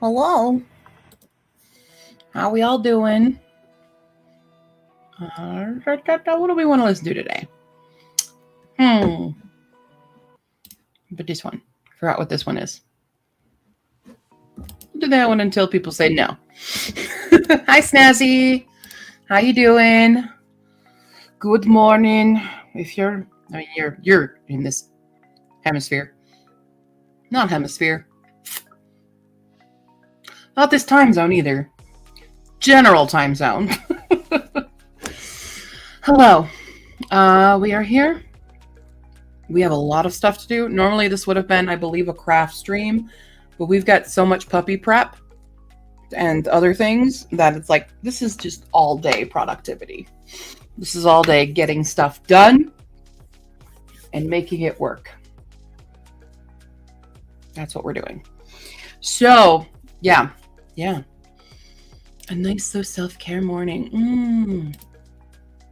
Hello. How we all doing? What do we want to listen to today? But this one. Forgot what this one is. We'll do that one until people say no. Hi, Snazzy. How you doing? Good morning. If you're in this hemisphere. Not hemisphere. Not this time zone either. General time zone. Hello. We are here. We have a lot of stuff to do. Normally this would have been, I believe, a craft stream, but we've got so much puppy prep and other things that it's like, this is just all day productivity. This is all day getting stuff done and making it work. That's what we're doing. So, yeah. A nice self-care morning.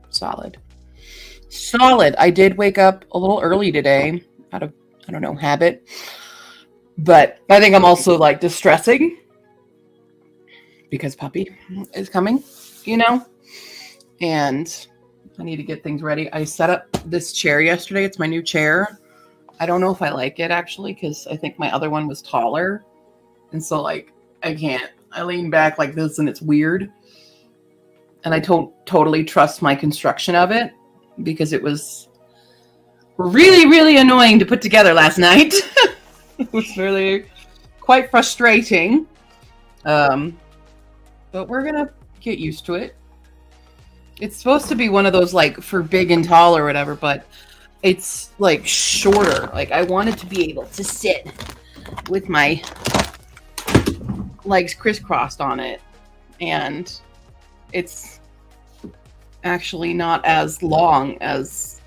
Solid. I did wake up a little early today out of, I don't know, habit. But I think I'm also like distressing because puppy is coming, and I need to get things ready. I set up this chair yesterday. It's my new chair. I don't know if I like it actually because I think my other one was taller. And so like, I can't. I lean back like this and it's weird. And I totally trust my construction of it because it was really, really annoying to put together last night. It was really quite frustrating. But we're going to get used to it. It's supposed to be one of those like for big and tall or whatever, but it's like shorter. Like I wanted to be able to sit with my legs crisscrossed on it, and it's actually not as long as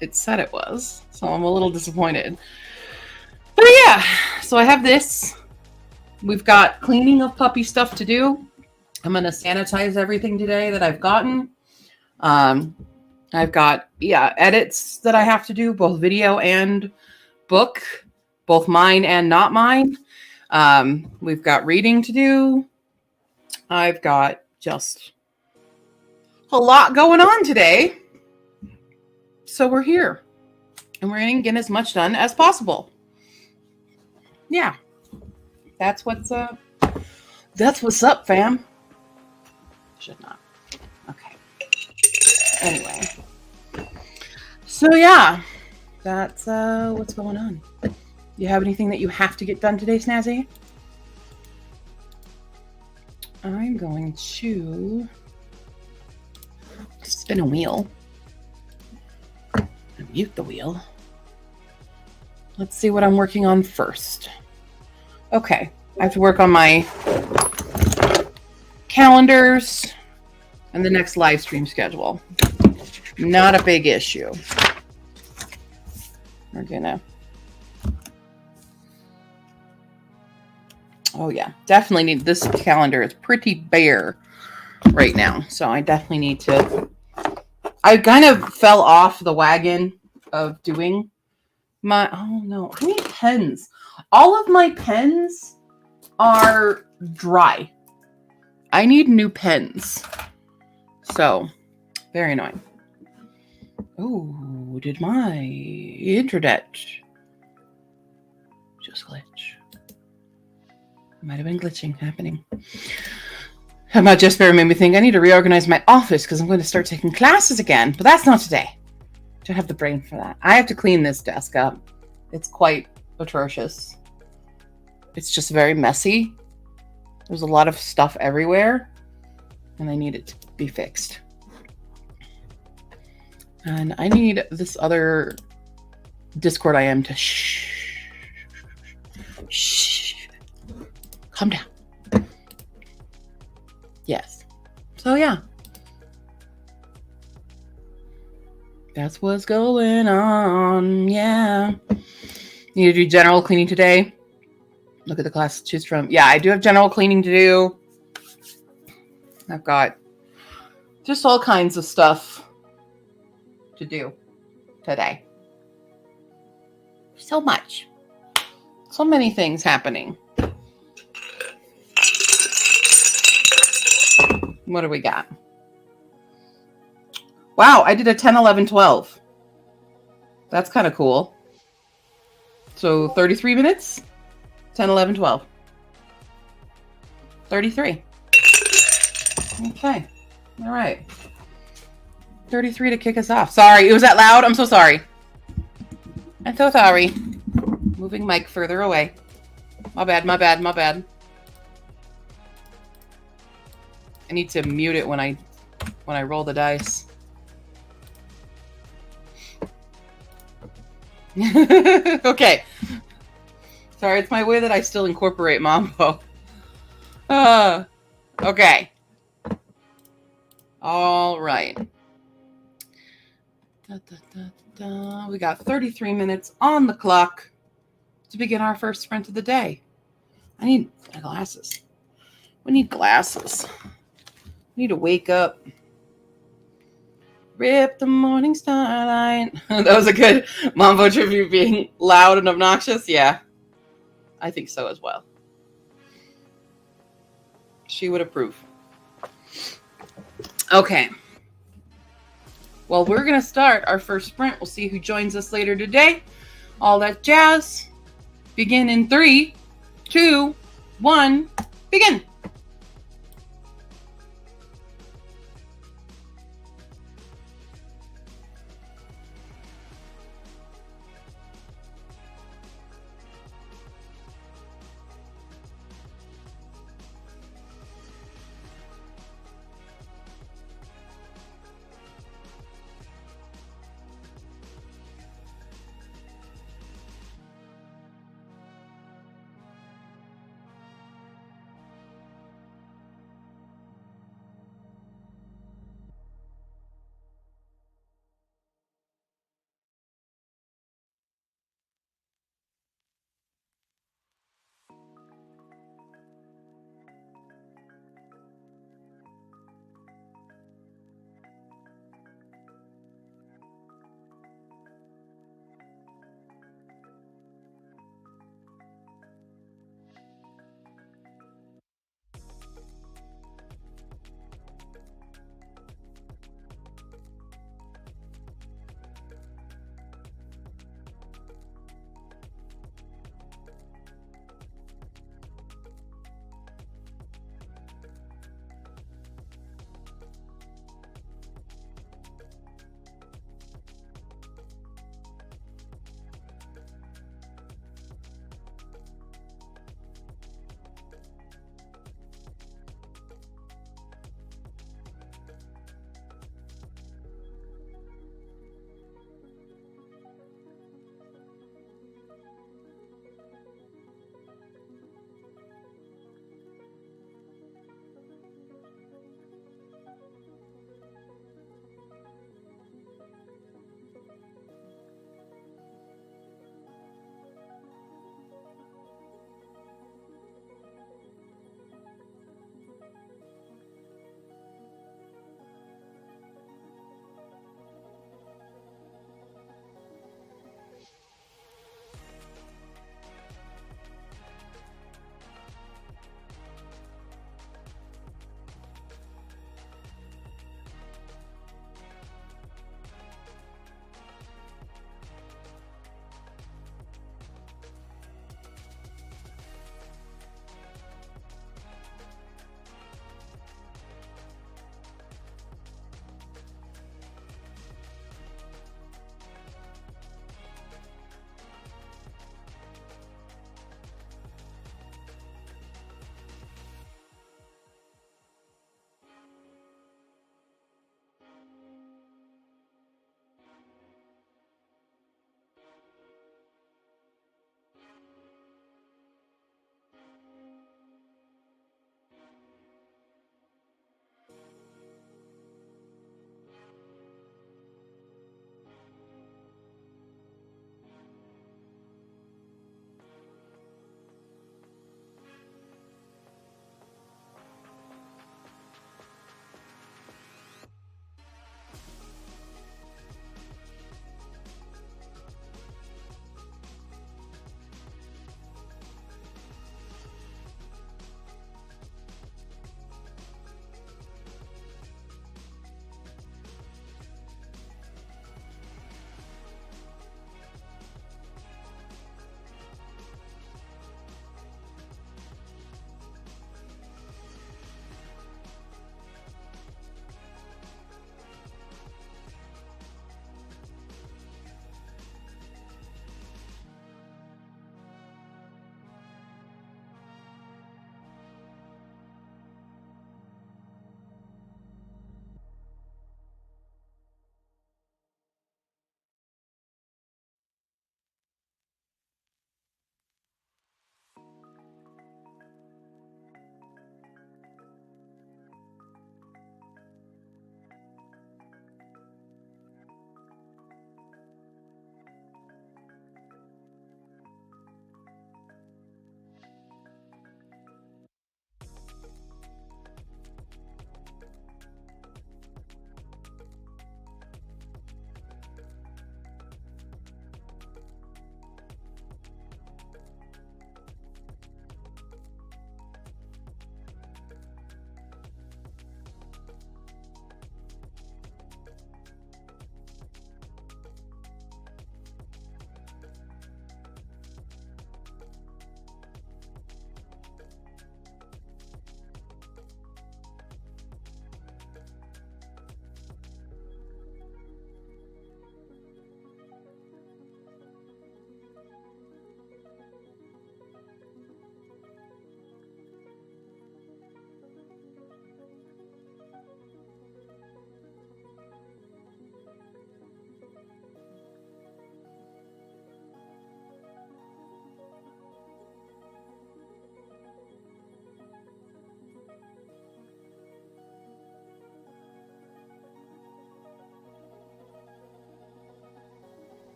it said it was, so I'm a little disappointed. But yeah, so I have this. We've got cleaning of puppy stuff to do. I'm going to sanitize everything today that I've gotten. I've got edits that I have to do, both video and book, both mine and not mine. We've got reading to do. I've got just a lot going on today. So we're here. And we're going to get as much done as possible. Yeah. That's what's up. That's what's up, fam. Should not. Okay. Anyway. So yeah. That's what's going on. You have anything that you have to get done today, Snazzy? I'm going to spin a wheel. And mute the wheel. Let's see what I'm working on first. Okay. I have to work on my calendars and the next live stream schedule. Not a big issue. We're gonna... Oh yeah, definitely need this calendar. It's pretty bare right now, so I definitely need to. I kind of fell off the wagon of doing my. Oh no, how many pens? All of my pens are dry. I need new pens. So very annoying. Oh, did my internet just glitch? Might have been glitching happening. How about just made me think I need to reorganize my office because I'm going to start taking classes again. But that's not today. Don't have the brain for that. I have to clean this desk up. It's quite atrocious. It's just very messy. There's a lot of stuff everywhere. And I need it to be fixed. And I need this other Discord I am to shh. Calm down. Yes. So yeah. That's what's going on. Yeah. Need to do general cleaning today. Look at the class to choose from. Yeah, I do have general cleaning to do. I've got just all kinds of stuff to do today. So much. So many things happening. What do we got? Wow, I did a 10, 11, 12. That's kind of cool. So 33 minutes, 10, 11, 12. 33. Okay. All right. 33 to kick us off. Sorry, it was that loud? I'm so sorry. I'm so sorry. Moving mic further away. My bad, my bad, my bad. I need to mute it when I roll the dice. Okay. Sorry, it's my way that I still incorporate Mambo. Okay. All right. We got 33 minutes on the clock to begin our first sprint of the day. I need my glasses. We need glasses. We need to wake up. Rip the morning starlight. That was a good Mambo tribute, being loud and obnoxious. Yeah, I think so as well. She would approve. Okay. Well, we're going to start our first sprint. We'll see who joins us later today. All that jazz. Begin in 3, 2, 1, begin.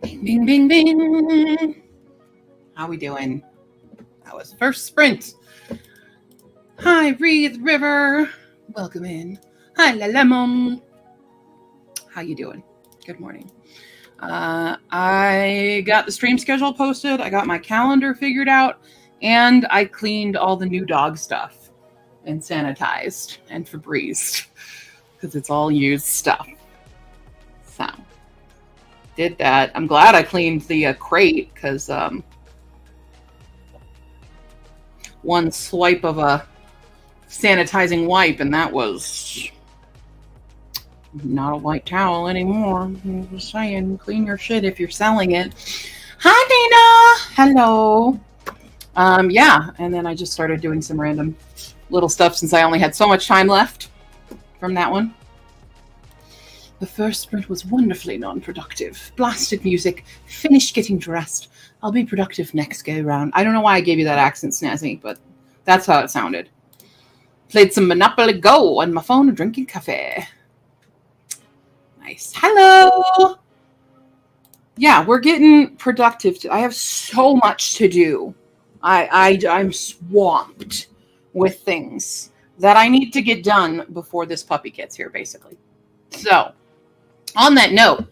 Bing, bing, bing. How we doing? That was first sprint. Hi, Breathe River. Welcome in. Hi, La Lemon. How you doing? Good morning. I got the stream schedule posted. I got my calendar figured out, and I cleaned all the new dog stuff and sanitized and Febrezed because it's all used stuff. So did that. I'm glad I cleaned the crate because one swipe of a sanitizing wipe and that was not a white towel anymore. I'm just saying, clean your shit if you're selling it. Hi, Dana. Hello. Yeah, and then I just started doing some random little stuff since I only had so much time left from that one. The first sprint was wonderfully non-productive. Blasted music, finished getting dressed. I'll be productive next go round. I don't know why I gave you that accent, Snazzy, but that's how it sounded. Played some Monopoly Go on my phone, drinking coffee. Nice. Hello. Yeah, we're getting productive. I have so much to do. I'm swamped with things that I need to get done before this puppy gets here, basically. So, on that note,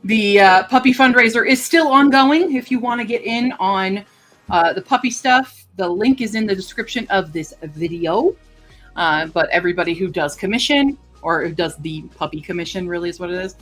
the puppy fundraiser is still ongoing. If you want to get in on the puppy stuff, the link is in the description of this video. But everybody who does commission, or who does the puppy commission, really is what it is,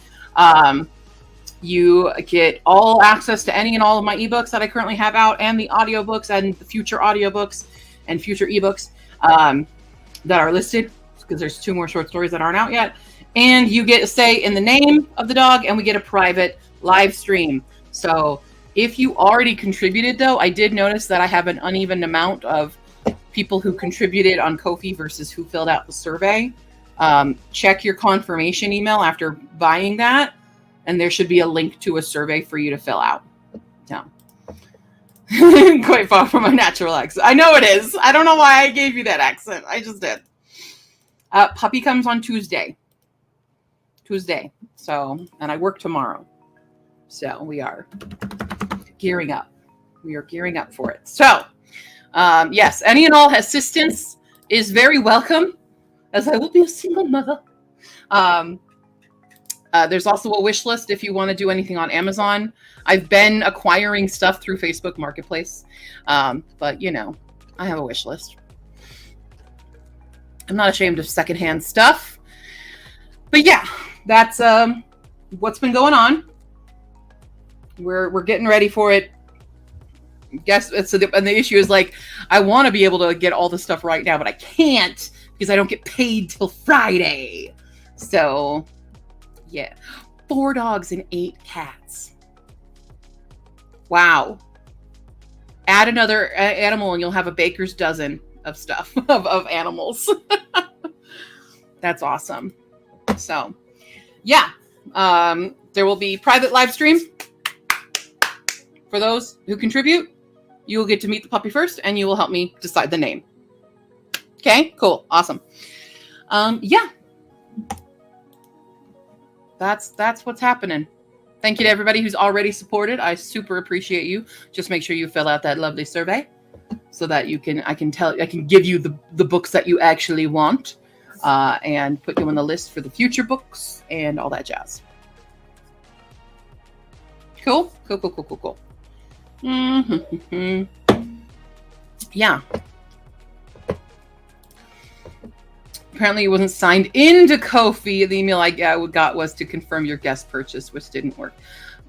you get all access to any and all of my ebooks that I currently have out, and the audiobooks and the future audiobooks and future ebooks that are listed, because there's 2 more short stories that aren't out yet. And you get a say in the name of the dog, and we get a private live stream. So if you already contributed, though, I did notice that I have an uneven amount of people who contributed on Ko-fi versus who filled out the survey. Check your confirmation email after buying that, and there should be a link to a survey for you to fill out. So, quite far from my natural accent. I know it is. I don't know why I gave you that accent. I just did. Puppy comes on Tuesday. So, and I work tomorrow. So we are gearing up. We are gearing up for it. So, yes, any and all assistance is very welcome, as I will be a single mother. There's also a wish list if you want to do anything on Amazon. I've been acquiring stuff through Facebook Marketplace, but you know, I have a wish list. I'm not ashamed of secondhand stuff. But yeah, that's what's been going on. We're getting ready for it. Guess so. And the issue is, like, I want to be able to get all the stuff right now, but I can't because I don't get paid till Friday. So, yeah, 4 dogs and 8 cats. Wow. Add another animal, and you'll have a baker's dozen of stuff of animals. That's awesome. So, yeah, there will be private live stream for those who contribute. You will get to meet the puppy first, and you will help me decide the name. Okay, cool, awesome. Yeah, that's what's happening. Thank you to everybody who's already supported. I super appreciate you. Just make sure you fill out that lovely survey so that I can give you the books that you actually want. And put you on the list for the future books and all that jazz. Cool. Mm-hmm. Yeah. Apparently it wasn't signed into Ko-fi. The email I got was to confirm your guest purchase, which didn't work.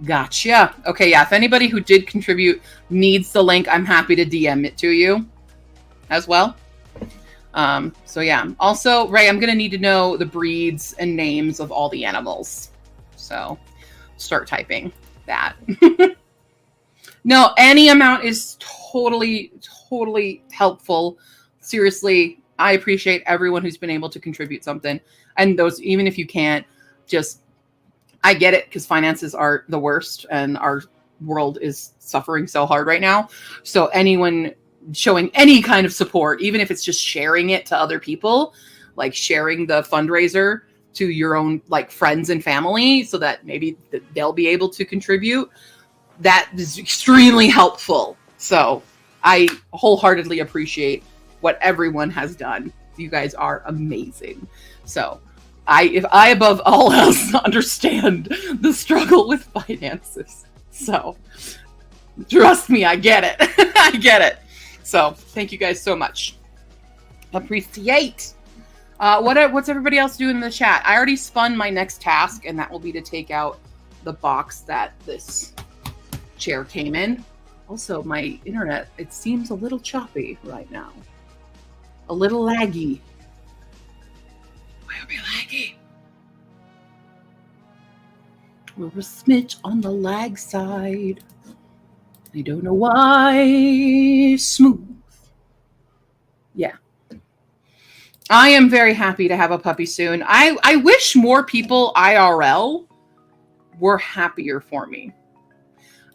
Gotcha. Okay, yeah. If anybody who did contribute needs the link, I'm happy to DM it to you as well. So yeah. Also, Ray, I'm going to need to know the breeds and names of all the animals. So start typing that. No, any amount is totally helpful. Seriously, I appreciate everyone who's been able to contribute something. And those, even if you can't, just, I get it, because finances are the worst and our world is suffering so hard right now. So anyone showing any kind of support, even if it's just sharing it to other people, like sharing the fundraiser to your own like friends and family so that maybe they'll be able to contribute. That is extremely helpful. So I wholeheartedly appreciate what everyone has done. You guys are amazing. So if I above all else understand the struggle with finances. So trust me, I get it. I get it. So thank you guys so much. Appreciate. What's everybody else doing in the chat? I already spun my next task, and that will be to take out the box that this chair came in. Also, my internet, it seems a little choppy right now. A little laggy. Will be laggy. We're a smidge on the lag side. I don't know why. Smooth. Yeah. I am very happy to have a puppy soon. I wish more people IRL were happier for me.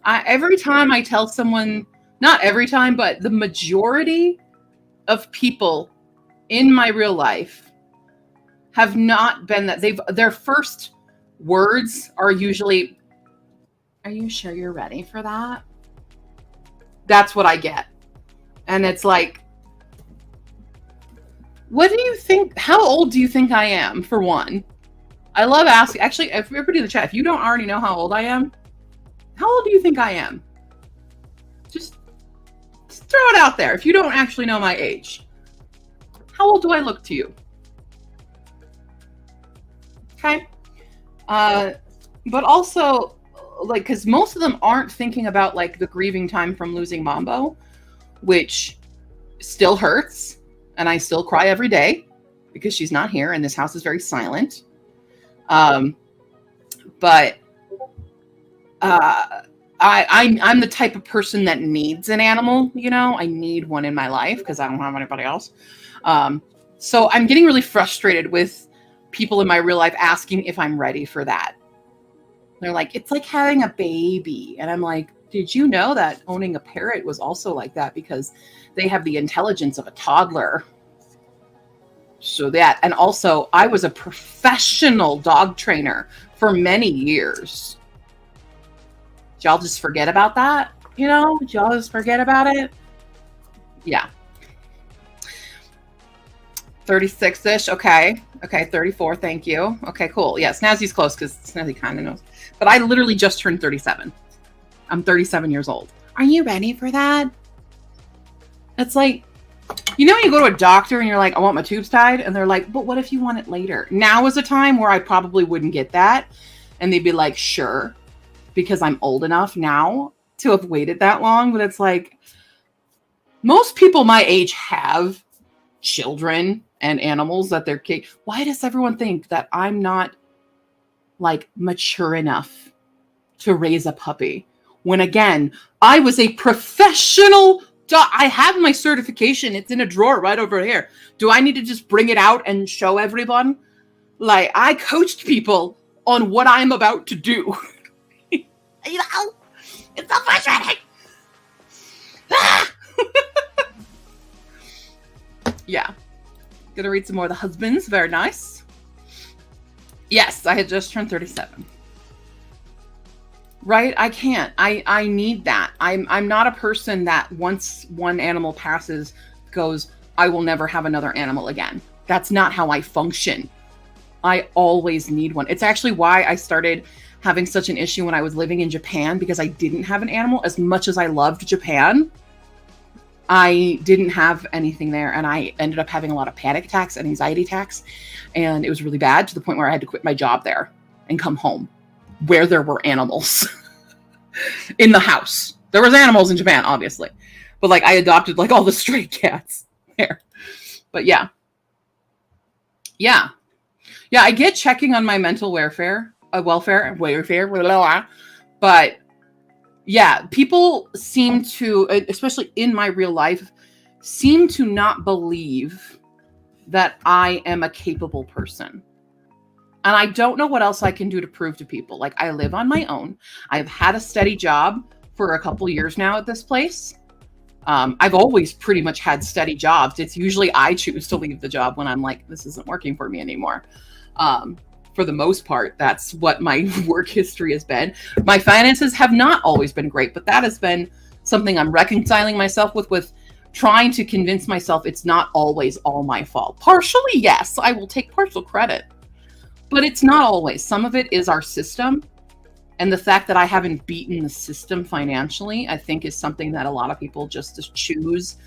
Every time I tell someone, not every time, but the majority of people in my real life have not been that. Their first words are usually, "Are you sure you're ready for that?" That's what I get. And it's like, what do you think? How old do you think I am, for one? I love asking. Actually, everybody in the chat, if you don't already know how old I am, how old do you think I am? Just throw it out there. If you don't actually know my age, how old do I look to you? Okay. But also, like, because most of them aren't thinking about, like, the grieving time from losing Mambo, which still hurts. And I still cry every day because she's not here and this house is very silent. But I'm the type of person that needs an animal, you know? I need one in my life because I don't have anybody else. So I'm getting really frustrated with people in my real life asking if I'm ready for that. They're like, it's like having a baby. And I'm like, did you know that owning a parrot was also like that? Because they have the intelligence of a toddler. So that, and also I was a professional dog trainer for many years. Did y'all just forget about that? You know, did y'all just forget about it? Yeah. 36-ish. Okay. Okay. 34. Thank you. Okay, cool. Yeah. Snazzy's close because Snazzy kind of knows. But I literally just turned 37. I'm 37 years old. Are you ready for that? It's like, you know, when you go to a doctor and you're like, I want my tubes tied. And they're like, but what if you want it later? Now is a time where I probably wouldn't get that. And they'd be like, sure, because I'm old enough now to have waited that long. But it's like, most people my age have children and animals that they're why does everyone think that I'm not like mature enough to raise a puppy? When again, I was a professional dog. I have my certification. It's in a drawer right over here. Do I need to just bring it out and show everyone? Like, I coached people on what I'm about to do. You know, it's so frustrating. Yeah. Gonna read some more of The Husbands. Very nice. Yes, I had just turned 37. Right? I can't. I need that. I'm not a person that once one animal passes goes, I will never have another animal again. That's not how I function. I always need one. It's actually why I started having such an issue when I was living in Japan, because I didn't have an animal. As much as I loved Japan, I didn't have anything there, and I ended up having a lot of panic attacks and anxiety attacks, and it was really bad to the point where I had to quit my job there and come home where there were animals in the house. There was animals in Japan, obviously, but like I adopted like all the stray cats there. But yeah, I get checking on my mental welfare, but yeah, people seem to, especially in my real life, seem to not believe that I am a capable person. And I don't know what else I can do to prove to people. Like, I live on my own. I've had a steady job for a couple years now at this place. I've always pretty much had steady jobs. It's usually I choose to leave the job when I'm like, this isn't working for me anymore. For the most part, that's what my work history has been. My finances have not always been great, but that has been something I'm reconciling myself with trying to convince myself it's not always all my fault. Partially, yes, I will take partial credit, but it's not always. Some of it is our system. And the fact that I haven't beaten the system financially, I think is something that a lot of people just choose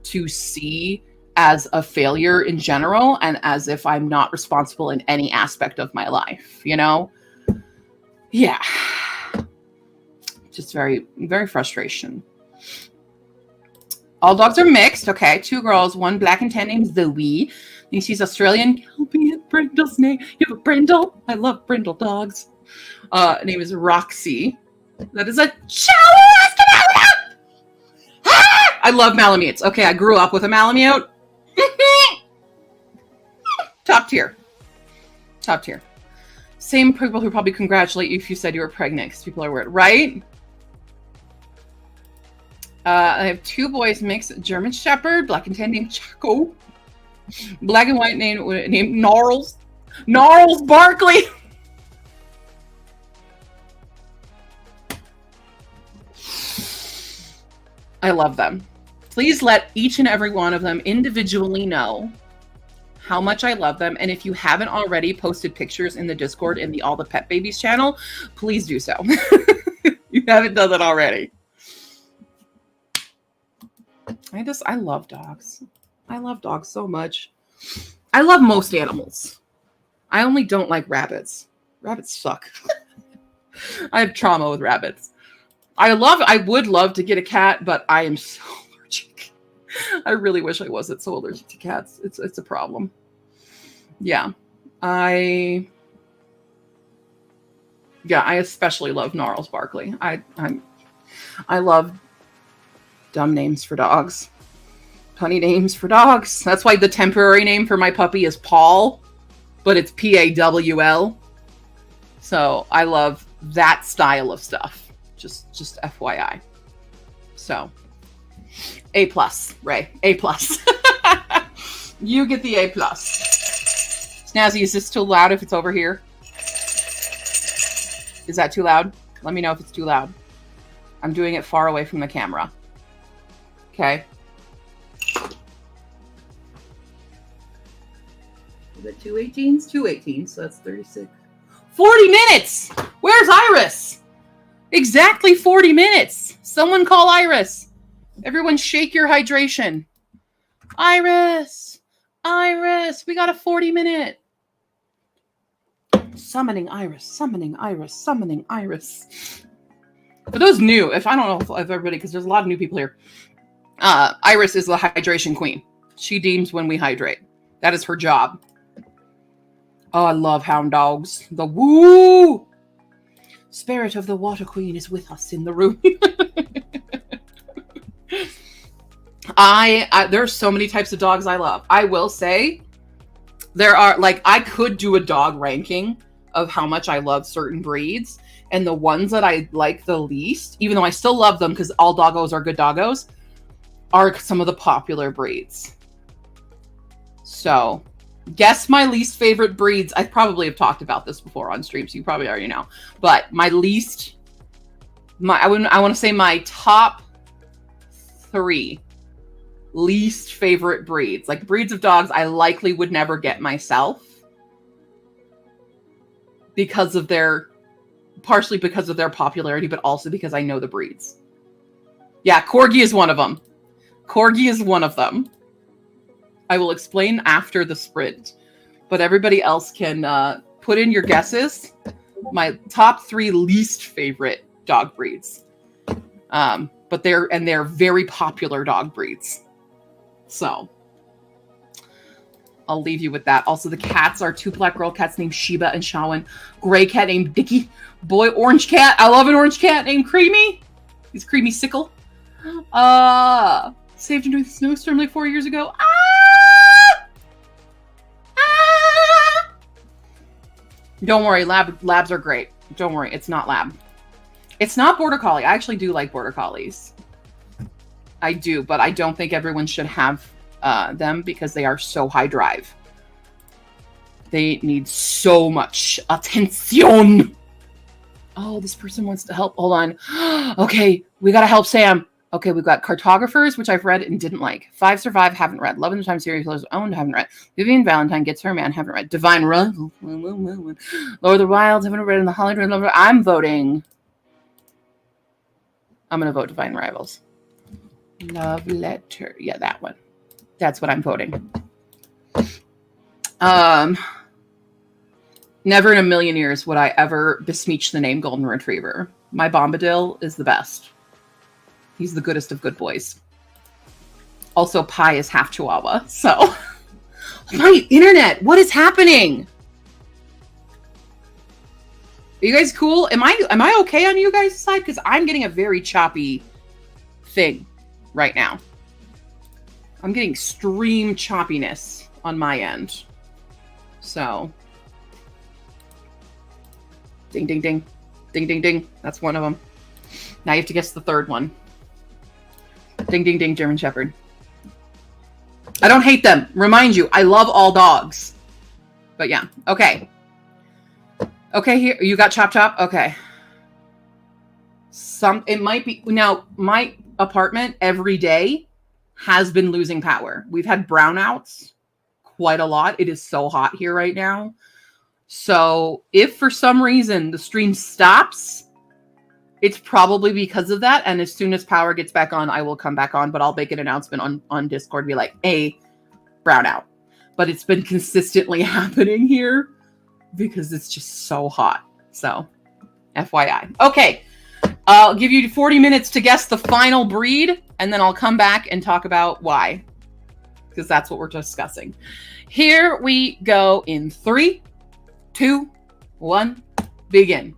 to see as a failure in general and as if I'm not responsible in any aspect of my life, you know? Yeah. Just very, very frustration. All dogs are mixed. Okay. 2 girls, 1 black and tan named Zoe. You see Australian. Albeit Brindle's name. You have a Brindle? I love Brindle dogs. Name is Roxy. That is a Malamute. I love Malamutes. Okay, I grew up with a Malamute. Top tier. Top tier. Same people who probably congratulate you if you said you were pregnant because people are weird, right? I have 2 boys mixed, German Shepherd, black and tan named Chaco, black and white named Gnarls. Gnarls Barkley. I love them. Please let each and every one of them individually know how much I love them. And if you haven't already posted pictures in the Discord in the All the Pet Babies channel, please do so. You haven't done that already. I love dogs. I love dogs so much. I love most animals. I only don't like rabbits. Rabbits suck. I have trauma with rabbits. I would love to get a cat, but I am so allergic. I really wish I wasn't so allergic to cats. It's a problem. Yeah. I especially love Gnarls Barkley. I love dumb names for dogs. Funny names for dogs. That's why the temporary name for my puppy is Paul, but it's Pawl. So I love that style of stuff. Just FYI. So A+, Ray. A+. You get the A+. Snazzy, is this too loud if it's over here? Is that too loud? Let me know if it's too loud. I'm doing it far away from the camera. Okay. Is it 218s? 218s, so that's 36. 40 minutes! Where's Iris? Exactly 40 minutes. Someone call Iris. Everyone shake your hydration. Iris. Iris. We got a 40-minute. Summoning Iris. Summoning Iris. Summoning Iris. For those new, if I don't know if everybody, because there's a lot of new people here. Iris is the hydration queen. She deems when we hydrate. That is her job. Oh, I love hound dogs. The woo! Spirit of the Water Queen is with us in the room. There's so many types of dogs I love. I will say there are, like, I could do a dog ranking of how much I love certain breeds, and the ones that I like the least, even though I still love them because all doggos are good doggos, are some of the popular breeds. So guess my least favorite breeds. I probably have talked about this before on stream, so you probably already know. But I want to say my top 3 least favorite breeds, like breeds of dogs I likely would never get myself partially because of their popularity, but also because I know the breeds. Yeah, Corgi is one of them. Corgi is one of them. I will explain after the sprint, but everybody else can put in your guesses. My top 3 least favorite dog breeds. But they're very popular dog breeds. So I'll leave you with that. Also, the cats are 2 black girl cats named Sheba and Shawan. Gray cat named Dicky. Boy, orange cat. I love an orange cat named Creamy. He's Creamy Sickle. Saved him during the snowstorm like 4 years ago. Don't worry, labs are great. Don't worry, it's not lab. It's not border collie. I actually do like border collies. I do, but I don't think everyone should have them because they are so high drive. They need so much attention. Oh, this person wants to help. Hold on. Okay, we gotta help Sam. Okay, we've got Cartographers, which I've read and didn't like. Five Survive, haven't read. Love in the Time series, owned, haven't read. Vivian Valentine Gets Her Man, haven't read. Divine Run, Lord of the Wilds, haven't read. In the Holiday. I'm voting. I'm gonna vote Divine Rivals. Love Letter. Yeah, that one. That's what I'm voting. Never in a million years would I ever besmirch the name Golden Retriever. My Bombadil is the best. He's the goodest of good boys. Also, Pi is half Chihuahua, so... My internet! What is happening? Are you guys cool? Am I okay on you guys' side? Because I'm getting a very choppy thing right now. I'm getting extreme choppiness on my end. So... Ding, ding, ding. Ding, ding, ding. That's one of them. Now you have to guess the third one. Ding, ding, ding, German Shepherd. I don't hate them. Remind you, I love all dogs. But yeah, okay. Okay, here, you got Chop Chop? Okay. It might be, now, my apartment every day has been losing power. We've had brownouts quite a lot. It is so hot here right now. So if for some reason the stream stops, it's probably because of that. And as soon as power gets back on, I will come back on, but I'll make an announcement on Discord, be like, hey, brownout. But it's been consistently happening here because it's just so hot. So FYI. Okay. I'll give you 40 minutes to guess the final breed, and then I'll come back and talk about why, because that's what we're discussing. Here we go in 3, 2, 1, begin.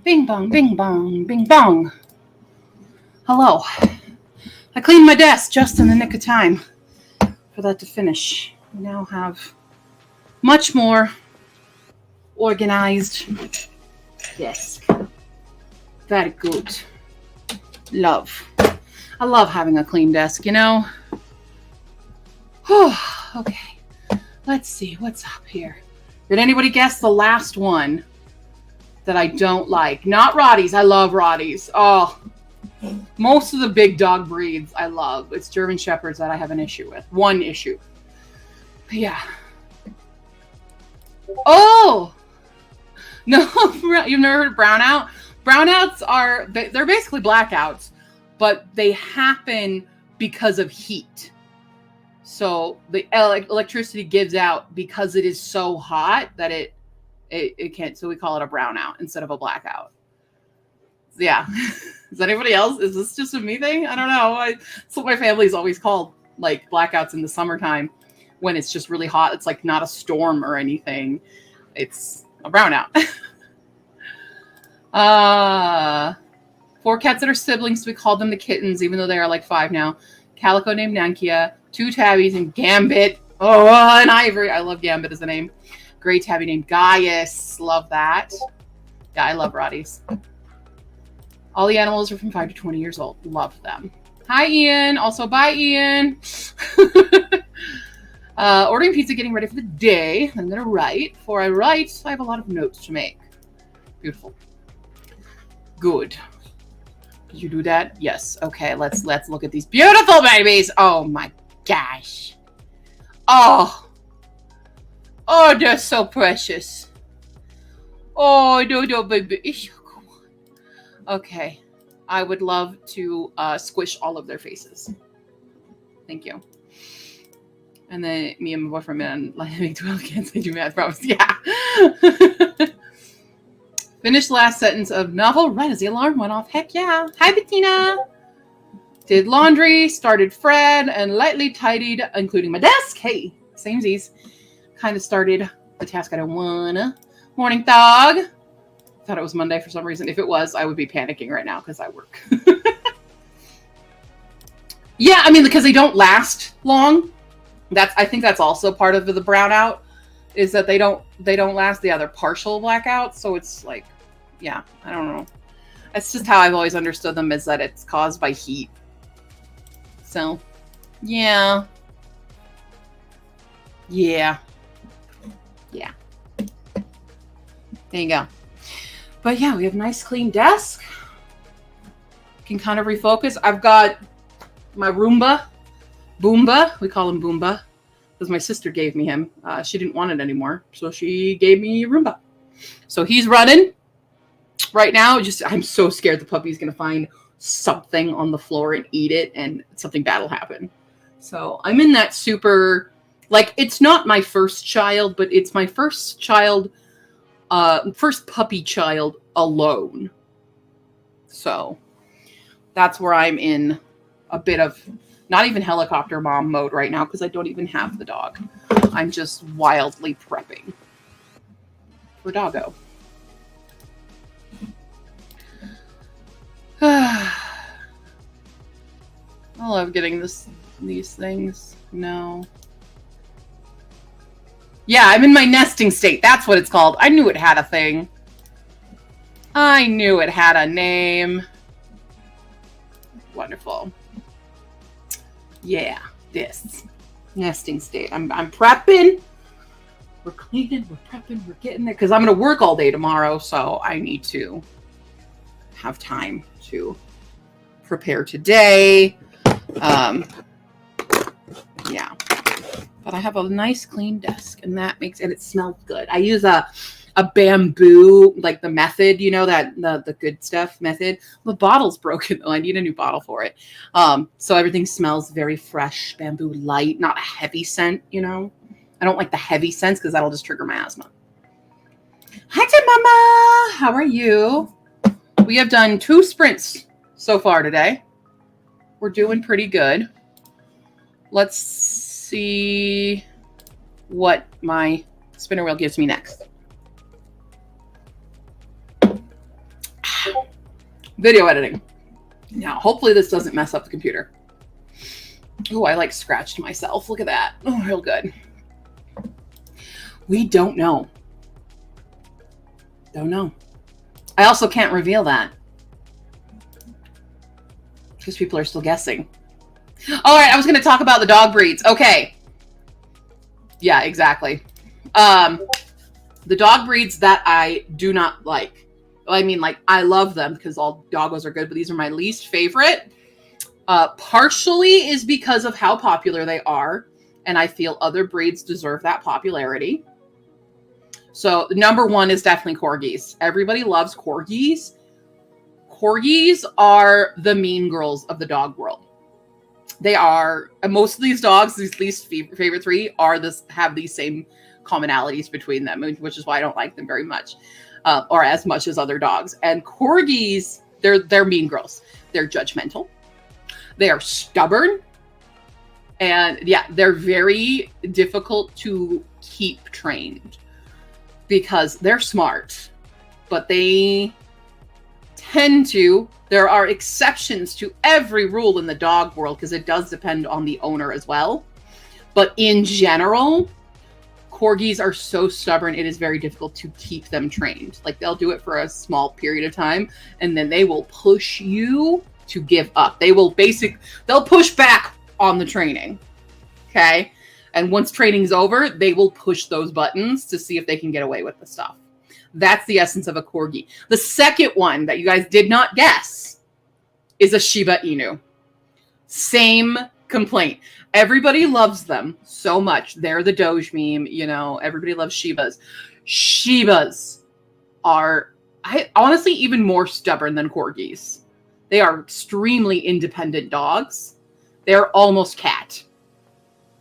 Bing bong, bing bong, bing bong. Hello. I cleaned my desk just in the nick of time for that to finish. We now have much more organized desk. Very good. Love. I love having a clean desk, you know? Okay. Let's see what's up here. Did anybody guess the last one that I don't like? Not Rotties. I love Rotties. Oh, most of the big dog breeds I love. It's German Shepherds that I have an issue with. One issue. Yeah. Oh! No, you've never heard of brownout? Brownouts are, they're basically blackouts, but they happen because of heat. So the electricity gives out because it is so hot that it can't. So we call it a brownout instead of a blackout. Yeah. Is anybody else? Is this just a me thing? I don't know. That's what my family's always called, like blackouts in the summertime when it's just really hot. It's like not a storm or anything. It's a brownout. 4 cats that are siblings. We called them the kittens, even though they are like 5 now. Calico named Nankia, 2 tabbies, and Gambit. Oh, and Ivory. I love Gambit as a name. Gray tabby named Gaius. Love that. Yeah, I love Rotties. All the animals are from 5 to 20 years old. Love them. Hi, Ian. Also, bye, Ian. Ordering pizza, getting ready for the day. I'm going to write. Before I write, I have a lot of notes to make. Beautiful. Good. Did you do that? Yes. Okay, let's look at these beautiful babies. Oh, my gosh. Oh, they're so precious. Oh, no, baby. Okay. I would love to squish all of their faces. Thank you. And then me and my boyfriend and like make 12 kids. I do math problems. Yeah. Finished the last sentence of novel right as the alarm went off. Heck yeah. Hi, Bettina. Did laundry, started Fred, and lightly tidied, including my desk. Hey, samesies. Kind of started the task I don't wanna. Morning, dog. Thought it was Monday for some reason. If it was, I would be panicking right now because I work. Yeah, I mean, because they don't last long. I think that's also part of the brownout, is that they don't last. The other partial blackouts. So it's like, yeah, I don't know. That's just how I've always understood them, is that it's caused by heat. So, yeah. Yeah. Yeah. There you go. But yeah, we have a nice clean desk. Can kind of refocus. I've got my Roomba. Boomba. We call him Boomba because my sister gave me him. She didn't want it anymore, so she gave me Roomba. So he's running right now. I'm so scared the puppy's going to find something on the floor and eat it, and something bad will happen. So I'm in that super, like, it's not my first child, but it's my first child, first puppy child alone. So that's where I'm in a bit of not even helicopter mom mode right now, because I don't even have the dog. I'm just wildly prepping for doggo. I love getting these things. No. Yeah, I'm in my nesting state. That's what it's called. I knew it had a thing. I knew it had a name. Wonderful. Yeah, this nesting state. I'm prepping. We're cleaning. We're prepping. We're getting there because I'm going to work all day tomorrow, so I need to have time to prepare today. Yeah, but I have a nice clean desk, and that makes, and it smells good. I use a bamboo, like the method, you know, that the good stuff method. The bottle's broken though. I need a new bottle for it. So everything smells very fresh, bamboo light, not a heavy scent, you know. I don't like the heavy scents because that'll just trigger my asthma. Hi, Tim Mama. How are you? We have done 2 sprints so far today. We're doing pretty good. Let's see what my spinner wheel gives me next. Video editing. Now, hopefully this doesn't mess up the computer. Oh, I like scratched myself. Look at that. Oh, real good. We don't know. Don't know. I also can't reveal that because people are still guessing. All right, I was going to talk about the dog breeds. Okay. Yeah, exactly. The dog breeds that I do not like. I mean, like, I love them because all doggos are good, but these are my least favorite. Partially is because of how popular they are, and I feel other breeds deserve that popularity. So number one is definitely corgis. Everybody loves corgis. Corgis are the mean girls of the dog world. They are, most of these dogs, these least favorite three, have these same commonalities between them, which is why I don't like them very much, or as much as other dogs. And corgis, they're mean girls. They're judgmental. They are stubborn. And yeah, they're very difficult to keep trained because they're smart, but they tend to, there are exceptions to every rule in the dog world because it does depend on the owner as well. But in general, corgis are so stubborn, it is very difficult to keep them trained. Like, they'll do it for a small period of time and then they will push you to give up. They'll push back on the training. Okay. And once training's over, they will push those buttons to see if they can get away with the stuff. That's the essence of a corgi. The second one that you guys did not guess is a Shiba Inu. Same complaint. Everybody loves them so much. They're the Doge meme, you know, everybody loves Shibas. Shibas are, honestly, even more stubborn than corgis. They are extremely independent dogs. They're almost cat.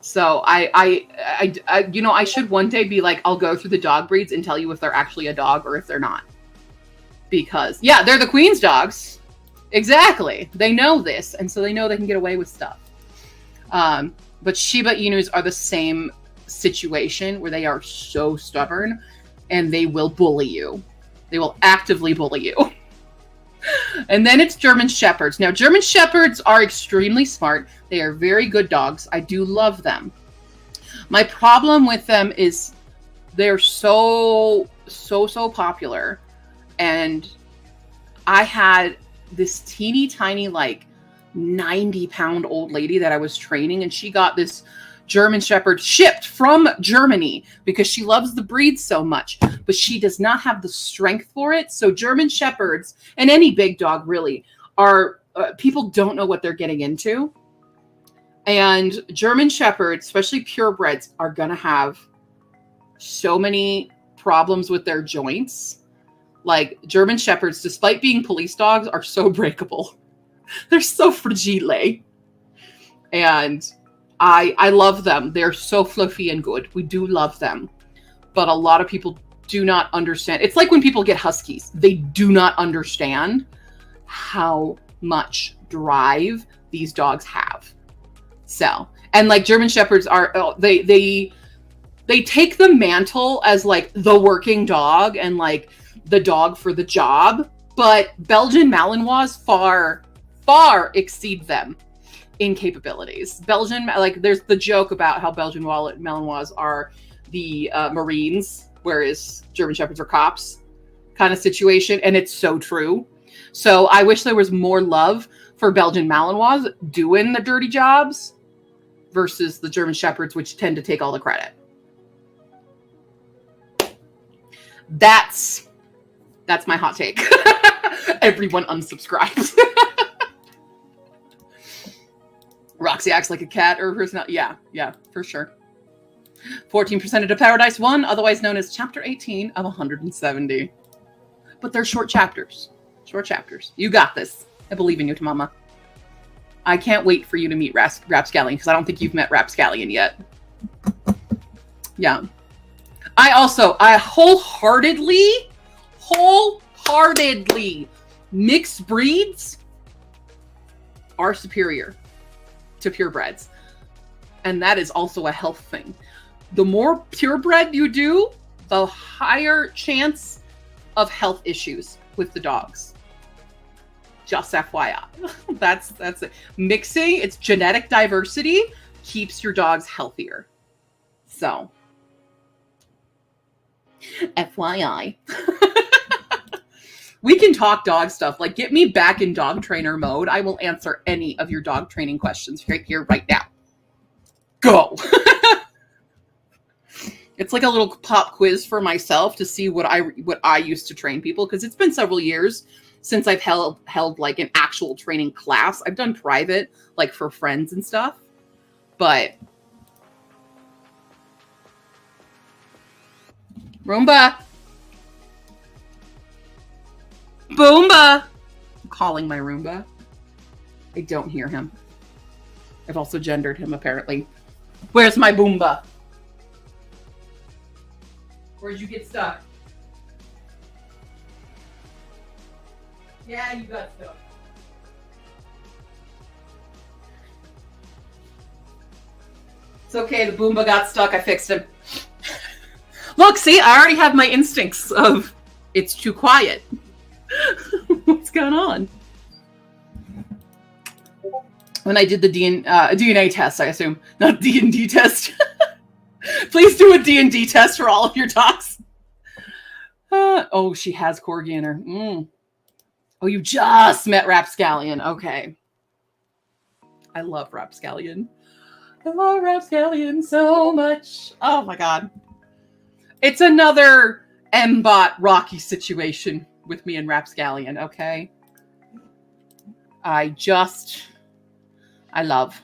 So I should one day be like, I'll go through the dog breeds and tell you if they're actually a dog or if they're not. Because, yeah, they're the queen's dogs. Exactly. They know this, and so they know they can get away with stuff. But Shiba Inus are the same situation where they are so stubborn and they will bully you. They will actively bully you. And then it's German Shepherds. Now, German Shepherds are extremely smart. They are very good dogs. I do love them. My problem with them is they're so popular. And I had this teeny tiny, like, 90-pound old lady that I was training, and she got this German Shepherd shipped from Germany because she loves the breed so much, but she does not have the strength for it. So German Shepherds, and any big dog really, are people don't know what they're getting into. And German Shepherds, especially purebreds, are going to have so many problems with their joints. Like, German Shepherds, despite being police dogs, are so breakable. They're so fragile. And I love them. They're so fluffy and good. We do love them. But a lot of people do not understand. It's like when people get Huskies. They do not understand how much drive these dogs have. So, and like German Shepherds are, they take the mantle as like the working dog and like the dog for the job. But Belgian Malinois far exceed them in capabilities. Belgian, like, there's the joke about how Belgian Malinois are the Marines, whereas German Shepherds are cops kind of situation. And it's so true. So I wish there was more love for Belgian Malinois doing the dirty jobs versus the German Shepherds, which tend to take all the credit. That's my hot take. Everyone unsubscribes. Roxy acts like a cat or personality. Yeah, for sure. 14% into Paradise 1, otherwise known as Chapter 18 of 170. But they're short chapters. Short chapters. You got this. I believe in you, Tamama. I can't wait for you to meet Rapscallion, because I don't think you've met Rapscallion yet. Yeah. I wholeheartedly, mixed breeds are superior to purebreds. And that is also a health thing. The more purebred you do, the higher chance of health issues with the dogs. Just FYI. That's it. Mixing, it's genetic diversity, keeps your dogs healthier. So, FYI. We can talk dog stuff. Like, get me back in dog trainer mode. I will answer any of your dog training questions right here, right now. Go. It's like a little pop quiz for myself to see what I used to train people, because it's been several years since I've held like an actual training class. I've done private, like for friends and stuff, but Roomba. Boomba! I'm calling my Roomba. I don't hear him. I've also gendered him, apparently. Where's my Boomba? Where'd you get stuck? Yeah, you got stuck. It's okay, the Boomba got stuck. I fixed him. Look, see, I already have my instincts of it's too quiet. What's going on? When I did the DNA test, I assume, not D&D test. Please do a D&D test for all of your dogs. Oh, she has corgi in her. Oh, you just met Rapscallion. Okay. I love Rapscallion. I love Rapscallion so much. Oh my god. It's another M-bot Rocky situation with me and Rapscallion, okay? I love.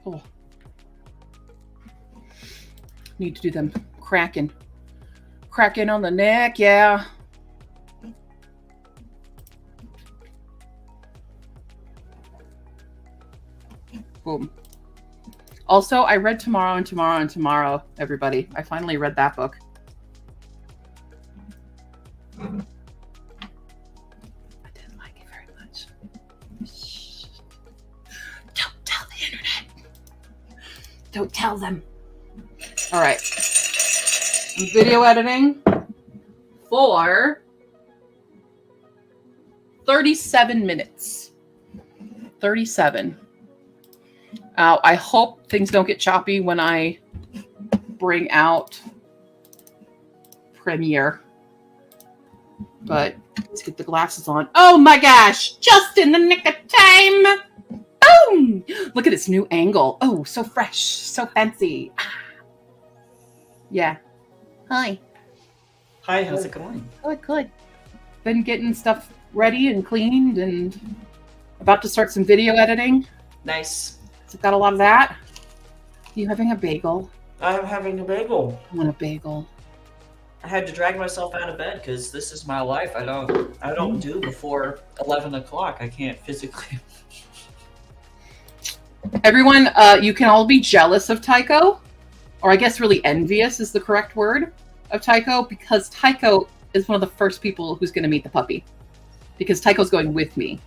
Oh. Need to do them cracking. Cracking on the neck, yeah. Boom. Also, I read Tomorrow and Tomorrow and Tomorrow, everybody. I finally read that book. I didn't like it very much. Shh. Don't tell the internet. Don't tell them. All right. Video editing for 37 minutes. 37. I hope things don't get choppy when I bring out Premiere. But let's get the glasses on. Oh my gosh! Just in the nick of time! Boom! Look at this new angle. Oh, so fresh. So fancy. Yeah. Hi. Hi, how's it going? Good. Been getting stuff ready and cleaned and about to start some video editing. Nice. So got a lot of that. You having a bagel? I'm having a bagel. I want a bagel. I had to drag myself out of bed because this is my life. I don't do before 11 o'clock. I can't physically. Everyone, you can all be jealous of Tycho, or I guess really envious is the correct word of Tycho, because Tycho is one of the first people who's going to meet the puppy. Because Tycho's going with me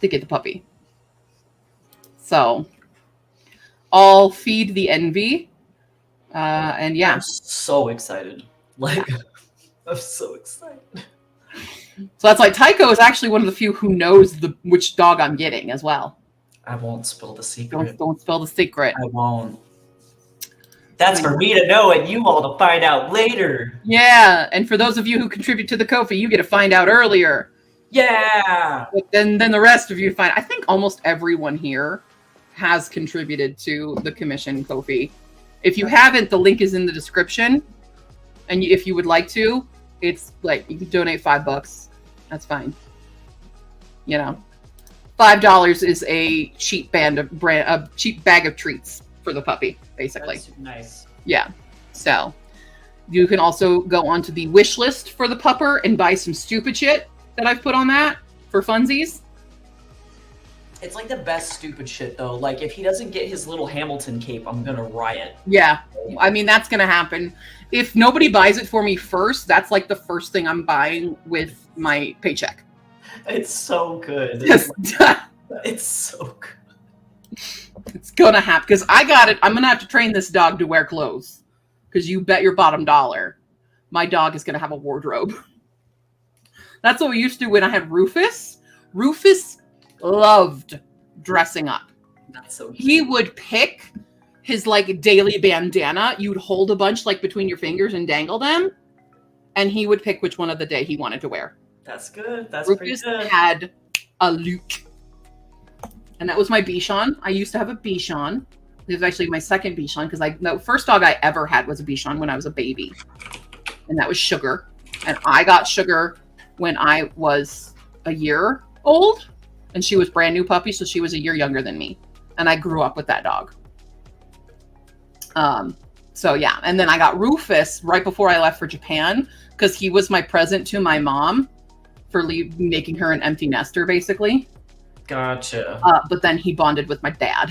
to get the puppy. So, I'll feed the envy. And yeah. I'm so excited. Like, I'm so excited. So that's like, Tycho is actually one of the few who knows which dog I'm getting as well. I won't spill the secret. Don't spill the secret. I won't. That's for me to know and you all to find out later. Yeah, and for those of you who contribute to the Ko-fi, you get to find out earlier. Yeah! But then the rest of you find... I think almost everyone here has contributed to the commission Ko-fi. If you haven't, the link is in the description. And if you would like to, it's like, you can donate $5. That's fine. You know, $5 is a cheap cheap bag of treats for the puppy, basically. That's nice. Yeah. So you can also go onto the wish list for the pupper and buy some stupid shit that I've put on that for funsies. It's like the best stupid shit, though. Like, if he doesn't get his little Hamilton cape, I'm gonna riot. Yeah. I mean, that's gonna happen. If nobody buys it for me first, that's like the first thing I'm buying with my paycheck. It's so good. Yes. It's so good. It's gonna happen. Because I got it. I'm gonna have to train this dog to wear clothes. Because you bet your bottom dollar my dog is going to have a wardrobe. That's what we used to do when I had Rufus. Rufus loved dressing up. That's so cute. He would pick his like daily bandana. You'd hold a bunch like between your fingers and dangle them. And he would pick which one of the day he wanted to wear. That's good. That's Rufus pretty good. had a Luke. And that was my Bichon. I used to have a Bichon. It was actually my second Bichon because the first dog I ever had was a Bichon when I was a baby. And that was Sugar. And I got Sugar when I was a year old. And she was brand new puppy, so she was a year younger than me. And I grew up with that dog. So yeah. And then I got Rufus right before I left for Japan because he was my present to my mom for making her an empty nester, basically. Gotcha. But then he bonded with my dad.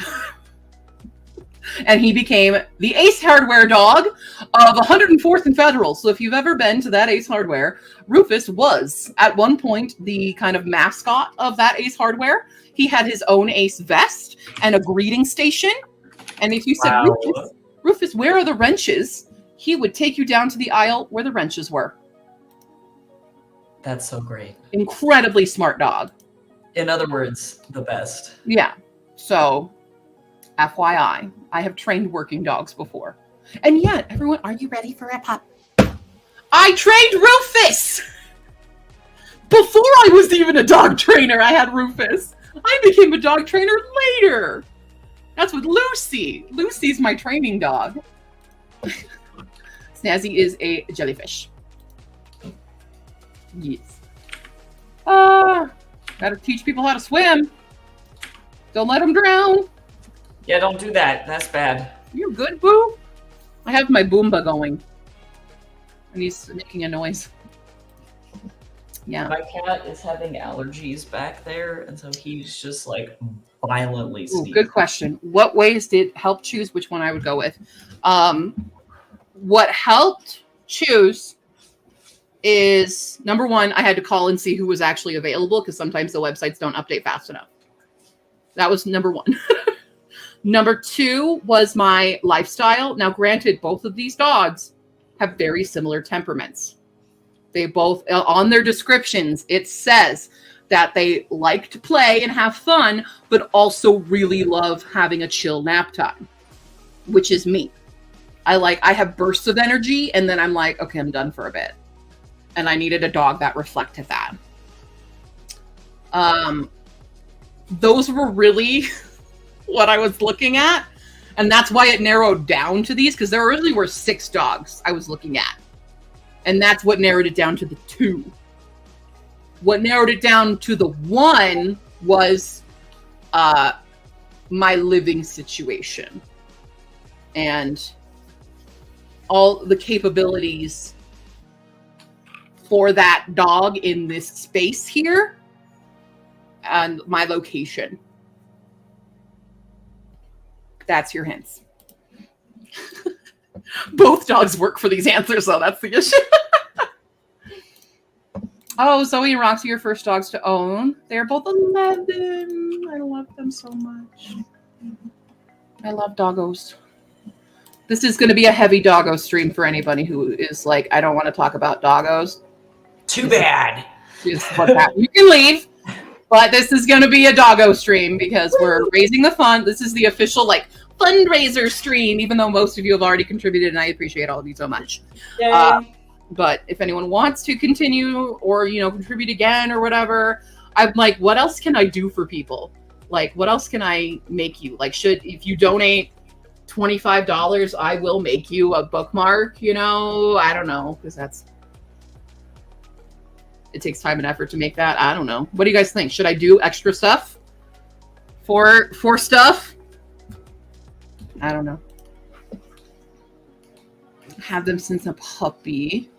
And he became the Ace Hardware dog of 104th and Federal. So if you've ever been to that Ace Hardware, Rufus was at one point the kind of mascot of that Ace Hardware. He had his own Ace vest and a greeting station. And if you said, Wow. Rufus, where are the wrenches? He would take you down to the aisle where the wrenches were. That's so great. Incredibly smart dog. In other words, the best. Yeah. So, FYI, I have trained working dogs before. And yet, everyone, are you ready for a pup? I trained Rufus! Before I was even a dog trainer, I had Rufus. I became a dog trainer later. That's with Lucy. Lucy's my training dog. Snazzy is a jellyfish. Yes. Gotta teach people how to swim. Don't let them drown. Yeah, don't do that. That's bad. You're good, boo. I have my Boomba going. And he's making a noise. Yeah. My cat is having allergies back there, and so he's just like violently Ooh, sneezing. good question. What ways did help choose which one I would go with? What helped choose is, number one, I had to call and see who was actually available because sometimes the websites don't update fast enough. That was number one. Number two was my lifestyle. Now, granted, both of these dogs have very similar temperaments. They both, on their descriptions, it says that they like to play and have fun, but also really love having a chill nap time, which is me. I have bursts of energy, and then I'm like, okay, I'm done for a bit. And I needed a dog that reflected that. Those were really what I was looking at. And that's why it narrowed down to these, because there originally were 6 dogs I was looking at. And that's what narrowed it down to the 2. What narrowed it down to the 1 was my living situation. And all the capabilities for that dog in this space here and my location. That's your hints. Both dogs work for these answers, though. That's the issue. Oh, Zoe and Roxy, your first dogs to own. They're both 11. I love them so much. I love doggos. This is going to be a heavy doggo stream for anybody who is like, I don't want to talk about doggos. Too bad. You can leave. But this is going to be a doggo stream because we're raising the fund. This is the official fundraiser stream, even though most of you have already contributed, and I appreciate all of you so much. But if anyone wants to continue or, contribute again or whatever, I'm like, what else can I do for people? Like, what else can I make you? Like, if you donate $25, I will make you a bookmark, I don't know, because it takes time and effort to make that. I don't know. What do you guys think? Should I do extra stuff for stuff? I don't know. Have them since a puppy.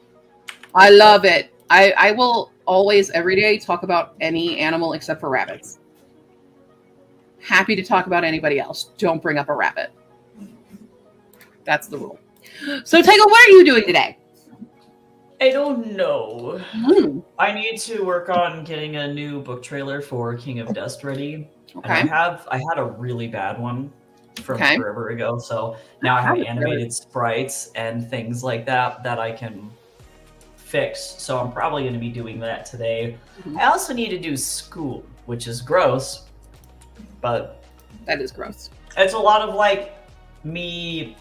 I love it. I will always, every day, talk about any animal except for rabbits. Happy to talk about anybody else. Don't bring up a rabbit. That's the rule. So, Tego, what are you doing today? I don't know. I need to work on getting a new book trailer for King of Dust ready. Okay. And I had a really bad one from forever ago, so now I have animated sprites and things like that I can fix, so I'm probably going to be doing that today. Mhm. I also need to do school, which is gross, but That is gross. it's a lot of like me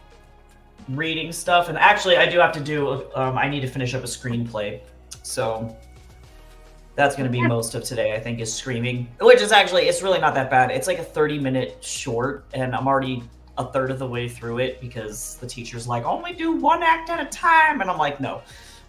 reading stuff, and actually I do have to do I need to finish up a screenplay, so that's going to be most of today, I think, is screaming, which is actually, it's really not that bad. It's like a 30-minute short, and I'm already a third of the way through it because the teacher's like, only do one act at a time, and I'm like, no,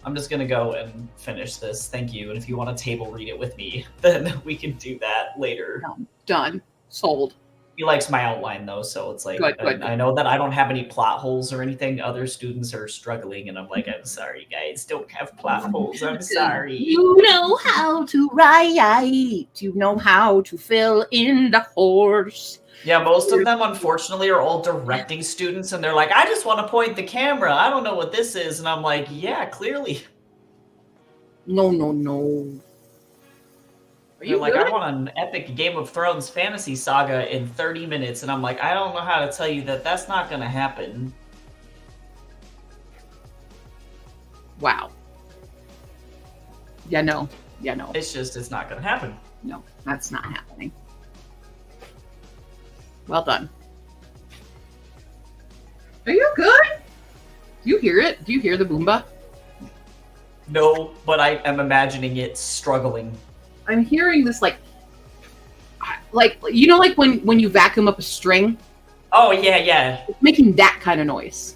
I'm just going to go and finish this, thank you, and if you want to table read it with me, then we can do that later. Done. Sold. He likes my outline though, so it's like, Good. I know that I don't have any plot holes or anything. Other students are struggling, and I'm like, I'm sorry, guys, don't have plot holes. I'm sorry. You know how to write. You know how to fill in the horse. Yeah, most of them, unfortunately, are all directing students, and they're like, I just want to point the camera. I don't know what this is. And I'm like, yeah, clearly. No. Are They're you like, good? I want an epic Game of Thrones fantasy saga in 30 minutes. And I'm like, I don't know how to tell you that that's not going to happen. Wow. Yeah, no. It's just, it's not going to happen. No, that's not happening. Well done. Are you good? Do you hear it? Do you hear the boomba? No, but I am imagining it struggling. I'm hearing this like you know, like when you vacuum up a string, Oh, yeah. it's making that kind of noise.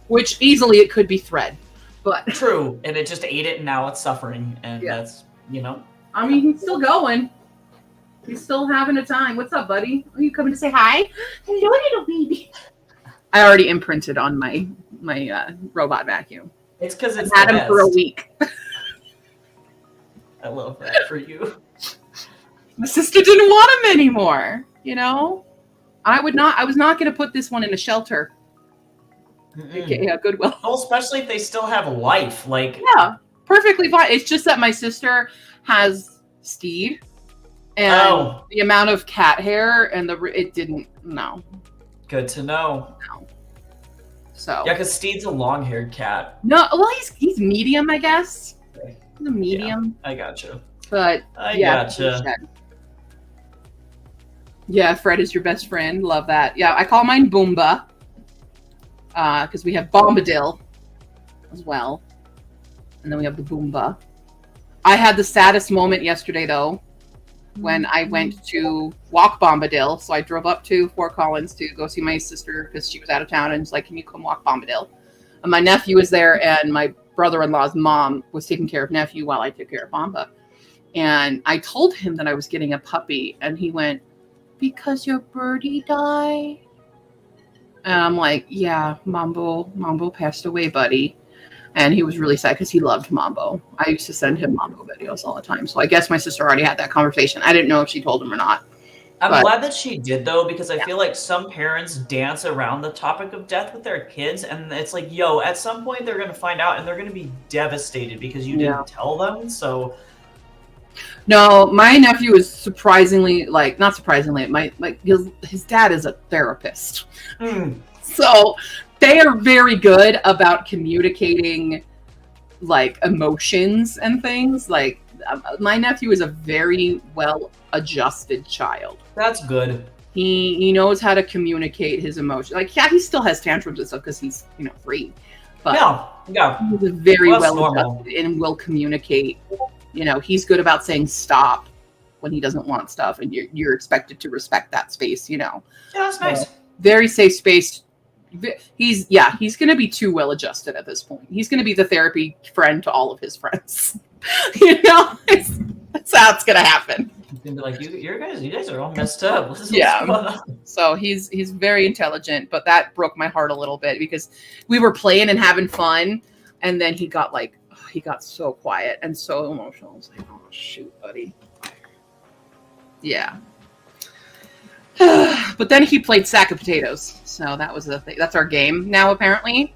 Which easily it could be thread, but True, and it just ate it, and now it's suffering, and Yeah. that's, you know. I mean, he's still going. He's still having a time. What's up, buddy? Are you coming to say hi? Hello, little baby. I already imprinted on my robot vacuum. It's because it's I've had the him for a best. week. I love that for you. My sister didn't want him anymore. You know, I was not going to put this one in a shelter. Okay, yeah, Goodwill. Well, especially if they still have a life. Like, Yeah, perfectly fine. It's just that my sister has Steed, and the amount of cat hair and it didn't. No. Good to know. So Yeah, because Steed's a long-haired cat. no, well, he's medium, I guess. He's a medium, I gotcha. but I yeah. gotcha. Yeah, Fred is your best friend. Love that. Yeah, I call mine Boomba. Because we have Bombadil as well. And then we have the Boomba. I had the saddest moment yesterday, though, when I went to walk Bombadil. So I drove up to Fort Collins to go see my sister because she was out of town, and she's like, can you come walk Bombadil? And my nephew was there, and my brother-in-law's mom was taking care of nephew while I took care of Bomba. And I told him that I was getting a puppy, and he went, because your birdie died? And I'm like, yeah, Mambo passed away, buddy. And he was really sad because he loved Mambo. I used to send him Mambo videos all the time. So I guess my sister already had that conversation. I didn't know if she told him or not. I'm glad that she did, though, because I feel like some parents dance around the topic of death with their kids. And it's like, yo, at some point they're going to find out and they're going to be devastated because you didn't tell them. So... No, my nephew is surprisingly, not surprisingly, his dad is a therapist. So they are very good about communicating emotions and things. My nephew is a very well-adjusted child. That's good. He knows how to communicate his emotions. He still has tantrums and stuff because he's 3. But yeah. He's very well normal. adjusted and will communicate. He's good about saying stop when he doesn't want stuff, and you're expected to respect that space. Yeah, that's nice. Very safe space. He's going to be too well adjusted at this point. He's going to be the therapy friend to all of his friends. That's how it's going to happen. He's going to be like, you guys are all messed up. What's going on? So he's very intelligent, but that broke my heart a little bit because we were playing and having fun, and then he got he got so quiet and so emotional. I was like, oh, shoot, buddy. Yeah. But then he played Sack of Potatoes. So that was the thing. That's our game now, apparently.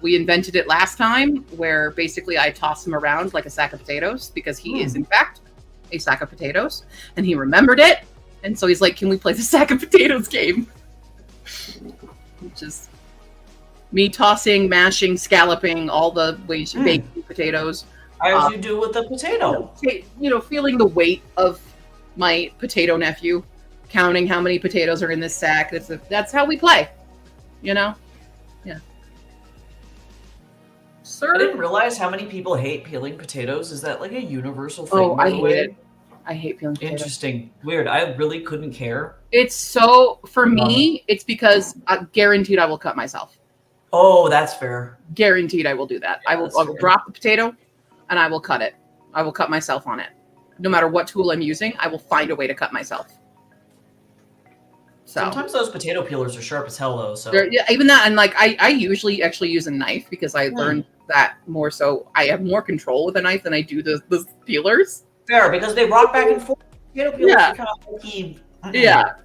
We invented it last time where basically I toss him around like a sack of potatoes because he is, in fact, a sack of potatoes. And he remembered it. And so he's like, can we play the Sack of Potatoes game? Which is Me tossing, mashing, scalloping, all the ways you bake potatoes. As you do with the potato. Feeling the weight of my potato nephew, counting how many potatoes are in this sack. That's how we play. Yeah. Sir? I didn't realize how many people hate peeling potatoes. Is that like a universal thing? Oh, by I the hate way? it. I hate peeling potatoes. Interesting. Weird. I really couldn't care. It's so, for me, it's because guaranteed I will cut myself. Oh, that's fair. Guaranteed I will do that. Yeah, I will drop the potato and I will cut it. I will cut myself on it. No matter what tool I'm using, I will find a way to cut myself. So sometimes those potato peelers are sharp as hell, though. So yeah, even that, and like I usually actually use a knife because I learned that more. So I have more control with a knife than I do the peelers. Fair, because they rock back and forth. Potato peelers are kind of funky. Yeah.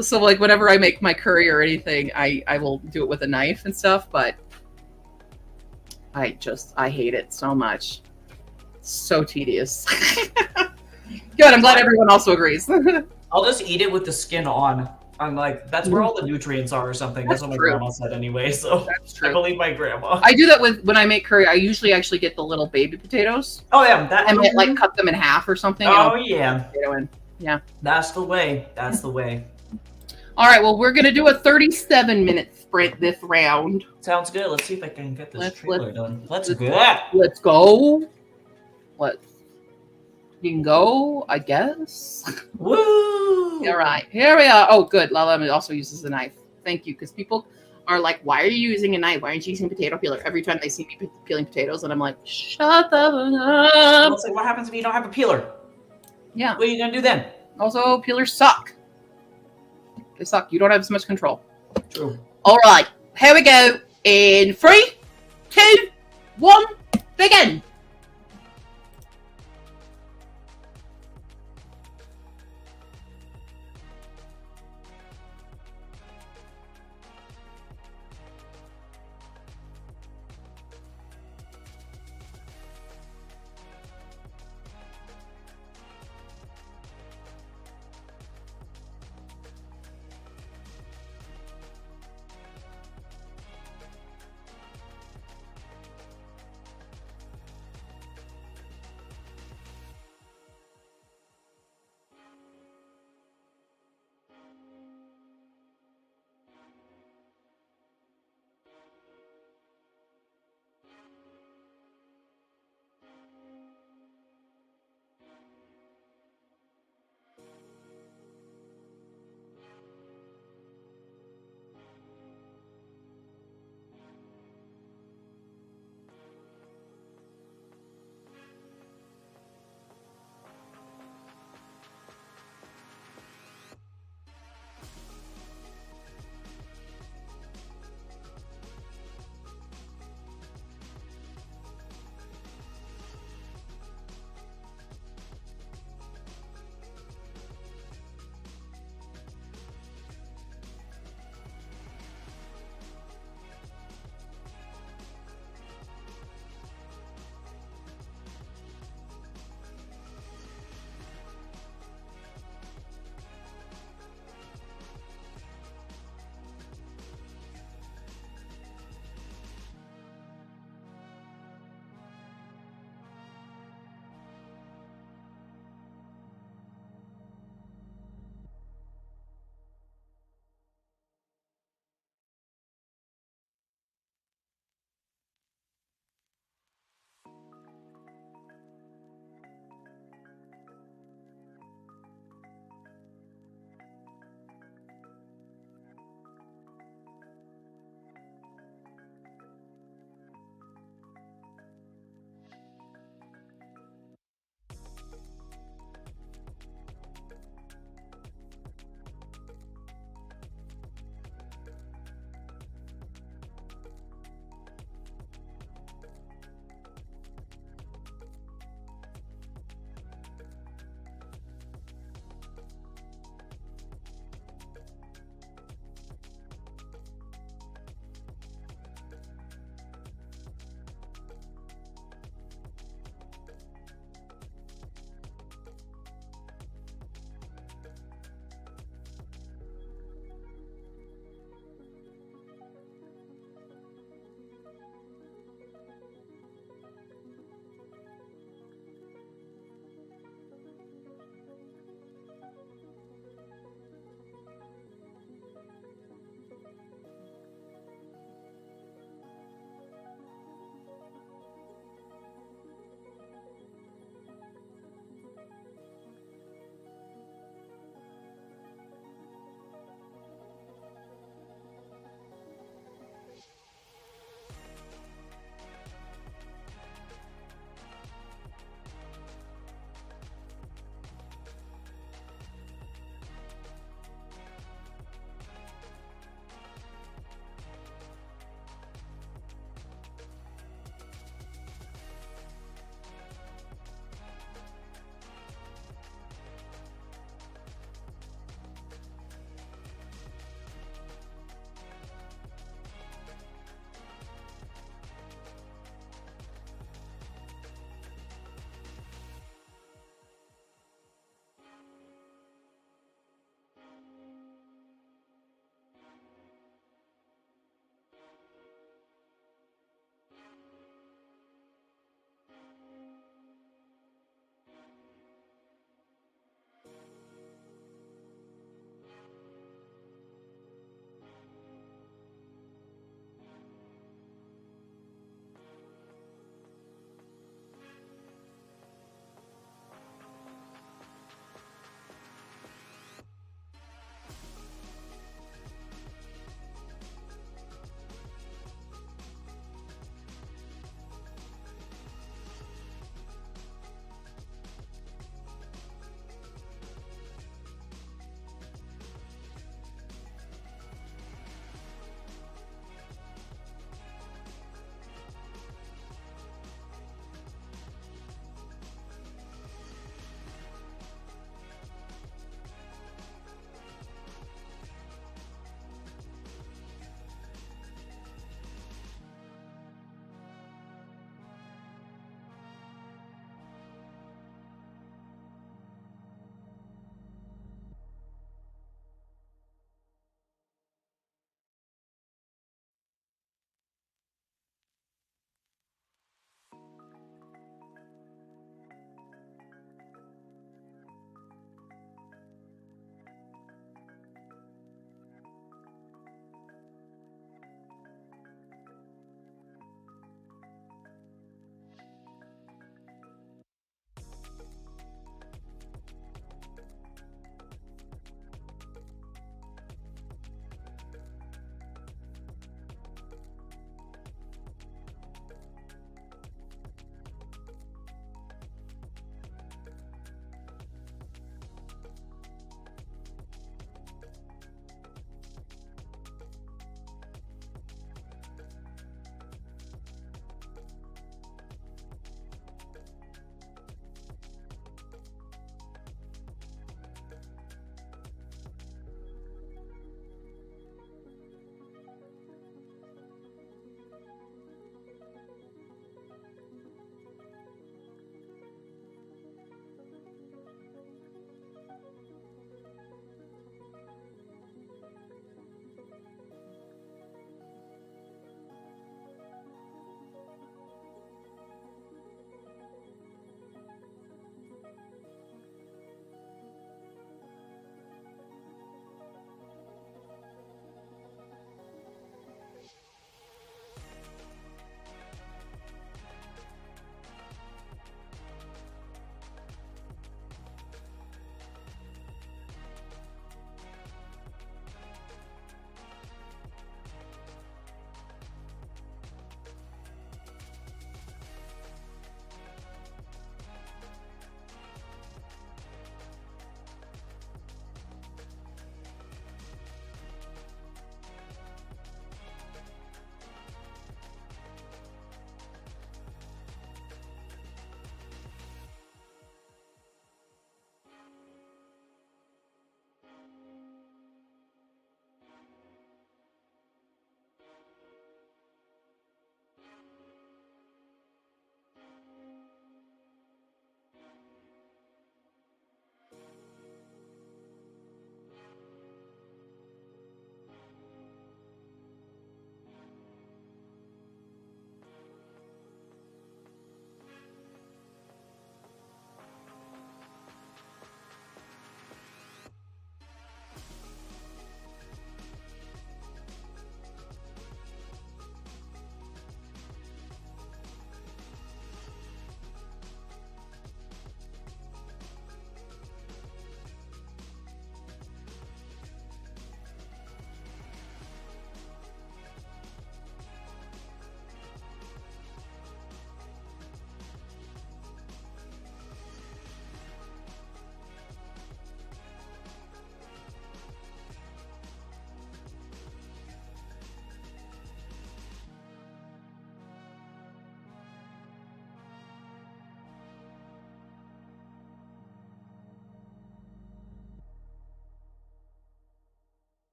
So like whenever I make my curry or anything, I will do it with a knife and stuff, but I hate it so much. It's so tedious. Good, I'm glad everyone also agrees. I'll just eat it with the skin on. I'm like, that's where all the nutrients are or something. That's what my grandma said anyway, so that's true. I believe my grandma. I do that when I make curry. I usually actually get the little baby potatoes. Oh yeah, and like cut them in half or something. Oh yeah. Yeah. That's the way. That's the way. All right, well, we're going to do a 37-minute sprint this round. Sounds good. Let's see if I can get this trailer done. Let's go. Let's go. You can go, I guess. Woo! All right, here we are. Oh, good. Lala also uses a knife. Thank you, because people are like, why are you using a knife? Why aren't you using a potato peeler? Every time they see me peeling potatoes, and I'm like, shut the up. Let's say, what happens if you don't have a peeler? Yeah. What are you going to do then? Also, peelers suck. They suck. You don't have as much control. True. All right, here we go. In 3, 2, 1, begin.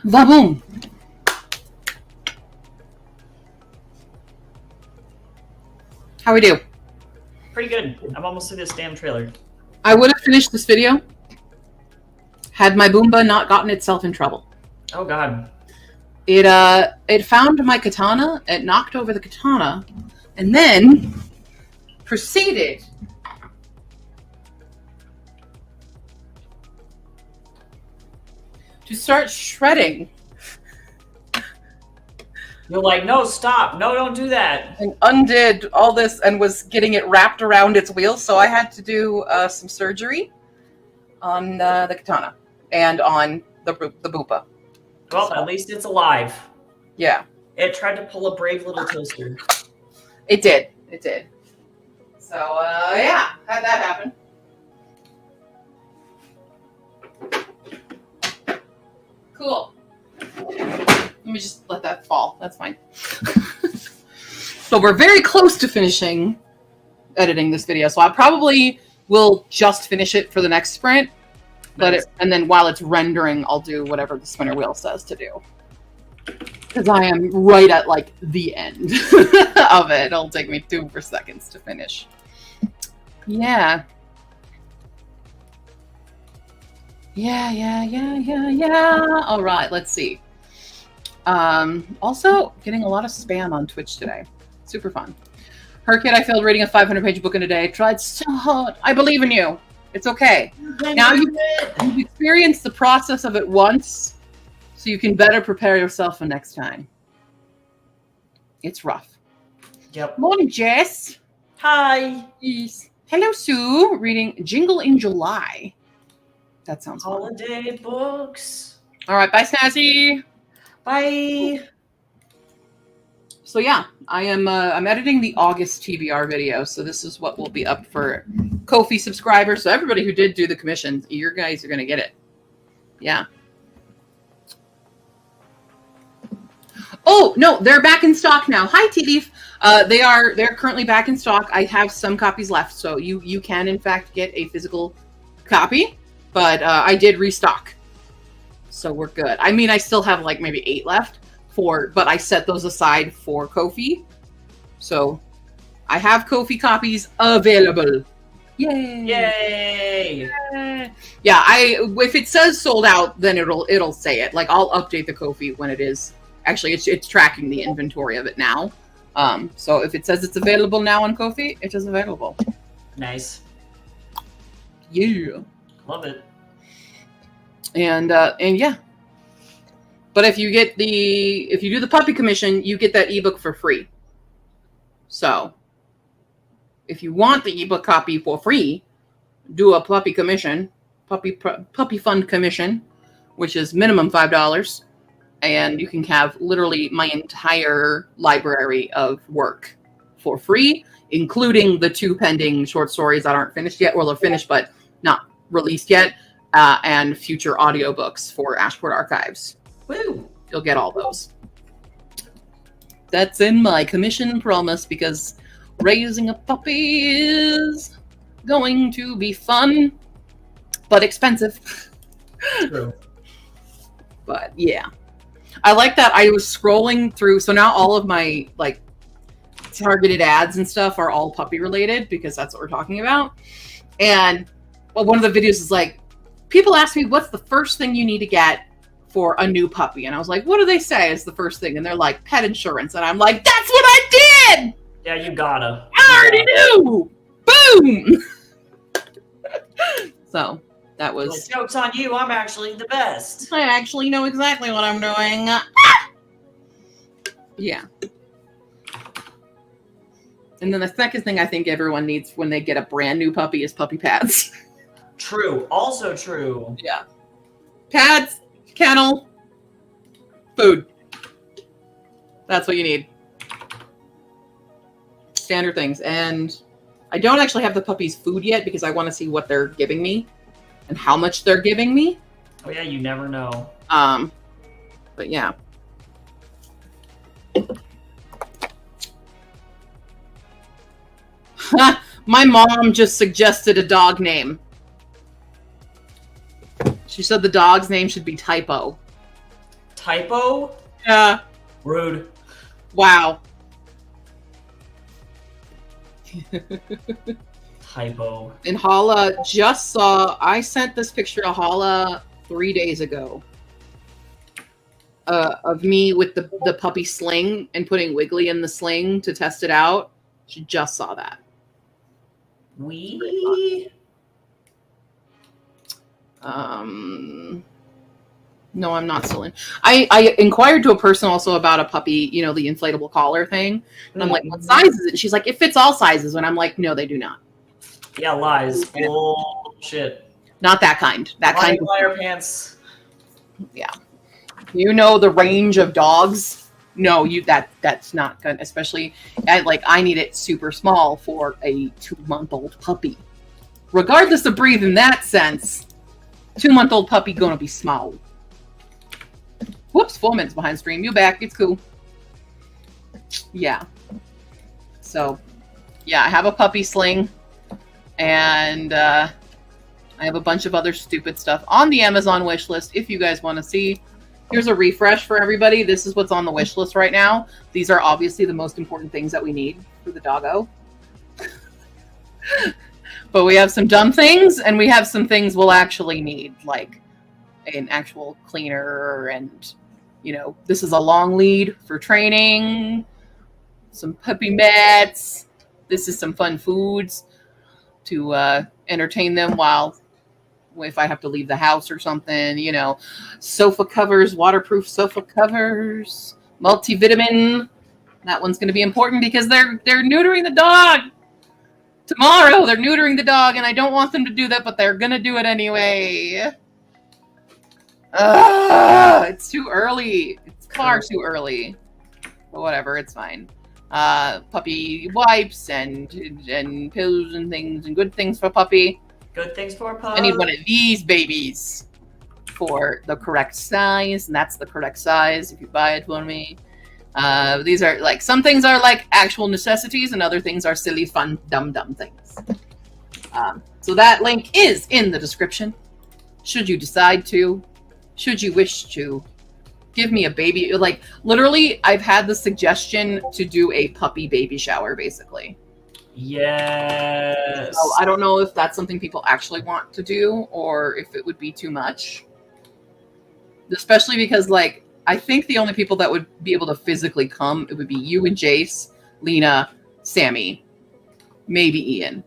Va-boom! How we do? Pretty good. I'm almost through this damn trailer. I would have finished this video had my Boomba not gotten itself in trouble. Oh god. It found my katana, it knocked over the katana, and then proceeded to start shredding. You're like, no, stop. No, don't do that. And undid all this and was getting it wrapped around its wheels, so I had to do some surgery on the katana and on the Boopa. Well, at least it's alive. Yeah. It tried to pull a brave little toaster. It did. It did. So, yeah, had that happen. Cool. Let me just let that fall. That's fine. So we're very close to finishing editing this video. So I probably will just finish it for the next sprint. Nice. And then while it's rendering, I'll do whatever the spinner wheel says to do. Because I am right at, like, the end of it. It'll take me 2 more seconds to finish. Yeah. Yeah. All right, let's see. Also, getting a lot of spam on Twitch today. Super fun. Her kid, I failed reading a 500-page book in a day. Tried so hard. I believe in you. It's okay. Now you've experienced the process of it once, so you can better prepare yourself for next time. It's rough. Yep. Morning, Jess. Hi. Yes. Hello, Sue. Reading Jingle in July. That sounds fun. Holiday books. All right, bye, Snazzy. Bye. So yeah, I'm editing the August TBR video, so this is what will be up for Ko-fi subscribers. So everybody who did do the commissions, you guys are gonna get it. Yeah. Oh no, they're back in stock now. Hi, T-Leaf. They're currently back in stock. I have some copies left, so you can in fact get a physical copy, but I did restock, so we're good. I mean, I still have like maybe 8 left. But I set those aside for Ko-fi. So I have Ko-fi copies available. Yay! Yay! Yeah, if it says sold out, then it'll say it. Like, I'll update the Ko-fi when it is. Actually, it's tracking the inventory of it now. So if it says it's available now on Ko-fi, it is available. Nice. Yeah. Love it. And yeah. But if you do the puppy commission, you get that ebook for free. So, if you want the ebook copy for free, do a puppy commission, puppy fund commission, which is minimum $5, and you can have literally my entire library of work for free, including the 2 pending short stories that aren't finished yet, or they're finished but not released yet, and future audiobooks for Ashport Archives. Woo! You'll get all those. That's in my commission promise, because raising a puppy is going to be fun, but expensive. True. But yeah. I like that I was scrolling through, so now all of my like targeted ads and stuff are all puppy related, because that's what we're talking about. And one of the videos is like, people ask me, what's the first thing you need to get for a new puppy? And I was like, what do they say is the first thing? And they're like, pet insurance. And I'm like, that's what I did! Yeah, you gotta. I already knew! Boom! So, that was... Well, joke's on you, I'm actually the best. I actually know exactly what I'm doing. Yeah. And then the second thing I think everyone needs when they get a brand new puppy is puppy pads. True. Also true. Yeah. Pads, kennel, food. That's what you need. Standard things. And I don't actually have the puppy's food yet, because I want to see what they're giving me and how much they're giving me. Oh yeah, you never know. But yeah. My mom just suggested a dog name. She said the dog's name should be Typo. Typo? Yeah. Rude. Wow. Typo. And Hala just saw, I sent this picture to Hala 3 days ago. Of me with the puppy sling and putting Wiggly in the sling to test it out. She just saw that. No, I'm not still in. I inquired to a person also about a puppy, you know, the inflatable collar thing. And I'm like, what size is it? And she's like, it fits all sizes. And I'm like, no, they do not. Yeah, lies. Bullshit. Not that kind. That kind of liar pants. Yeah. You know the range of dogs? No, that's not good. Especially I need it super small for a 2-month-old puppy. Regardless of breed in that sense, 2-month-old puppy gonna be small. Whoops, 4 minutes behind stream. You back? It's cool. Yeah. So, yeah, I have a puppy sling, and I have a bunch of other stupid stuff on the Amazon wish list. If you guys want to see, here's a refresh for everybody. This is what's on the wish list right now. These are obviously the most important things that we need for the doggo. But we have some dumb things, and we have some things we'll actually need, like an actual cleaner, and, you know, this is a long lead for training, some puppy mats. This is some fun foods to entertain them while, if I have to leave the house or something, you know, sofa covers, waterproof sofa covers, multivitamin. That one's going to be important because they're neutering the dog. Tomorrow they're neutering the dog, and I don't want them to do that, but they're going to do it anyway. It's too early. It's far too early. But whatever, it's fine. Puppy wipes and pills and things and good things for puppy. Good things for pup. I need one of these babies for the correct size, and that's the correct size if you buy it for me. These are like, some things are like actual necessities, and other things are silly, fun, dumb things. So that link is in the description. Should you decide to, should you wish to give me a baby, like literally, I've had the suggestion to do a puppy baby shower, basically. Yes. So I don't know if that's something people actually want to do, or if it would be too much. Especially because, like, I think the only people that would be able to physically come, it would be you and Jace, Lena, Sammy, maybe Ian.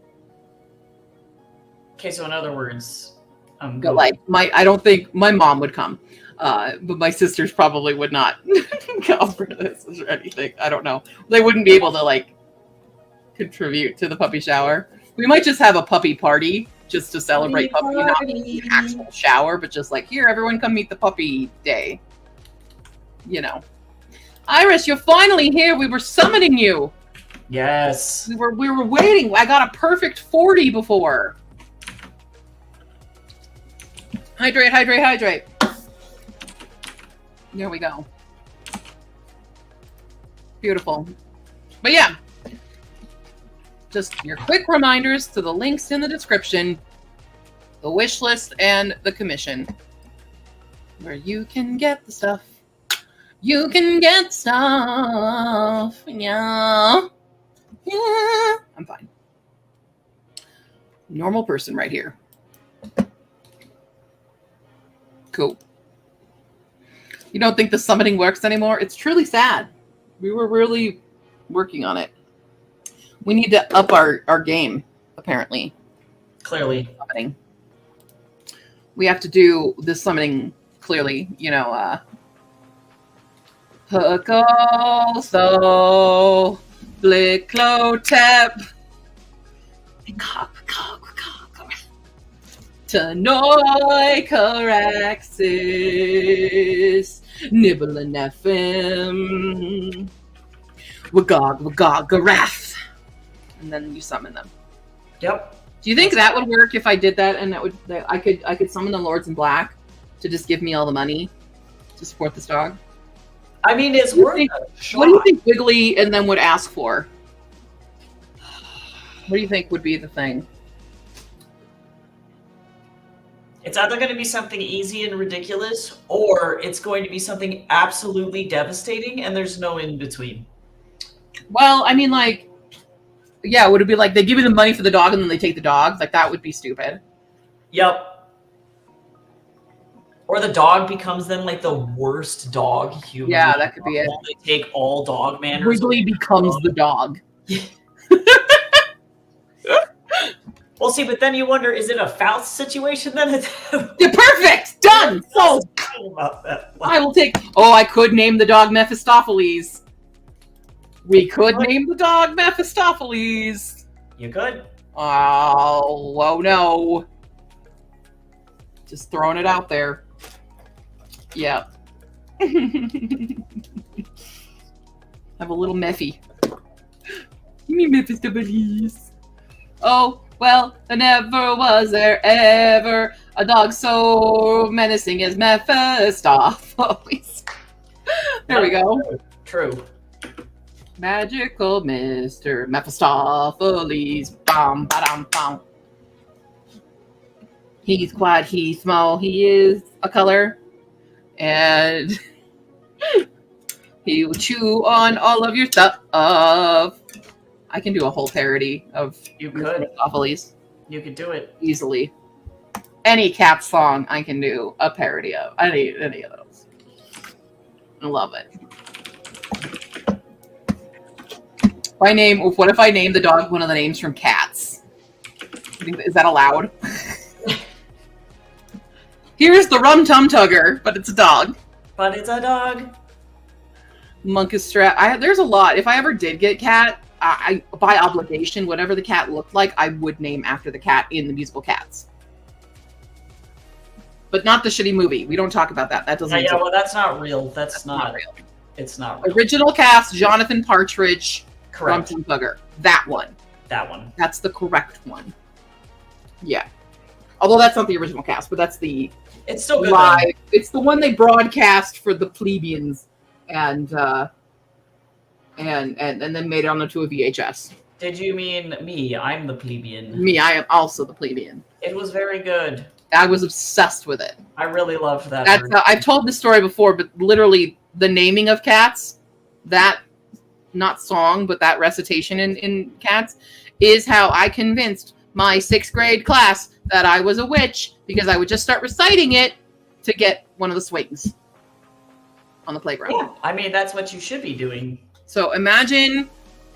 Okay, so in other words, But like, I don't think my mom would come, but my sisters probably would not come for this or anything. I don't know. They wouldn't be able to like contribute to the puppy shower. We might just have a puppy party just to celebrate puppy, not an actual shower, but just like, here, everyone come meet the puppy day. You know. Iris, you're finally here. We were summoning you. Yes. We were waiting. I got a perfect 40 before. Hydrate, hydrate, hydrate. There we go. Beautiful. But yeah. Just your quick reminders to the links in the description, the wish list, and the commission, where you can get the stuff. You can get stuff. Yeah. Yeah. I'm fine. Normal person right here. Cool. You don't think the summoning works anymore? It's truly sad. We were really working on it. We need to up our game, apparently. Clearly. Summoning. We have to do this summoning clearly, you know, Huckle, Flicklotep, Tanoi, Caraxis, Nibble and FM, Wagog, Garaf. And then you summon them. Yep. Do you think that would work if I did that, and I could summon the Lords in Black to just give me all the money to support this dog? I mean, it's worth a shot. What do you think Wiggly and them would ask for? What do you think would be the thing? It's either going to be something easy and ridiculous, or it's going to be something absolutely devastating, and there's no in between. Well, I mean, like, yeah, would it be like they give you the money for the dog and then they take the dog? Like, that would be stupid. Yep. Or the dog becomes then like the worst dog human. Yeah, that could be it. They take all dog manners. Wrigley becomes the dog. Well, see, but then you wonder, is it a Faust situation then? You're perfect! Done! So about that. I will take... Oh, I could name the dog Mephistopheles. We could name the dog Mephistopheles. You could. Oh no. Just throwing it out there. Yeah. Have a little Mephy. Me Mephistopheles. Oh, well, there never was there ever a dog so menacing as Mephistopheles. There we go. True. Magical Mr. Mephistopheles. Bam, ba-dam, bam. He's quiet, he's small, he is a color. And he will chew on all of your stuff. I can do a whole parody of Mephistopheles. You could do it. Easily. Any cat song I can do a parody of. Any of those. I love it. What if I name the dog one of the names from Cats? Is that allowed? Here's the Rum Tum Tugger, but it's a dog. But it's a dog. Monkistrap. There's a lot. If I ever did get cat, I by obligation, whatever the cat looked like, I would name after the cat in the musical Cats. But not the shitty movie. We don't talk about that. That doesn't exist. Well, that's not real. That's not real. It's not real. Original cast, Jonathan Partridge. Correct. Rum Tum Tugger. That one. That one. That's the correct one. Yeah. Although that's not the original cast, but that's the... It's still good. Live. Though. It's the one they broadcast for the plebeians and then made it onto a VHS. Did you mean me? I'm the plebeian. Me, I am also the plebeian. It was very good. I was obsessed with it. I really loved that. I've told this story before, but literally the naming of Cats, that, not song, but that recitation in Cats, is how I convinced my 6th grade class that I was a witch, because I would just start reciting it to get one of the swings on the playground. Yeah, I mean, that's what you should be doing. So imagine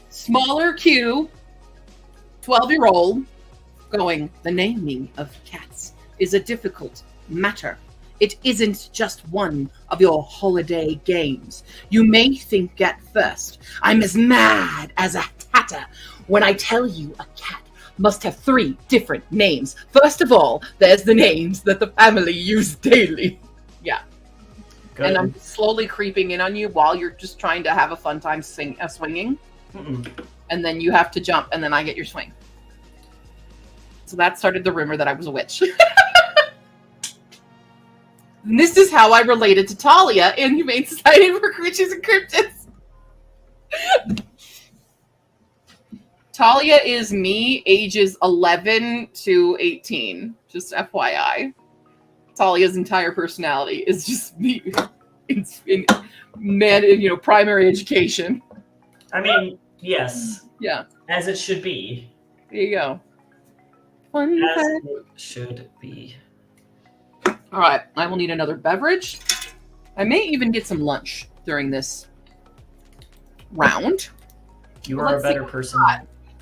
smaller Q, 12-year-old, going, the naming of cats is a difficult matter. It isn't just one of your holiday games. You may think at first I'm as mad as a hatter when I tell you a cat must have 3 different names. First of all, there's the names that the family use daily. Yeah. Good. And I'm slowly creeping in on you while you're just trying to have a fun time swinging. Mm-mm. And then you have to jump, and then I get your swing. So that started the rumor that I was a witch. And this is how I related to Talia in Humane Society for Creatures and Cryptids. Talia is me, ages 11 to 18. Just FYI. Talia's entire personality is just me in primary education. I mean, yes. Yeah. As it should be. There you go. As it should be. All right. I will need another beverage. I may even get some lunch during this round. You are a better person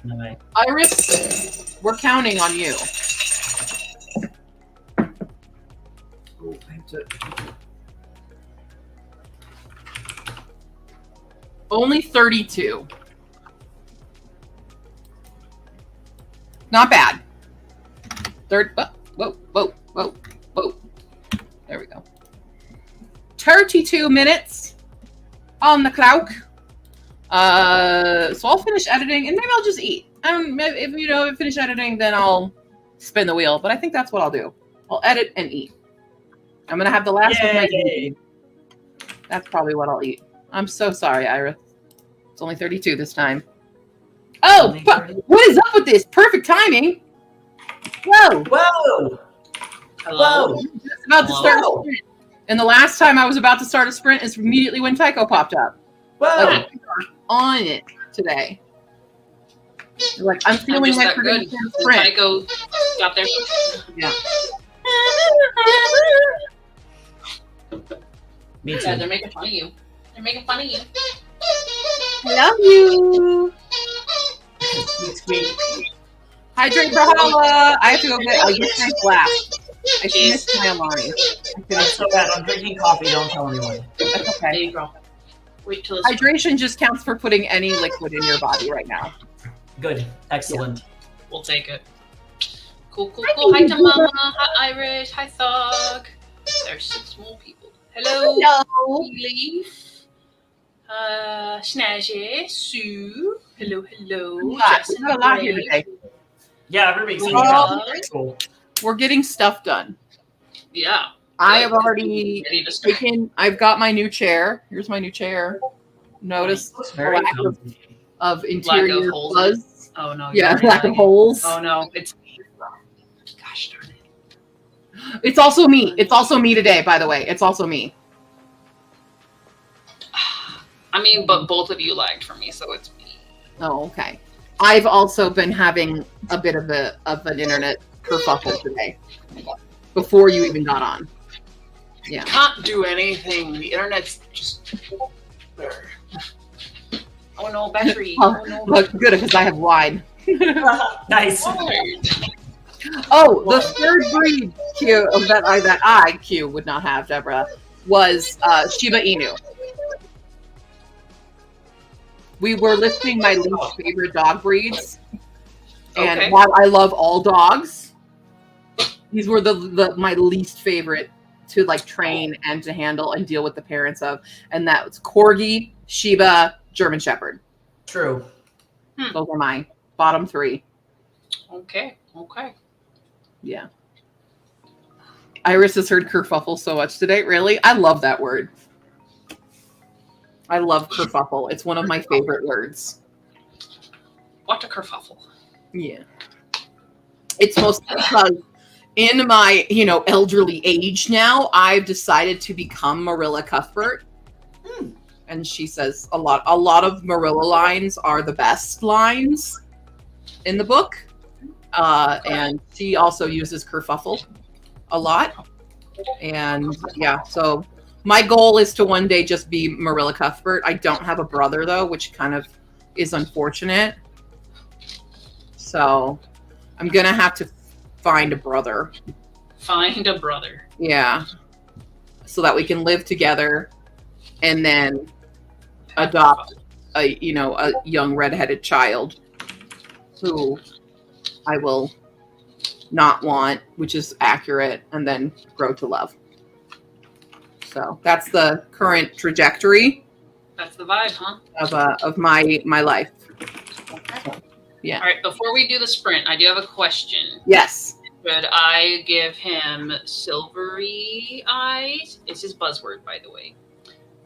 than I. Iris, we're counting on you. Oh, I have to... Only 32. Not bad. Whoa. There we go. 32 minutes on the clock. So I'll finish editing, and maybe I'll just eat. If finish editing, then I'll spin the wheel. But I think that's what I'll do. I'll edit and eat. I'm gonna have the last one. That's probably what I'll eat. I'm so sorry, Iris. It's only 32 this time. Oh, what is up with this? Perfect timing. Whoa. Whoa! I'm just about to start a sprint. And the last time I was about to start a sprint is immediately when Tycho popped up. Whoa! Like, on it today. Like, I'm feeling like we're going to sprint. Tycho got there. Yeah. Me too. Yeah, they're making fun of you. They're making fun of you. Love you. Squeak, squeak. Hydrate for Hala. I have to go get a drink glass. I finished my alarm. I'm so bad. I'm drinking coffee. Don't tell anyone. That's There okay. you go. Wait till it's Hydration just counts for putting any liquid in your body right now. Good. Excellent. We'll take it. Cool. Hi to Mama. Hi Irish. Hi Thug. There's 6 more people. Hello. Hello. Leaf. Snazzy. Sue. Hello. We got a lot here today. Yeah, everybody's saying Oh. that's cool. We're getting stuff done. Yeah. I have already Ready to start. I've got my new chair. Here's my new chair. Notice Looks the very lack comfy. of interior holes. fuzz. Oh no. Yeah, you're lack of right. holes. Oh no. It's. Gosh darn it. It's also me. It's also me today, by the way. It's also me. I mean, but both of you lagged for me, so it's me. Oh, okay. I've also been having a bit of an internet kerfuffle today. Before you even got on. Yeah. Can't do anything. The internet's just there. Oh no, battery. Oh no. Look, good, because I have wine. Nice. Oh, the third breed Q that I Q would not have, Deborah, was Shiba Inu. We were listing my least favorite dog breeds, and Okay. while I love all dogs, these were my least favorite to like train and to handle and deal with the parents of, and that was Corgi, Shiba, German Shepherd. True. Those are my bottom 3. Okay. Yeah. Iris has heard kerfuffle so much today. Really? I love that word. I love kerfuffle. It's one of my favorite words. What a kerfuffle. Yeah. It's mostly because in my, elderly age now, I've decided to become Marilla Cuthbert. And she says a lot of Marilla lines are the best lines in the book. And she also uses kerfuffle a lot. And yeah, so my goal is to one day just be Marilla Cuthbert. I don't have a brother though, which kind of is unfortunate. So I'm going to have to find a brother. Find a brother. Yeah. So that we can live together and then adopt a young redheaded child who I will not want, which is accurate, and then grow to love. So that's the current trajectory That's the vibe, huh? of my life. Okay. Yeah. All right. Before we do the sprint, I do have a question. Yes. Should I give him silvery eyes? It's his buzzword, by the way.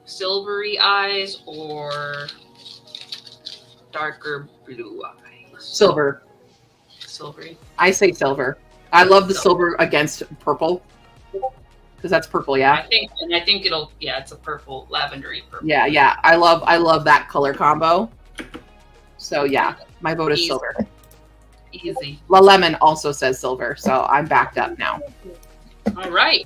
Silvery eyes or darker blue eyes? Silver. Silvery. I say silver. I love the silver against purple. Because that's purple, yeah. I think it's a purple, lavendery purple. Yeah. I love that color combo. So yeah, my vote is Easy. silver. Easy. La Lemon also says silver, so I'm backed up now. All right.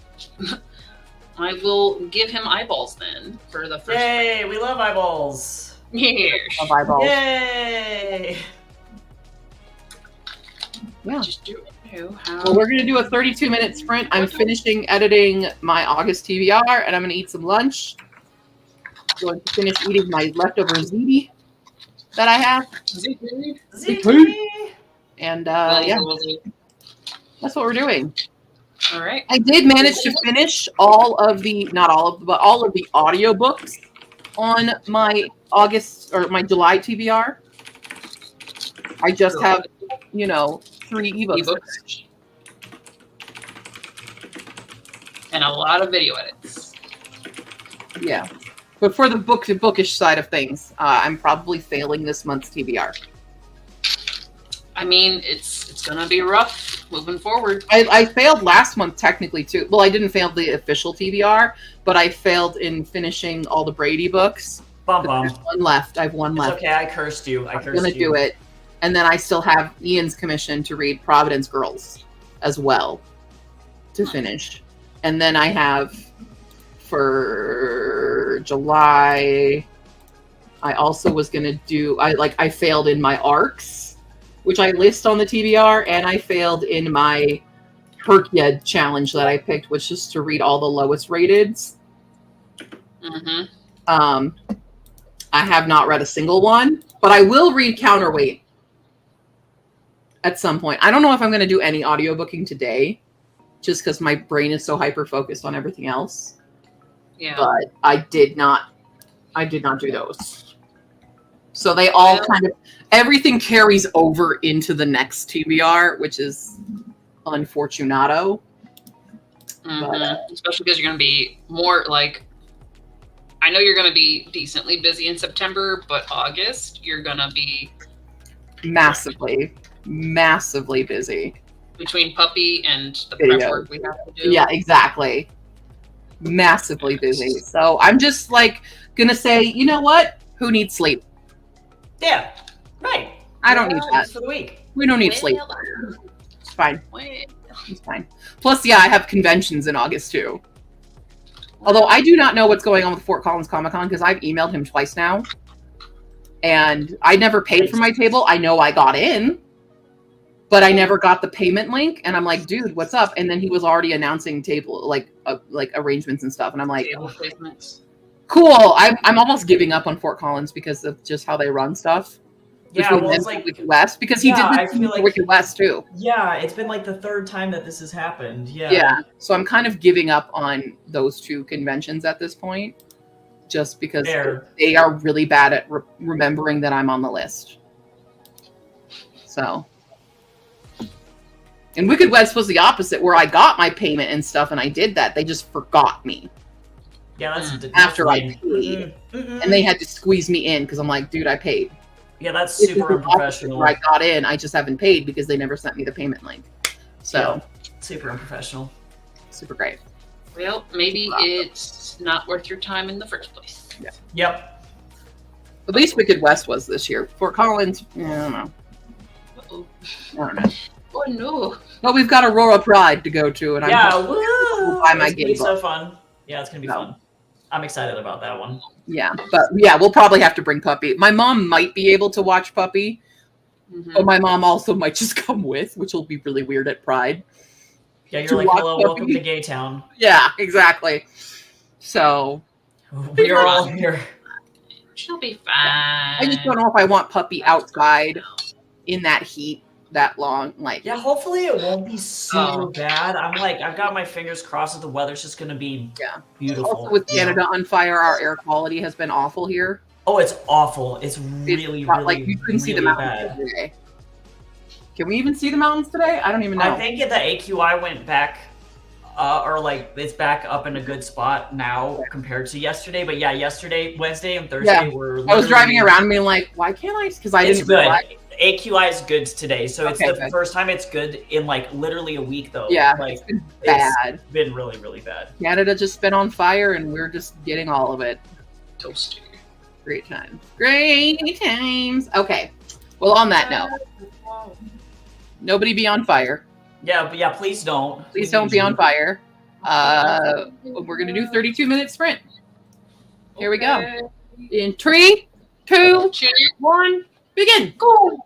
I will give him eyeballs then for the first. Yay! We love eyeballs. Yes. Of eyeballs. Yay! Yeah. Just do it. How? Well, we're gonna do a 32-minute sprint. I'm finishing editing my August TBR, and I'm gonna eat some lunch. Going to finish eating my leftover ziti that I have, Ziti! and Well, yeah, we'll do. that's what we're doing. All right. I did manage to finish all of the audiobooks on my my July TBR. I just have, 3 ebooks. Ebooks. And a lot of video edits. Yeah. But for the bookish side of things, I'm probably failing this month's TBR. I mean, it's gonna be rough moving forward. I failed last month technically too. Well, I didn't fail the official TBR, but I failed in finishing all the Brady books. Bum bum. There's one left. I have one It's left. okay. I cursed you. I'm gonna do it, and then I still have Ian's commission to read Providence Girls as well to finish, and then I have for July. I also was gonna do. I failed in my arcs, which I list on the TBR, and I failed in my Herkia challenge that I picked, which is to read all the lowest rateds. Mm-hmm. I have not read a single one, but I will read Counterweight at some point. I don't know if I'm going to do any audiobooking today, just because my brain is so hyper focused on everything else. Yeah. But I did not do those. So they all kind of, everything carries over into the next TBR, which is unfortunato. Mm-hmm. Especially because you're going to be more like, I know you're going to be decently busy in September, but August, you're going to be massively busy. Between puppy and the prep work we have to do. Yeah, exactly. Massively busy. So I'm just like going to say, you know what? Who needs sleep? Yeah, right. I don't need that. For the week. We don't need sleep. It's fine. It's fine. Plus, yeah, I have conventions in August too. Although I do not know what's going on with Fort Collins Comic Con because I've emailed him twice now. And I never paid for my table. I know I got in, but I never got the payment link. And I'm like, dude, what's up? And then he was already announcing table, like arrangements and stuff. And I'm like, Table placements. Cool. I'm almost giving up on Fort Collins because of just how they run stuff. Yeah, well, it's like Wicked West because he did this for Wicked West too. Yeah, it's been like the third time that this has happened. Yeah. Yeah. So I'm kind of giving up on those two conventions at this point, just because they are really bad at remembering that I'm on the list. So, and Wicked West was the opposite, where I got my payment and stuff, and I did that. They just forgot me. Yeah, that's after I paid, and they had to squeeze me in because I'm like, dude, I paid. Yeah, that's super unprofessional. Where I got in, I just haven't paid because they never sent me the payment link. So, super unprofessional. Super great. Well, maybe it's not worth your time in the first place. Yeah. Yep. At least Wicked West was this year. Fort Collins, I don't know. Uh-oh. I don't know. Oh no. But we've got Aurora Pride to go to, and I'm woo! Buy my game. So fun. Yeah, it's gonna be fun. I'm excited about that one. Yeah, but yeah, we'll probably have to bring Puppy. My mom might be able to watch Puppy, but my mom also might just come with, which will be really weird at Pride. Yeah, you're like, hello, welcome to Gay Town. Yeah, exactly. So we're all here. She'll be fine. I just don't know if I want Puppy outside in that heat that long. Like, yeah, hopefully it won't be super bad. I've got my fingers crossed that the weather's just gonna be beautiful. Also with Canada on fire, our air quality has been awful here. Oh, it's awful. It's really like you couldn't see the mountains today. Can we even see the mountains today? I don't even know. I think the AQI went back, it's back up in a good spot now compared to yesterday. But yeah, yesterday, Wednesday, and Thursday were. I was driving around being like, why can't I? Because I didn't. Good. AQI is good today, so it's the first time it's good in like literally a week though. Yeah, like it's been bad. It's been really, really bad. Canada just been on fire, and we're just getting all of it. Toasty. Great times. Great times. Okay. Well, on that note, nobody be on fire. Yeah, but yeah, please don't. Please don't be on fire. We're gonna do 32-minute sprint. Here we go. In 3, 2, 1, begin. Go.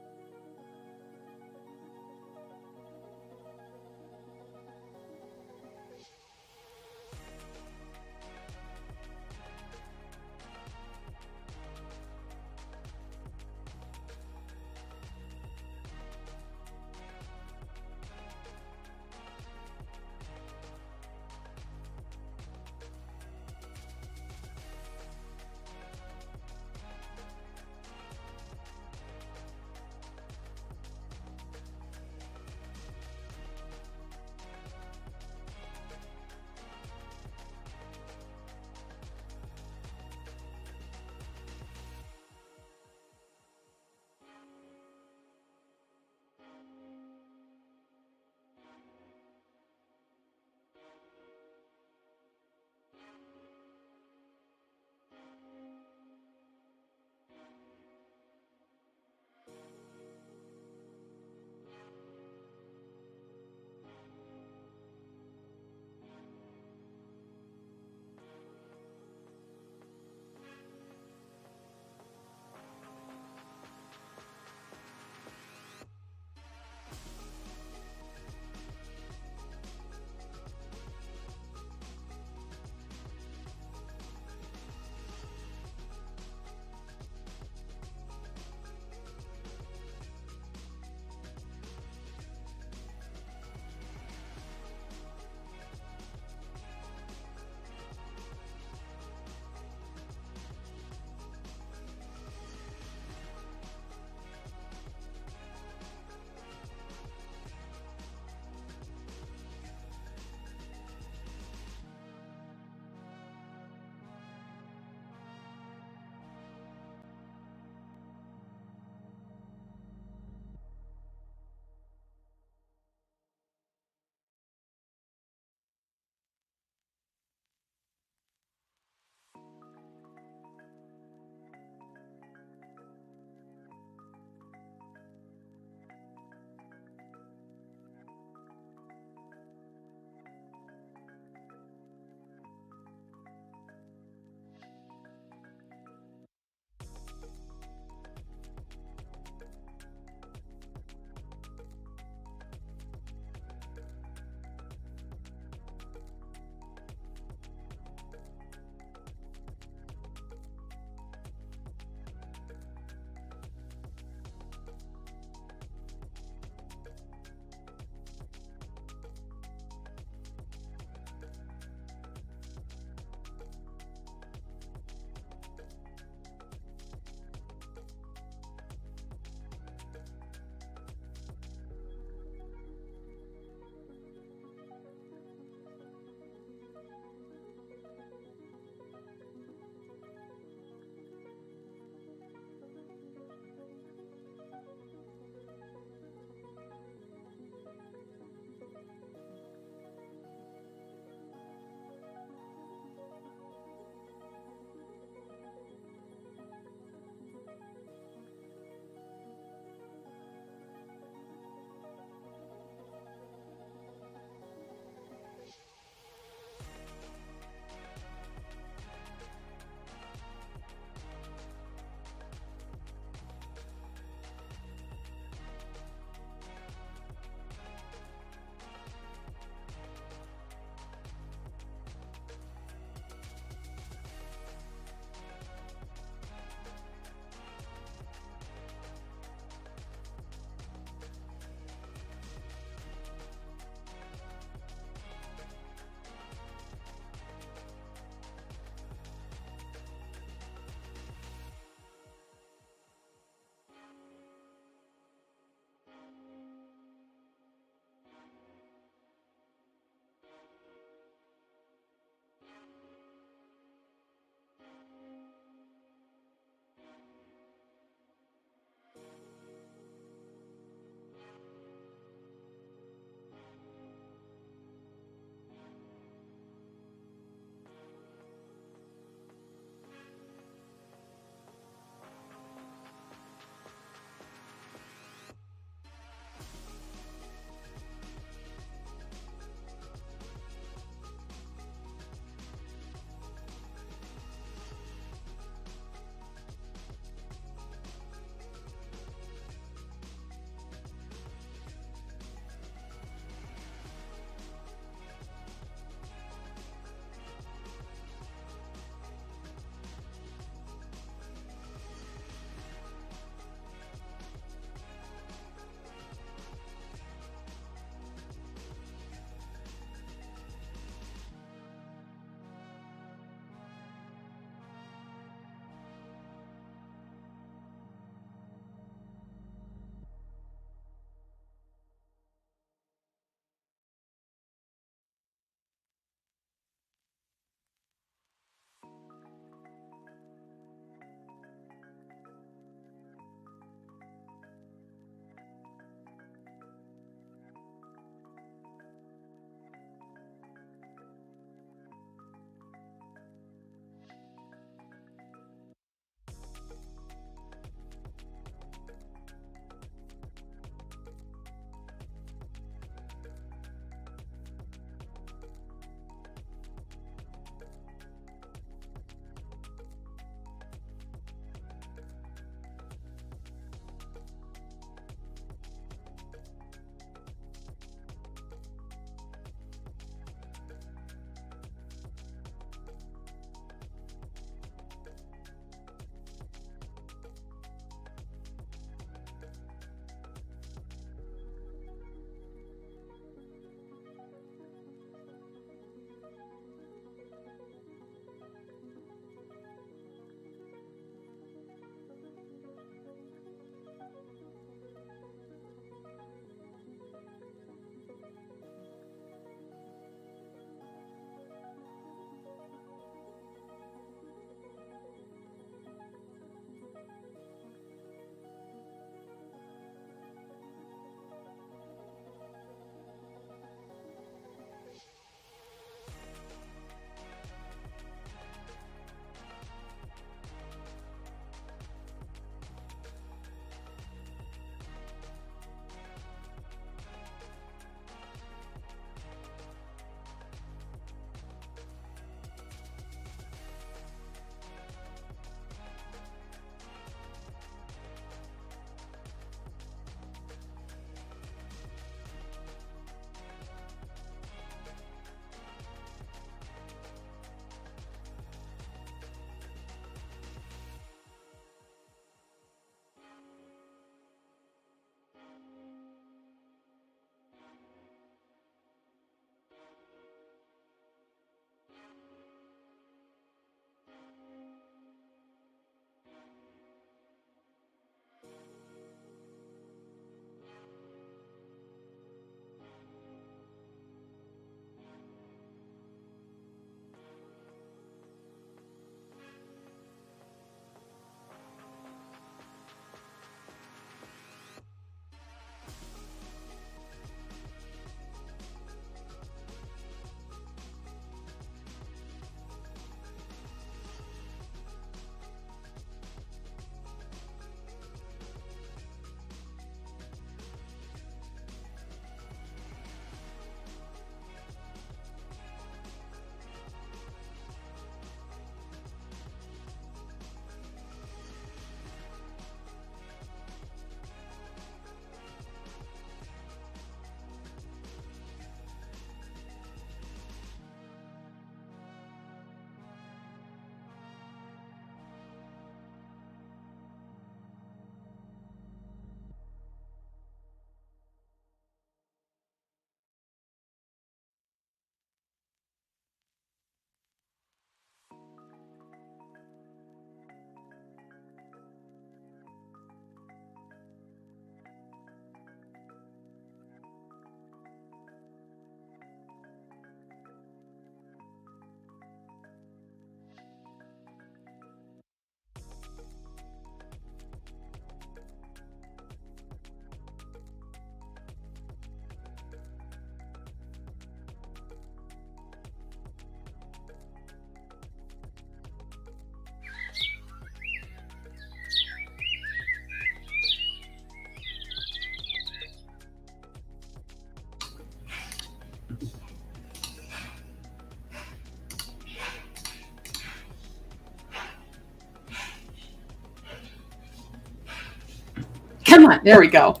on. There we go.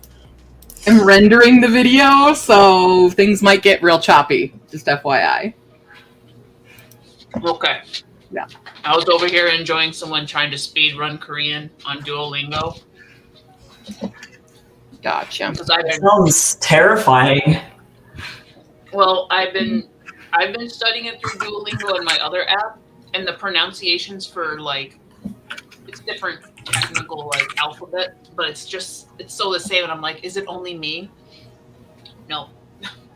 I'm rendering the video, so things might get real choppy. Just FYI. Okay. Yeah. I was over here enjoying someone trying to speed run Korean on Duolingo. Gotcha. Because I've That been sounds terrifying. Well, I've been studying it through Duolingo and my other app, and the pronunciations for like it's different technical like alphabet, but it's so the same. And I'm like, is it only me? No,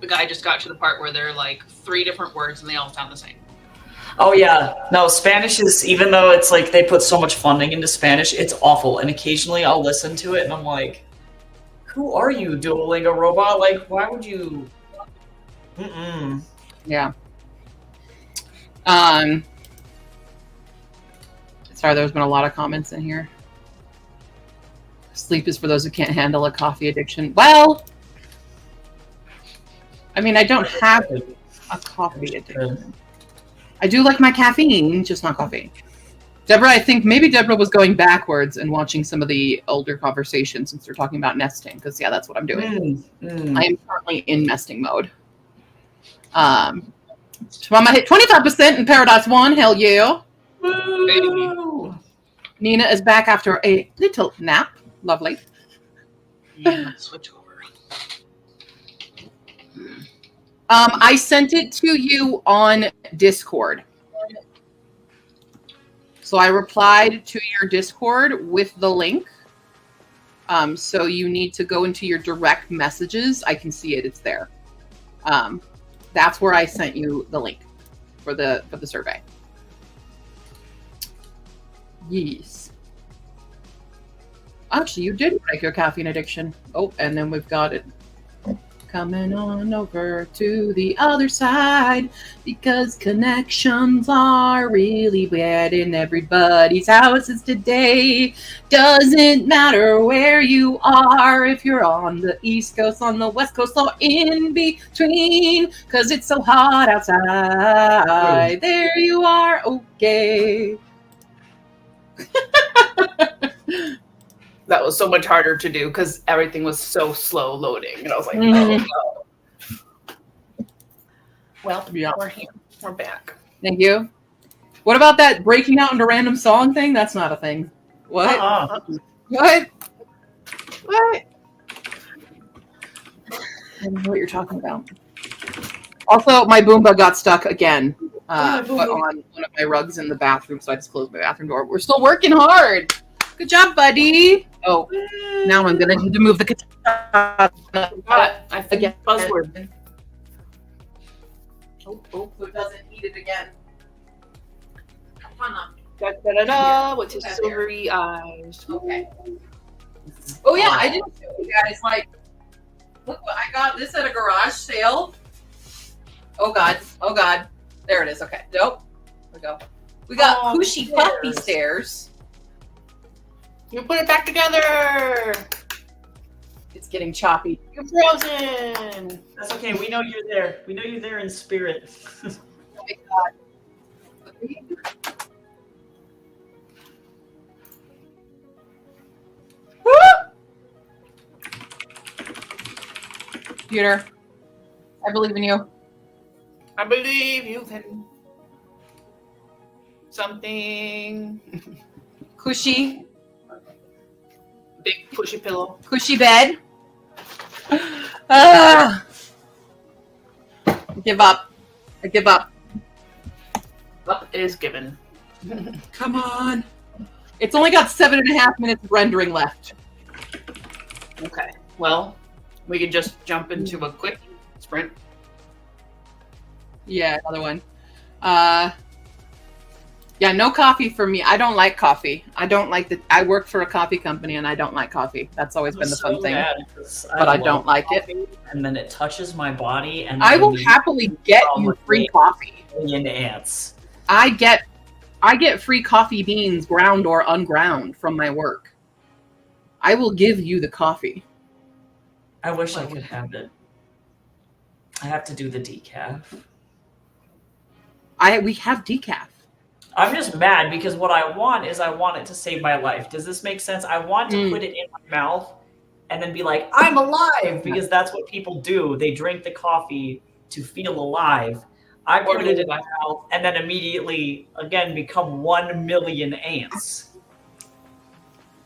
the guy just got to the part where they're like 3 different words and they all sound the same. Oh yeah, no, Spanish is, even though it's like they put so much funding into Spanish, it's awful. And occasionally I'll listen to it and I'm like, who are you, Duolingo robot? Like, why would you? Mm-mm. Yeah. Sorry, there's been a lot of comments in here. Sleep is for those who can't handle a coffee addiction. Well, I mean, I don't have a coffee addiction. I do like my caffeine, just not coffee. Deborah, I think maybe Deborah was going backwards and watching some of the older conversations since they're talking about nesting, because yeah, that's what I'm doing. I am currently in nesting mode. Mama hit 25% in Paradise 1, hell yeah. Woo! Nina is back after a little nap. Lovely. Yeah, switch over. I sent it to you on Discord. So I replied to your Discord with the link. So you need to go into your direct messages. I can see it. It's there. That's where I sent you the link for the survey. Yes. Actually, you did break your caffeine addiction. Oh, and then we've got it coming on over to the other side, because connections are really bad in everybody's houses today. Doesn't matter where you are, if you're on the East Coast, on the West Coast, or in between, because it's so hot outside. There you are, okay. That was so much harder to do because everything was so slow loading. And I was like, Mhm. oh, no. Well, Yeah. we're here. We're back. Thank you. What about that breaking out into random song thing? That's not a thing. What? What? What? I don't know what you're talking about. Also, my Boomba got stuck again but on one of my rugs in the bathroom, so I just closed my bathroom door. We're still working hard. Good job, buddy. Oh, now I'm going to need to move the katana. But I think Again. buzzword. Oh, so it doesn't eat it again. Katana. Da, da, da, da, with his There. silvery eyes. Okay. Oh yeah, I didn't show you guys. Like, look what I got. This at a garage sale. Oh god. Oh god. There it is. Okay. Nope. There we go. We got Oh, Pushy stairs. Puppy stairs. You put it back together. It's getting choppy. You're frozen. That's okay. We know you're there. We know you're there in spirit. Oh my god. Peter, I believe in you. I believe you can. Something. Cushy, Big pushy pillow. cushy bed. Ah! Give up. I give up. Up is given. Come on. It's only got 7.5 minutes of rendering left. Okay. Well, we could just jump into a quick sprint. Yeah, another one. Yeah, no coffee for me. I don't like coffee. I don't like the. I work for a coffee company and I don't like coffee. That's always been the fun thing. But I don't like it. And then it touches my body, and I will then happily get you free coffee. into ants. I get free coffee beans, ground or unground, from my work. I will give you the coffee. I wish I could have it. I have to do the decaf. We have decaf. I'm just mad because what I want is I want it to save my life. Does this make sense? I want to put it in my mouth and then be like, I'm alive, because that's what people do. They drink the coffee to feel alive. I put it in my mouth and then immediately, again, become 1 million ants.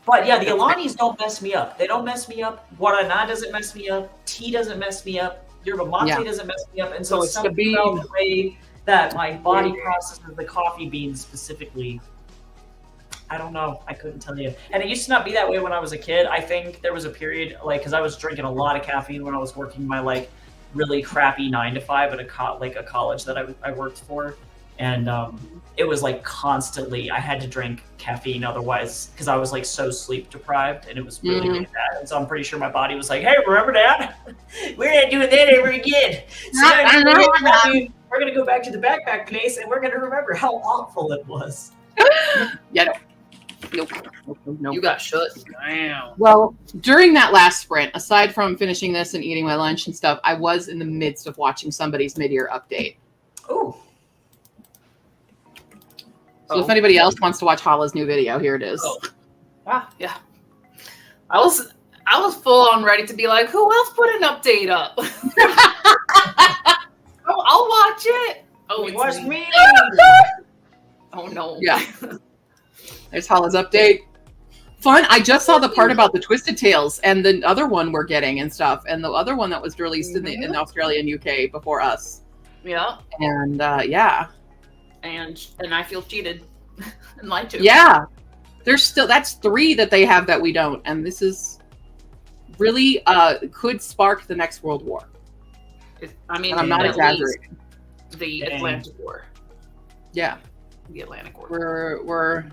But yeah, the Alanis don't mess me up. They don't mess me up. Guaraná doesn't mess me up. Tea doesn't mess me up. Yerba mate doesn't mess me up. And so it's the something about the way that my body processes the coffee beans specifically, I don't know. I couldn't tell you. And it used to not be that way when I was a kid. I think there was a period, like, because I was drinking a lot of caffeine when I was working my, like, really crappy 9-to-5 at a college that I worked for. And it was, like, constantly, I had to drink caffeine otherwise, because I was, like, so sleep deprived, and it was really, really bad. And so I'm pretty sure my body was like, hey, remember that? We're not doing that ever again. So we're going to go back to the backpack place, and we're going to remember how awful it was. Yeah. Nope. You got shut down. Well, during that last sprint, aside from finishing this and eating my lunch and stuff, I was in the midst of watching somebody's mid-year update. Oh. So if anybody else wants to watch Hala's new video, here it is. Yeah. I was full on ready to be like, who else put an update up? I'll watch it. Oh, it was me. Oh no. Yeah. There's Hala's update. Fun. I just saw the part about the Twisted Tales and the other one we're getting and stuff, and the other one that was released in Australia and UK before us. Yeah. And yeah. And I feel cheated and lied to. Yeah. There's still, that's 3 that they have that we don't, and this is really could spark the next World War. I mean, and I'm not exaggerating. The Atlantic War. Yeah. The Atlantic War.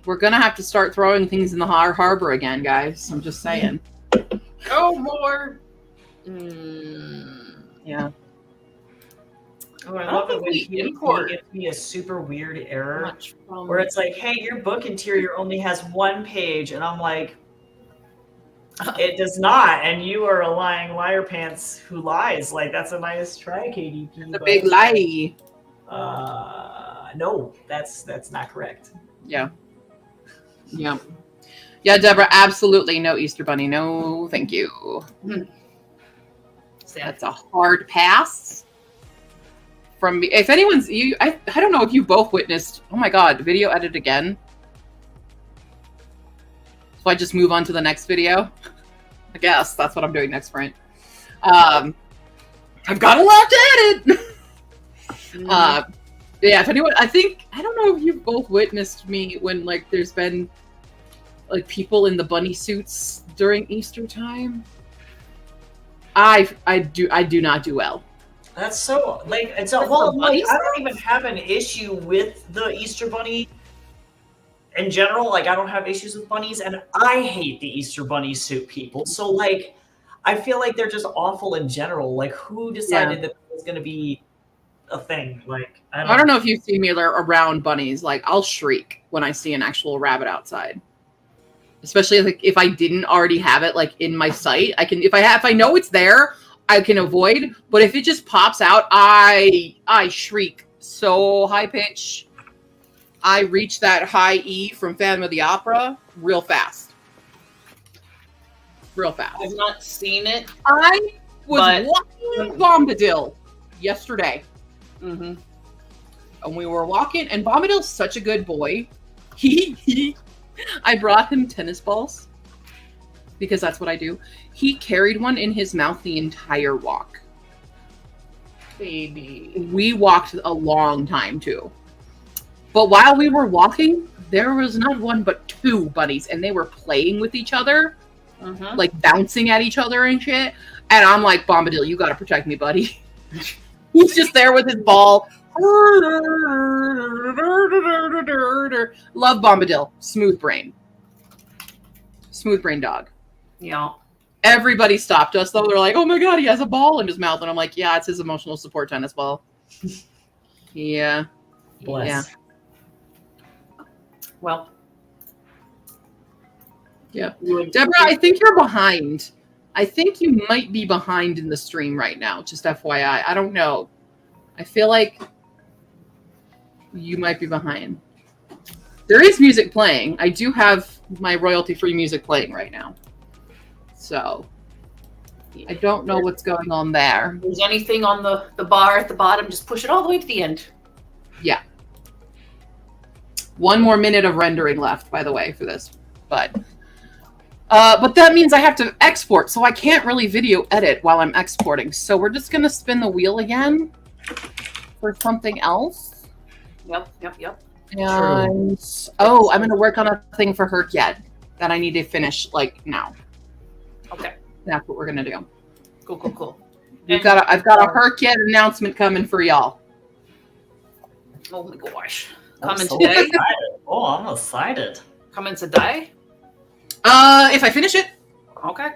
We're gonna have to start throwing things in the harbor again, guys. I'm just saying. Oh, more. Yeah. Oh, I love it when he gives me a super weird error where it's like, hey, your book interior only has 1 page. And I'm like, it does not. And you are a lying liar pants who lies. Like, that's a nice try, KDP. The big lie. No, that's not correct. Yeah. Yeah. Yeah, Deborah, absolutely no Easter Bunny. No, thank you. That's a hard pass. From me. If anyone's I don't know if you both witnessed, oh my god, video edit again. So I just move on to the next video. I guess that's what I'm doing next sprint. I've got a lot to edit. Yeah, if anyone, I don't know if you've both witnessed me when, like, there's been, like, people in the bunny suits during Easter time. I do not do well. That's so, like, it's a whole, like, I don't even have an issue with the Easter Bunny in general. Like, I don't have issues with bunnies, and I hate the Easter Bunny suit people. So, like, I feel like they're just awful in general. Like, who decided that it was going to be a thing? Like, I don't know if you've seen me around bunnies. Like, I'll shriek when I see an actual rabbit outside. Especially, like, if I didn't already have it, like, in my sight. I can, if I know it's there, I can avoid, but if it just pops out, I shriek so high pitch. I reach that high E from Phantom of the Opera real fast. Real fast. I've not seen it. I was walking Bombadil yesterday. And we were walking, and Bombadil's such a good boy. I brought him tennis balls because that's what I do. He carried one in his mouth the entire walk. Baby. We walked a long time too. But while we were walking, there was not one but 2 bunnies, and they were playing with each other, like bouncing at each other and shit. And I'm like, Bombadil, you gotta protect me, buddy. He's just there with his ball. Love Bombadil. Smooth brain. Smooth brain dog. Yeah. Everybody stopped us, though. They're like, oh my god, he has a ball in his mouth. And I'm like, yeah, it's his emotional support tennis ball. Yeah. Bless. Yeah. Well. Yeah. Deborah, I think you're behind. I think you might be behind in the stream right now. Just FYI. I don't know. I feel like you might be behind. There is music playing. I do have my royalty-free music playing right now. So I don't know what's going on there. If there's anything on the bar at the bottom, just push it all the way to the end. Yeah. 1 more minute of rendering left, by the way, for this. But that means I have to export, so I can't really video edit while I'm exporting. So we're just going to spin the wheel again for something else. Yep. And, oh, I'm going to work on a thing for Herc yet that I need to finish, like, now. Okay. That's what we're going to do. Cool. I've got a Herc yet announcement coming for y'all. Oh my gosh. I'm Coming so today? excited. Oh, I'm excited. Coming today? If I finish it. Okay.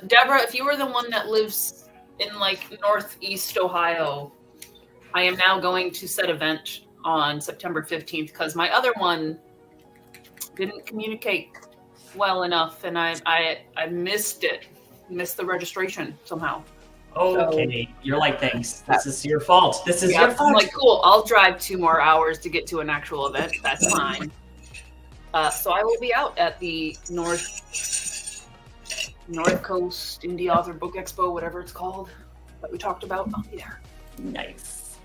Deborah, if you were the one that lives in like Northeast Ohio, I am now going to set event on September 15th because my other one didn't communicate well enough, and I missed it. Missed the registration somehow. Okay, you're like, thanks. This is your fault. This is your fault. I'm like, cool. I'll drive 2 more hours to get to an actual event. That's fine. So I will be out at the North Coast Indie Author Book Expo, whatever it's called, that we talked about. I'll be there. Nice.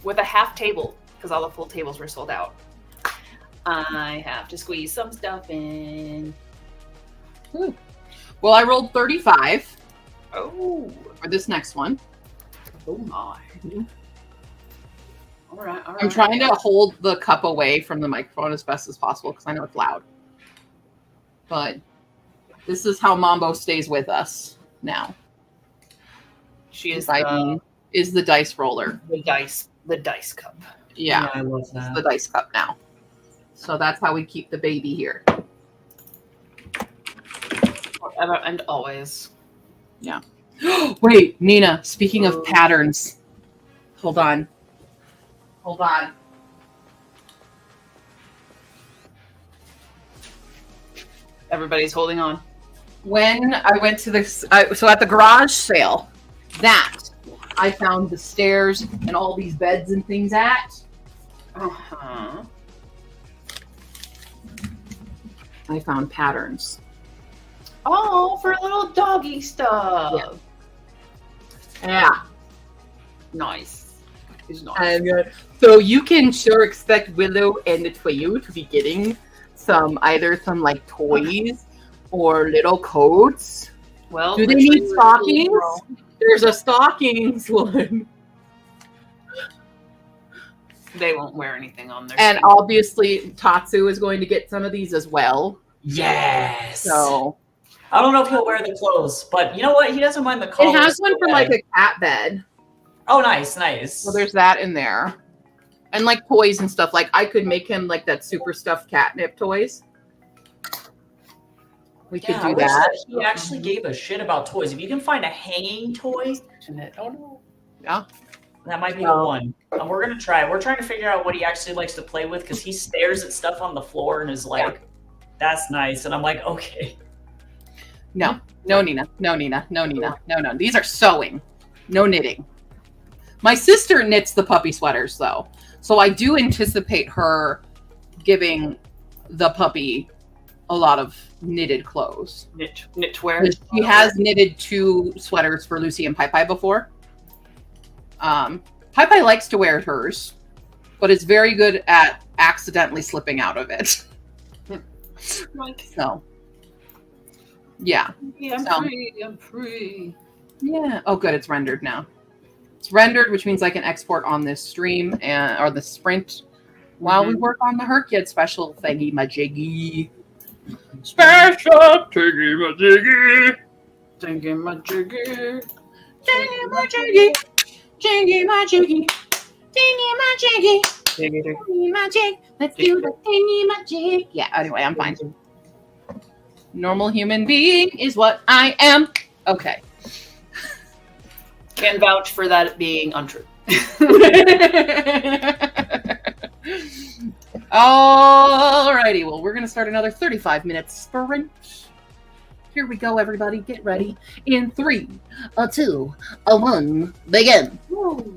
With a half table, because all the full tables were sold out. I have to squeeze some stuff in. Ooh. Well, I rolled 35 Oh. for this next one. Oh my. All right. I'm trying to hold the cup away from the microphone as best as possible because I know it's loud. But this is how Mambo stays with us now. She is Is the dice roller. the dice cup. Yeah, I love it's that. the dice cup now. So that's how we keep the baby here. Forever and always. Yeah. Wait, Nina, speaking of patterns. Hold on. Everybody's holding on. When I went to so at the garage sale, I found the stairs and all these beds and things at. Uh-huh. I found patterns. Oh, for little doggy stuff. Yeah. Nice. It's nice. And so you can sure expect Willow and the Twayu to be getting either some like toys or little coats. Well, Do they need stockings? There's a stockings one. They won't wear anything on their And feet. obviously Tatsu is going to get some of these as well. Yes. So I don't know if he'll wear the clothes, but you know what? He doesn't mind the it collar. has one for like a cat bed. Oh, nice. So there's that in there. And like toys and stuff. Like I could make him like that super stuffed catnip toys. We could I do wish that. He actually gave a shit about toys. If you can find a hanging toy, Oh no. Yeah. that might be the one. And we're gonna try. We're trying to figure out what he actually likes to play with because he stares at stuff on the floor and is like, "That's nice," and I'm like, "Okay." No, Nina. No. These are sewing. No knitting. My sister knits the puppy sweaters though. So I do anticipate her giving the puppy a lot of knitted clothes. Knitwear. She has knitted 2 sweaters for Lucy and Pai Pai before. Pai Pai likes to wear hers, but is very good at accidentally slipping out of it. So, yeah. I'm free. Yeah. Oh, good. It's rendered now. It's rendered, which means I can export on this stream or the sprint while we work on the Herkid special thingy majiggy. Special thingy majiggy. Thingy majiggy. Thingy majiggy. Thingy majiggy. Thingy majiggy. Thingy majig. Let's do the thingy majig. Yeah. Anyway, I'm fine. Normal human being is what I am. Okay. Can vouch for that being untrue. Alrighty, well, we're going to start another 35-minute sprint. Here we go, everybody. Get ready. In 3, 2, 1, begin. Woo.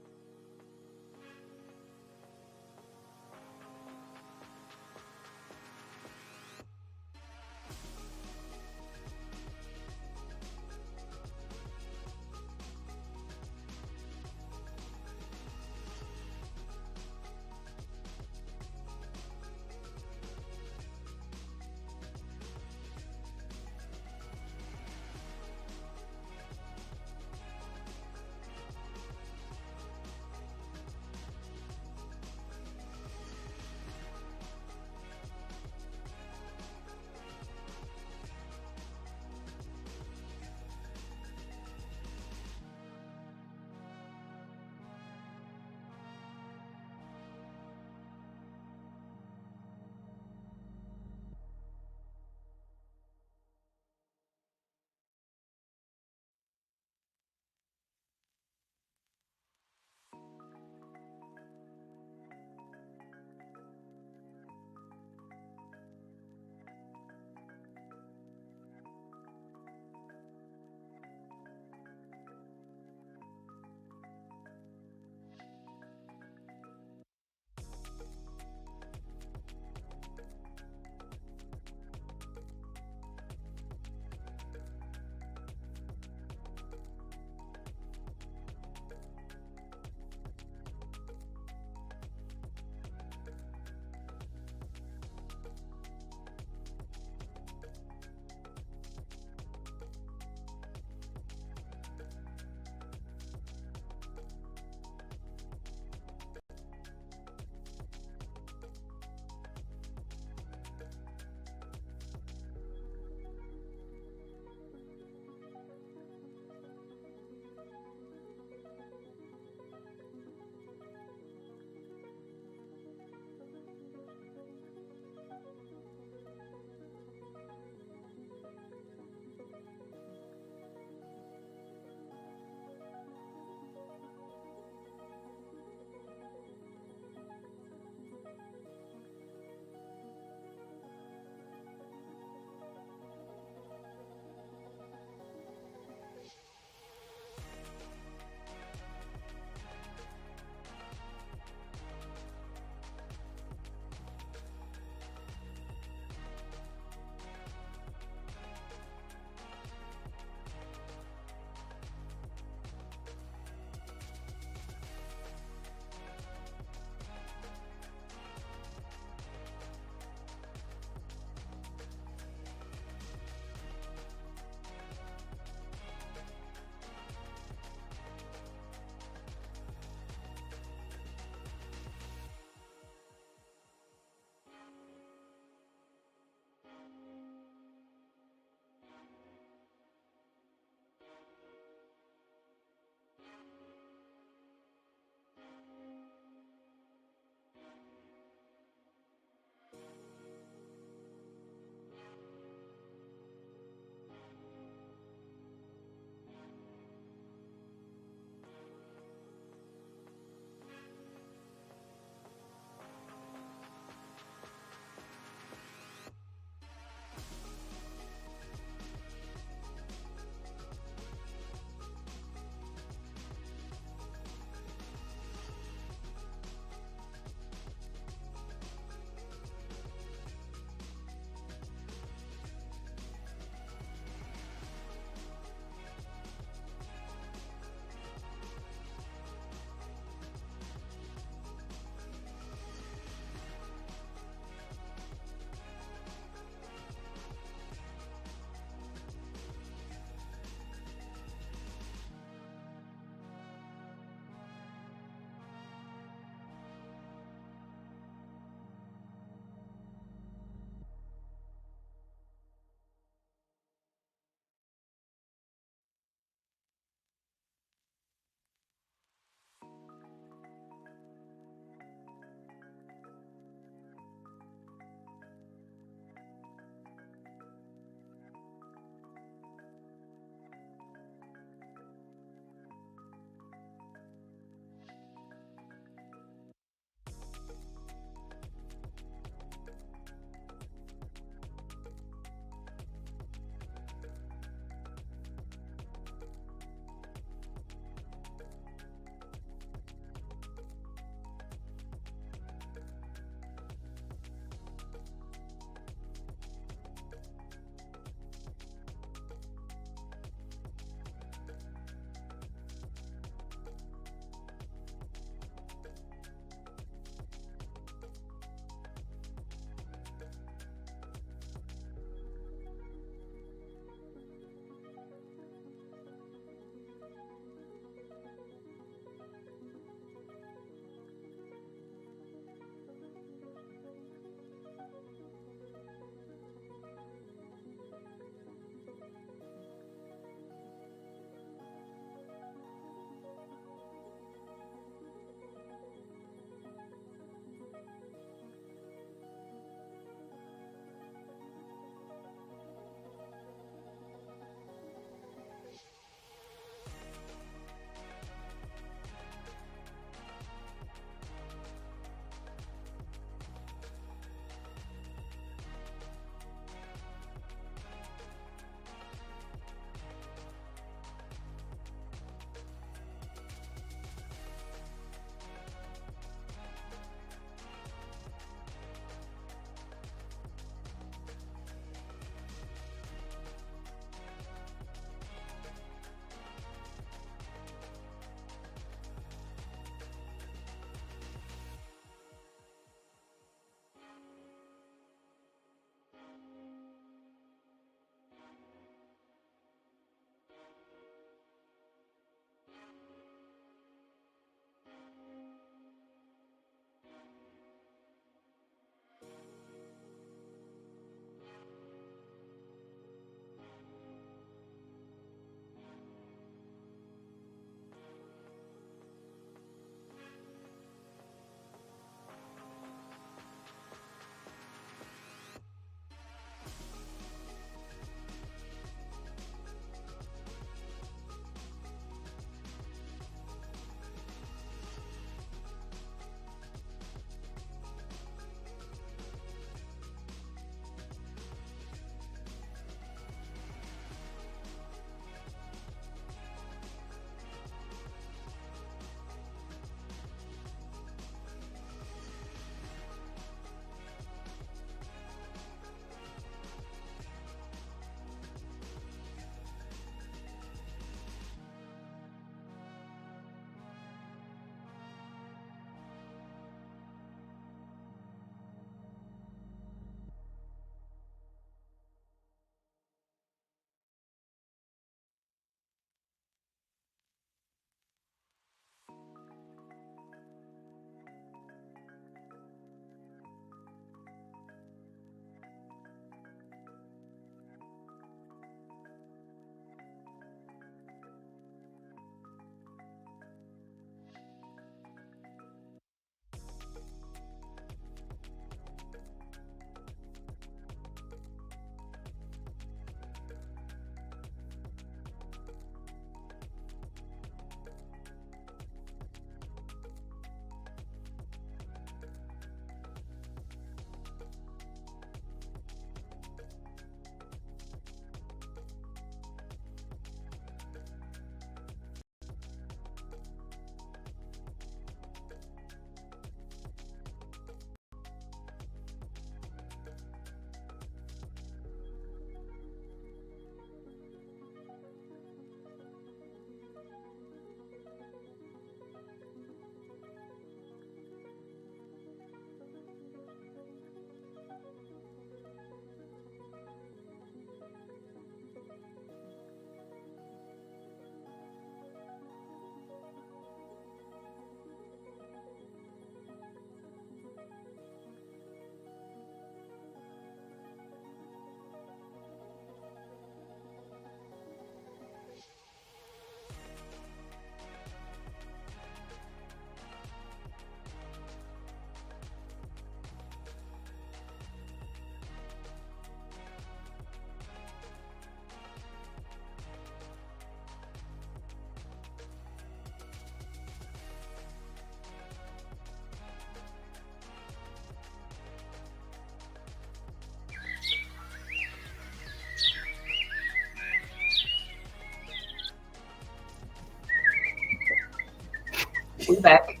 back.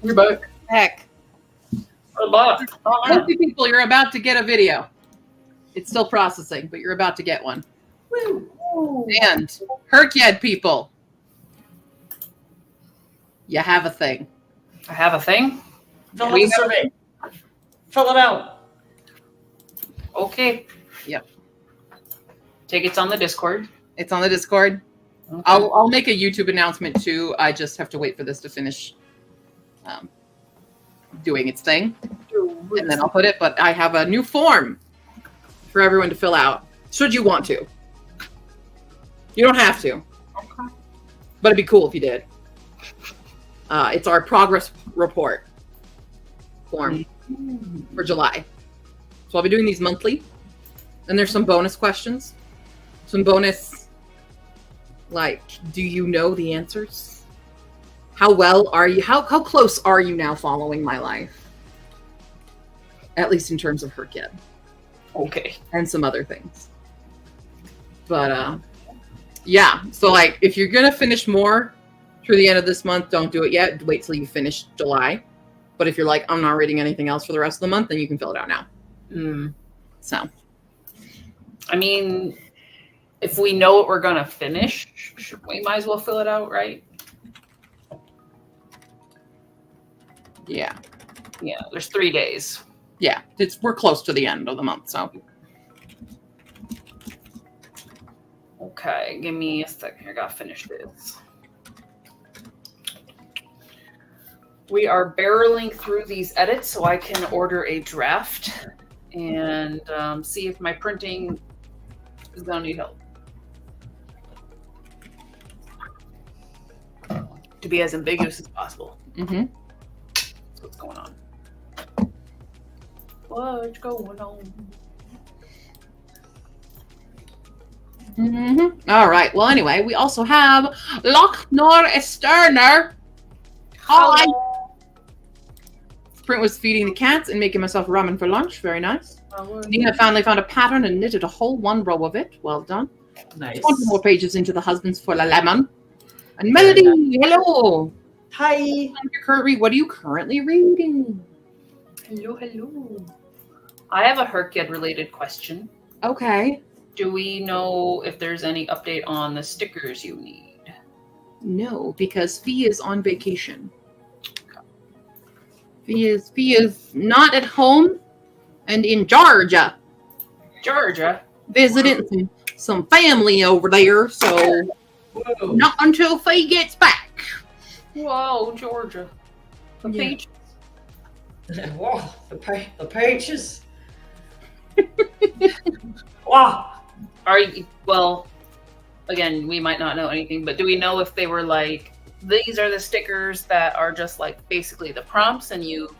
You're back. Heck. We're back. Healthy people, you're about to get a video. It's still processing, but you're about to get one. Woo. And Herkyed people, you have a thing. I have a thing. Fill out the survey. Fill it out. Okay. Yep. Take it's on the Discord. It's on the Discord. Okay. I'll make a YouTube announcement too. I just have to wait for this to finish doing its thing, and then I'll put it. But I have a new form for everyone to fill out, should you want to. You don't have to, but it'd be cool if you did. It's our progress report form for July. So I'll be doing these monthly. And there's some bonus questions. Some bonus, like, do you know the answers? How well are you? How close are you now following my life? At least in terms of Herkyed. Okay. And some other things. But, yeah. So, like, if you're going to finish more through the end of this month, don't do it yet. Wait till you finish July. But if you're like, I'm not reading anything else for the rest of the month, then you can fill it out now. So. I mean, if we know what we're going to finish, we might as well fill it out, right? Yeah. Yeah, there's 3 days. Yeah. We're close to the end of the month, so. Okay, give me a second here. I gotta finish this. We are barreling through these edits so I can order a draft and see if my printing is gonna need help. To be as ambiguous as possible. Mm-hmm. That's what's going on. What's going on? Mm-hmm. All right. Well, anyway, we also have Loch-Nor Esterner. Hi. Sprint was feeding the cats and making myself ramen for lunch. Very nice. Nina finally found a pattern and knitted a whole 1 row of it. Well done. Nice. 20 more pages into the husbands for La Lemon. And Melody, hello. Hi. What are you currently reading? Hello, hello. I have a Herkyed related question. Okay. Do we know if there's any update on the stickers you need? No, because Fee is on vacation. Fee is not at home and in Georgia. Georgia? Visiting some family over there, so Whoa. not until Fee gets back. Whoa, Georgia. The Yeah. peach. Whoa, the pages. Wow. Well, again, we might not know anything, but do we know if they were like, these are the stickers that are just like basically the prompts and you...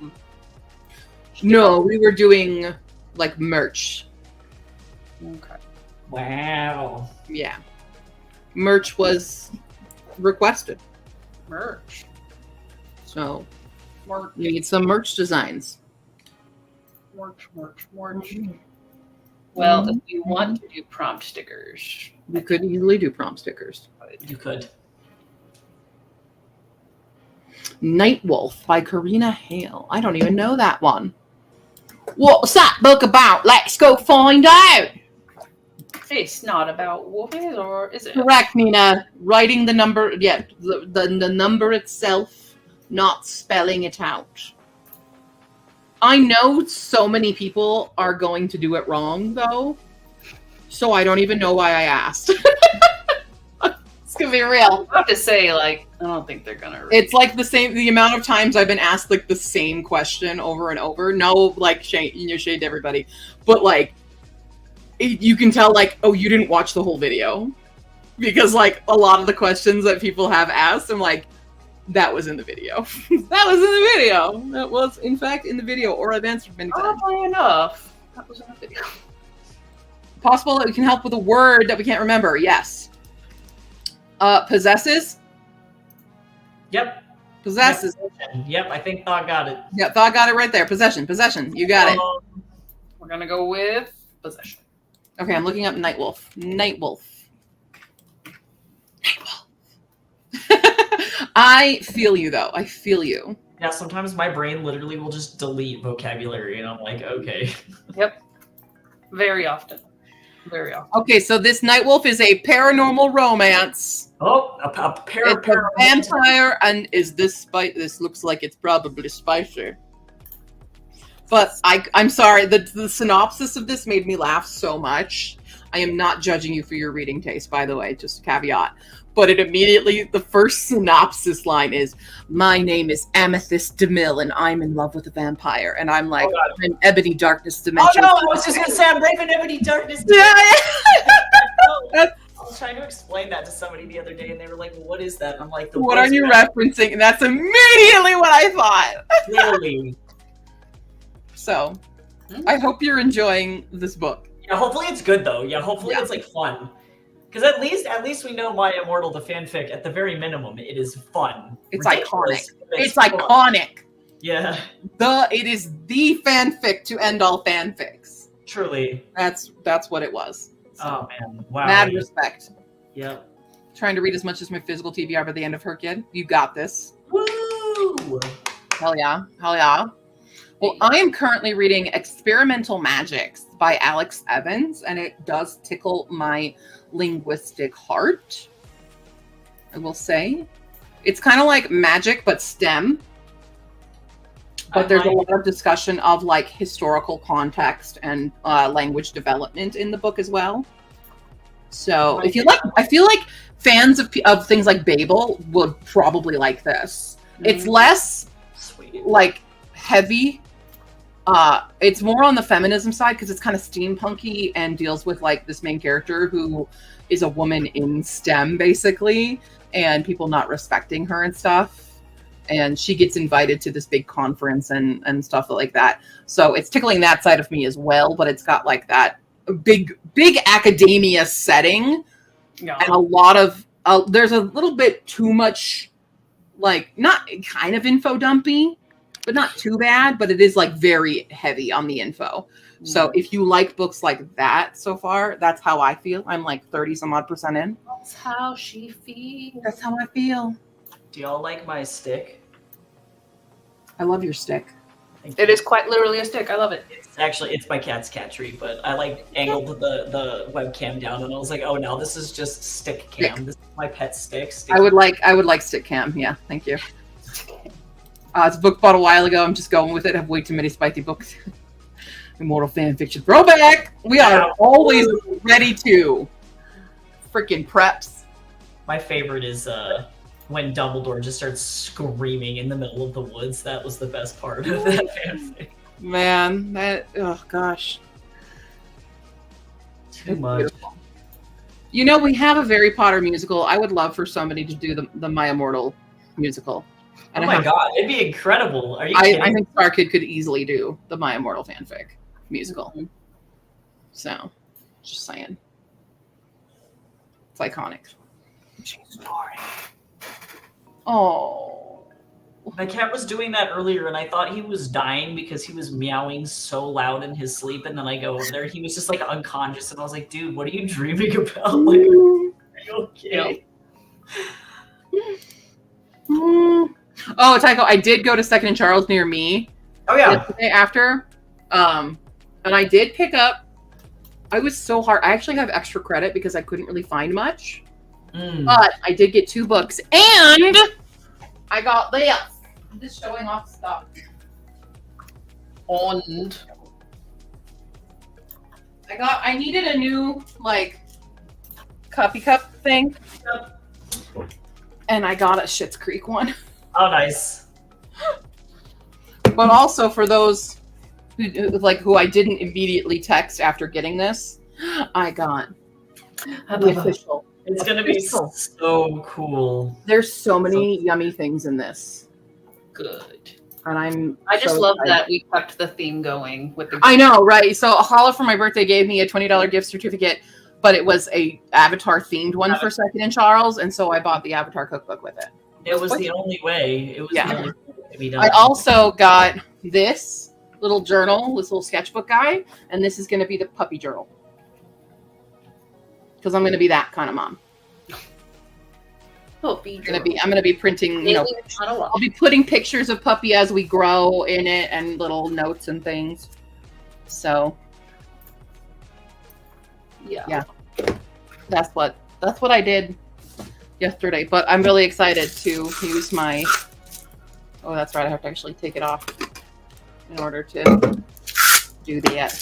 No, we were doing like merch. Okay. Wow. Yeah. Merch was requested. Merch. So Merch. you need some merch designs. Merch. Well, if you want to do prompt stickers, We could easily do prompt stickers. You could. Night Wolf by Karina Hale. I don't even know that one. What's that book about? Let's go find out. it's not about wolves, or is it? Correct, Nina. Writing the number, yeah, the number itself, not spelling it out. I know so many people are going to do it wrong, though, so I don't even know why I asked. It's gonna be real. I have to say, like, I don't think they're gonna read. It's like the amount of times I've been asked like the same question over and over. No, like shade to everybody, but like you can tell like, oh, you didn't watch the whole video, because like a lot of the questions that people have asked, I'm like, that was in the video. That was in the video. That was in fact in the video, or I've answered many times. Oddly enough, that was in the video. Possible that we can help with a word that we can't remember. Yes. Possesses. Yep. Possesses. Yep, I think Thought got it. Yeah, Thought got it right there. Possession. You got it. We're gonna go with possession. Okay, I'm looking up Night Wolf. I feel you, though. I feel you. Yeah, sometimes my brain literally will just delete vocabulary, and I'm like, okay. Yep. Very often. Very often. Okay, so this Night Wolf is a paranormal romance. Oh, a It's a vampire, and is this spice? This looks like it's probably spicy. But I'm sorry, the synopsis of this made me laugh so much. I am not judging you for your reading taste, by the way, just a caveat. But it immediately, the first synopsis line is, "My name is Amethyst DeMille, and I'm in love with a vampire." And I'm like, I'm Ebony Darkness Dimension. Oh no, I was just gonna say I'm Raven Ebony Darkness. Yeah. I was trying to explain that to somebody the other day, and they were like, "What is that?" And I'm like, "What are you referencing?" And that's immediately what I thought. Really? So, I hope you're enjoying this book. Yeah, hopefully it's good though. Yeah, hopefully it's like fun. Because at least we know My Immortal, the fanfic. At the very minimum, it is fun. It's ridiculous. iconic. It's iconic. Yeah. It is the fanfic to end all fanfics. Truly. That's what it was. So, oh man! Wow. Mad respect. Yep. Trying to read as much as my physical TBR by the end of her kid. You got this. Woo! Hell yeah! Hell yeah! Well, I am currently reading Experimental Magics by Alex Evans, and it does tickle my linguistic heart. I will say, it's kind of like magic but STEM. But there's a lot of discussion of like historical context and language development in the book as well. So if you like, I feel like fans of things like Babel would probably like this. It's less like heavy. It's more on the feminism side because it's kind of steampunky and deals with like this main character who is a woman in STEM basically, and people not respecting her and stuff. And she gets invited to this big conference and stuff like that. So it's tickling that side of me as well, but it's got like that big academia setting. Yeah. And a lot of, there's a little bit too much, like, not kind of info dumpy, but not too bad, but it is like very heavy on the info. Mm-hmm. So if you like books like that so far, that's how I feel. I'm like 30 some odd % in. That's how she feels. That's how I feel. Do y'all like my stick? I love your stick. It is quite literally a stick. I love it. It's my cat's cat tree, but I like angled the webcam down, and I was like, oh no, this is just stick cam. This is my pet stick. I would like stick cam. Yeah, thank you. It's a book bought a while ago. I'm just going with it. I have way too many spicy books. Immortal fan fiction throwback. We are always ready to freaking preps. My favorite is when Dumbledore just starts screaming in the middle of the woods. That was the best part of that fanfic. Man, oh gosh. Too much. Beautiful. You know, we have a Harry Potter musical. I would love for somebody to do the My Immortal musical. And oh my god, it'd be incredible. Are you kidding? I think Star Kid could easily do the My Immortal fanfic musical. Mm-hmm. So, just saying. It's iconic. She's boring. Oh. My cat was doing that earlier, and I thought he was dying because he was meowing so loud in his sleep, and then I go over there, he was just like unconscious, and I was like, dude, what are you dreaming about? Like, are you okay? Oh, Tycho, I did go to Second and Charles near me. Oh, yeah. Yesterday after. And I did pick up. I was so hard. I actually have extra credit because I couldn't really find much. But I did get 2 books. And I got this. I'm just showing off stuff. And I needed a new, like, coffee cup thing. And I got a Schitt's Creek one. Oh, nice. But also for those who I didn't immediately text after getting this, I got the official. It's going to be so cool. There's so many yummy things in this. Good. And I just love that we kept the theme going with the. I know, right? So Hala for my birthday gave me a $20 gift certificate, but it was a Avatar themed one for Second and Charles, and so I bought the Avatar cookbook with it. It was the only way. It was the only way to be done. I also got this little journal, this little sketchbook guy, and this is going to be the puppy journal. Because I'm going to be that kind of mom. Puppy I'm gonna be printing, you know, I'll be putting pictures of Puppy as we grow in it and little notes and things. So yeah. That's what I did yesterday. But I'm really excited to use my oh, that's right, I have to actually take it off in order to do that.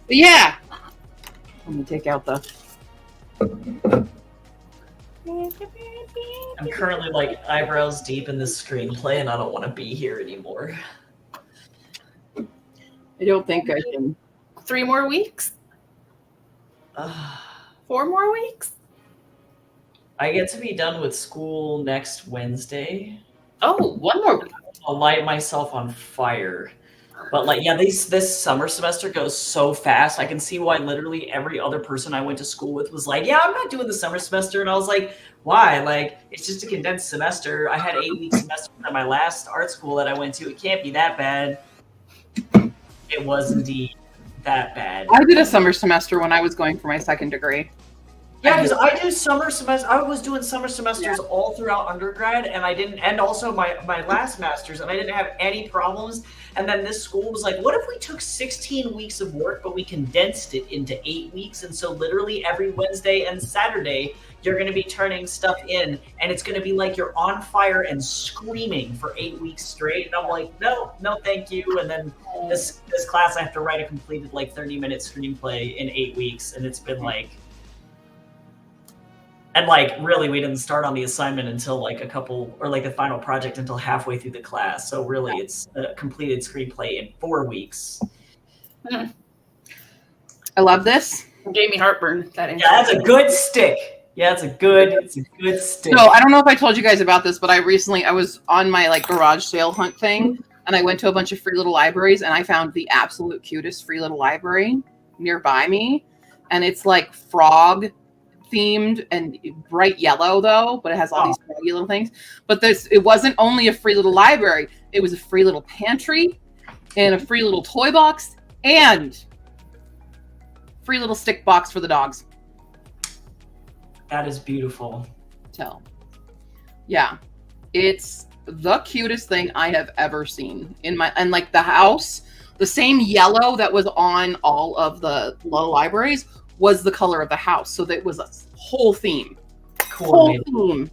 But yeah. Let me take out the I'm currently like eyebrows deep in this screenplay and I don't want to be here anymore. I don't think I can. 3 more weeks? 4 more weeks? I get to be done with school next Wednesday. Oh, 1 more week. I'll light myself on fire. But like, yeah, this summer semester goes so fast. I can see why literally every other person I went to school with was like, yeah, I'm not doing the summer semester. And I was like, why? Like, it's just a condensed semester. I had 8-week semester at my last art school that I went to. It can't be that bad. It was indeed that bad. I did a summer semester when I was going for my second degree. Yeah, because I do summer semester. I was doing summer semesters all throughout undergrad, and I didn't, and also my last master's, and I didn't have any problems. And then this school was like, what if we took 16 weeks of work, but we condensed it into 8 weeks? And so literally every Wednesday and Saturday, you're going to be turning stuff in, and it's going to be like you're on fire and screaming for 8 weeks straight. And I'm like, no, thank you. And then this class, I have to write a completed like 30-minute screenplay in 8 weeks, and it's been like. And like, really, we didn't start on the assignment until like the final project until halfway through the class. So really, it's a completed screenplay in 4 weeks. I love this. It gave me heartburn. Yeah, that's a good stick. Yeah, it's a good stick. So I don't know if I told you guys about this, but I was on my like garage sale hunt thing, and I went to a bunch of free little libraries, and I found the absolute cutest free little library nearby me, and it's like frog themed and bright yellow though, but it has all these froggy little things. But it wasn't only a free little library, it was a free little pantry and a free little toy box and free little stick box for the dogs. That is beautiful. So yeah, it's the cutest thing I have ever seen and like the house, the same yellow that was on all of the little libraries was the color of the house. So that was a whole theme. Cool. Theme.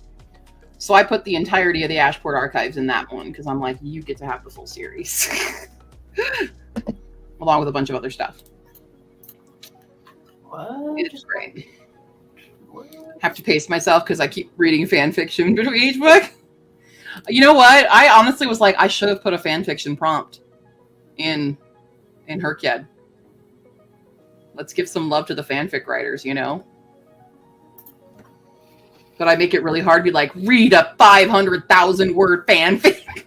So I put the entirety of the Ashport archives in that one because I'm like, you get to have the full series. Along with a bunch of other stuff. What? It's great. Have to pace myself because I keep reading fan fiction between each book. You know what? I honestly was like, I should have put a fan fiction prompt in Herkyed. Let's give some love to the fanfic writers, you know? But I make it really hard to be like, read a 500,000 word fanfic.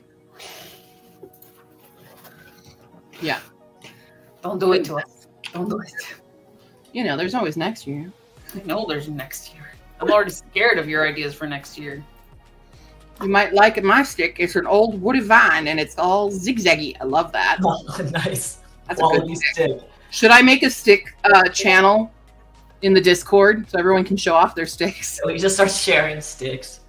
Yeah. Don't do it to us. Don't do it. You know, there's always next year. I know there's next year. I'm already scared of your ideas for next year. You might like my stick. It's an old woody vine and it's all zigzaggy. I love that. Oh, nice. That's a good good stick. Should I make a stick channel in the Discord so everyone can show off their sticks? So we just start sharing sticks.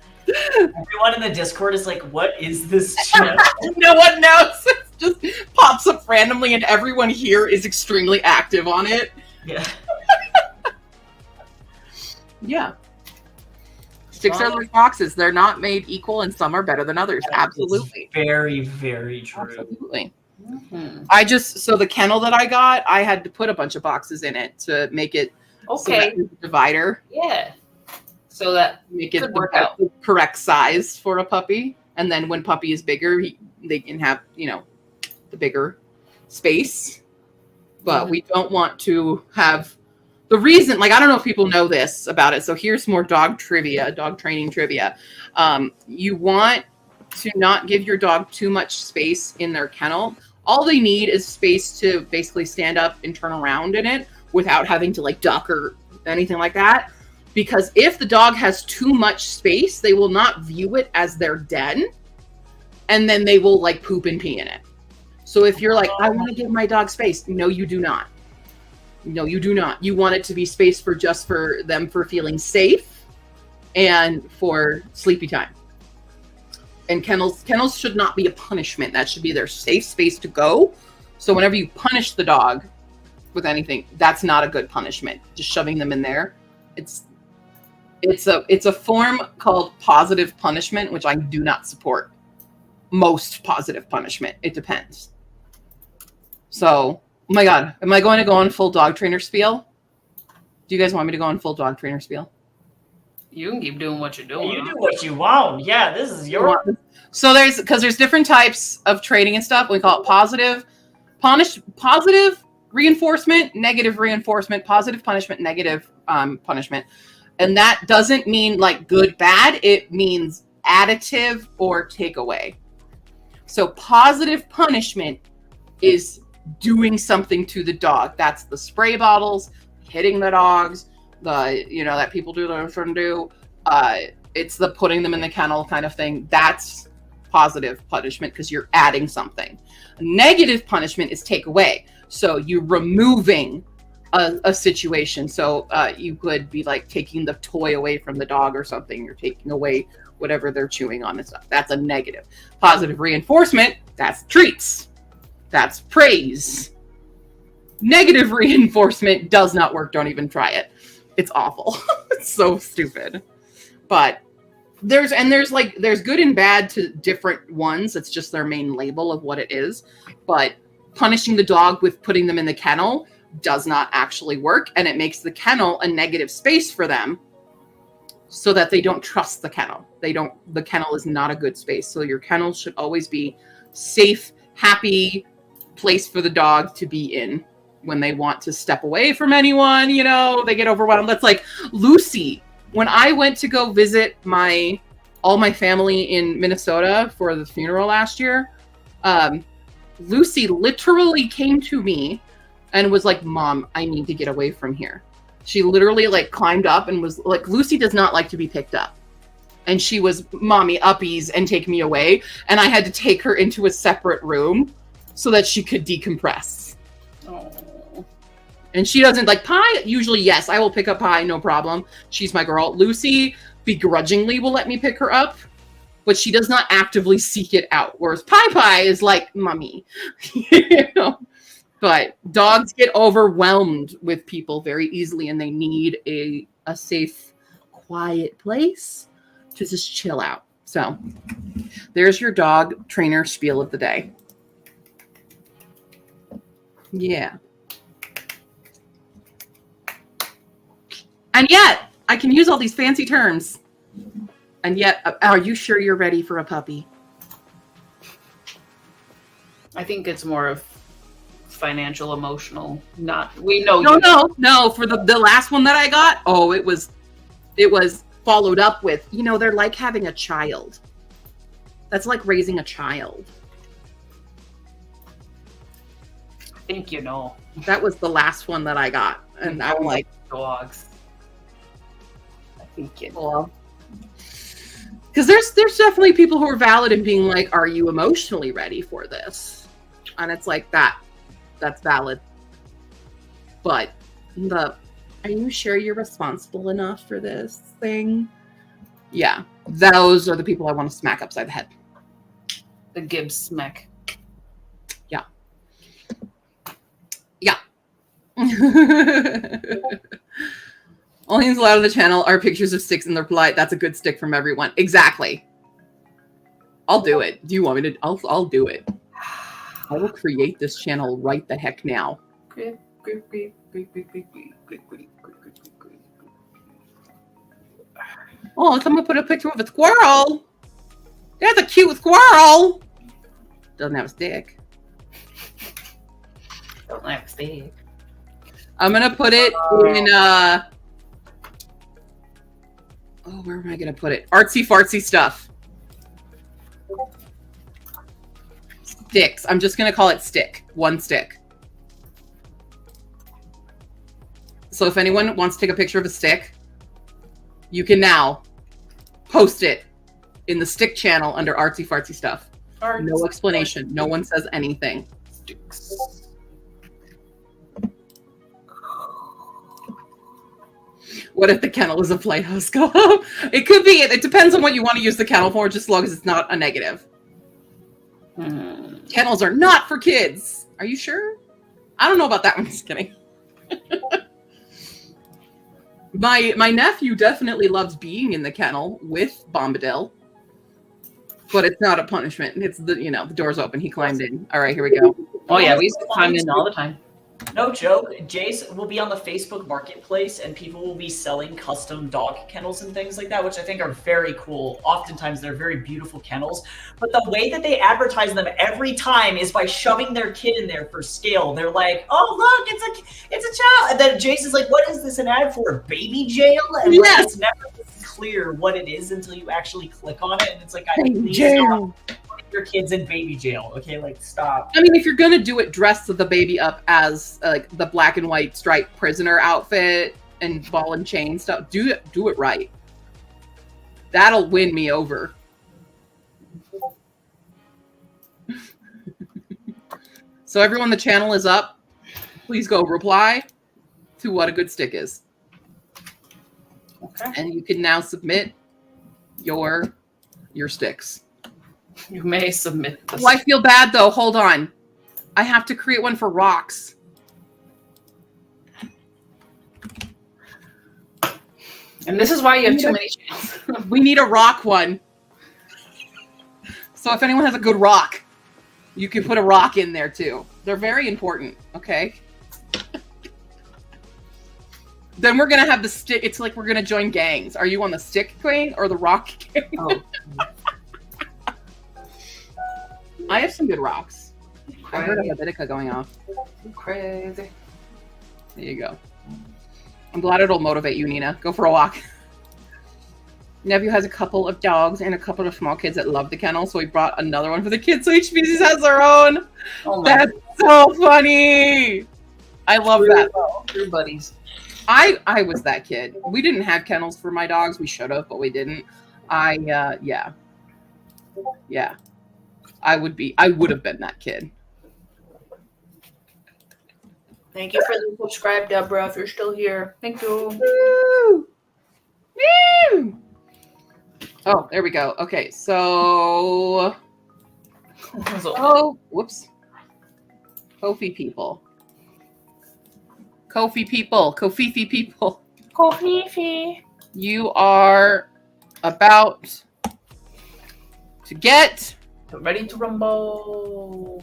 Everyone in the Discord is like, what is this channel? No one knows. It just pops up randomly and everyone here is extremely active on it. Yeah. Yeah. Sticks are like boxes. They're not made equal and some are better than others. Absolutely. Very, very true. Absolutely. Mm-hmm. So the kennel that I got, I had to put a bunch of boxes in it to make it divider. Yeah. So that make it the correct size for a puppy. And then when puppy is bigger, they can have, the bigger space. But we don't want to have the reason, I don't know if people know this about it. So here's more dog training trivia. You want to not give your dog too much space in their kennel. All they need is space to basically stand up and turn around in it without having to duck or anything like that. Because if the dog has too much space, they will not view it as their den. And then they will poop and pee in it. So if you're like, I want to give my dog space. No, you do not. No, you do not. You want it to be space for them for feeling safe and for sleepy time. And kennels should not be a punishment. That should be their safe space to go. So whenever you punish the dog with anything, that's not a good punishment. Just shoving them in there. It's a form called positive punishment, which I do not support. Most positive punishment. It depends. So, oh my God, am I going to go on full dog trainer spiel? Do you guys want me to go on full dog trainer spiel? You can keep doing what you're doing. You do what you want. Yeah, this is your. So there's different types of training and stuff. We call it positive reinforcement, negative reinforcement, positive punishment, negative punishment. And that doesn't mean like good, bad. It means additive or takeaway. So positive punishment is doing something to the dog. That's the spray bottles, hitting the dogs, that people do that shouldn't do. It's the putting them in the kennel kind of thing. That's positive punishment because you're adding something. Negative punishment is take away. So you're removing a situation. So you could be like taking the toy away from the dog or something. You're taking away whatever they're chewing on and stuff. That's a negative. Positive reinforcement, that's treats. That's praise. Negative reinforcement does not work. Don't even try it. It's awful. It's so stupid. But there's good and bad to different ones. It's just their main label of what it is. But punishing the dog with putting them in the kennel does not actually work. And it makes the kennel a negative space for them so that they don't trust the kennel. The kennel is not a good space. So your kennel should always be safe, happy place for the dog to be in when they want to step away from anyone, they get overwhelmed. That's like Lucy. When I went to go visit all my family in Minnesota for the funeral last year, Lucy literally came to me and was like, "Mom, I need to get away from here." She literally like climbed up and was like, Lucy does not like to be picked up. And she was, "Mommy, uppies and take me away." And I had to take her into a separate room so that she could decompress. Oh. And she doesn't like Pie. Usually, yes, I will pick up Pie, no problem. She's my girl. Lucy begrudgingly will let me pick her up, but she does not actively seek it out. Whereas Pie is like, "Mommy." But dogs get overwhelmed with people very easily, and they need a safe, quiet place to just chill out. So there's your dog trainer spiel of the day. Yeah. And yet, I can use all these fancy terms. And yet, are you sure you're ready for a puppy? I think it's more of financial, emotional, No, for the last one that I got, it was followed up with, they're like having a child. That's like raising a child. I think That was the last one that I got. And I'm like, dogs. I think because there's definitely people who are valid in being like, "Are you emotionally ready for this?" And it's like that's valid. But are you sure you're responsible enough for this thing? Yeah, those are the people I want to smack upside the head. The Gibbs smack. Yeah. Only things allowed on the channel are pictures of sticks and they're polite. That's a good stick from everyone. Exactly. I'll do it. Do you want me to? I'll do it. I will create this channel right the heck now. Oh, someone put a picture of a squirrel. That's a cute squirrel. Doesn't have a stick. Don't have a stick. I'm gonna put it in where am I gonna put it? Artsy fartsy stuff. Sticks. I'm just gonna call it stick. One stick. So if anyone wants to take a picture of a stick, you can now post it in the stick channel under artsy fartsy stuff. No explanation. No one says anything. What if the kennel is a playhouse co-op? It could be. It depends on what you want to use the kennel for, just as long as it's not a negative. Kennels are not for kids. Are you sure? I don't know about that one. Just kidding. My nephew definitely loves being in the kennel with Bombadil, but it's not a punishment. It's the door's open. He climbed in. All right, here we go. Oh yeah, we used to climb in all the time. No joke. Jace will be on the Facebook Marketplace, and people will be selling custom dog kennels and things like that, which I think are very cool. Oftentimes, they're very beautiful kennels. But the way that they advertise them every time is by shoving their kid in there for scale. They're like, "Oh, look, it's a child," and then Jace is like, "What is this an ad for? Baby jail?" And Yes. it's never clear what it is until you actually click on it, and it's like, Baby jail. Your kids in baby jail. Okay, like stop. I mean, if you're gonna do it, dress the baby up as like the black and white striped prisoner outfit and ball and chain stuff. Do it right. That'll win me over. So everyone, the channel is up. Please go reply to what a good stick is. Okay. And you can now submit your sticks. You may submit this. Oh, I feel bad though. Hold on. I have to create one for rocks. And this is why you have too many channels. We need a rock one. So if anyone has a good rock, you can put a rock in there too. They're very important, okay? Then we're going to have the stick. It's like we're going to join gangs. Are you on the stick gang or the rock gang? Oh. I have some good rocks. I heard a Habitica going off. Crazy. There you go. I'm glad it'll motivate you, Nina. Go for a walk. Nephew has a couple of dogs and a couple of small kids that love the kennel, so we brought another one for the kids, so each species has their own. Oh my That's so funny. I love that. True buddies. I was that kid. We didn't have kennels for my dogs. We should have, but we didn't. Yeah. I would have been that kid. Thank you for the subscribe, Deborah, if you're still here. Thank you. Woo! Woo! Oh, there we go. Okay, so whoops. Kofi people. Kofi. You are about to get Ready to rumble.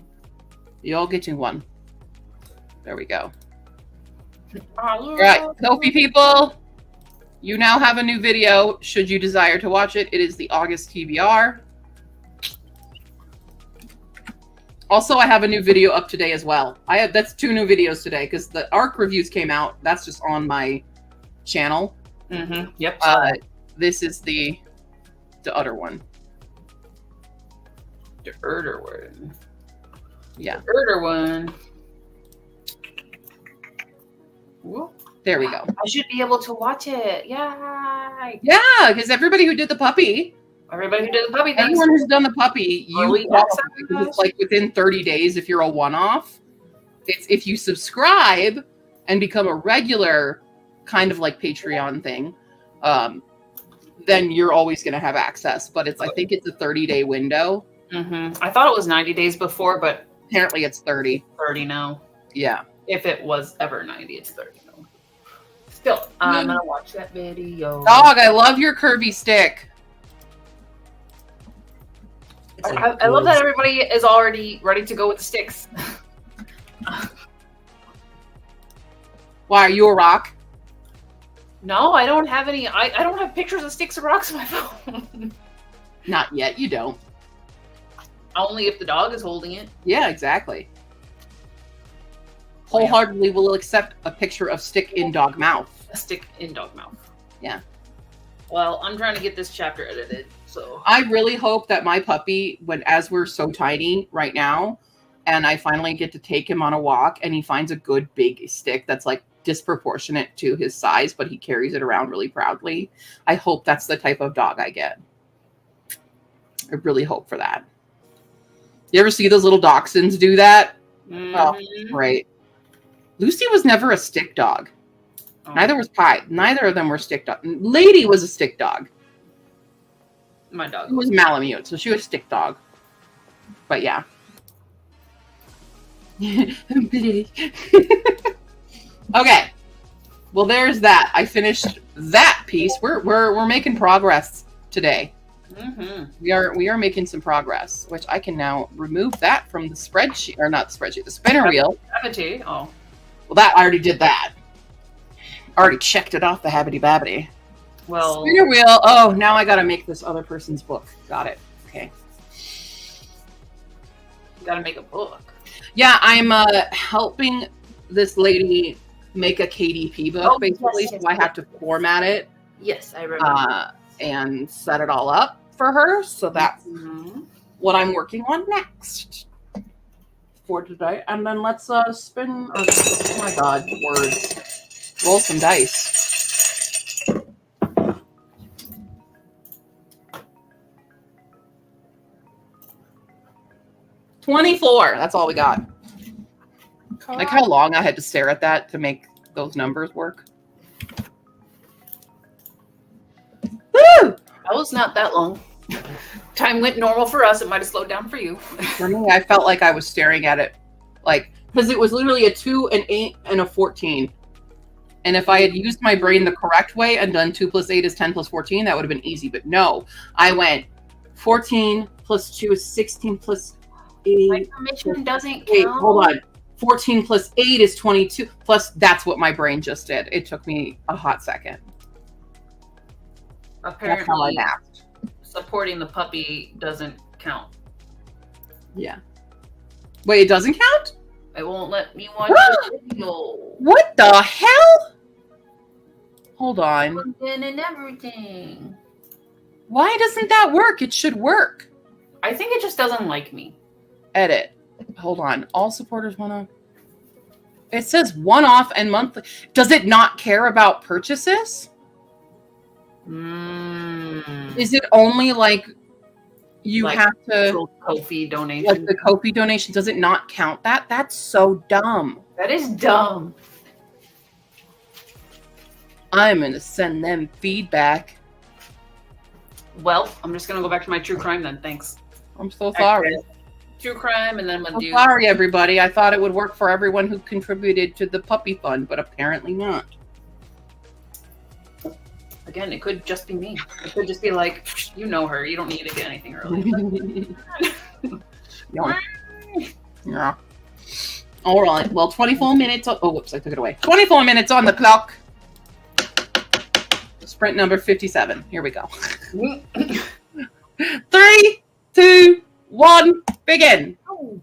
You're getting one. There we go. All right, Kofi people. You now have a new video. Should you desire to watch it, it is the August TBR. Also, I have a new video up today as well. That's 2 new videos today because the ARC reviews came out. That's just on my channel. Mm-hmm. Yep. This is the other one. The Erder one. Yeah. The Erder one. Whoop. There we go. I should be able to watch it. Yay! Yeah, because everybody who did the puppy, Everybody who did the puppy thing. anyone who's done the puppy, Early qualify, access. because it's like within 30 days if you're a one-off. It's if you subscribe and become a regular kind of like Patreon thing, then you're always going to have access. But I think it's a 30-day window. Mm-hmm. I thought it was 90 days before, but Apparently it's 30. 30 now. Yeah. If it was ever 90, it's 30 now. Still, I'm going to watch that video. Dog, I love your Kirby stick. I love that everybody is already ready to go with the sticks. Why, are you a rock? No, I don't have any. I don't have pictures of sticks and rocks on my phone. Not yet, you don't. Only if the dog is holding it. Yeah, exactly. Wholeheartedly will accept a picture of stick in dog mouth. A stick in dog mouth. Yeah. Well, I'm trying to get this chapter edited, so. I really hope that my puppy, as we're so tiny right now, and I finally get to take him on a walk, and he finds a good big stick that's like disproportionate to his size, but he carries it around really proudly. I hope that's the type of dog I get. I really hope for that. You ever see those little dachshunds do that? Mm-hmm. Oh, great. Lucy was never a stick dog. Oh. Neither was Pie. Neither of them were stick dog. Lady was a stick dog. My dog. It was Malamute, so she was stick dog. But yeah. Okay. Well, there's that. I finished that piece. We're making progress today. Mm-hmm. We are making some progress, which I can now remove that from the spreadsheet, or not the spreadsheet, the spinner wheel. Gravity. Oh. Well, that I already did that. Already checked it off the habity babbity. Well. Spinner wheel. Oh, now I got to make this other person's book. Got it. Okay. You gotta make a book. Yeah, I'm helping this lady make a KDP book, Oh, basically. yes, So I have to format it Yes, I remember. and set it all up for her. So that's Mhm. what I'm working on next for today. And then let's spin. Oh my God, words. Roll some dice. $24. That's all we got. Like how long I had to stare at that to make those numbers work. Woo! That was not that long. Time went normal for us. It might have slowed down for you. For me, I felt like I was staring at it, like, because it was literally a 2, an 8, and a 14. And if I had used my brain the correct way and done 2 plus 8 is 10 plus 14, that would have been easy. But no, I went 14 plus 2 is 16 plus 8. My information doesn't Wait, count. hold on. 14 plus 8 is 22. Plus, that's what my brain just did. It took me a hot second. That's how I Apparently, mapped. supporting the puppy doesn't count. Yeah. Wait, it doesn't count? It won't let me watch the video. What the hell? Hold on. And everything. Why doesn't that work? It should work. I think it just doesn't like me. Edit. Hold on. All supporters want to... It says one-off and monthly. Does it not care about purchases? Is it only like you Like have to... Ko-fi donation. Like the Ko-fi donation, does it not count that? That's so dumb. That is dumb. I'm going to send them feedback. Well, I'm just gonna go back to my true crime then. Thanks. I'm so sorry. True crime, and then I'm gonna I'm do. sorry, everybody. I thought it would work for everyone who contributed to the puppy fund, but apparently not. Again, it could just be me. It could just be like, you know her. You don't need to get anything early. Yeah. Yeah. All right. Well, 24 minutes. Oh, whoops! I took it away. 24 minutes on the clock. Sprint number 57. Here we go. 3, 2, 1, begin. Oh.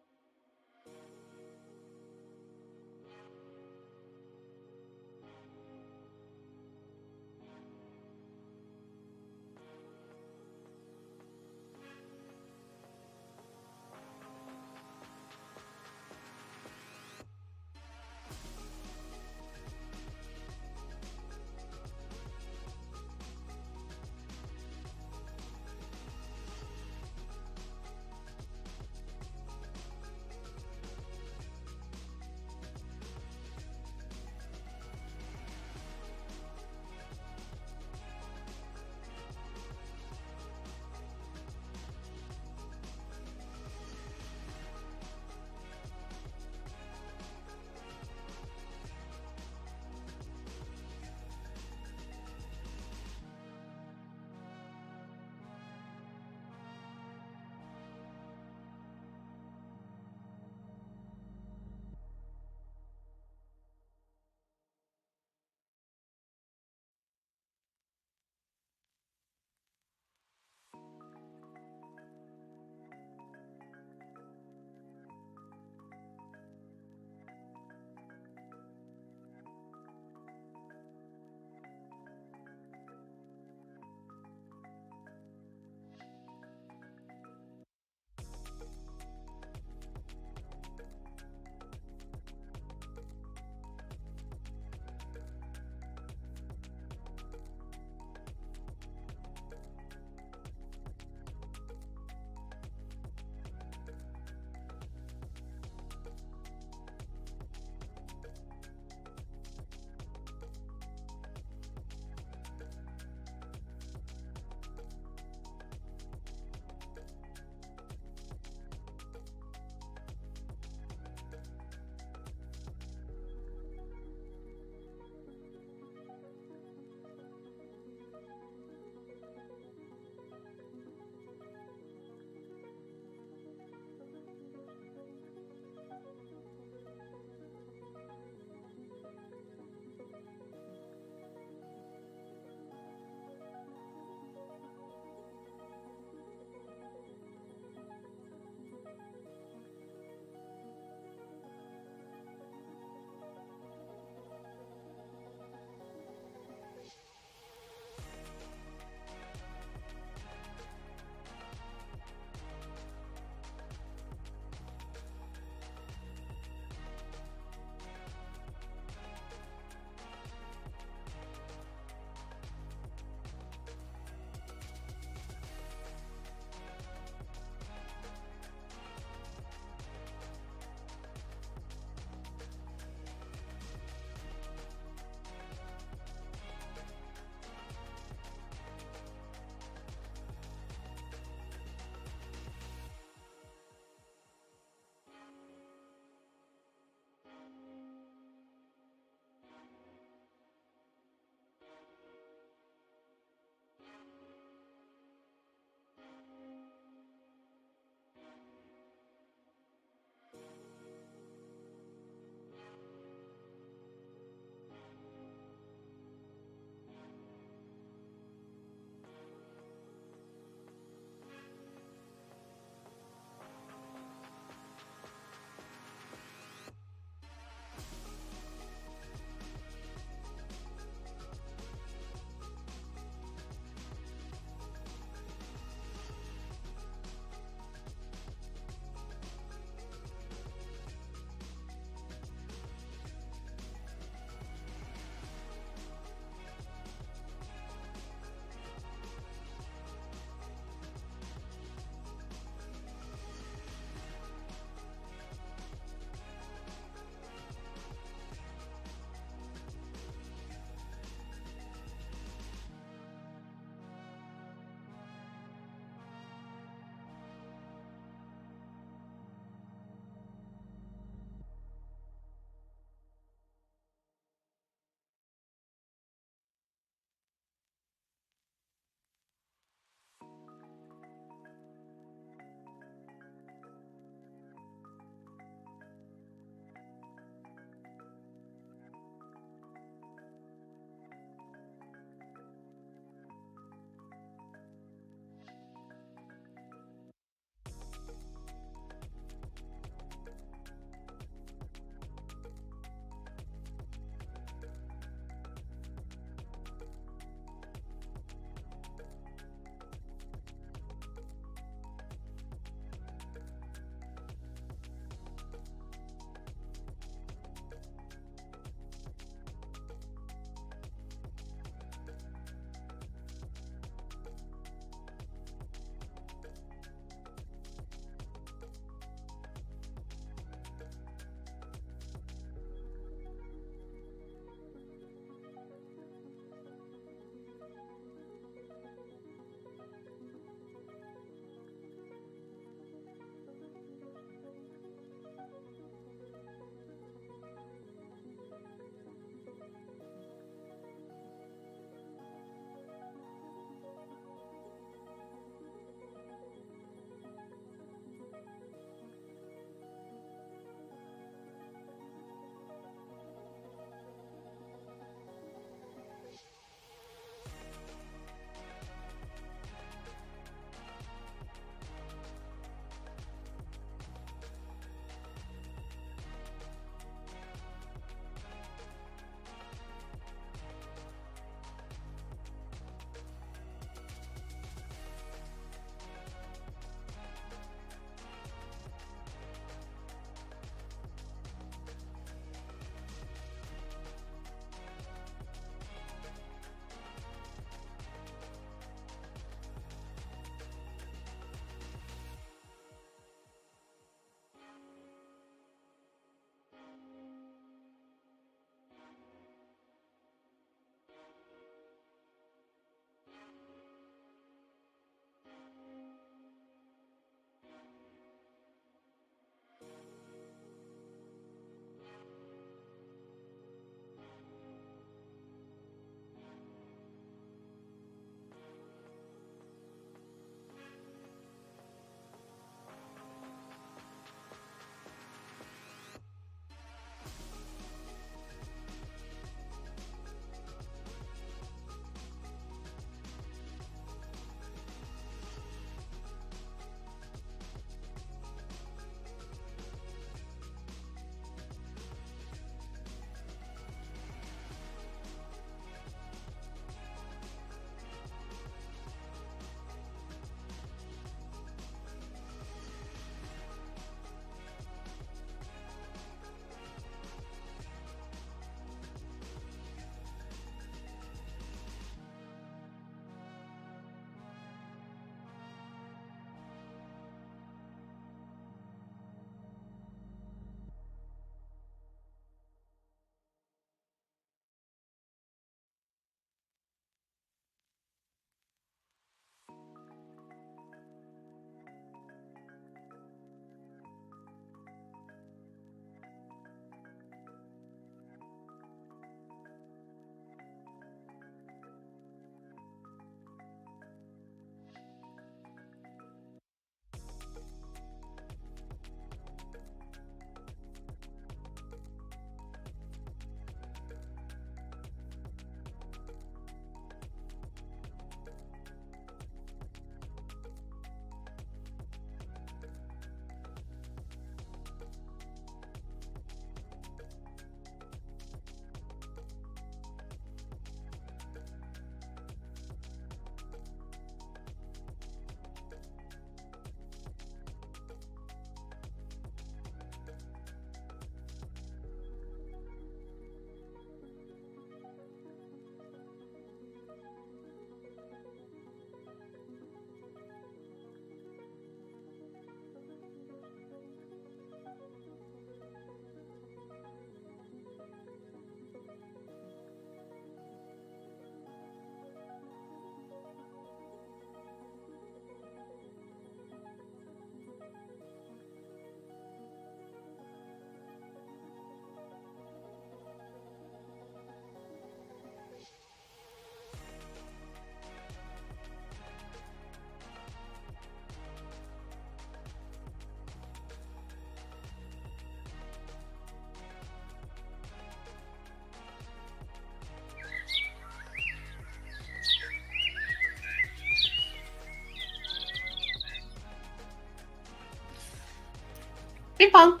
Ping pong.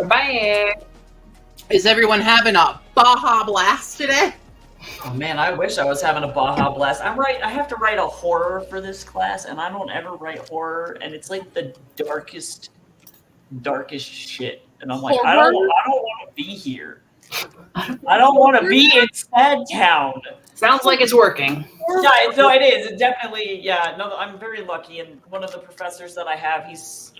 Bye. Is everyone having a Baja Blast today? Oh man, I wish I was having a Baja Blast. I have to write a horror for this class, and I don't ever write horror, and it's like the darkest shit. And I'm like, I don't want to be here. I don't want to be in Sad Town. Sounds like it's working. Yeah, no, it is. It definitely, yeah. No, I'm very lucky, and one of the professors that I have, he's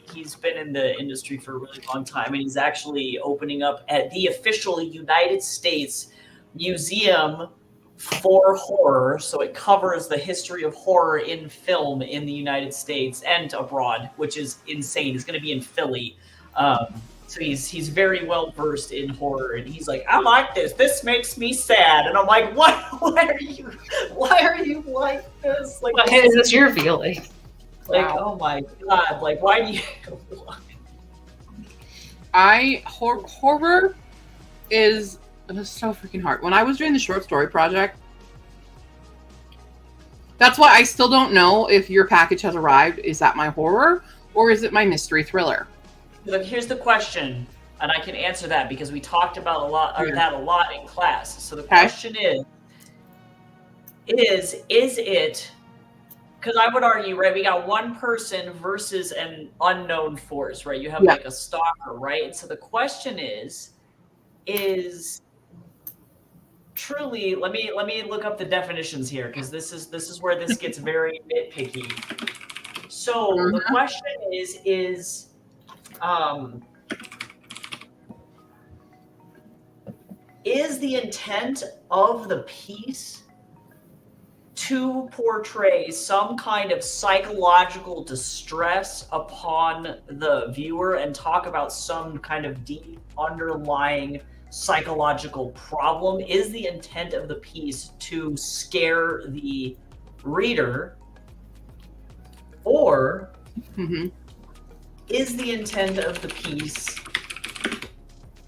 been in the industry for a really long time, and he's actually opening up at the official United States Museum for Horror. So it covers the history of horror in film in the United States and abroad, which is insane. It's going to be in Philly. So he's very well versed in horror, and he's like, I like this. This makes me sad, and I'm like, what? Why are you like this? Like, Why is this your feeling? Like, Wow. oh my god! Like, why do you? Horror is so freaking hard. When I was doing the short story project, that's why I still don't know if your package has arrived. Is that my horror or is it my mystery thriller? Look, here's the question, and I can answer that because we talked about that a lot in class. So the question is it? Because I would argue, right? We got one person versus an unknown force, right? You have like a stalker, right? And so the question is truly. Let me look up the definitions here because this is where this gets very nitpicky. So the question is. Is the intent of the piece to portray some kind of psychological distress upon the viewer and talk about some kind of deep underlying psychological problem? Is the intent of the piece to scare the reader, or is the intent of the piece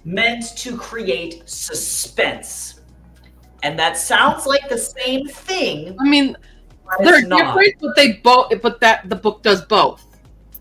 meant to create suspense? And that sounds like the same thing. I mean, but they're it's not. different, but the book does both.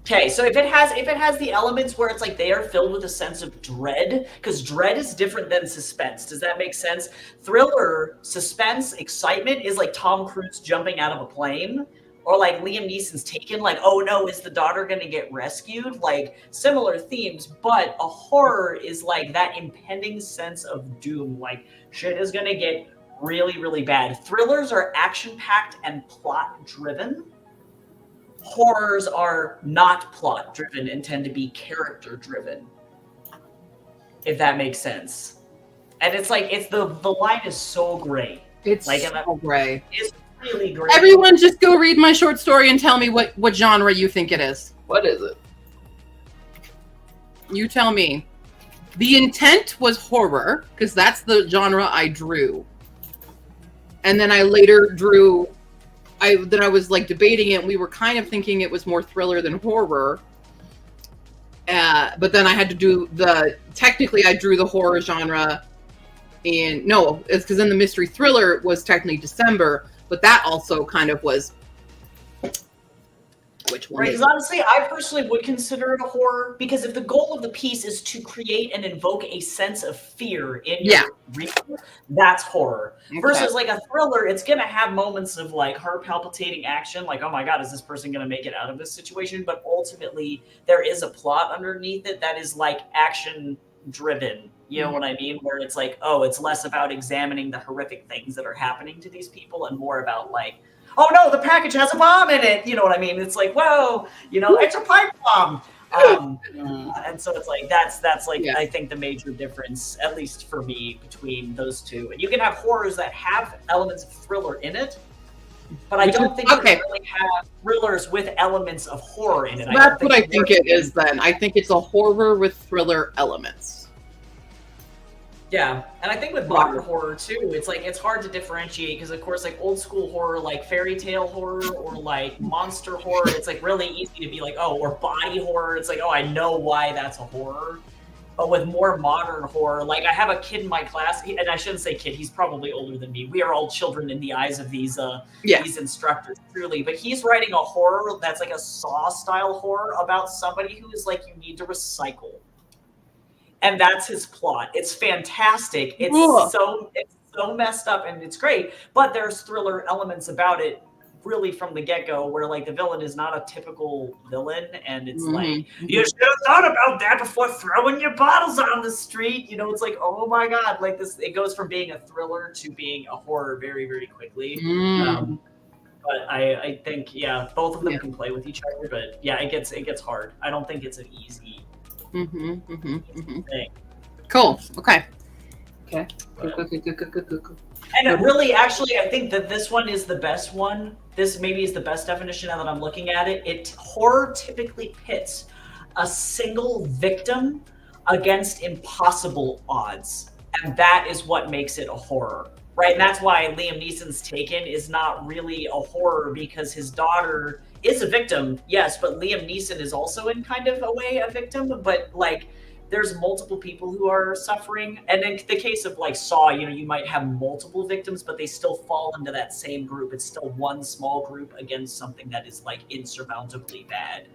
Okay, so if it has the elements where it's like they are filled with a sense of dread, because dread is different than suspense. Does that make sense? Thriller, suspense, excitement is like Tom Cruise jumping out of a plane. Or like Liam Neeson's Taken, like, oh no, is the daughter going to get rescued? Like similar themes, but a horror is like that impending sense of doom. Like shit is going to get really, really bad. Thrillers are action-packed and plot-driven. Horrors are not plot-driven and tend to be character-driven. If that makes sense. And it's like, the line is so gray. It's like, so gray. It's really great. Everyone just go read my short story and tell me what genre you think it is. What is it? You tell me. The intent was horror, because that's the genre I drew. And then I later drew, I was like debating it, and we were kind of thinking it was more thriller than horror. But then I had to do technically I drew the horror genre it's because then the mystery thriller was technically December. But that also kind of was which one? Right, because honestly, I personally would consider it a horror because if the goal of the piece is to create and invoke a sense of fear in your reader, that's horror. Okay. Versus like a thriller, it's going to have moments of like heart palpitating action, like, oh my God, is this person going to make it out of this situation? But ultimately, there is a plot underneath it that is like action driven. You know what I mean? Where it's like, oh, it's less about examining the horrific things that are happening to these people and more about like, oh no, the package has a bomb in it. You know what I mean? It's like, whoa, it's a pipe bomb. And so it's like, that's like, I think the major difference, at least for me, between those two. And you can have horrors that have elements of thriller in it, but I don't think you can really have thrillers with elements of horror in it. That's what I think it is then. I think it's a horror with thriller elements. Yeah, and I think with modern horror too, it's like it's hard to differentiate because of course like old school horror, like fairy tale horror or like monster horror, it's like really easy to be like, oh, or body horror. It's like, oh, I know why that's a horror. but with more modern horror. Like, I have a kid in my class, and I shouldn't say kid, he's probably older than me. We are all children in the eyes of these instructors, truly. But he's writing a horror that's like a Saw-style horror about somebody who is like, you need to recycle. And that's his plot. It's fantastic. It's so messed up, and it's great. But there's thriller elements about it really from the get-go, where like the villain is not a typical villain, and it's like, you should have thought about that before throwing your bottles on the street. You know, it's like, oh my god, like this, it goes from being a thriller to being a horror very, very quickly. But I think, yeah, both of them can play with each other, but yeah, it gets hard. I don't think it's an easy thing. Cool. Okay. Cool. And really, actually, I think that this one is the best one. This maybe is the best definition now that I'm looking at it. Horror typically pits a single victim against impossible odds. And that is what makes it a horror, right? And that's why Liam Neeson's Taken is not really a horror, because his daughter is a victim, yes, but Liam Neeson is also in kind of a way a victim, but like, there's multiple people who are suffering. And in the case of like Saw, you know, you might have multiple victims, but they still fall into that same group. It's still one small group against something that is like insurmountably bad,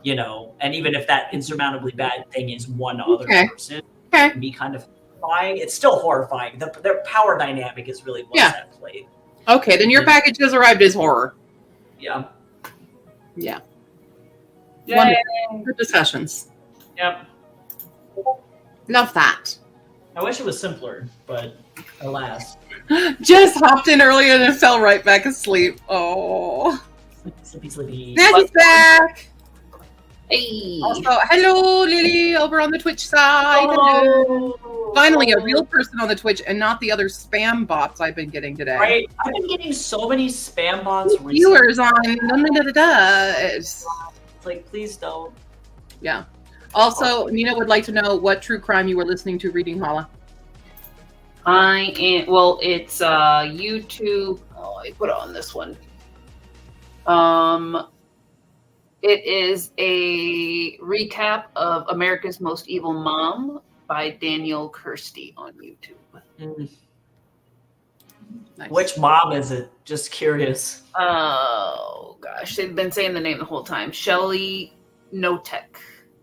you know. And even if that insurmountably bad thing is one other person, it can be kind of horrifying. It's still horrifying. Their power dynamic is really what's at play. Okay, then your package has arrived as horror. Yeah. Wonderful. Good discussions. Yep. Love that. I wish it was simpler, but alas. Just hopped in earlier and fell right back asleep. Oh. Sleepy. Daddy's back. Hey. Also, hello, Lily, over on the Twitch side. Hello. Finally, a real person on the Twitch and not the other spam bots I've been getting today. Right? I've been getting so many spam bots recently. Viewers on It's like, please don't. Yeah. Also, Nina would like to know what true crime you were listening to reading Hala. It's YouTube. Oh, I put it on this one. It is a recap of America's Most Evil Mom by Daniel Kirsty on YouTube. Nice. Which mom is it? Just curious. Oh gosh, they've been saying the name the whole time. Shelley Notek.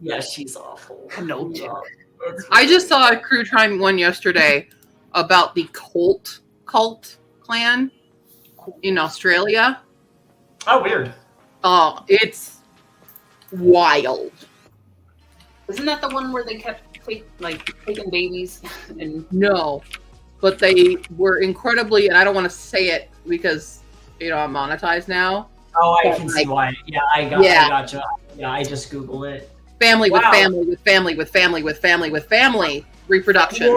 Yeah, she's awful. Notek. I just saw a True Crime one yesterday about the cult clan in Australia. Oh, weird. Oh, it's wild. Isn't that the one where they kept taking babies? And no, but they were incredibly, and I don't want to say it because I'm monetized now. Oh, I can see why. Yeah, I gotcha. Yeah, I just Google it. Family with family with family with family with family with family reproduction.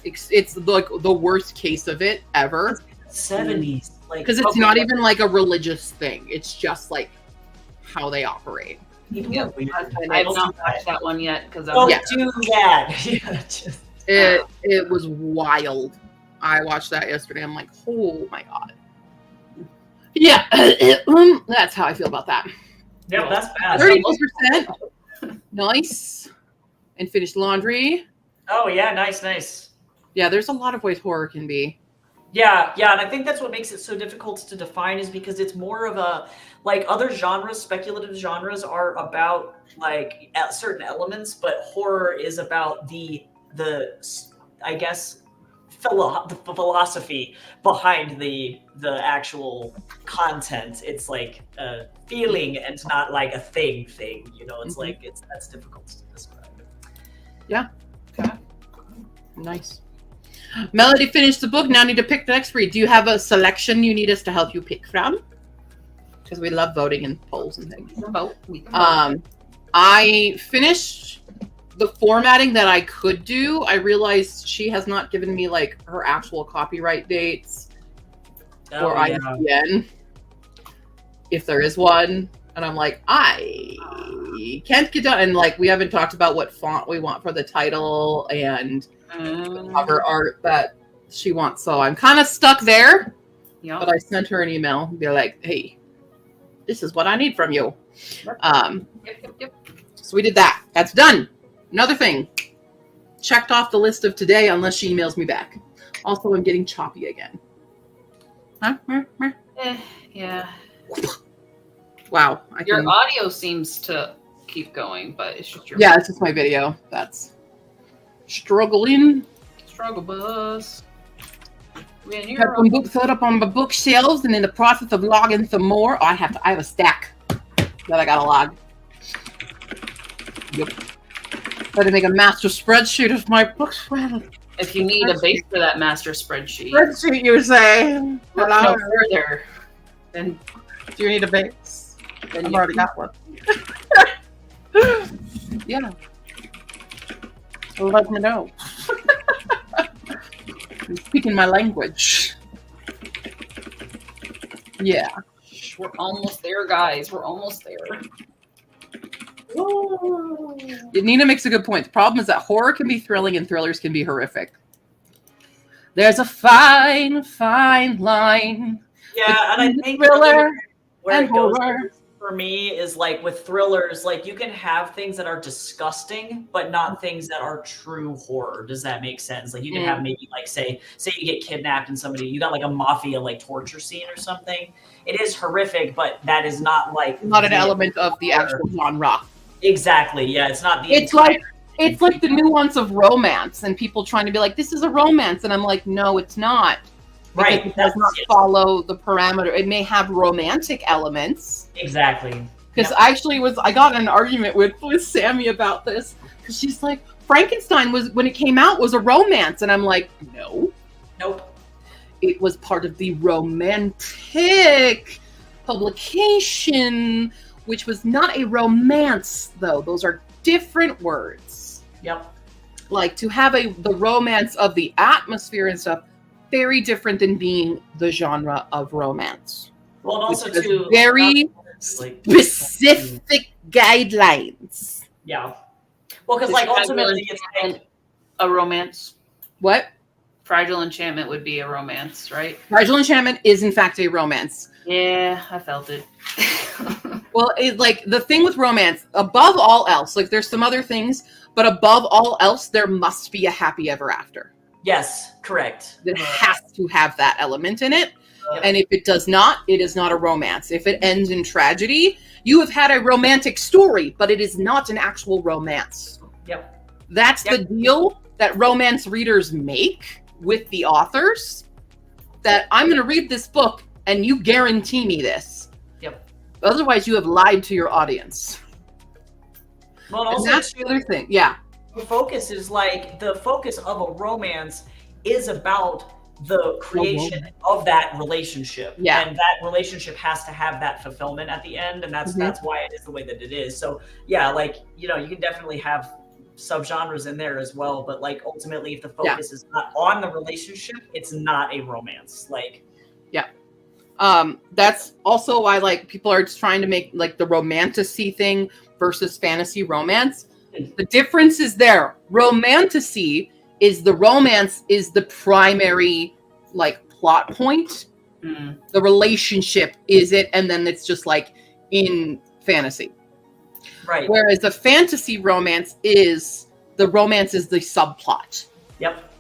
It's like the worst case of it ever. 70s, because it's not even like a religious thing. It's just like how they operate. Yeah, I have not watched that one yet because don't do that. It was wild. I watched that yesterday. I'm like, oh my god. Yeah, that's how I feel about that. Yeah, that's bad. 32%. Nice. And finished laundry. Oh yeah, nice. Yeah, there's a lot of ways horror can be. Yeah, and I think that's what makes it so difficult to define, is because it's more of a, like, other genres, speculative genres are about like certain elements, but horror is about the I guess the philosophy behind the actual content. It's like a feeling and not like a thing. It's like that's difficult to describe. Yeah. Okay. Nice. Melody finished the book. Now need to pick the next read. Do you have a selection you need us to help you pick from? Because we love voting in polls and things. I finished the formatting that I could do. I realized she has not given me like her actual copyright dates or ISBN, if there is one. And I'm like, I can't get done. And like, we haven't talked about what font we want for the title and the cover art that she wants. So I'm kind of stuck there. Yeah. But I sent her an email and be like, hey, this is what I need from you. Yep. So we did that. That's done. Another thing. Checked off the list of today unless she emails me back. Also, I'm getting choppy again. Yeah. Wow. Your audio seems to keep going, but it's just your Yeah, it's just my video. That's struggling. struggle bus. When Got you're some books set up on my bookshelves and in the process of logging some more. I have a stack that I gotta log. Yep. Got to make a master spreadsheet of my books. if you need a base for that master spreadsheet, Spreadsheet, you say? look Hello? no further. Then do you need a base? Then I've you already got one. Yeah. Let me know. I'm speaking my language. Yeah. We're almost there, guys. We're almost there. Nina makes a good point. The problem is that horror can be thrilling and thrillers can be horrific. There's a fine, fine line. Yeah, and I think thriller where and it goes horror. for me is like with thrillers, like you can have things that are disgusting, but not things that are true horror. Does that make sense? Like you can have maybe like say you get kidnapped and you got like a mafia like torture scene or something. It is horrific, but that is not like Not an element of the actual genre. Exactly. Yeah, it's not the. It's like the nuance of romance and people trying to be like, this is a romance, and I'm like, no, it's not. Because Right. it does not follow the parameter. It may have romantic elements. Exactly. Because I got in an argument with Sammy about this. Because she's like, Frankenstein when it came out was a romance, and I'm like, no. Nope. It was part of the romantic publication, which was not a romance, though. Those are different words. Yep. Like, to have the romance of the atmosphere and stuff, very different than being the genre of romance. Well, and also Which is too very specific guidelines. Yeah. Well, because like ultimately it's like a romance. What? Fragile Enchantment would be a romance, right? Fragile Enchantment is in fact a romance. Yeah, I felt it. Well, like the thing with romance, above all else, like there's some other things, but above all else, there must be a happy ever after. Yes, correct. It has to have that element in it. And if it does not, it is not a romance. If it ends in tragedy, you have had a romantic story, but it is not an actual romance. Yep. That's the deal that romance readers make with the authors, that I'm going to read this book and you guarantee me this. Yep. Otherwise, you have lied to your audience. Well, and And also that's the other thing. Yeah. the focus is like the focus of a romance is about the creation of that relationship. Yeah. And that relationship has to have that fulfillment at the end. And that's why it is the way that it is. So yeah, like, you know, you can definitely have subgenres in there as well. But like ultimately if the focus is not on the relationship, it's not a romance. Like that's also why like people are just trying to make like the romantasy thing versus fantasy romance. The difference is there. Romantasy is the romance is the primary like plot point. The relationship is it, and then it's just like in fantasy. Right. Whereas a fantasy romance is the subplot. Yep.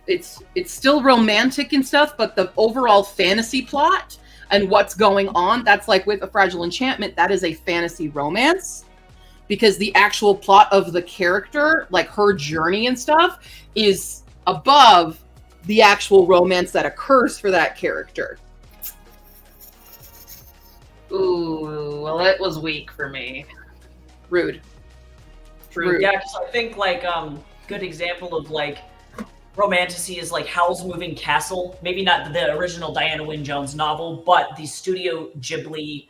It's still romantic and stuff, but the overall fantasy plot and what's going on, that's like with A Fragile Enchantment, that is a fantasy romance. Because the actual plot of the character, like her journey and stuff, is above the actual romance that occurs for that character. Ooh, well, it was weak for me. Rude. Yeah, because I think like good example of like romantasy is like Howl's Moving Castle. Maybe not the original Diana Wynne Jones novel, but the Studio Ghibli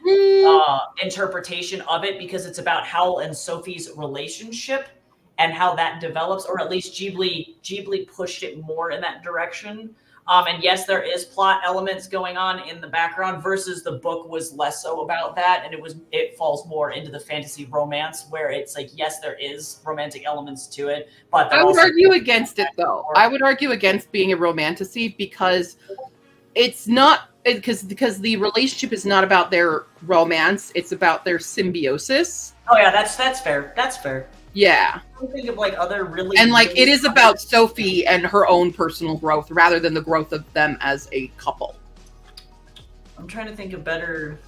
interpretation of it, because it's about Howl and Sophie's relationship and how that develops, or at least Ghibli pushed it more in that direction. And yes, there is plot elements going on in the background versus the book was less so about that. And it falls more into the fantasy romance where it's like, yes, there is romantic elements to it, but I would argue against it though. I would argue against being a romantasy because it's not, because the relationship is not about their romance. It's about their symbiosis. Oh yeah, that's fair. That's fair. Yeah. I think of like other really And like really it is about Sophie and her own personal growth rather than the growth of them as a couple. I'm trying to think of better.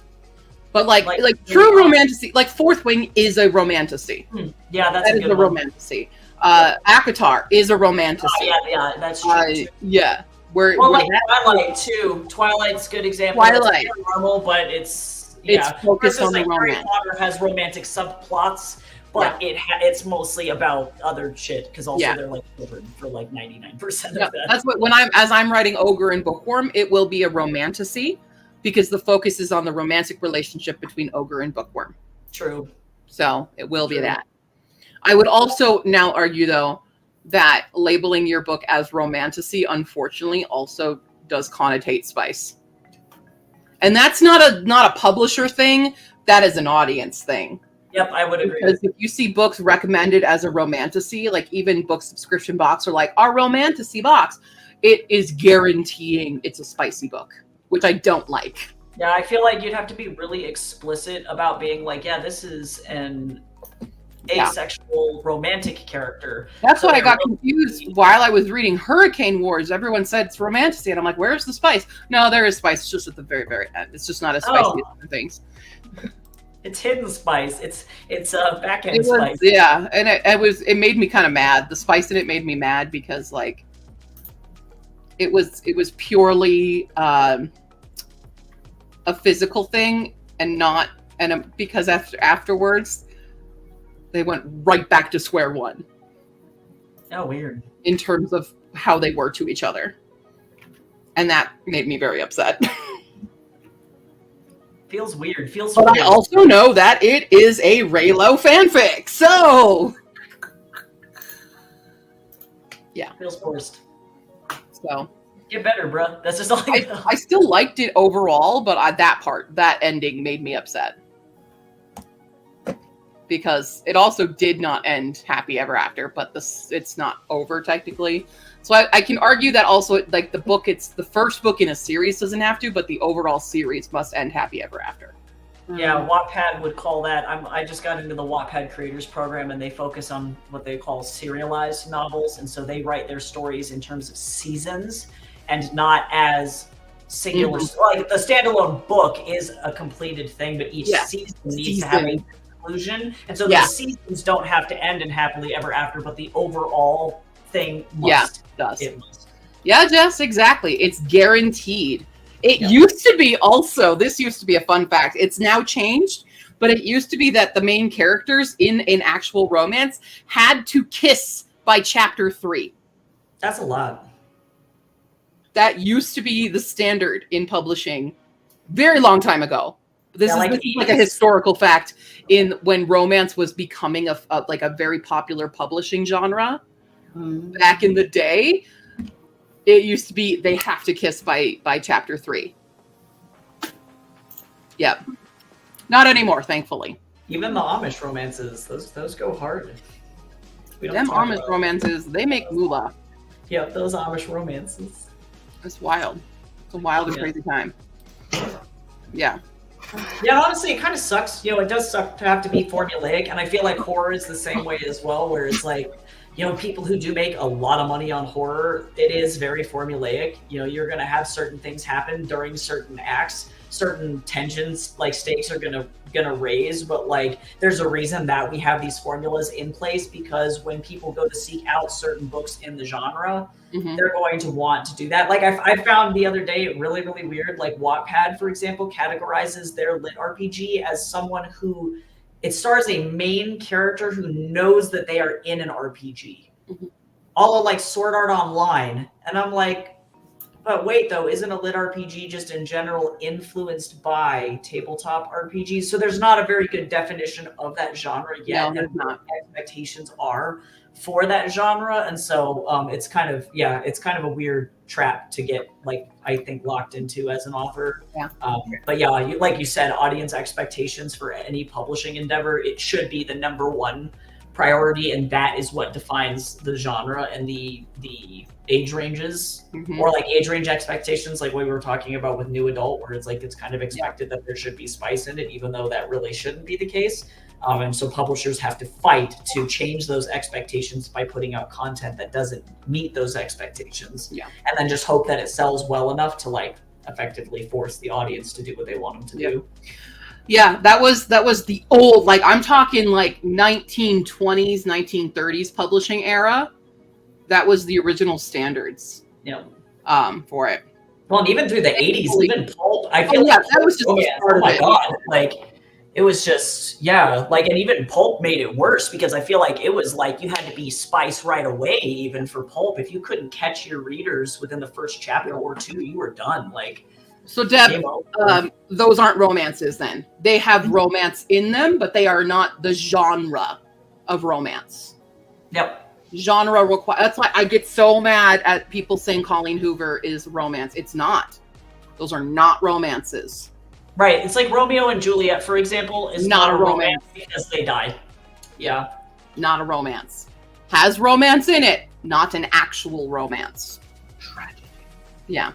But like true romantasy, like Fourth Wing is a romantasy. Yeah, that's that a is good a one. romantasy. ACOTAR is a romantasy. Yeah, that's true. Yeah. Well, like Twilight too. Twilight's a good example. Twilight. It's normal, but it's focused on the Harry romance. Potter has romantic subplots, but it's mostly about other shit because also they're like children for like 99% of that. That's what as I'm writing Ogre and Bookworm, it will be a romantasy because the focus is on the romantic relationship between Ogre and Bookworm. True. So it will be that. I would also now argue though that labeling your book as romantasy, unfortunately, also does connotate spice. And that's not a publisher thing. That is an audience thing. Yep, I would agree. Because if you see books recommended as a romantasy, like even book subscription box are like our romantasy box, it is guaranteeing it's a spicy book, which I don't like. Yeah, I feel like you'd have to be really explicit about being like, this is an asexual romantic character. That's why I got confused while I was reading Hurricane Wars. Everyone said it's romantasy, and I'm like, where's the spice? No, there is spice, just at the very, very end. It's just not as spicy as other things. It's hidden spice. It's back end spice. Yeah, and it made me kind of mad. The spice in it made me mad because like it was purely a physical thing and because afterwards they went right back to square one. Oh, weird. In terms of how they were to each other. And that made me very upset. Feels weird. But I also know that it is a Raylo fanfic, so yeah. Feels forced. So get better, bro. That's just all I know. I still liked it overall, but that ending made me upset. Because it also did not end happy ever after, but it's not over technically. So I can argue that also, like the book, it's the first book in a series doesn't have to, but the overall series must end happy ever after. Yeah, Wattpad would call that. I just got into the Wattpad Creators Program, and they focus on what they call serialized novels, and so they write their stories in terms of seasons and not as singular. Like the standalone book is a completed thing, but each season needs to have a conclusion, and so the seasons don't have to end in happily ever after, but the overall thing must. It must. Yeah, Jess, exactly. It's guaranteed. It used to be also, this used to be a fun fact. It's now changed, but it used to be that the main characters in an actual romance had to kiss by chapter 3. That's a lot. That used to be the standard in publishing very long time ago. This is like a historical fact in when romance was becoming a very popular publishing genre. Back in the day, it used to be they have to kiss by chapter 3. Yep. Not anymore, thankfully. Even the Amish romances, those go hard. Them Amish romances, they make moolah. Yep, those Amish romances. It's wild. It's a wild and crazy time. Yeah. Yeah, honestly, it kind of sucks. It does suck to have to be formulaic, and I feel like horror is the same way as well, where it's like, people who do make a lot of money on horror, it is very formulaic. You're going to have certain things happen during certain acts, certain tensions, like stakes are going to raise, but like there's a reason that we have these formulas in place, because when people go to seek out certain books in the genre, they're going to want to do that. Like I found the other day really, really weird, like Wattpad, for example, categorizes their lit RPG as someone who it stars a main character who knows that they are in an RPG. All of like Sword Art Online. And I'm like, but wait though, isn't a lit RPG just in general influenced by tabletop RPGs? So there's not a very good definition of that genre yet. No, there's not. Expectations are for that genre. And so it's kind of a weird trap to get, like, I think locked into as an author. But yeah, like you said, audience expectations for any publishing endeavor, it should be the number one priority, and that is what defines the genre and the age ranges, or like age range expectations, like what we were talking about with new adult, where it's like it's kind of expected that there should be spice in it, even though that really shouldn't be the case. And so publishers have to fight to change those expectations by putting out content that doesn't meet those expectations. Yeah. And then just hope that it sells well enough to like effectively force the audience to do what they want them to do. Yeah, that was the old, like I'm talking like 1920s, 1930s publishing era. That was the original standards. Yeah. For it. Well, and even through the 80s, even pulp, I feel yeah, like that was just oh my it. god, like it was just like, and even pulp made it worse because I feel like it was like you had to be spice right away. Even for pulp, if you couldn't catch your readers within the first chapter or two, you were done. Like, so Deb, those aren't romances. Then they have romance in them, but they are not the genre of romance. Yep. Genre require. That's why I get so mad at people saying Colleen Hoover is romance. It's not. Those are not romances. Right. It's like Romeo and Juliet, for example, is not a romance because they died. Yeah. Not a romance. Has romance in it, not an actual romance. Tragedy. Yeah.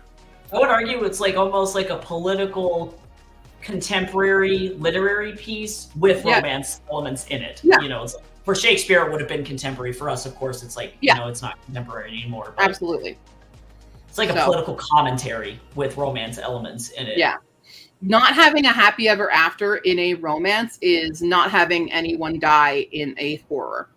I would argue it's like almost like a political contemporary literary piece with romance elements in it. Yeah. You know, it's like, for Shakespeare, it would have been contemporary. For us, of course, it's like, you know, it's not contemporary anymore. But absolutely. It's like a political commentary with romance elements in it. Yeah. Not having a happy ever after in a romance is not having anyone die in a horror.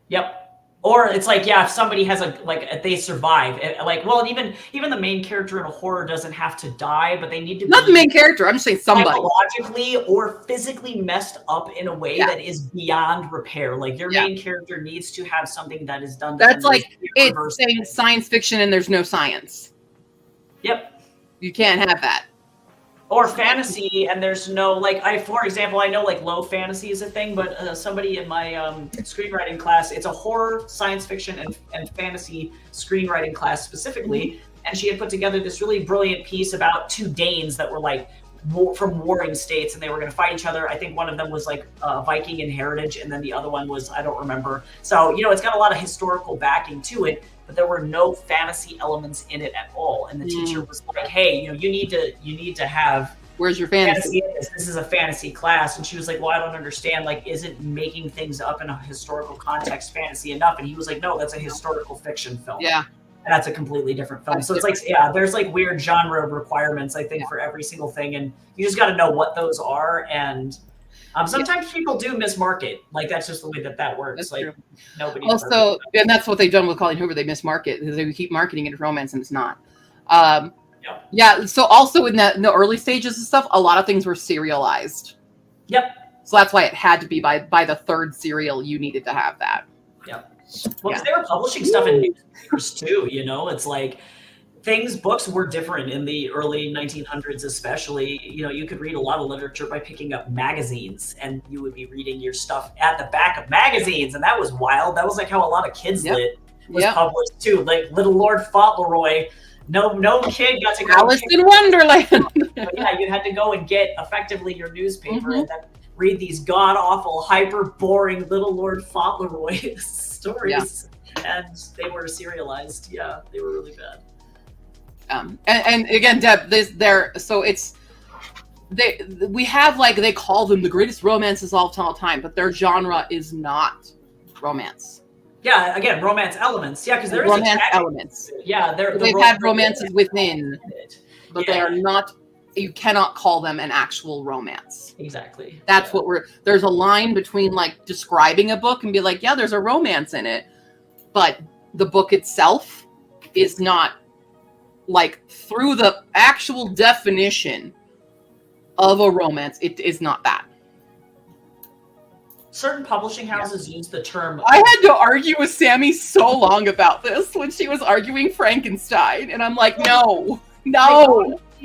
Yep. Or it's like, yeah, if somebody has if they survive, like, well, even the main character in a horror doesn't have to die, but they need to not the main character. I'm just saying somebody psychologically or physically messed up in a way that is beyond repair. Like your main character needs to have something that is done. That's like it's saying science fiction and there's no science. Yep. You can't have that. Or fantasy, and there's no, like, for example, I know, like, low fantasy is a thing, but somebody in my screenwriting class, it's a horror, science fiction, and fantasy screenwriting class specifically, and she had put together this really brilliant piece about two Danes that were, like, from warring states, and they were going to fight each other. I think one of them was, like, Viking in heritage, and then the other one was, I don't remember. So, you know, it's got a lot of historical backing to it, but there were no fantasy elements in it at all. And the teacher was like, hey, you know, you need to have where's your fantasy? This is a fantasy class. And she was like, well, I don't understand. Like, isn't making things up in a historical context fantasy enough? And he was like, no, that's a historical fiction film. Yeah. And that's a completely different film. So it's like, there's like weird genre requirements, I think, for every single thing. And you just got to know what those are. And sometimes people do mismarket. Like, that's just the way that works. That's like true. Nobody's also, and that's what they've done with Colleen Hoover. They mismarket because they keep marketing it as romance and it's not. Yeah. So also in the early stages of stuff, a lot of things were serialized. Yep. So that's why it had to be by the third serial. You needed to have that. Yep. Well, because they were publishing stuff in newspapers too. You know, it's like books were different in the early 1900s, especially. You know, you could read a lot of literature by picking up magazines, and you would be reading your stuff at the back of magazines, and that was wild. That was like how a lot of kids lit was published too. Like Little Lord Fauntleroy. No kid got to go. Alice in Wonderland. Yeah, you had to go and get effectively your newspaper and then read these god awful, hyper boring Little Lord Fauntleroy stories, and they were serialized. Yeah, they were really bad. And again, Deb, we have, like, they call them the greatest romances of all time, but their genre is not romance. Yeah, again, romance elements. Yeah, because there's romance elements. Yeah, they've had romances within, but they are not. You cannot call them an actual romance. Exactly. That's what there's a line between, like, describing a book and be like, yeah, there's a romance in it, but the book itself is not. Like, through the actual definition of a romance, it is not that. Certain publishing houses use the term... I had to argue with Sammy so long about this when she was arguing Frankenstein, and I'm like, no.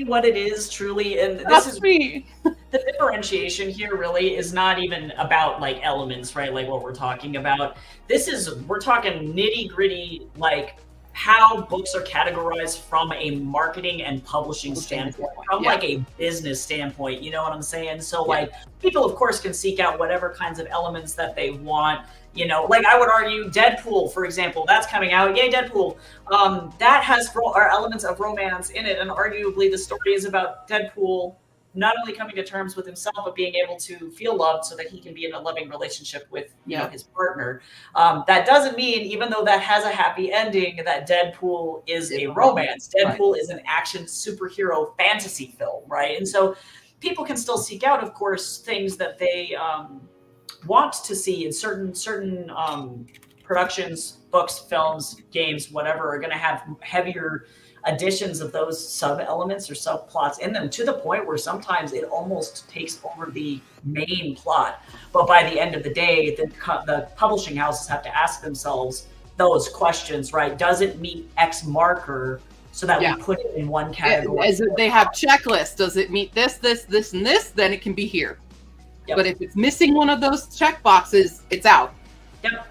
What it is truly, and this is me. The differentiation here really is not even about, like, elements, right? Like what we're talking about. We're talking nitty gritty, like, how books are categorized from a marketing and publishing standpoint, from like a business standpoint, you know what I'm saying? So like people of course can seek out whatever kinds of elements that they want, you know, like I would argue Deadpool, for example, that's coming out. Yay, Deadpool. That has elements of romance in it, and arguably the story is about Deadpool not only coming to terms with himself, but being able to feel loved so that he can be in a loving relationship with his partner. That doesn't mean, even though that has a happy ending, that Deadpool is a romance. Deadpool is an action superhero fantasy film, right? And so people can still seek out, of course, things that they want to see in certain productions, books, films, games, whatever, are going to have heavier additions of those sub-elements or subplots in them, to the point where sometimes it almost takes over the main plot. But by the end of the day, the publishing houses have to ask themselves those questions, right? Does it meet X marker so that we put it in one category? As they have checklists. Does it meet this, and this? Then it can be here. Yep. But if it's missing one of those check boxes, it's out. Yep.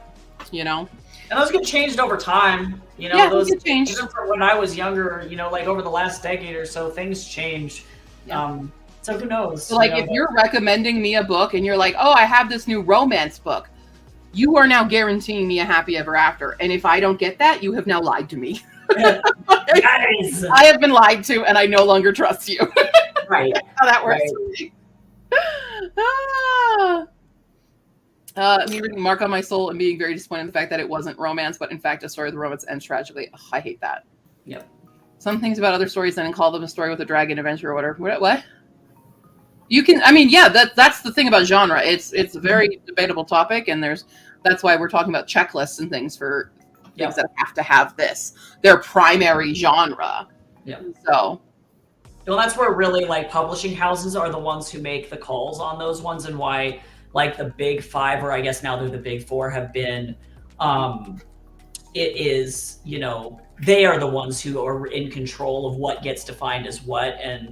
You know? And those get changed over time. You know, those get changed. Even from when I was younger, you know, like over the last decade or so, things change. Yeah. So who knows? So like, if you're recommending me a book and you're like, oh, I have this new romance book, you are now guaranteeing me a happy ever after. And if I don't get that, you have now lied to me. Nice. I have been lied to, and I no longer trust you. Right. That's how that works for me. Me reading Mark on My Soul and being very disappointed in the fact that it wasn't romance, but in fact a story of the romance ends tragically. Ugh, I hate that. Yep. Some things about other stories then call them a story with a dragon adventure or whatever. What? You can, I mean, yeah, that's the thing about genre. It's a very debatable topic, and that's why we're talking about checklists and things for things that have to have this. Their primary genre. Yeah. So. Well, that's where really like publishing houses are the ones who make the calls on those ones, and why like the big five, or I guess now they're the big four, have been, it is, you know, they are the ones who are in control of what gets defined as what. And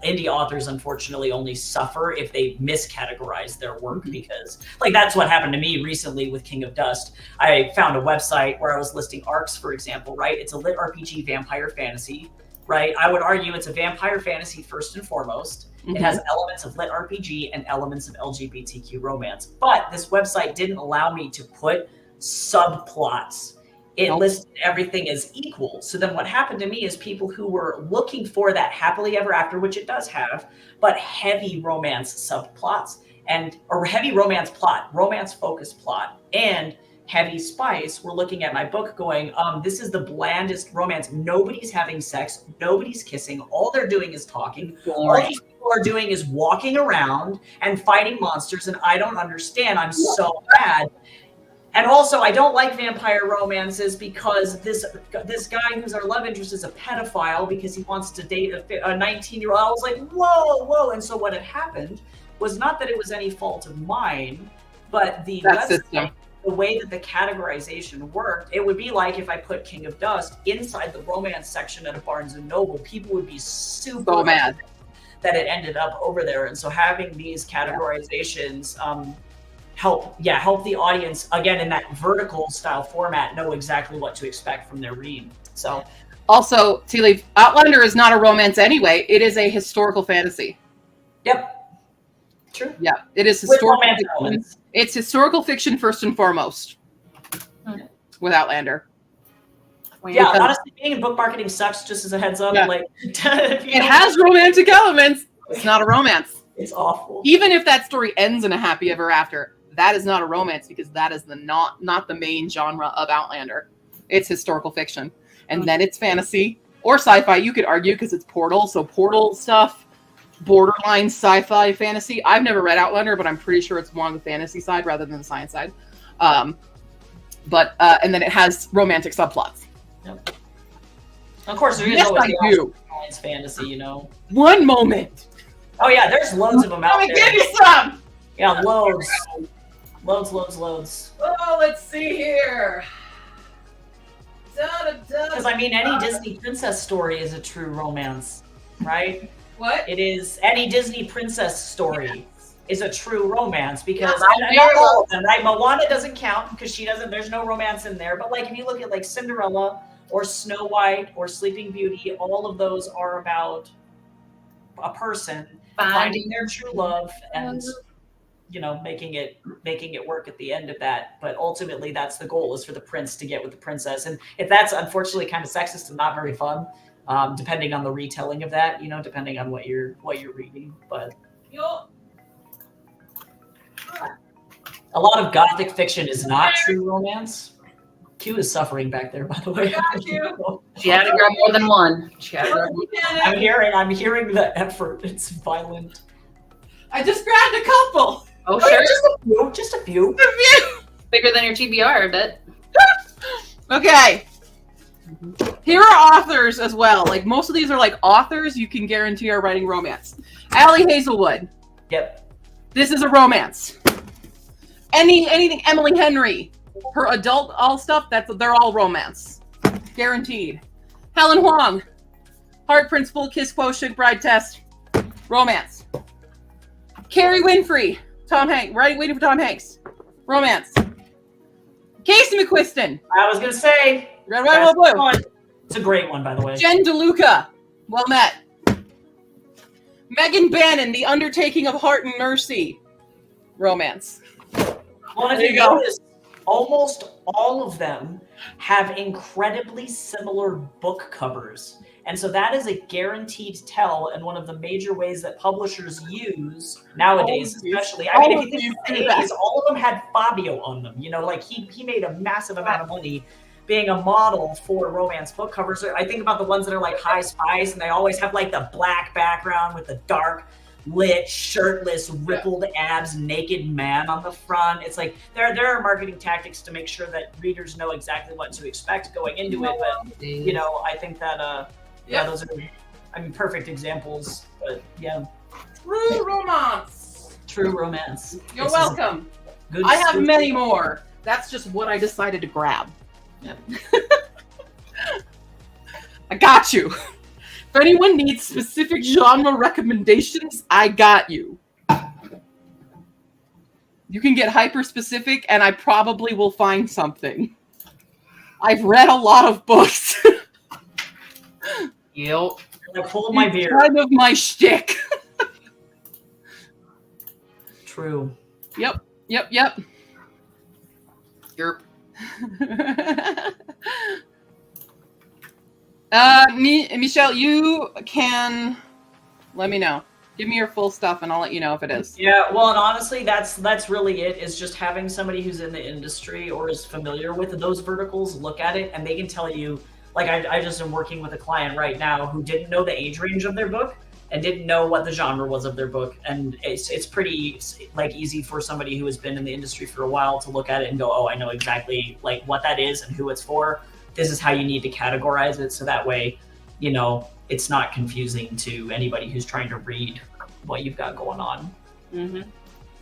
indie authors, unfortunately, only suffer if they miscategorize their work, because like that's what happened to me recently with King of Dust. I found a website where I was listing arcs, for example, right? It's a lit RPG vampire fantasy, right? I would argue it's a vampire fantasy first and foremost. It has elements of lit RPG and elements of LGBTQ romance. But this website didn't allow me to put subplots. It listed everything as equal. So then what happened to me is people who were looking for that happily ever after, which it does have, but heavy romance subplots, or heavy romance plot, romance focused plot, and heavy spice, we're looking at my book going, this is the blandest romance. Nobody's having sex. Nobody's kissing. All they're doing is talking. All these people are doing is walking around and fighting monsters, and I don't understand. I'm so mad. And also, I don't like vampire romances because this guy who's our love interest is a pedophile because he wants to date a 19-year-old. I was like, whoa. And so what had happened was not that it was any fault of mine, but the website, the way that the categorization worked, it would be like if I put King of Dust inside the romance section at a Barnes & Noble, people would be super mad that it ended up over there. And so having these categorizations help the audience, again, in that vertical style format, know exactly what to expect from their read. So also, Tea Leaf, Outlander is not a romance anyway. It is a historical fantasy. Yep. True. Yeah, it is historical fiction. It's historical fiction first and foremost. With Outlander. Yeah, honestly, being in book marketing sucks, just as a heads up. Like, it has romantic elements. It's not a romance. It's awful. Even if that story ends in a happy ever after, that is not a romance, because that is not the main genre of Outlander. It's historical fiction. And then it's fantasy or sci-fi, you could argue, because it's Portal. So Portal stuff, borderline sci-fi fantasy. I've never read Outlander, but I'm pretty sure it's more on the fantasy side rather than the science side. And then it has romantic subplots. Yep. Of course, there is always the science fantasy, you know. One moment. Oh yeah, there's loads of them out there. Let me give you some. Yeah, loads. Loads. Oh, let's see here. Because I mean, any Disney princess story is a true romance, right? What? It is. Any Disney princess story is a true romance, because not all of them, right? Moana doesn't count because she doesn't. There's no romance in there. But like, if you look at like Cinderella or Snow White or Sleeping Beauty, all of those are about a person finding their true love and, you know, making it work at the end of that. But ultimately, that's the goal, is for the prince to get with the princess. And if that's unfortunately kind of sexist and not very fun, depending on the retelling of that, depending on what you're reading. But a lot of Gothic fiction is not true romance. Q is suffering back there, by the way. She had to grab more than one. I'm hearing the effort. It's violent. I just grabbed a couple. Oh, sure. Just a few. Bigger than your TBR, I bet. Okay. Here are authors as well. Like most of these are like authors you can guarantee are writing romance. Allie Hazelwood. Yep. This is a romance. Anything Emily Henry. Her adult all stuff, they're all romance. Guaranteed. Helen Huang. Heart Principle, Kiss Quotient, Bride Test. Romance. Carrie Winfrey. Waiting for Tom Hanks. Romance. Casey McQuiston. I was going to say. Red, White, Blue. It's a great one, by the way. Jen DeLuca. Well met. Megan Bannon, The Undertaking of Heart and Mercy. Romance. Well, if you notice, almost all of them have incredibly similar book covers. And so that is a guaranteed tell, and one of the major ways that publishers use nowadays, especially. I mean, if you think of the 80s, all of them had Fabio on them. Like he made a massive amount of money being a model for romance book covers. I think about the ones that are like high spice, and they always have like the black background with the dark lit, shirtless, rippled abs, naked man on the front. It's like there are marketing tactics to make sure that readers know exactly what to expect going into it. But I think that those are perfect examples. But yeah, true romance. True romance. You're welcome. I have many more. That's just what I decided to grab. Yep. I got you. If anyone needs specific genre recommendations, I got you. You can get hyper specific, and I probably will find something. I've read a lot of books. Yep. I pulled my beard. Kind of my shtick. True. Yep. Yep. Michelle, you can let me know. Give me your full stuff and I'll let you know if it is. Yeah, well, and honestly, that's really it, is just having somebody who's in the industry or is familiar with those verticals look at it, and they can tell you, like I just am working with a client right now who didn't know the age range of their book and didn't know what the genre was of their book. And it's pretty like easy for somebody who has been in the industry for a while to look at it and go, oh, I know exactly like what that is and who it's for. This is how you need to categorize it. So that way, it's not confusing to anybody who's trying to read what you've got going on. Mm-hmm.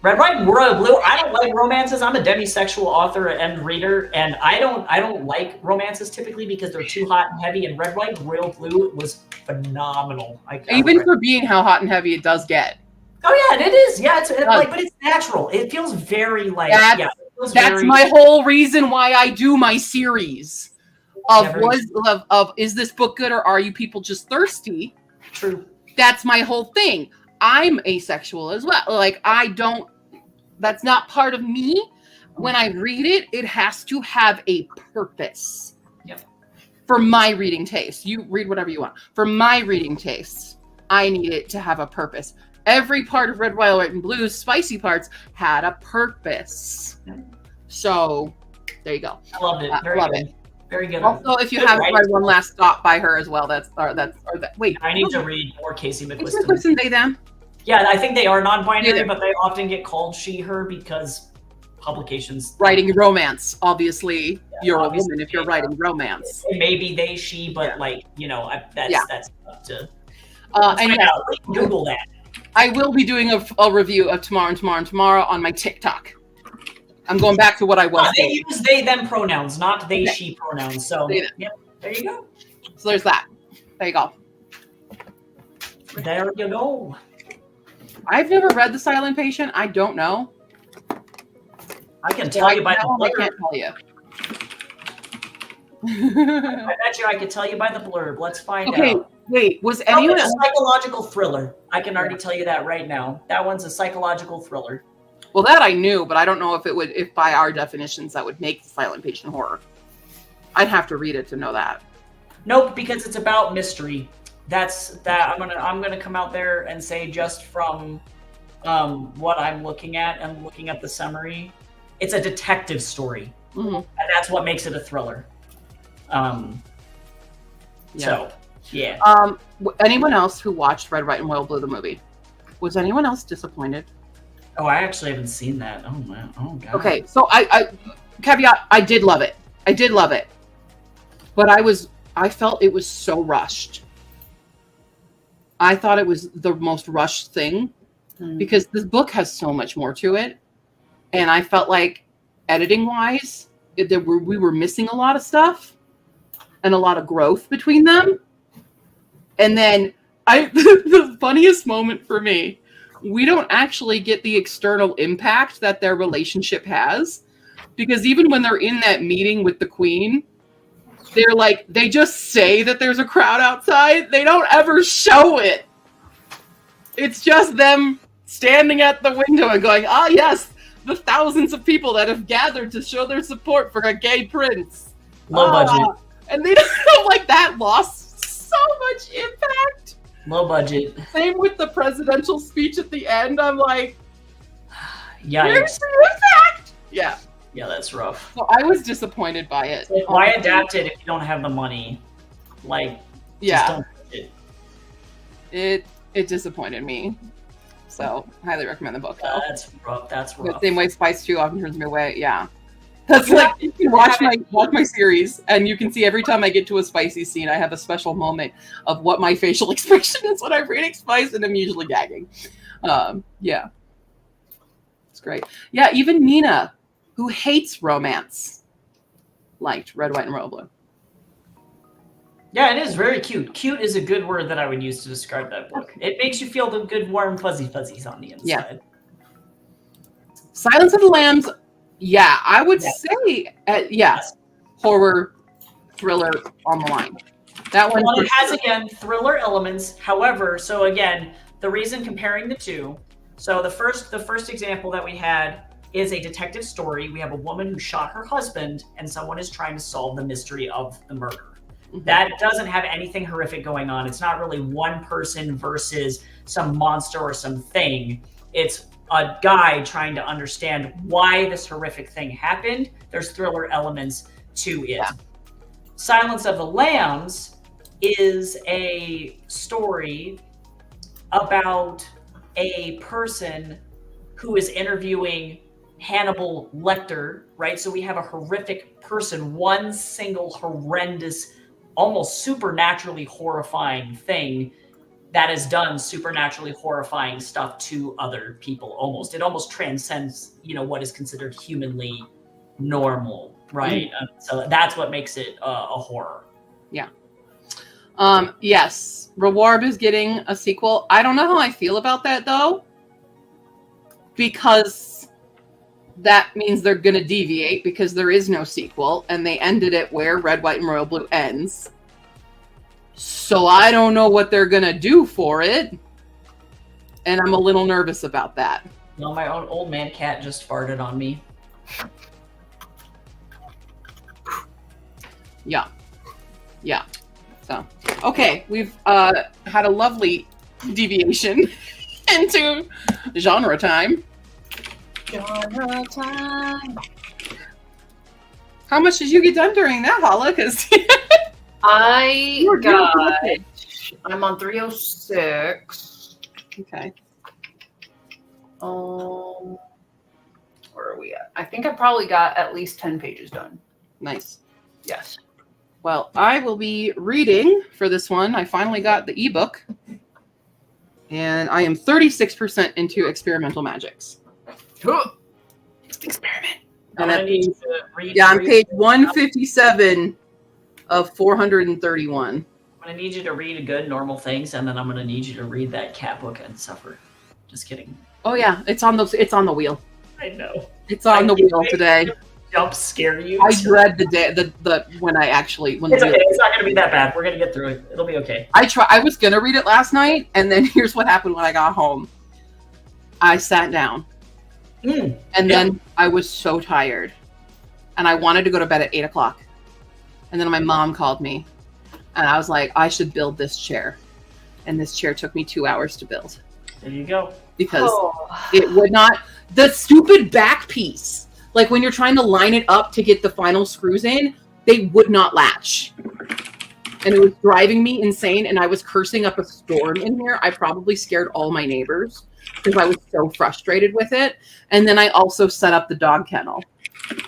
Red, White, Royal Blue. I don't like romances. I'm a demisexual author and reader, and I don't like romances typically because they're too hot and heavy. And Red, White, Royal Blue was phenomenal. Even for being how hot and heavy it does get. Oh yeah, and it is. Yeah, it's like, but it's natural. It feels very like. That's my whole reason why I do my series. Of is this book good or are you people just thirsty? True. That's my whole thing. I'm asexual as well. Like that's not part of me. When I read it, it has to have a purpose. Yep. For my reading taste. You read whatever you want. For my reading taste, I need it to have a purpose. Every part of Red, White, and Blue's spicy parts had a purpose. So there you go. I loved it. Very good. Also, if you haven't read one last stop by her as well, wait. I need to read more Casey McQuiston. They, them? Yeah, I think they are non-binary, but they often get called she, her because publications. Writing romance, obviously, you're a woman if you're writing romance. It may be they, she, but that's up to. Google that. I will be doing a review of tomorrow on my TikTok. I'm going back to what I was. They use they, them pronouns, not they, she pronouns. So, there you go. So there's that. There you go. There you go. I've never read The Silent Patient. I don't know. I can tell you by the blurb. I can't tell you. I bet you I could tell you by the blurb. Let's find out. Wait, was anyone a psychological thriller? I can already tell you that right now. That one's a psychological thriller. Well, that I knew, but I don't know if by our definitions that would make The Silent Patient horror. I'd have to read it to know that. Nope, because it's about mystery. That's that. I'm gonna come out there and say just from what I'm looking at and looking at the summary, it's a detective story, and that's what makes it a thriller. So yeah. Anyone else who watched Red, White, and Royal Blue the movie, was anyone else disappointed? Oh, I actually haven't seen that. Oh man. Oh god. Okay, so I caveat, I did love it. I did love it. But I felt it was so rushed. I thought it was the most rushed thing because this book has so much more to it. And I felt like editing wise, we were missing a lot of stuff and a lot of growth between them. And then the funniest moment for me, we don't actually get the external impact that their relationship has, because even when they're in that meeting with the queen, they're like, they just say that there's a crowd outside. They don't ever show it. It's just them standing at the window and going, ah, yes, the thousands of people that have gathered to show their support for a gay prince. Low budget. And they don't like that lost so much impact. Low budget. Same with the presidential speech at the end. I'm like, yikes. the impact? Yeah. Yeah, that's rough. So I was disappointed by it. Like, why adapt it if you don't have the money? Like, just don't do it. It disappointed me. So highly recommend the book though. That's rough. That's rough. The same way Spice 2 often turns me away. Yeah. That's like, you can watch my series and you can see every time I get to a spicy scene, I have a special moment of what my facial expression is when I'm reading Spice, and I'm usually gagging. Yeah. It's great. Yeah, even Nina, who hates romance, liked Red, White, and Royal Blue. Yeah, it is very cute. Cute is a good word that I would use to describe that book. It makes you feel the good, warm, fuzzy fuzzies on the inside. Yeah. Silence of the Lambs, yeah, I would say, yes, horror, thriller on the line. That one. Well, it has, again, thriller elements. However, so again, the reason comparing the two, so the first example that we had is a detective story. We have a woman who shot her husband, and someone is trying to solve the mystery of the murder. That doesn't have anything horrific going on. It's not really one person versus some monster or something. It's a guy trying to understand why this horrific thing happened. There's thriller elements to it. Yeah. Silence of the Lambs is a story about a person who is interviewing Hannibal Lecter, right? So we have a horrific person, one single horrendous, almost supernaturally horrifying thing that has done supernaturally horrifying stuff to other people. Almost, it almost transcends, what is considered humanly normal, right? So that's what makes it a horror. Yeah. Yes, Rewarb is getting a sequel. I don't know how I feel about that though, because that means they're going to deviate because there is no sequel, and they ended it where Red, White, and Royal Blue ends. So I don't know what they're going to do for it, and I'm a little nervous about that. No, my own old man cat just farted on me. Yeah. So, okay, we've had a lovely deviation into genre time. Genre time. How much did you get done during that, Hala? Because I'm on 306. Okay. Where are we at? I think I probably got at least 10 pages done. Nice. Yes. Well, I will be reading for this one. I finally got the ebook, and I am 36% into experimental magics. It's an experiment. And I'm page 157 of 431. I'm gonna need you to read good normal things, and then I'm gonna need you to read that cat book and suffer. Just kidding. Oh yeah, it's on the wheel. I know. It's on the wheel today. Jump scare you. I dread the day when I actually It's okay. It's not gonna be that bad. We're gonna get through it. It'll be okay. I was gonna read it last night, and then here's what happened when I got home. I sat down. And then I was so tired, and I wanted to go to bed at 8:00. And then my mom called me. And I was like, I should build this chair. And this chair took me 2 hours to build. There you go. Because it would not, the stupid back piece, like when you're trying to line it up to get the final screws in, they would not latch. And it was driving me insane, and I was cursing up a storm in here. I probably scared all my neighbors because I was so frustrated with it. And then I also set up the dog kennel.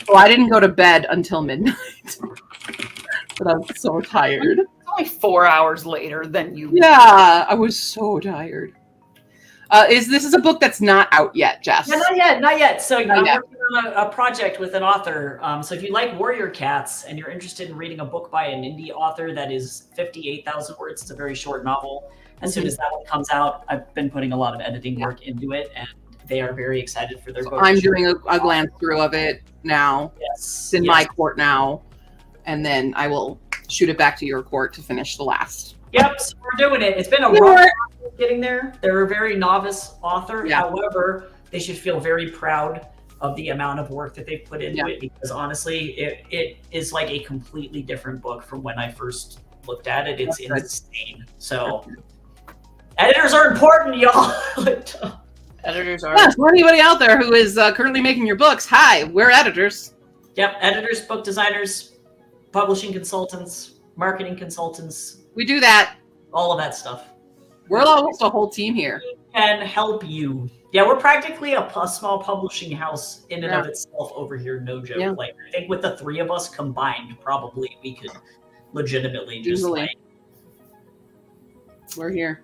So I didn't go to bed until midnight. But I was so tired. It's only 4 hours later than you. Yeah, I was so tired. This is a book that's not out yet, Jess? Yeah, not yet. So I'm yet. working on a project with an author. So if you like warrior cats and you're interested in reading a book by an indie author that is 58,000 words, it's a very short novel. As soon as that one comes out, I've been putting a lot of editing work into it, and they are very excited for their book. I'm doing a glance through of it now. Yes. It's in my court now, and then I will shoot it back to your court to finish the last. Yep, so we're doing it. It's been a rough process getting there. They're a very novice author. Yeah. However, they should feel very proud of the amount of work that they've put into it, because honestly, it is like a completely different book from when I first looked at it. It's insane. So editors are important, y'all. Editors are. Yeah, for anybody out there who is currently making your books, hi, we're editors. Yep, editors, book designers, publishing consultants, marketing consultants. We do that. All of that stuff. We're almost a whole team here. Can help you. Yeah, we're practically a small publishing house in and of itself over here, no joke. Yeah. Like, I think with the three of us combined, probably we could legitimately just like... We're here.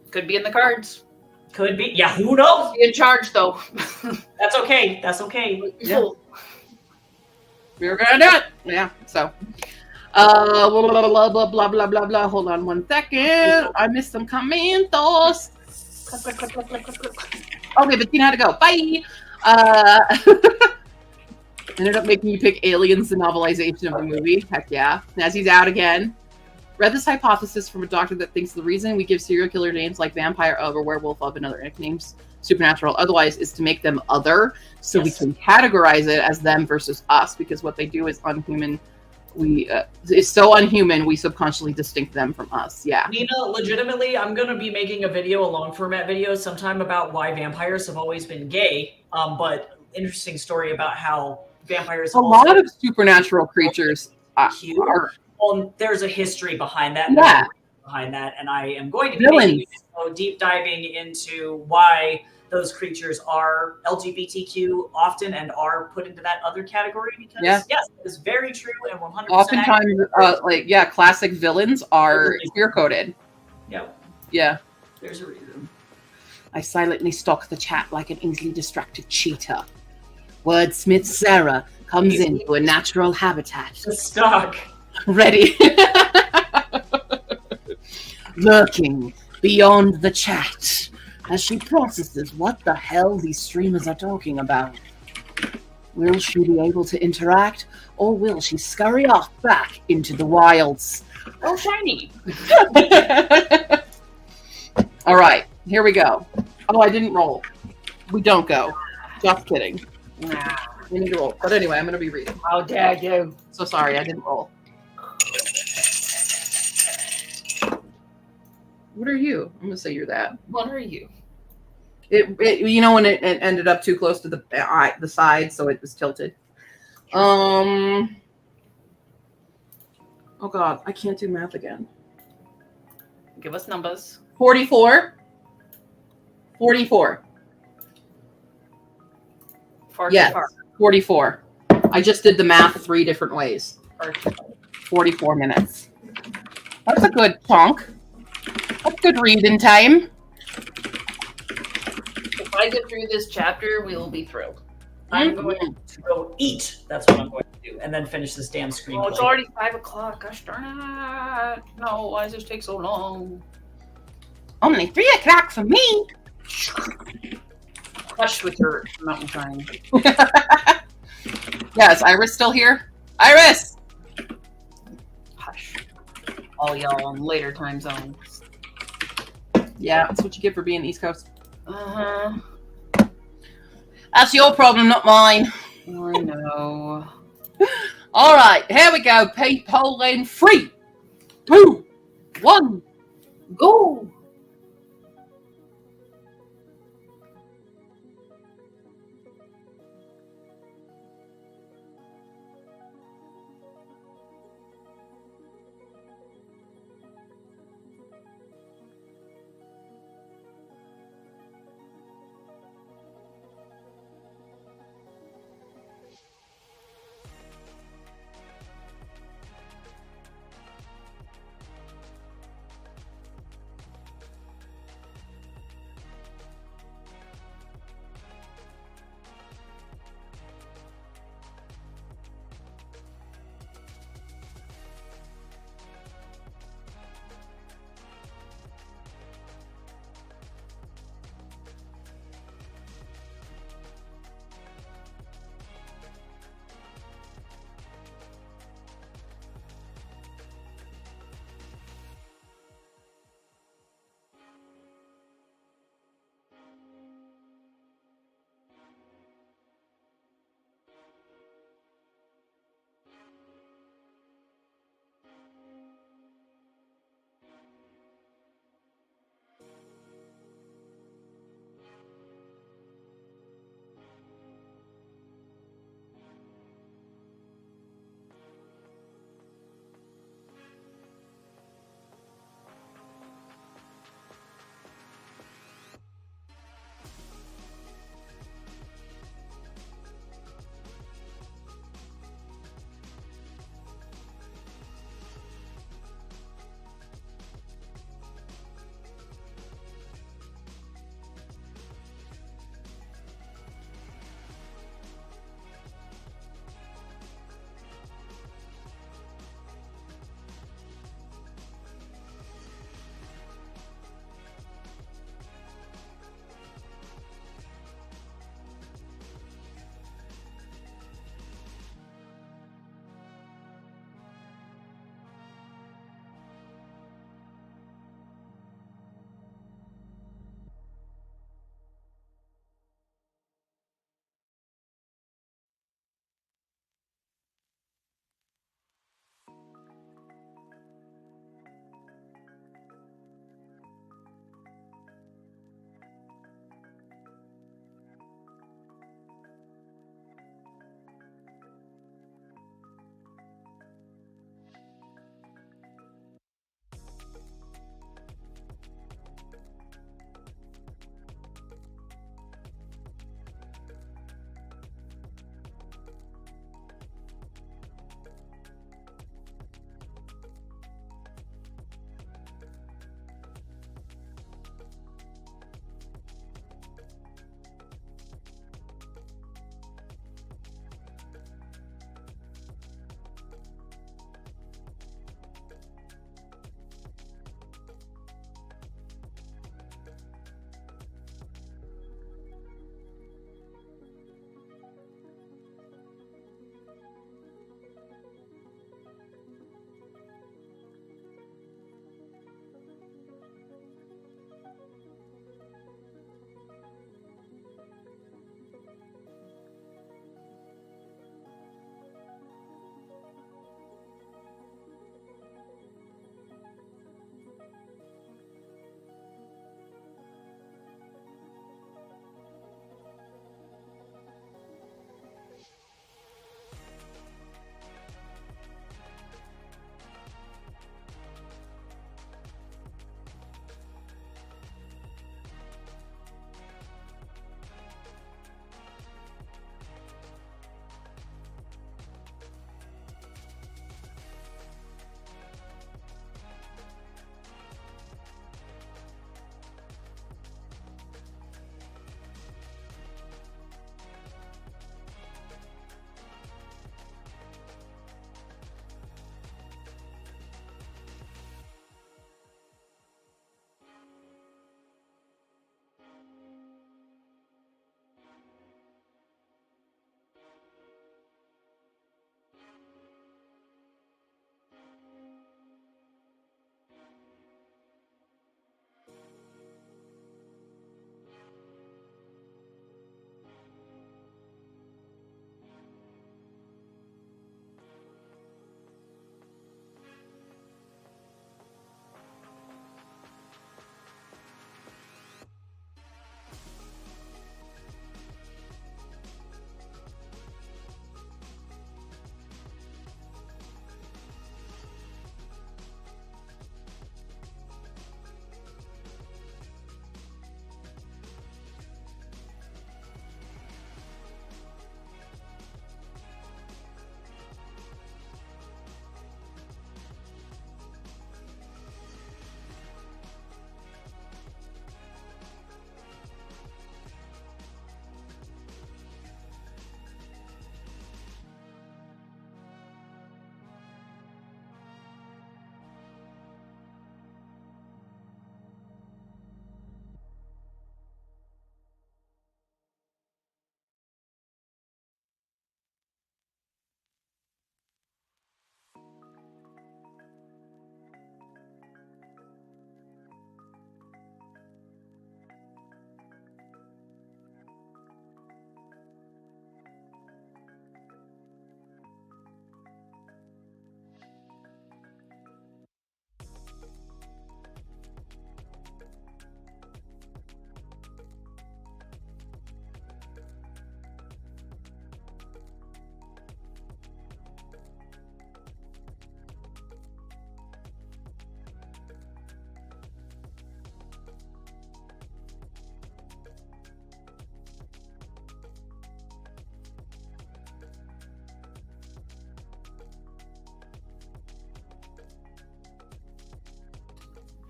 Could be in the cards. Could be. Yeah, who knows? Be in charge, though. That's okay. That's okay. Yeah. We're gonna do it. Yeah, so. Blah, blah, blah, blah, blah, blah, blah. Hold on one second. I missed some commentos. Okay, Bettina had to go. Bye. Ended up making you pick Aliens, the novelization of the movie. Heck yeah. Nazzie's out again. Read this hypothesis from a doctor that thinks the reason we give serial killer names like vampire of or werewolf of and other nicknames, supernatural otherwise, is to make them other, so we can categorize it as them versus us, because what they do is unhuman. It's so unhuman, we subconsciously distinct them from us. Yeah. Nina, legitimately, I'm going to be making a video, a long format video sometime about why vampires have always been gay. But interesting story about how vampires. A lot of supernatural creatures are. Well, there's a history behind that. Yeah. Behind that, and I am going to be making a deep diving into why those creatures are LGBTQ often and are put into that other category, because yes, it's very true and 100%. Oftentimes, classic villains are spear-coated. Yep. Yeah. There's a reason. I silently stalk the chat like an easily distracted cheetah. Wordsmith Sarah comes into a natural habitat. The stock. Ready. Lurking beyond the chat as she processes what the hell these streamers are talking about. Will she be able to interact, or will she scurry off back into the wilds? Oh, shiny. All right, here we go. Oh, I didn't roll. We don't go. Just kidding. Nah. We need to roll. But anyway, I'm going to be reading. How dare you? So sorry, I didn't roll. What are you? I'm gonna say you're that. What are you? It you know, when it ended up too close to the side, so it was tilted. Oh God, I can't do math again. Give us numbers. 44. 44. Yes, 44. I just did the math 3 different ways. 44 minutes. That's a good chunk. That's good reading time. If I get through this chapter, we will be thrilled. I'm going to go eat. That's what I'm going to do. And then finish this damn screenplay. Oh, it's already 5 o'clock. Gosh darn it. No, why does this take so long? Only 3 o'clock for me. Hush with your mountain time. Yeah, is Iris still here? Iris! Hush. All y'all in later time zones. Yeah, that's what you get for being East Coast. Uh-huh. That's your problem, not mine. I know. All right, here we go. People in 3, 2, 1. Go!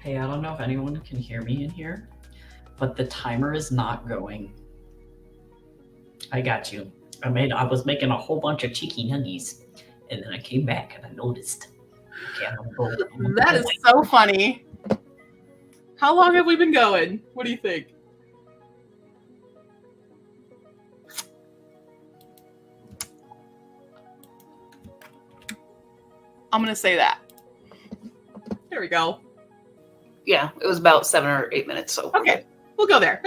Hey, I don't know if anyone can hear me in here, but the timer is not going. I got you. I was making a whole bunch of cheeky nuggies, and then I came back and I noticed. Okay, I'm gonna go. That is so funny. How long have we been going? What do you think? I'm gonna say that. There we go. Yeah, it was about 7 or 8 minutes. So Okay, we'll go there.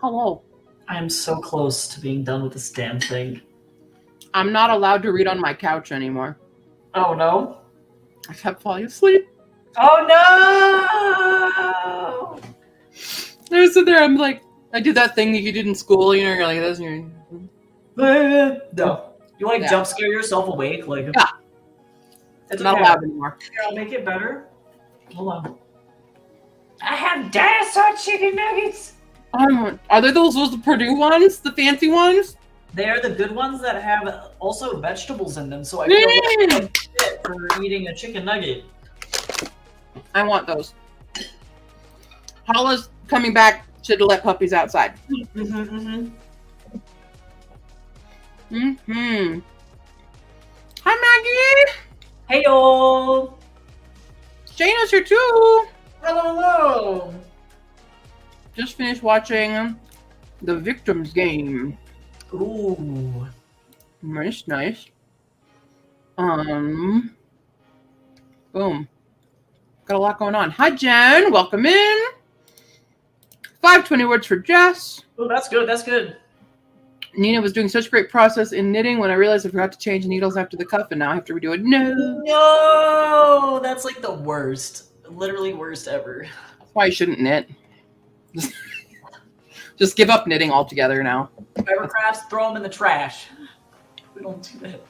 Hello. I am so close to being done with this damn thing. I'm not allowed to read on my couch anymore. Oh no. I kept falling asleep. Oh no! I sit there, I'm like, I do that thing that you did in school, you know, you're like this, and you're... No. You like jump scare yourself awake? Like, yeah. It's not okay. allowed anymore. Here, I'll make it better. Hold on. I have dinosaur chicken nuggets. Are there those the Purdue ones? The fancy ones? They are the good ones that have also vegetables in them, so I feel like I'm fit for eating a chicken nugget. I want those. Hala's coming back to let puppies outside. Hi, Maggie. Hey, y'all. Shayna's here too. Hello. Just finished watching The Victim's Game. Ooh. Nice, nice. Boom. Got a lot going on. Hi, Jen. Welcome in. 520 words for Jess. Oh, that's good. That's good. Nina was doing such a great process in knitting when I realized I forgot to change needles after the cuff, and now I have to redo it. No, that's like the worst. Literally worst ever. That's why you shouldn't knit. Just give up knitting altogether now. Fiber crafts, throw them in the trash. We don't do that.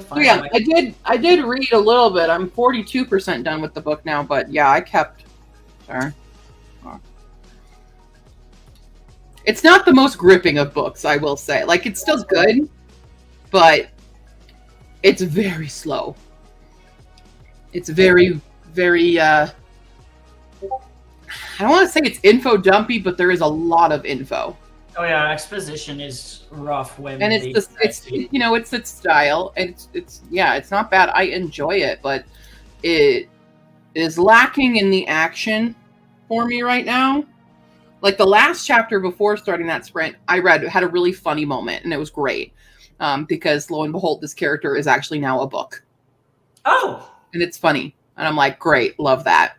So yeah, I did read a little bit. I'm 42% done with the book now, but yeah, I kept. Sorry. It's not the most gripping of books, I will say. Like, it's still good, but it's very slow. It's very, very, I don't want to say it's info dumpy, but there is a lot of info. Oh yeah, exposition is rough when and it's its style, and it's not bad. I enjoy it, but it is lacking in the action for me right now. Like the last chapter before starting that sprint, I read had a really funny moment, and it was great because lo and behold, this character is actually now a book. Oh, and it's funny, and I'm like, great, love that.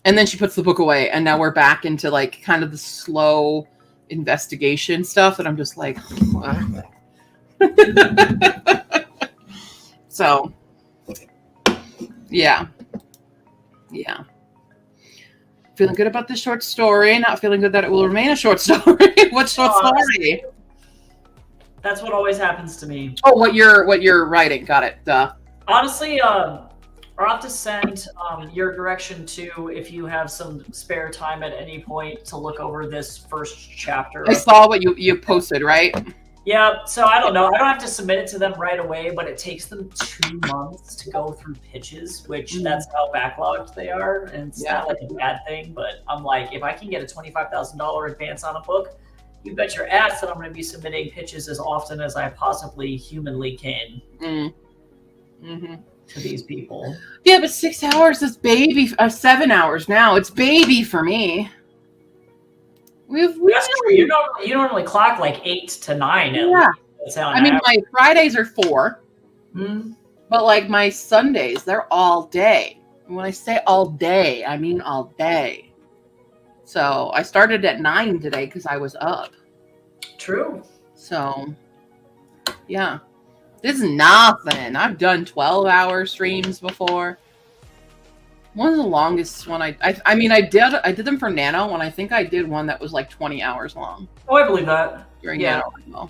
And then she puts the book away, and now we're back into like kind of the slow investigation stuff that I'm just like, so yeah. Feeling good about this short story, not feeling good that it will remain a short story. What short story? That's what always happens to me. Oh, what you're writing. Got it. Duh. Honestly, I'll have to send your direction to if you have some spare time at any point to look over this first chapter. I saw what you posted, right? Yeah, so I don't know. I don't have to submit it to them right away, but it takes them 2 months to go through pitches, which that's how backlogged they are. And it's not like a bad thing, but I'm like, if I can get a $25,000 advance on a book, you bet your ass that I'm going to be submitting pitches as often as I possibly humanly can to these people. Yeah, but 6 hours is baby. 7 hours now. It's baby for me. That's true. You normally clock like 8 to 9. Yeah. I mean, my Fridays are 4, but like my Sundays, they're all day. And when I say all day, I mean all day. So I started at 9 today because I was up. True. So, yeah. This is nothing. I've done 12-hour streams before. One of the longest one I did them for Nano, and I think I did one that was like 20 hours long. Oh, I believe that. During Nano.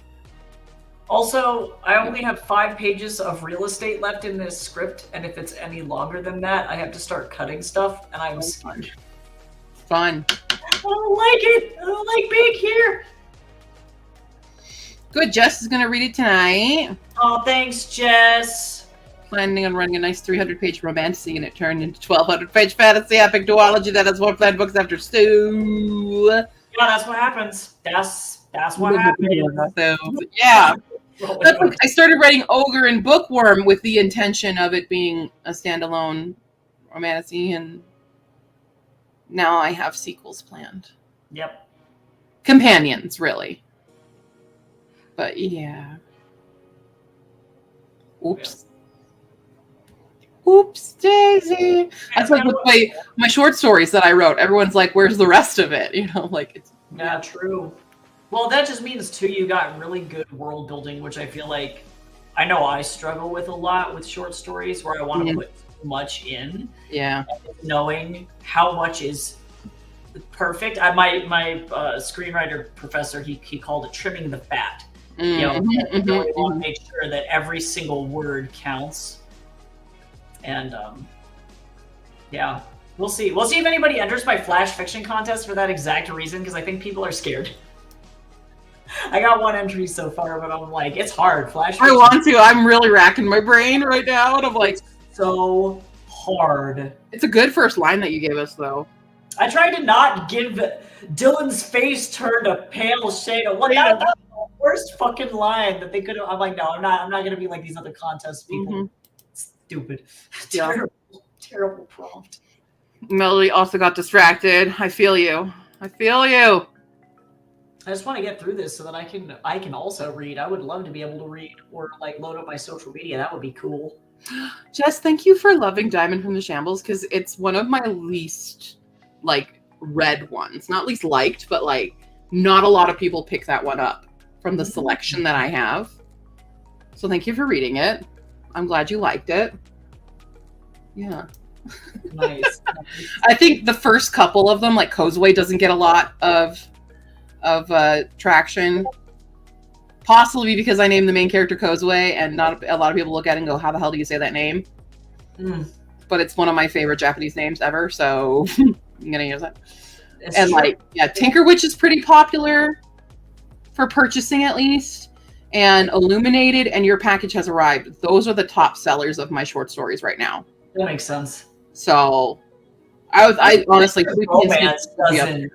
Also, I only have 5 pages of real estate left in this script, and if it's any longer than that, I have to start cutting stuff, and I'm scared. Fun. I don't like it. I don't like being here. Good. Jess is going to read it tonight. Oh, thanks, Jess. Planning on running a nice 300-page romance, and it turned into 1,200-page fantasy epic duology that has more planned books after Stu. Yeah, that's what happens. That's what happens. So, yeah. I started writing Ogre and Bookworm with the intention of it being a standalone romance, and now I have sequels planned. Yep. Companions, really. But yeah. Oops. Oops, Daisy. That's like with my short stories that I wrote. Everyone's like, "Where's the rest of it?" You know, like it's Yeah, true. Well, that just means too you got really good world building, which I feel like I know I struggle with a lot with short stories where I want to put too much in. Yeah. And knowing how much is perfect. My screenwriter professor he called it trimming the fat. You know, you really want to make sure that every single word counts. And yeah, we'll see. We'll see if anybody enters my flash fiction contest for that exact reason, because I think people are scared. I got one entry so far, but I'm like, it's hard. Flash fiction. I want to. I'm really racking my brain right now, and I'm like, it's so hard. It's a good first line that you gave us, though. I tried to not give Dylan's face turned a pale shade of what. That's the worst fucking line that they could have. I'm like, no, I'm not gonna be like these other contest people. Stupid. Yeah. Terrible prompt. Melody also got distracted. I feel you. I just want to get through this so that I can also read. I would love to be able to read or like load up my social media. That would be cool. Jess, thank you for loving Diamond from the Shambles, because it's one of my least like read ones. Not least liked, but like not a lot of people pick that one up from the selection that I have. So thank you for reading it. I'm glad you liked it. Yeah. Nice. I think the first couple of them, like Kozue, doesn't get a lot of traction. Possibly because I named the main character Kozue, and not a lot of people look at it and go, "How the hell do you say that name?" But it's one of my favorite Japanese names ever, so I'm gonna use it. It's and true. Like, yeah, Tinker Witch is pretty popular for purchasing, at least. And Illuminated and Your Package Has Arrived. Those are the top sellers of my short stories right now. That makes sense. So, I honestly romance doesn't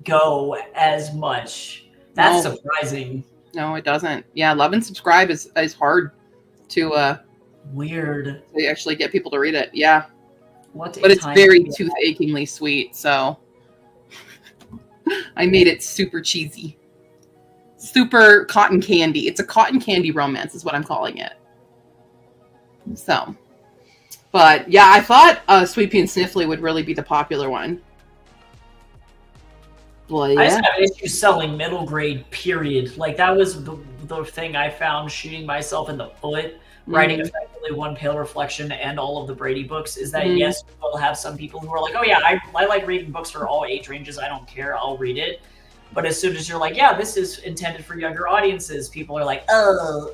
go as much. That's surprising. No, it doesn't. Yeah, Love and Subscribe is hard to weird to actually get people to read it. Yeah, but it's very tooth-achingly sweet. So I made it super cheesy. Super cotton candy. It's a cotton candy romance is what I'm calling it. So, but yeah, I thought Sweet Pea and Sniffly would really be the popular one. Well, yeah. I just have issues selling middle grade, period. Like that was the thing I found shooting myself in the foot, writing effectively One Pale Reflection and all of the Brady books, is that yes, we'll have some people who are like, oh yeah, I like reading books for all age ranges. I don't care. I'll read it. But as soon as you're like, yeah, this is intended for younger audiences, people are like, and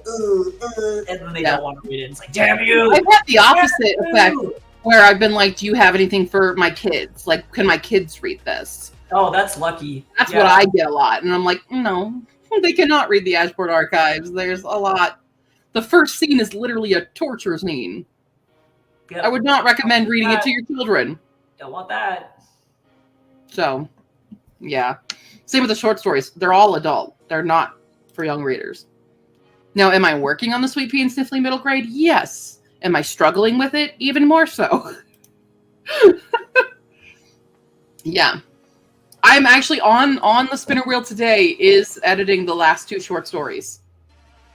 then they don't want to read it. It's like, damn you! I've had the opposite effect, where I've been like, do you have anything for my kids? Like, can my kids read this? Oh, that's lucky. That's what I get a lot. And I'm like, no, they cannot read the Ashport Archives. There's a lot. The first scene is literally a torture scene. Yep. I would not recommend reading it to your children. Don't want that. So, yeah. Same with the short stories. They're all adult. They're not for young readers. Now, am I working on the Sweet Pea and Sniffly middle grade? Yes. Am I struggling with it? Even more so. Yeah. I'm actually on the spinner wheel today is editing the last 2 short stories.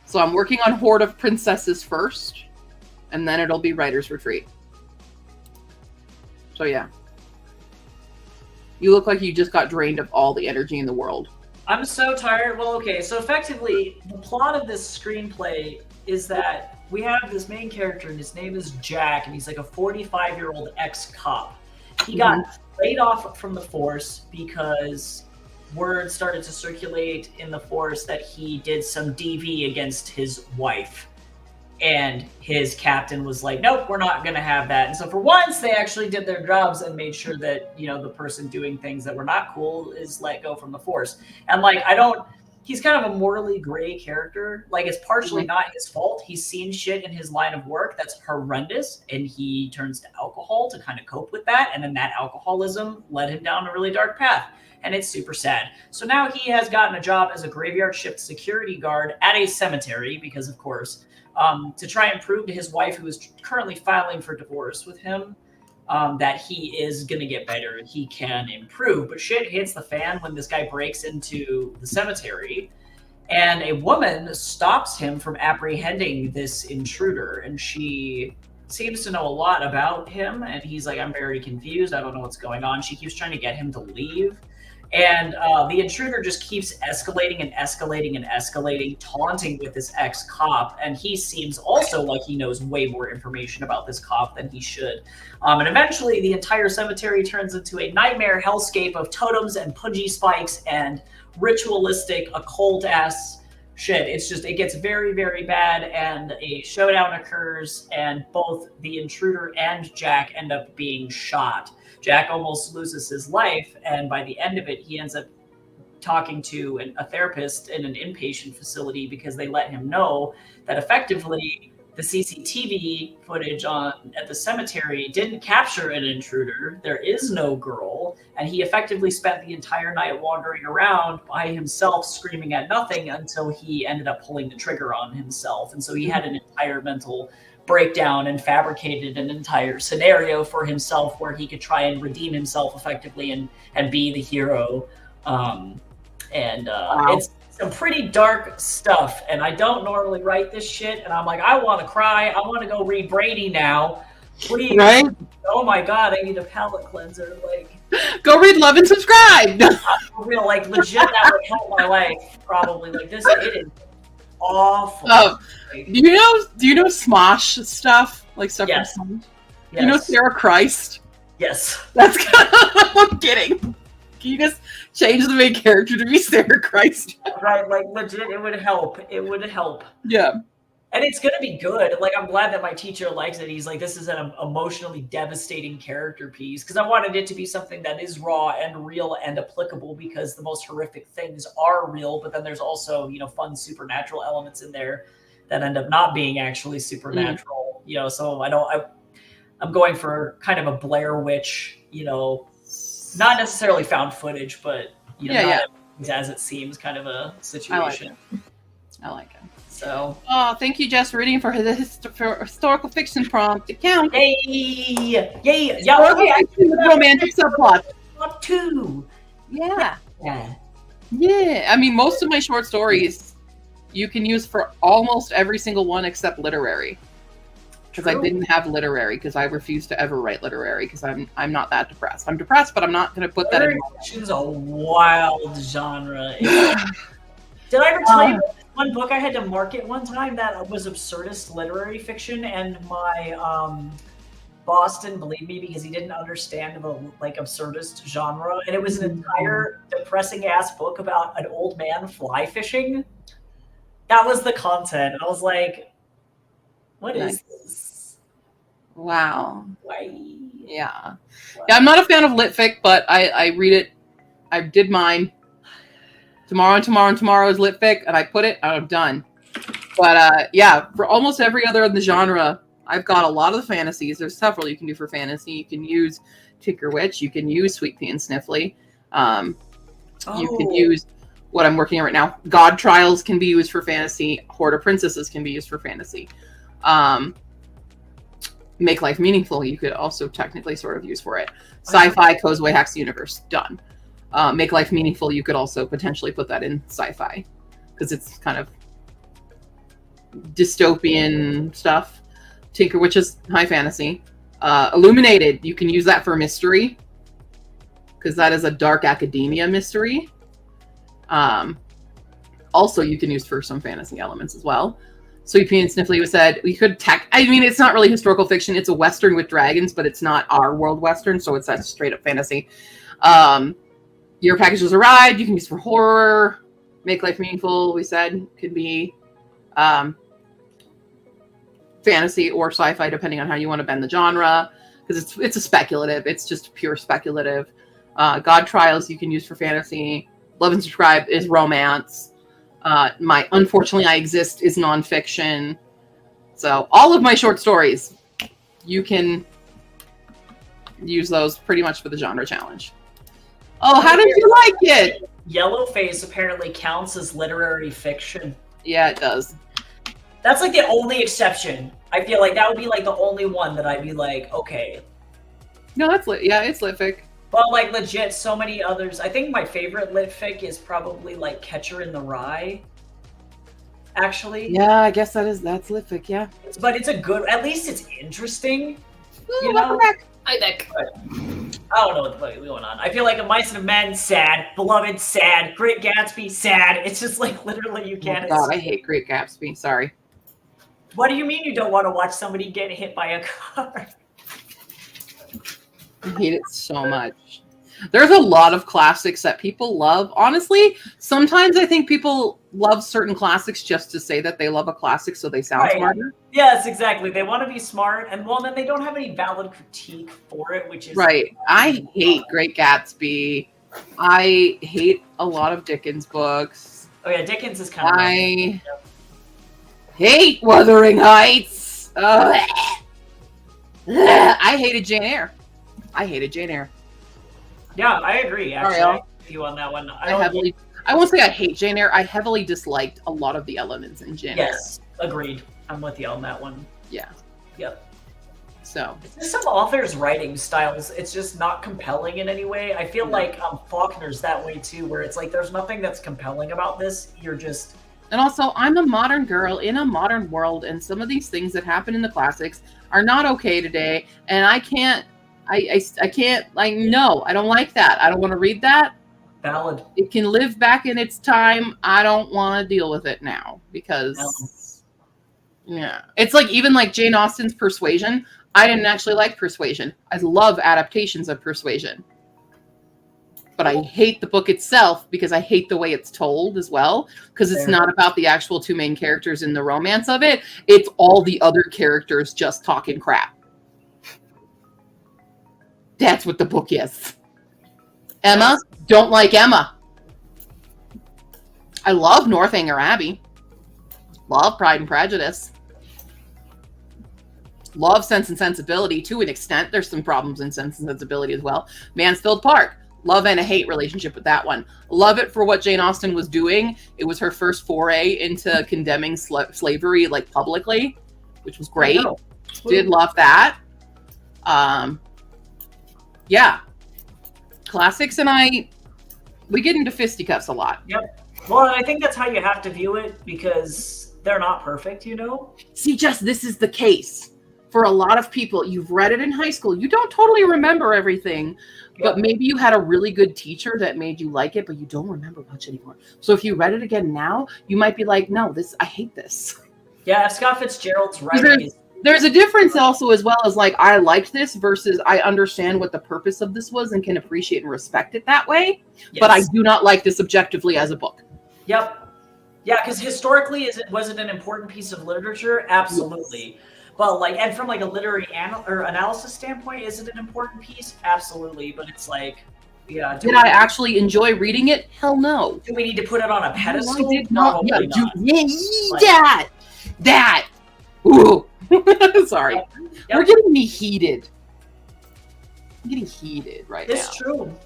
So I'm working on Horde of Princesses first, and then it'll be Writer's Retreat. So yeah. You look like you just got drained of all the energy in the world. I'm so tired. Well, okay, so effectively, the plot of this screenplay is that we have this main character, and his name is Jack, and he's like a 45-year-old ex-cop. He got laid off from the force because word started to circulate in the force that he did some DV against his wife. And his captain was like, nope, we're not going to have that. And so for once, they actually did their jobs and made sure that, you know, the person doing things that were not cool is let go from the force. And like, he's kind of a morally gray character. Like, it's partially not his fault. He's seen shit in his line of work that's horrendous, and he turns to alcohol to kind of cope with that. And then that alcoholism led him down a really dark path. And it's super sad. So now he has gotten a job as a graveyard shift security guard at a cemetery, because of course, to try and prove to his wife, who is currently filing for divorce with him, that he is going to get better and he can improve. But shit hits the fan when this guy breaks into the cemetery, and a woman stops him from apprehending this intruder, and she seems to know a lot about him, and he's like, I'm very confused. I don't know what's going on. She keeps trying to get him to leave. And the intruder just keeps escalating and escalating and escalating, taunting with this ex-cop. And he seems also like he knows way more information about this cop than he should. And eventually, the entire cemetery turns into a nightmare hellscape of totems and punji spikes and ritualistic, occult-ass shit. It's just, it gets very, very bad, and a showdown occurs, and both the intruder and Jack end up being shot. Jack almost loses his life, and by the end of it, he ends up talking to a therapist in an inpatient facility because they let him know that effectively the CCTV footage at the cemetery didn't capture an intruder. There is no girl, and he effectively spent the entire night wandering around by himself, screaming at nothing until he ended up pulling the trigger on himself. And so he had an entire mental breakdown and fabricated an entire scenario for himself where he could try and redeem himself effectively and be the hero. Wow. It's some pretty dark stuff, and I don't normally write this shit, and I'm like, I want to cry. I want to go read Brady now. Please. Right? Oh my god, I need a palate cleanser. Like, go read Love and Subscribe. For real, like, legit, that would help my life, probably. Like, it is awful. Oh, do you know Smosh stuff? Like stuff yes. from Smosh? Yes. You know Sarah Christ? Yes. That's kind of, I'm kidding. Can you just change the main character to be Sarah Christ? Right, like legit, it would help. It would help. Yeah. And it's gonna be good. Like, I'm glad that my teacher likes it. He's like, this is an emotionally devastating character piece, because I wanted it to be something that is raw and real and applicable, because the most horrific things are real, but then there's also, fun supernatural elements in there that end up not being actually supernatural. So I'm going for kind of a Blair Witch, not necessarily found footage, but as it seems, kind of a situation. I like it. So, thank you, Jess, for reading for the historical fiction prompt account. Yay! Yay! Yeah, romantic subplot. Too. Yeah. I mean, most of my short stories you can use for almost every single one except literary, because I didn't have literary because I refuse to ever write literary because I'm not that depressed. I'm depressed, but I'm not going to put that in. Fiction's a wild genre. Did I ever tell you about one book I had to market one time that was absurdist literary fiction, and my boss didn't believe me because he didn't understand the absurdist genre, and it was an entire depressing ass book about an old man fly fishing. That was the content. I was like, what is this? Wow. Why? Yeah. Yeah, I'm not a fan of litfic, but I read it. I did mine. Tomorrow is litfic, and I put it, and I'm done. But for almost every other in the genre, I've got a lot of the fantasies. There's several you can do for fantasy. You can use Tinker Witch. You can use Sweet Pea and Sniffly. You can use what I'm working on right now. God Trials can be used for fantasy. Horde of Princesses can be used for fantasy. Make Life Meaningful, you could also technically sort of use for it. Sci-fi, Kozue Hacks the Universe, done. Make Life Meaningful, you could also potentially put that in sci-fi, because it's kind of dystopian stuff. Tinker Witch is high fantasy. Illuminated, you can use that for mystery, because that is a dark academia mystery. Also, you can use for some fantasy elements as well. Sweet Pea and Sniffly was said, we could it's not really historical fiction. It's a Western with dragons, but it's not our world Western, so it's that straight up fantasy. Your Packages Arrived, you can use for horror. Make Life Meaningful, we said, could be fantasy or sci-fi, depending on how you want to bend the genre, because it's a speculative. It's just pure speculative. God Trials, you can use for fantasy. Love and Subscribe is romance. My Unfortunately I Exist is nonfiction. So all of my short stories, you can use those pretty much for the genre challenge. Oh, how did you like it? Yellowface apparently counts as literary fiction. Yeah, it does. That's like the only exception. I feel like that would be like the only one that I'd be like, okay. No, that's lit. Yeah, it's litfic. But like legit, so many others. I think my favorite litfic is probably like Catcher in the Rye. actually. Yeah, I guess that's Litvic, yeah. But it's a good. At least it's interesting. Ooh, welcome back. Hi, Nick. I don't know what the fuck is going on. I feel like A Mice and Men, sad. Beloved, sad. Great Gatsby, sad. It's just like literally you can't. Oh God, I hate Great Gatsby. Sorry. What do you mean you don't want to watch somebody get hit by a car? I hate it so much. There's a lot of classics that people love. Honestly, sometimes I think people love certain classics just to say that they love a classic so they sound Right. smarter. Yes, exactly. They want to be smart, and well, then they don't have any valid critique for it, which is Right. I hate Great Gatsby. I hate a lot of Dickens books. Oh yeah, Dickens is kind of. I hate Wuthering Heights. I hated Jane Eyre. Yeah, I agree. Actually, Sorry, I agree with you on that one. I won't say I hate Jane Eyre. I heavily disliked a lot of the elements in Jane Eyre. Yes, agreed. I'm with you on that one. Yeah. Yep. So It's just some authors' writing styles. It's just not compelling in any way. I feel like Faulkner's that way too, where it's like there's nothing that's compelling about this. You're just. And also, I'm a modern girl in a modern world, and some of these things that happen in the classics are not okay today. And I can't. I can't. Like, no, I don't like that. I don't want to read that. Valid. It can live back in its time. I don't want to deal with it now because, yeah, it's like even like Jane Austen's Persuasion. I didn't actually like Persuasion. I love adaptations of Persuasion, but I hate the book itself because I hate the way it's told as well. Because it's not about the actual two main characters in the romance of it. It's all the other characters just talking crap. That's what the book is. Emma, don't like Emma. I love Northanger Abbey. Love Pride and Prejudice. Love Sense and Sensibility to an extent. There's some problems in Sense and Sensibility as well. Mansfield Park. Love and a hate relationship with that one. Love it for what Jane Austen was doing. It was her first foray into condemning slavery like publicly, which was great. Did love that. Yeah. Classics and we get into fisticuffs a lot. Yep. Well, I think that's how you have to view it because they're not perfect, you know? See, this is the case. For a lot of people, you've read it in high school. You don't totally remember everything, but maybe you had a really good teacher that made you like it, but you don't remember much anymore. So if you read it again now, you might be like, no, I hate this. Yeah, Scott Fitzgerald's writing is... There's a difference also as well as like, I liked this versus I understand what the purpose of this was and can appreciate and respect it that way. Yes. But I do not like this objectively as a book. Yep. Yeah, because historically, was it an important piece of literature? Absolutely. Yes. But like, and from like a literary analysis standpoint, is it an important piece? Absolutely. But it's like, yeah. Did I actually enjoy reading it? Hell no. Do we need to put it on a pedestal? No, I did not. That. Ooh. Sorry. Yep. We're getting me heated. I'm getting heated right now.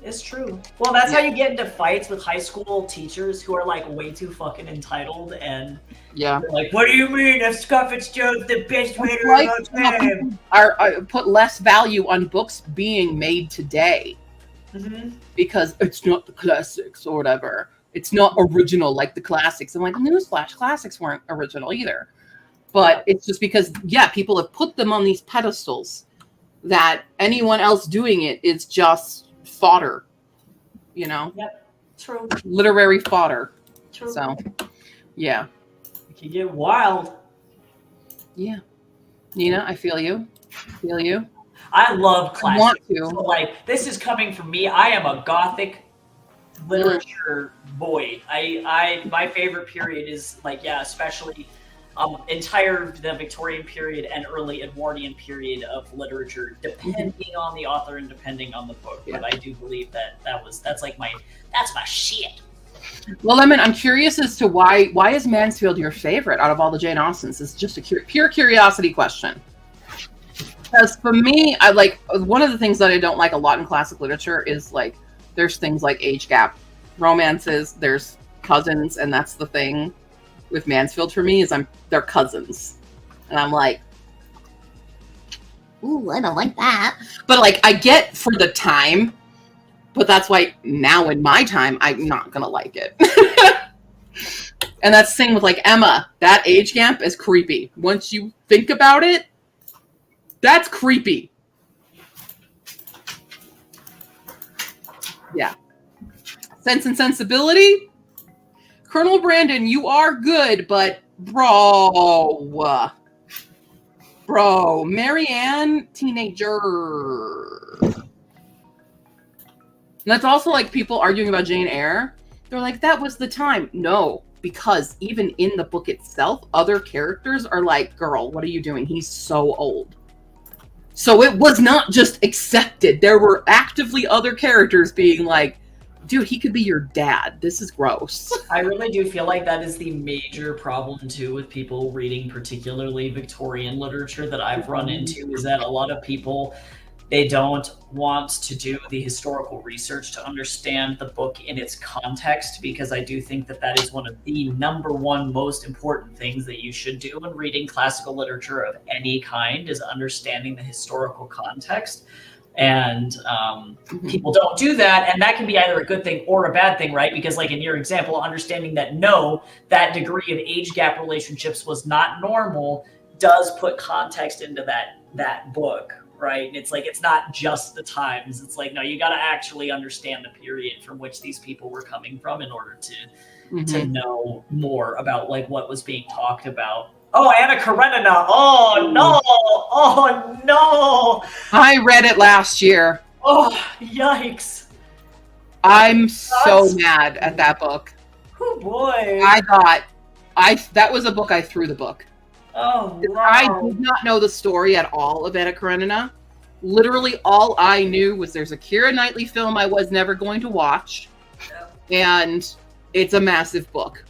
It's true. Well, that's how you get into fights with high school teachers who are like way too fucking entitled and like, what do you mean if Scott Fitzgerald's the best writer of all time? I put less value on books being made today because it's not the classics or whatever. It's not original like the classics. I'm like, newsflash, classics weren't original either. But it's just because, people have put them on these pedestals that anyone else doing it is just fodder, you know? Yep, true. Literary fodder. True. So, yeah. It can get wild. Yeah. Nina, I feel you. I love classics. I want to. So, like, this is coming from me. I am a gothic literature boy. My favorite period is, like, especially... the Victorian period and early Edwardian period of literature, depending on the author and depending on the book. But I do believe that's my shit. Well, Lemon, I'm curious as to why is Mansfield your favorite out of all the Jane Austens? It's just a pure curiosity question. Because for me, I like one of the things that I don't like a lot in classic literature is like there's things like age gap romances, there's cousins, and that's the thing. With Mansfield for me is they're cousins. And I'm like, ooh, I don't like that. But like I get for the time, but that's why now in my time, I'm not gonna like it. And that's the thing with like Emma. That age gap is creepy. Once you think about it, that's creepy. Yeah. Sense and Sensibility. Colonel Brandon, you are good, but bro, Marianne, teenager. And that's also like people arguing about Jane Eyre. They're like, that was the time. No, because even in the book itself, other characters are like, girl, what are you doing? He's so old. So it was not just accepted. There were actively other characters being like, dude, he could be your dad. This is gross. I really do feel like that is the major problem too with people reading particularly Victorian literature that I've run into, is that a lot of people, they don't want to do the historical research to understand the book in its context, because I do think that that is one of the number one most important things that you should do when reading classical literature of any kind, is understanding the historical context. And people don't do that, and that can be either a good thing or a bad thing, right? Because like in your example, understanding that no, that degree of age gap relationships was not normal does put context into that book, right? And it's like, it's not just the times. It's like, no, you got to actually understand the period from which these people were coming from in order to know more about like what was being talked about. Oh, Anna Karenina. Oh, no. Oh, no. I read it last year. Oh, yikes. I'm so mad at that book. Oh, boy. I thought that was a book I threw the book. Oh, wow. I did not know the story at all of Anna Karenina. Literally all I knew was there's a Keira Knightley film I was never going to watch. And it's a massive book.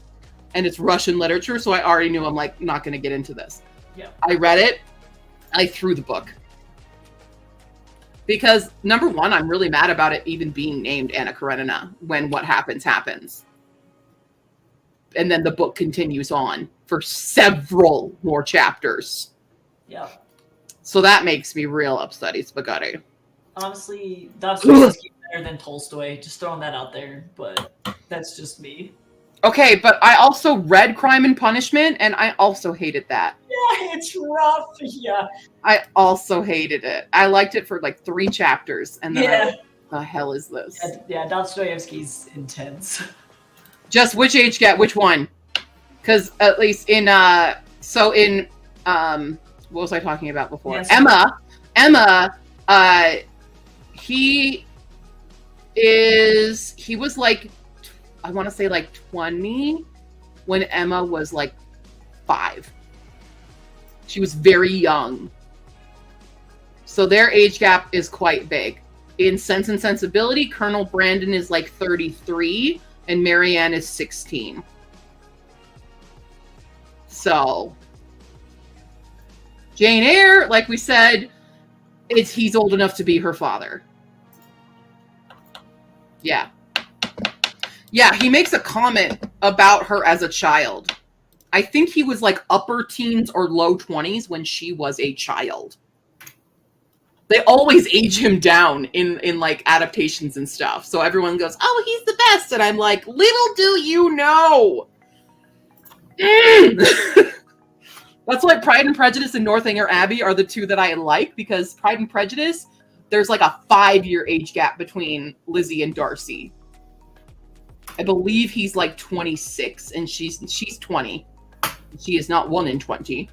And it's Russian literature, so I already knew I'm like not going to get into this. Yeah. I read it. I threw the book. Because number one, I'm really mad about it even being named Anna Karenina when what happens happens. And then the book continues on for several more chapters. Yeah. So that makes me real upsetty spaghetti. Honestly, Dostoevsky is better than Tolstoy. Just throwing that out there, but that's just me. Okay, but I also read Crime and Punishment, and I also hated that. Yeah, it's rough. Yeah. I also hated it. I liked it for like 3 chapters, and then I was like, the hell is this? Yeah, Dostoevsky's intense. Just which age gap, which one? Because at least in what was I talking about before? Yes. Emma, he was like, I want to say like 20 when Emma was like 5. She was very young. So their age gap is quite big. In Sense and Sensibility, Colonel Brandon is like 33 and Marianne is 16. So Jane Eyre, like we said, he's old enough to be her father. Yeah. Yeah, he makes a comment about her as a child. I think he was like upper teens or low 20s when she was a child. They always age him down in like adaptations and stuff. So everyone goes, oh, he's the best. And I'm like, little do you know. That's why Pride and Prejudice and Northanger Abbey are the two that I like, because Pride and Prejudice, there's like a 5-year age gap between Lizzie and Darcy. I believe he's like 26 and she's 20. She is not 1 in 20,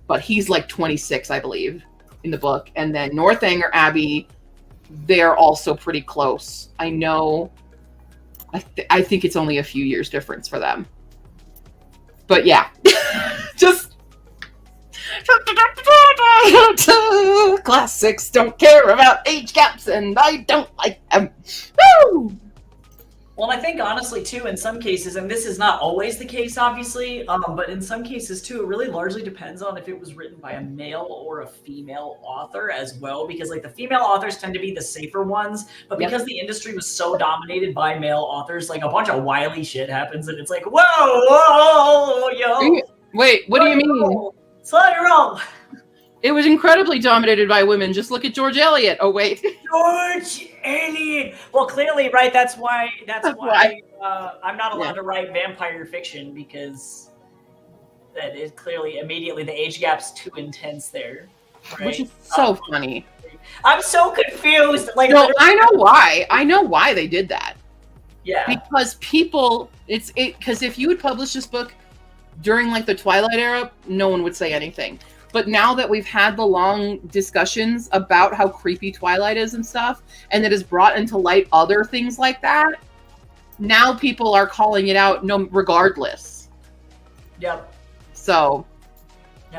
but he's like 26, I believe, in the book. And then Northanger Abbey, they're also pretty close. I know. I think it's only a few years difference for them. But yeah, just classics don't care about age gaps, and I don't like them. Woo! Well, I think honestly too, in some cases, and this is not always the case, obviously, but in some cases too, it really largely depends on if it was written by a male or a female author as well, because like the female authors tend to be the safer ones, but because the industry was so dominated by male authors, like a bunch of wily shit happens, and it's like, whoa, yo. Wait, what do you mean? Slightly wrong. It was incredibly dominated by women. Just look at George Eliot. Oh, wait. George Alien. Well, clearly, right? That's why. I'm not allowed to write vampire fiction because that is clearly immediately the age gap's too intense there. Right? Which is so funny. I'm so confused. Like, no, I know why. I know why they did that. Yeah. Because because if you would publish this book during like the Twilight era, no one would say anything. But now that we've had the long discussions about how creepy Twilight is and stuff, and that has brought into light other things like that, now people are calling it out regardless. Yep. So,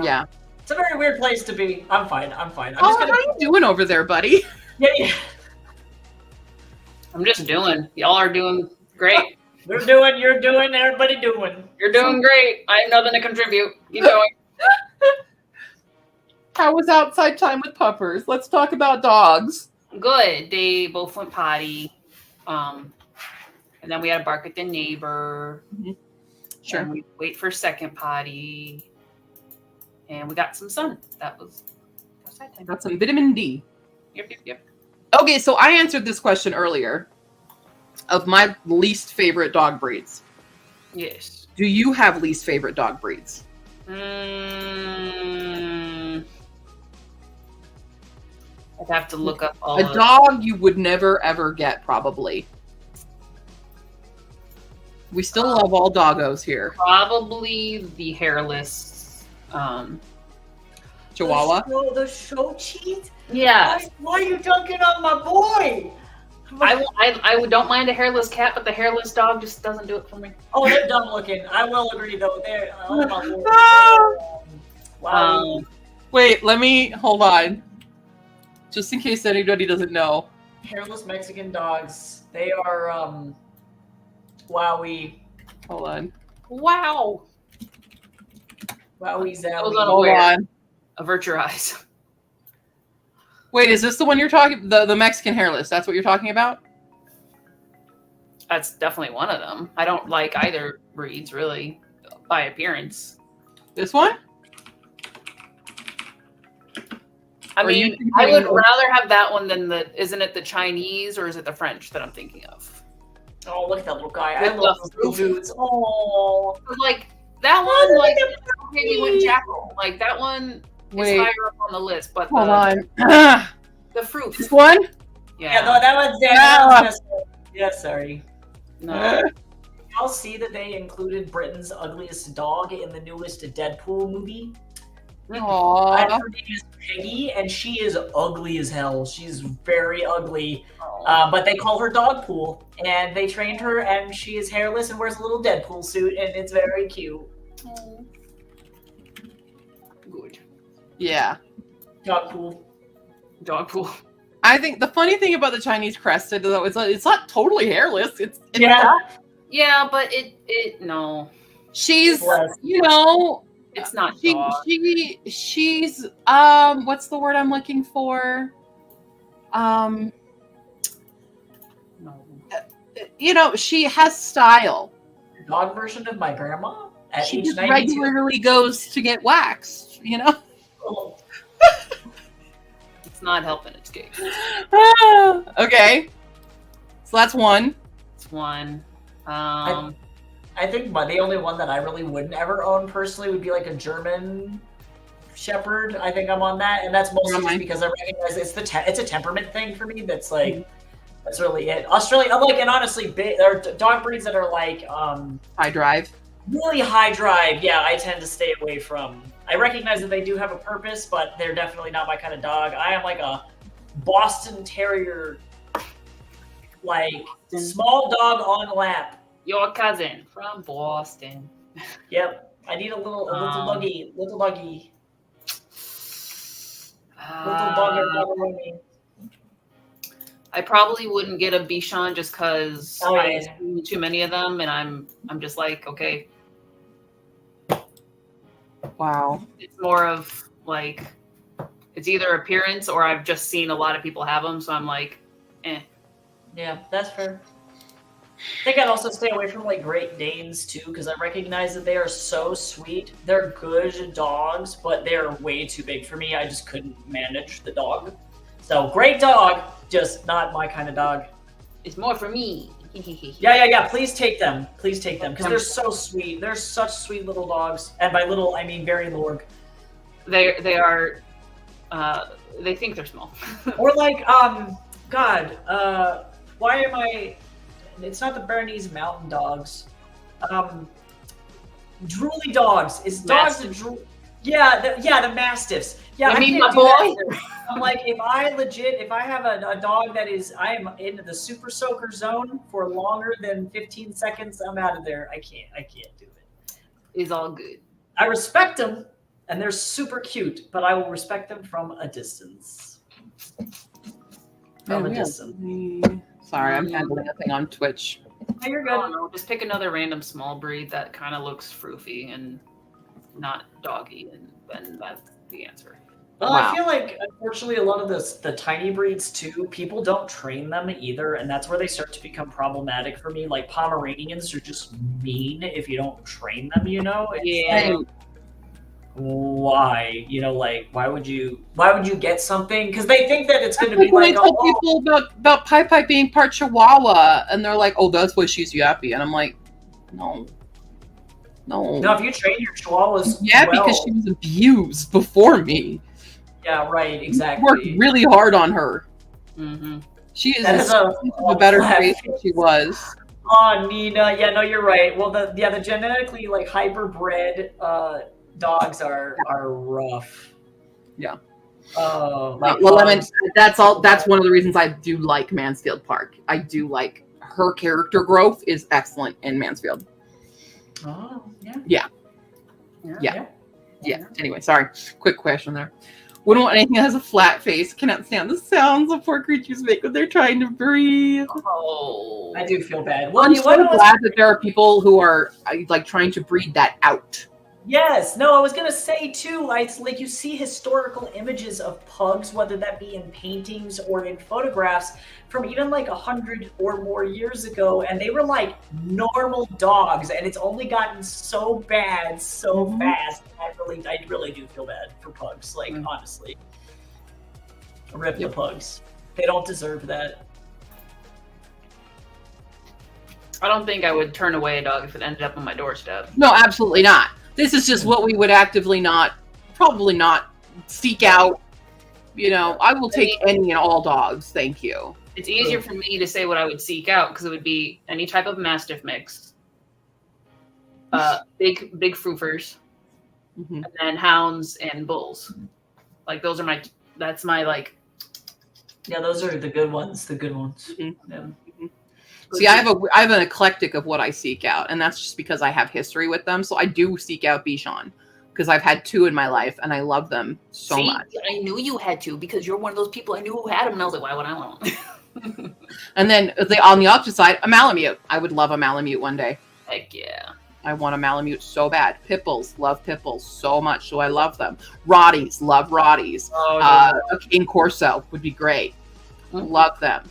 yeah. It's a very weird place to be. I'm fine. How you doing over there, buddy? Yeah. I'm just doing. Y'all are doing great. We're doing, you're doing, everybody doing. You're doing great. I have nothing to contribute. Keep going. How was outside time with puppers? Let's talk about dogs. Good. They both went potty. And then we had to bark at the neighbor. Mm-hmm. Sure. And we wait for second potty. And we got some sun. That was outside time. Got some vitamin D. Yep. Okay, so I answered this question earlier of my least favorite dog breeds. Yes. Do you have least favorite dog breeds? I'd have to look up all a dog you would never ever get, probably. We still love all doggos here. Probably the hairless Chihuahua. The show cheat? Yeah. Why are you dunking on my boy? I don't mind a hairless cat, but the hairless dog just doesn't do it for me. Oh, they're dumb looking. I will agree, though. They're wow. Wait, hold on. Just in case anybody doesn't know. Hairless Mexican dogs. They are, wowie. Hold on. Wow. Wowie zowie. I was unaware. Avert your eyes. Wait, is this the one you're talking? The Mexican hairless? That's what you're talking about? That's definitely one of them. I don't like either breeds really by appearance. This one? I mean, I would rather have that one than isn't it the Chinese or is it the French that I'm thinking of? Oh, look at that little guy. I love those boots. Oh. Like, that one, like, maybe went jackal. Like, that one is higher up on the list. But hold on. The fruit. This one? Yeah, no, that one's there. Yeah, sorry. No. Y'all see that they included Britain's ugliest dog in the newest Deadpool movie? Aww. Her name is Peggy, and she is ugly as hell. She's very ugly. But they call her Dogpool, and they trained her, and she is hairless and wears a little Deadpool suit, and it's very cute. Good. Yeah. Dogpool. I think the funny thing about the Chinese crested, though, is it's not totally hairless. Yeah, but it no. She's, you know, it's not. She's what's the word I'm looking for? No. You know, she has style. Dog version of my grandma. She just regularly goes to get waxed. You know. Oh. It's not helping its case. Okay. So that's one. It's one. I think the only one that I really wouldn't ever own personally would be like a German Shepherd. I think I'm on that, and that's mostly just because I recognize it's a temperament thing for me. That's like that's really it. Australia, like, and honestly, there are dog breeds that are like high drive, really high drive. Yeah, I tend to stay away from. I recognize that they do have a purpose, but they're definitely not my kind of dog. I am like a Boston Terrier, like small dog on lap. Your cousin from Boston. Yep. I need a little doggy. Little doggy. Little doggy. I probably wouldn't get a Bichon just because I see too many of them, and I'm just like, okay. Wow. It's more of like it's either appearance or I've just seen a lot of people have them, so I'm like, eh. Yeah, that's fair. I think I'd also stay away from like Great Danes too, because I recognize that they are so sweet. They're good dogs, but they're way too big for me. I just couldn't manage the dog. So great dog, just not my kind of dog. It's more for me. Yeah. Please take them. Please take them because they're so sweet. They're such sweet little dogs, and by little I mean very lorg. They are. They think they're small. Or like God. Why am I? It's not the Bernese Mountain Dogs. Drooly dogs. Is dogs that drool? Yeah, the Mastiffs. Yeah, I mean, can't my do boy. that. I'm like, if I have a dog that is, I am into the super soaker zone for longer than 15 seconds, I'm out of there. I can't do it. It's all good. I respect them, and they're super cute, but I will respect them from a distance. From a distance. Sorry, I'm handling a thing on Twitch. Oh, you're good. Oh, no, just pick another random small breed that kind of looks froofy and not doggy, and that's the answer. Well, Wow. I feel like, unfortunately, a lot of the tiny breeds, too, people don't train them either, and that's where they start to become problematic for me. Like, Pomeranians are just mean if you don't train them, you know? Yeah. Like, why? You know, like, why would you get something? Because they think that it's going to be When I like, tell people about Pi Pi being part Chihuahua, and they're like, "Oh, that's why she's yappy," and I'm like, "No." no, if you train your Chihuahuas Yeah, well, because she was abused before me. yeah, right, exactly. Worked really hard on her. Mm-hmm. She is That is a better face than she was. Oh, Nina. Yeah, no, you're right. Well, the genetically like hyperbred dogs are rough. Yeah. Like Well, Lemon, dogs. that's all. That's one of the reasons I do like Mansfield Park. I do like her character growth is excellent in Mansfield. Oh, Yeah. Yeah. Yeah. Anyway, sorry. Quick question there. Wouldn't want anything that has a flat face. Cannot stand the sounds the poor creatures make when they're trying to breathe. Oh, I do feel bad. Well, I'm you so want to glad that there are people who are like trying to breed that out. Yes. No, I was gonna say too. It's like you see historical images of pugs, whether that be in paintings or in photographs from even like 100 or more years ago, and they were like normal dogs, and it's only gotten so bad so fast. I really do feel bad for pugs. Like honestly, rip the pugs. They don't deserve that. I don't think I would turn away a dog if it ended up on my doorstep. No, absolutely not. This is just what we would actively probably not seek out. You know, I will take any and all dogs. Thank you. It's easier for me to say what I would seek out because it would be any type of Mastiff mix, big froofers, and then hounds and bulls. Like those are that's my like. Yeah, those are the good ones. The good ones. Mm-hmm. Yeah. See, I have an eclectic of what I seek out, and that's just because I have history with them. So I do seek out Bichon because I've had 2 in my life, and I love them so much. I knew you had to because you're one of those people I knew who had them, and I was like, why would I want them? And then on the opposite side, a Malamute. I would love a Malamute one day. Heck yeah. I want a Malamute so bad. Pipples, love Pipples so much, so I love them. Rotties, love Rotties. A King Corso would be great. Love them.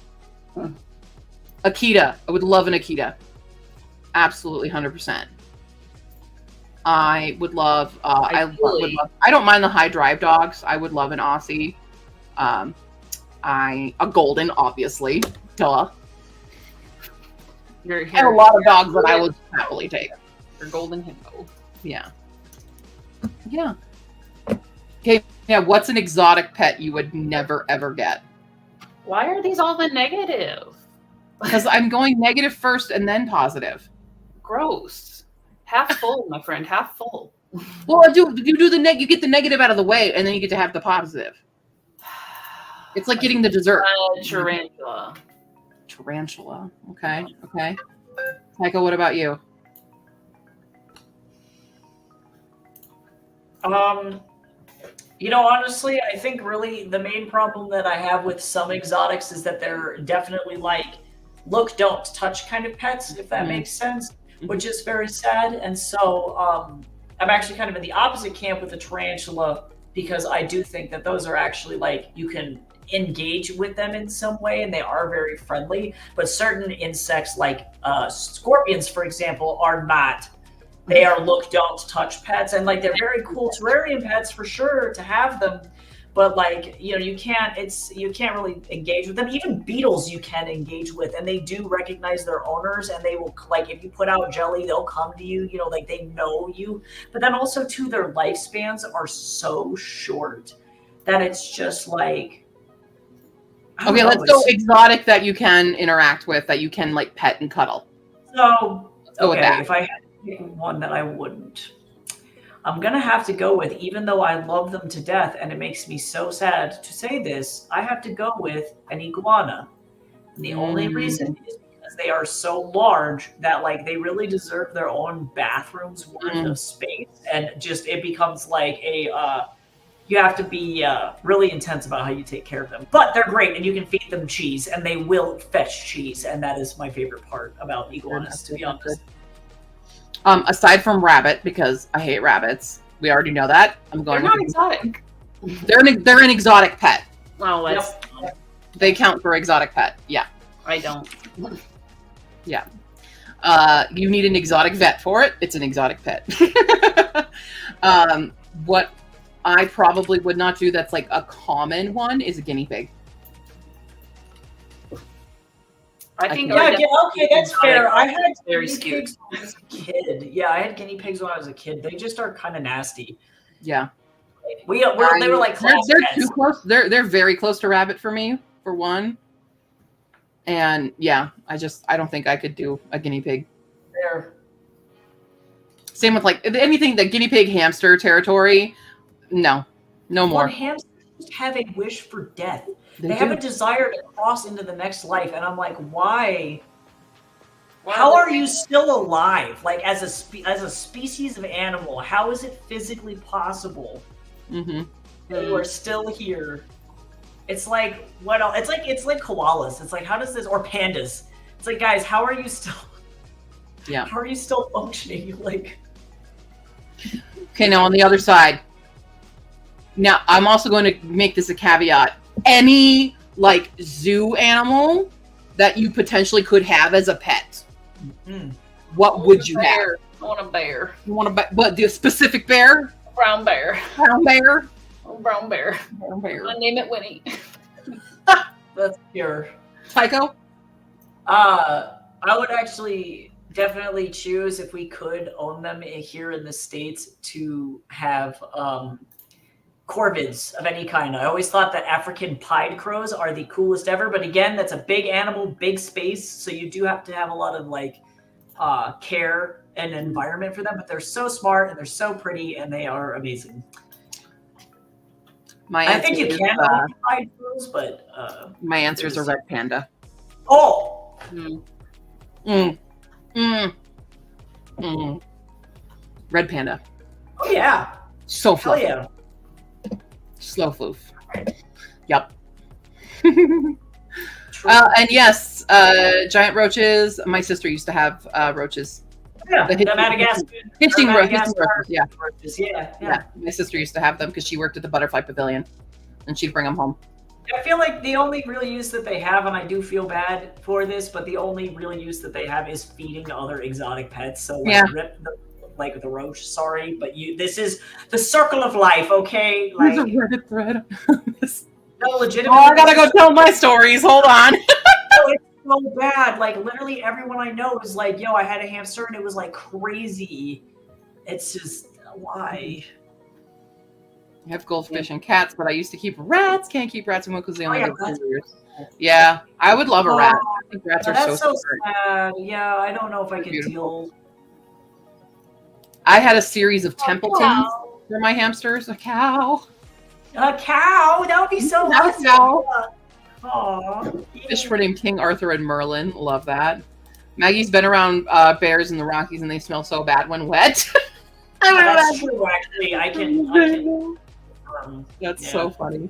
Akita. I would love an Akita. Absolutely, 100%. I would love. I don't mind the high drive dogs. I would love an Aussie. A golden, obviously. Duh. You're And a lot of dogs that I would happily take. Your golden hippo. Yeah. Yeah. Okay. Yeah. What's an exotic pet you would never ever get? Why are these all the negative? Because I'm going negative first and then positive. Gross. Half full, my friend. Half full. Well, you get the negative out of the way, and then you get to have the positive. It's like getting the dessert. Tarantula. Tarantula. Okay. Okay. Michael, what about you? Honestly, I think really the main problem that I have with some exotics is that they're definitely like look, don't touch kind of pets, if that makes sense, which is very sad. And so I'm actually kind of in the opposite camp with the tarantula because I do think that those are actually like you can engage with them in some way and they are very friendly. But certain insects like scorpions, for example, are not. They are look, don't touch pets. And like they're very cool terrarium pets for sure to have them. but like, you know, you can't really engage with them. Even beetles you can engage with, and they do recognize their owners, and they will, like, if you put out jelly, they'll come to you, you know, like they know you. But then also too, their lifespans are so short that it's just like, I don't Okay, know, let's go it's- exotic that you can interact with, that you can like pet and cuddle. So go with okay, that. if I had to pick one that I wouldn't, I'm gonna have to go with, even though I love them to death, and it makes me so sad to say this, I have to go with an iguana. And the only reason is because they are so large that like they really deserve their own bathrooms worth of space, and just it becomes like a you have to be really intense about how you take care of them. But they're great, and you can feed them cheese, and they will fetch cheese, and that is my favorite part about iguanas, to be honest. Aside from rabbit, because I hate rabbits, we already know that. I'm going. They're not exotic. They're an exotic pet. Well, that's They count for exotic pet. Yeah. I don't. Yeah. You need an exotic vet for it. It's an exotic pet. What I probably would not do that's like a common one is a guinea pig. I think. Yeah, okay, that's fair. I had very guinea skewed. pigs when I was a kid. Yeah, I had guinea pigs when I was a kid. They just are kind of nasty. Yeah. They were like class they're pets. too close. They're very close to rabbit for me, for one. And yeah, I don't think I could do a guinea pig. They're- Same with like anything, the guinea pig hamster territory. No more. Well, hamsters just have a wish for death. They do. have a desire to cross into the next life, and I'm like, why? How are you still alive? Like as a species of animal, how is it physically possible Mm-hmm. that you are still here? It's like what else? It's like koalas. It's like, how does this, or pandas? It's like, guys, how are you still? Yeah. How are you still functioning? Like, Okay, now on the other side. Now I'm also going to make this a caveat. Any like zoo animal that you potentially could have as a pet, what would you have? I want a bear. You want to, but the specific bear? Brown bear. Brown bear? Brown bear. Brown bear. I'll name it Winnie. that's pure. Tycho? I would actually definitely choose, if we could own them here in the States, to have corvids of any kind. I always thought that African pied crows are the coolest ever, but again, that's a big animal, big space, so you do have to have a lot of like care and environment for them, but they're so smart and they're so pretty and they are amazing. I think you can own pied crows, but my answer is a red panda. oh, Red panda. oh yeah, So hell fluffy. yeah. Slow floof. Yep. And yes, giant roaches. My sister used to have roaches. Yeah, The the hissing- Madagascar. Hissing or roaches. Madagascar Yeah. roaches, yeah. Yeah. My sister used to have them because she worked at the butterfly pavilion, and she'd bring them home. I feel like the only real use that they have, and I do feel bad for this, but the only real use that they have is feeding to other exotic pets. So like, Yeah. rip the roach, sorry, but this is the circle of life, okay? Like, There's a Reddit thread. no, legitimately. Oh, I gotta go tell my stories. Hold on. It's so bad. Like, literally everyone I know is like, yo, I had a hamster and it was like crazy. It's just, why? I have goldfish and cats, but I used to keep rats. Can't keep rats anymore because they only yeah, live for 2 years. Yeah, I would love a rat. I think rats are That's so smart. sad. Yeah, I don't know if I could Beautiful. deal. I had a series of Templetons Wow. for my hamsters. A cow. A cow? That would be so That was awesome. Aw. Fish were named King Arthur and Merlin. Love that. Maggie's been around bears in the Rockies, and they smell so bad when wet. That's true, actually. I can That's yeah. so funny.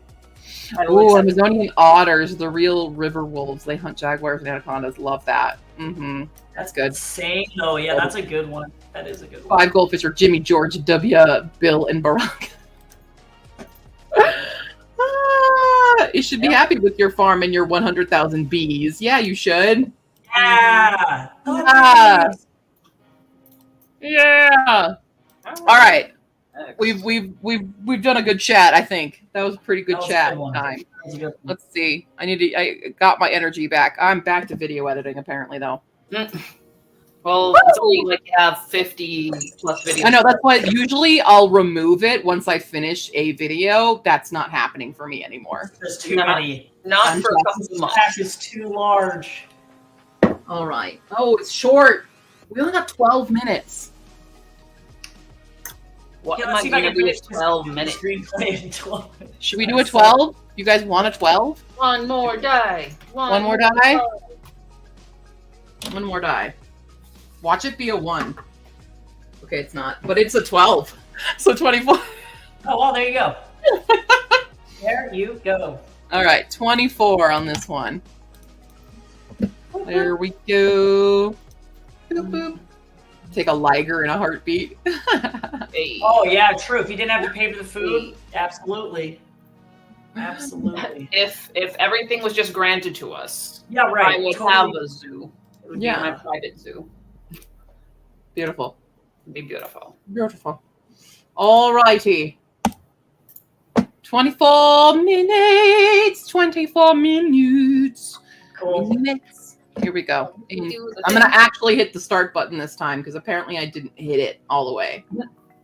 I will Oh, accept Amazonian otters, the real river wolves. They hunt jaguars and anacondas. Love that. That's good. Same. Oh, yeah, that's a good one. That is a good one. 5 goldfish are Jimmy, George, W, Bill, and Barack. You should be happy with your farm and your 100,000 bees. Yeah, you should. Yeah. Yeah. Yeah. All right. we've done a good chat. I think that was a pretty good That was a chat good one. time. That was a good one. Let's see. I got my energy back. I'm back to video editing apparently though. Well, it's only like you have 50 plus videos. I know that's what usually I'll remove it once I finish a video. That's not happening for me anymore. There's too many. Not for a couple This of months. pack is too large. All right. Oh, it's short. We only got 12 minutes. What Yeah, am let's I see if I going can to do finish with this 12 minutes? screenplay in 12 minutes. Should we do a 12? You guys want a 12? One more die. One more die? One more die. Watch it be a 1. Okay, it's not. But it's a 12. So 24. Oh, well, there you go. There you go. All right, 24 on this one. There we go. Boop, boop. Take a Liger in a heartbeat. Hey. Oh, yeah, true. If you didn't have to pay for the food, absolutely. Absolutely. If everything was just granted to us, Yeah, right. I would Totally. have a zoo. It would Yeah. be my private zoo. Beautiful. It'd be beautiful. Beautiful. All righty. 24 minutes. 24 minutes. Cool. Minutes. Here we go. And Do the I'm going to thing. actually hit the start button this time because apparently I didn't hit it all the way.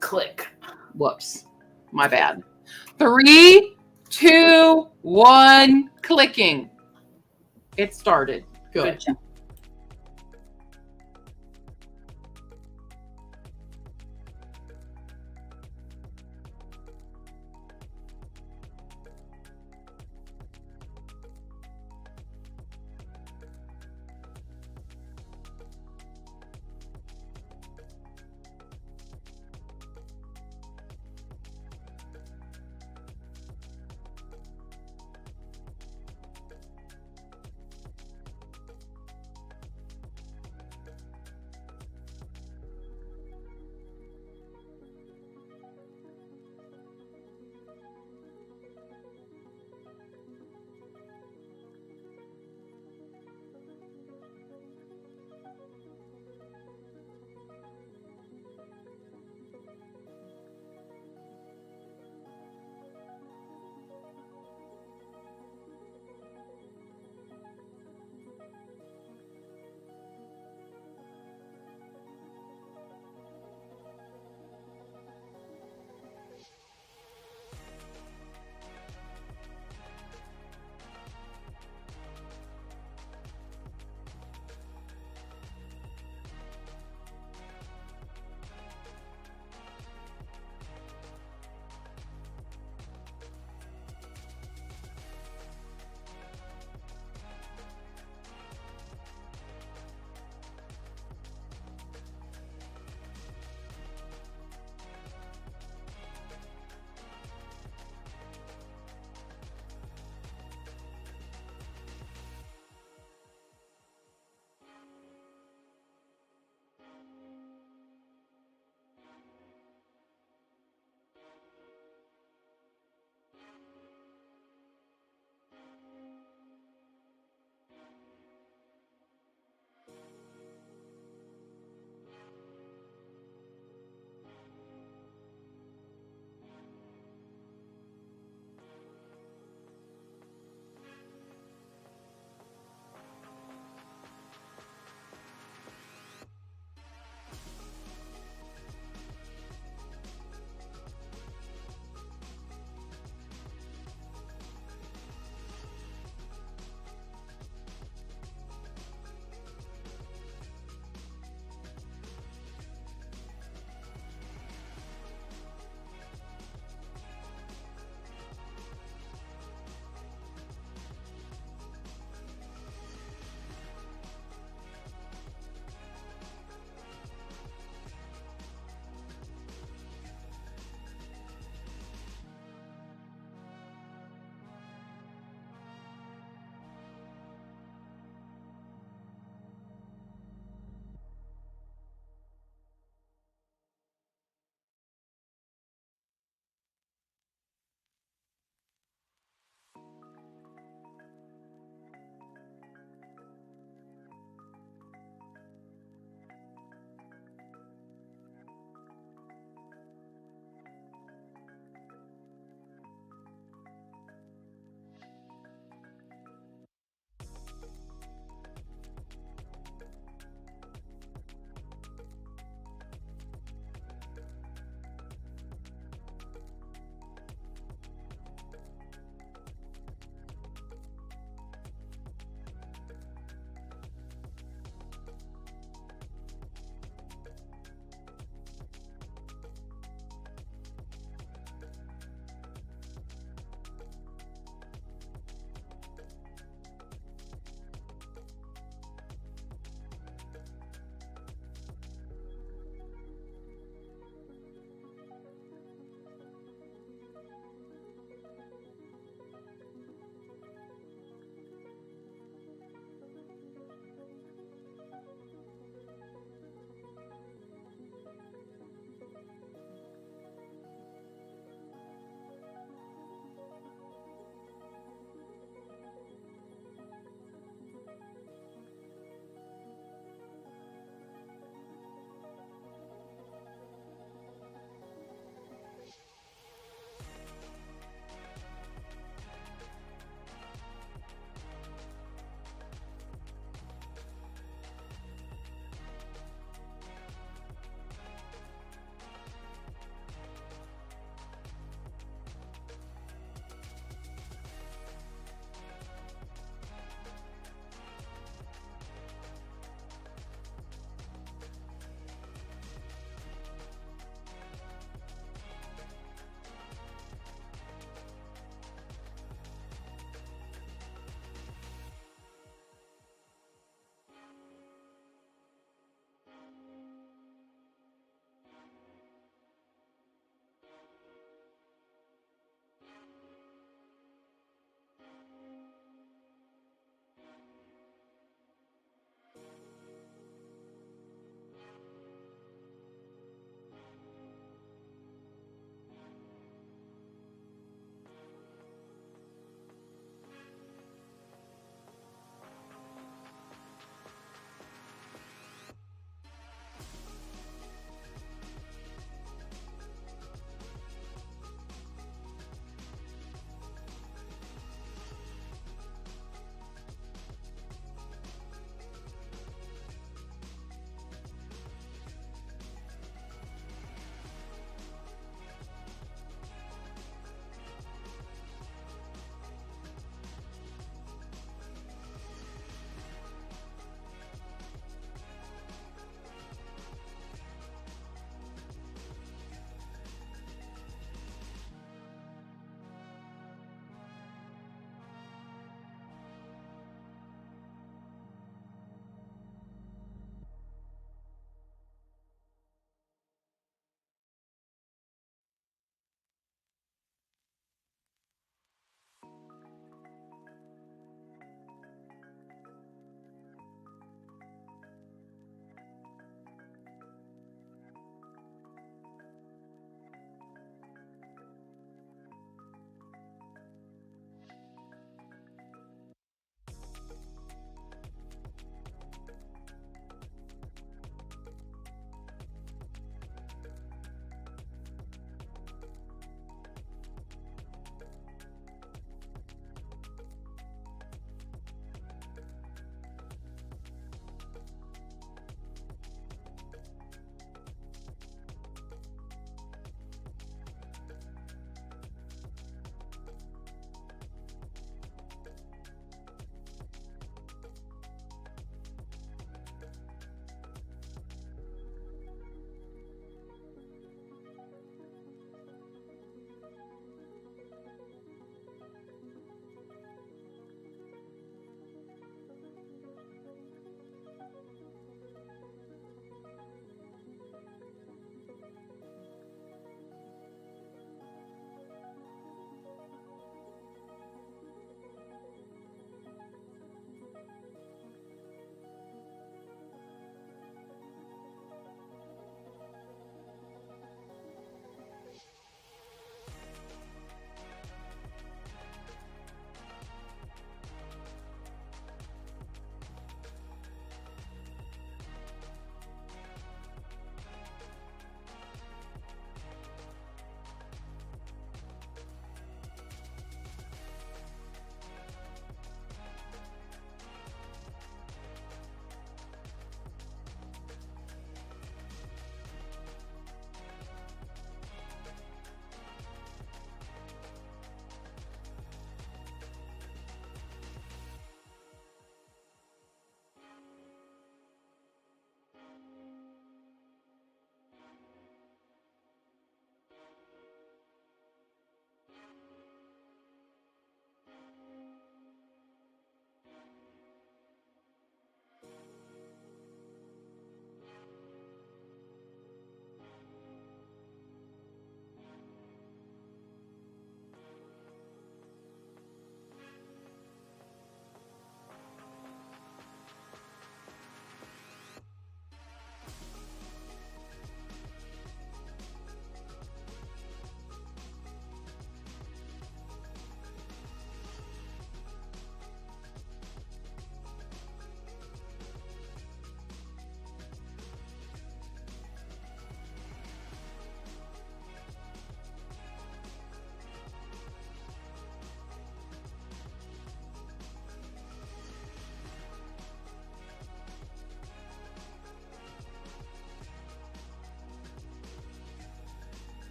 Click. Whoops. My bad. 3, 2, 1, clicking. It started. Good. job.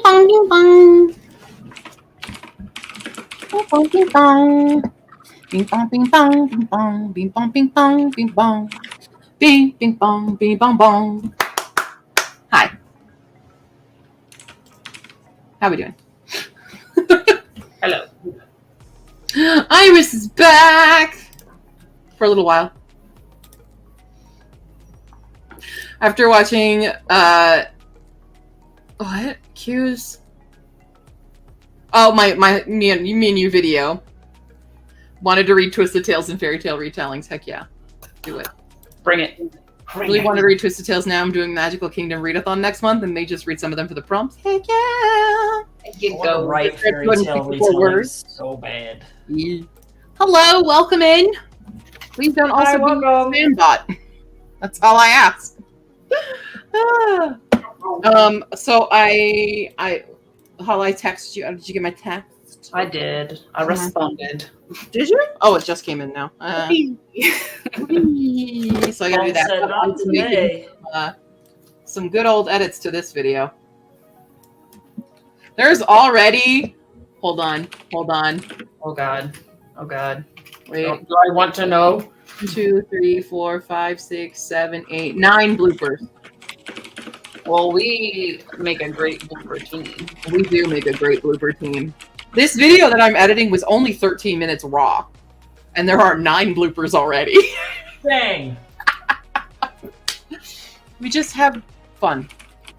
bong, bing bong. Bing bong, bing bong. Bing bong, bing bong, bing bong, bing bong, bing bong, bing bong. Bing, bing bong, bing bong bong. Hi. How we doing? Hello. Iris is back for a little while. After watching what? Q's? Oh, me and you video. Wanted to read Twisted Tales and fairy tale retellings. Heck yeah. Do it. Bring it. Really want to read Twisted Tales now. I'm doing Magical Kingdom readathon next month and may just read some of them for the prompts. Heck yeah. You go. Write fairy tale retellings so bad. Yeah. Hello, welcome in. Please don't also be a spam bot. That's all I ask. So I texted you. Did you get my text? I did. I responded. Did you? Oh, it just came in now. So I gotta do that. Not today. Some good old edits to this video. There's already. Hold on. Oh God. Wait. Do I want to know? 2, 3, 4, 5, 6, 7, 8, 9 bloopers. Well, we make a great blooper team. We do make a great blooper team. This video that I'm editing was only 13 minutes raw, and there are 9 bloopers already. Dang. We just have fun.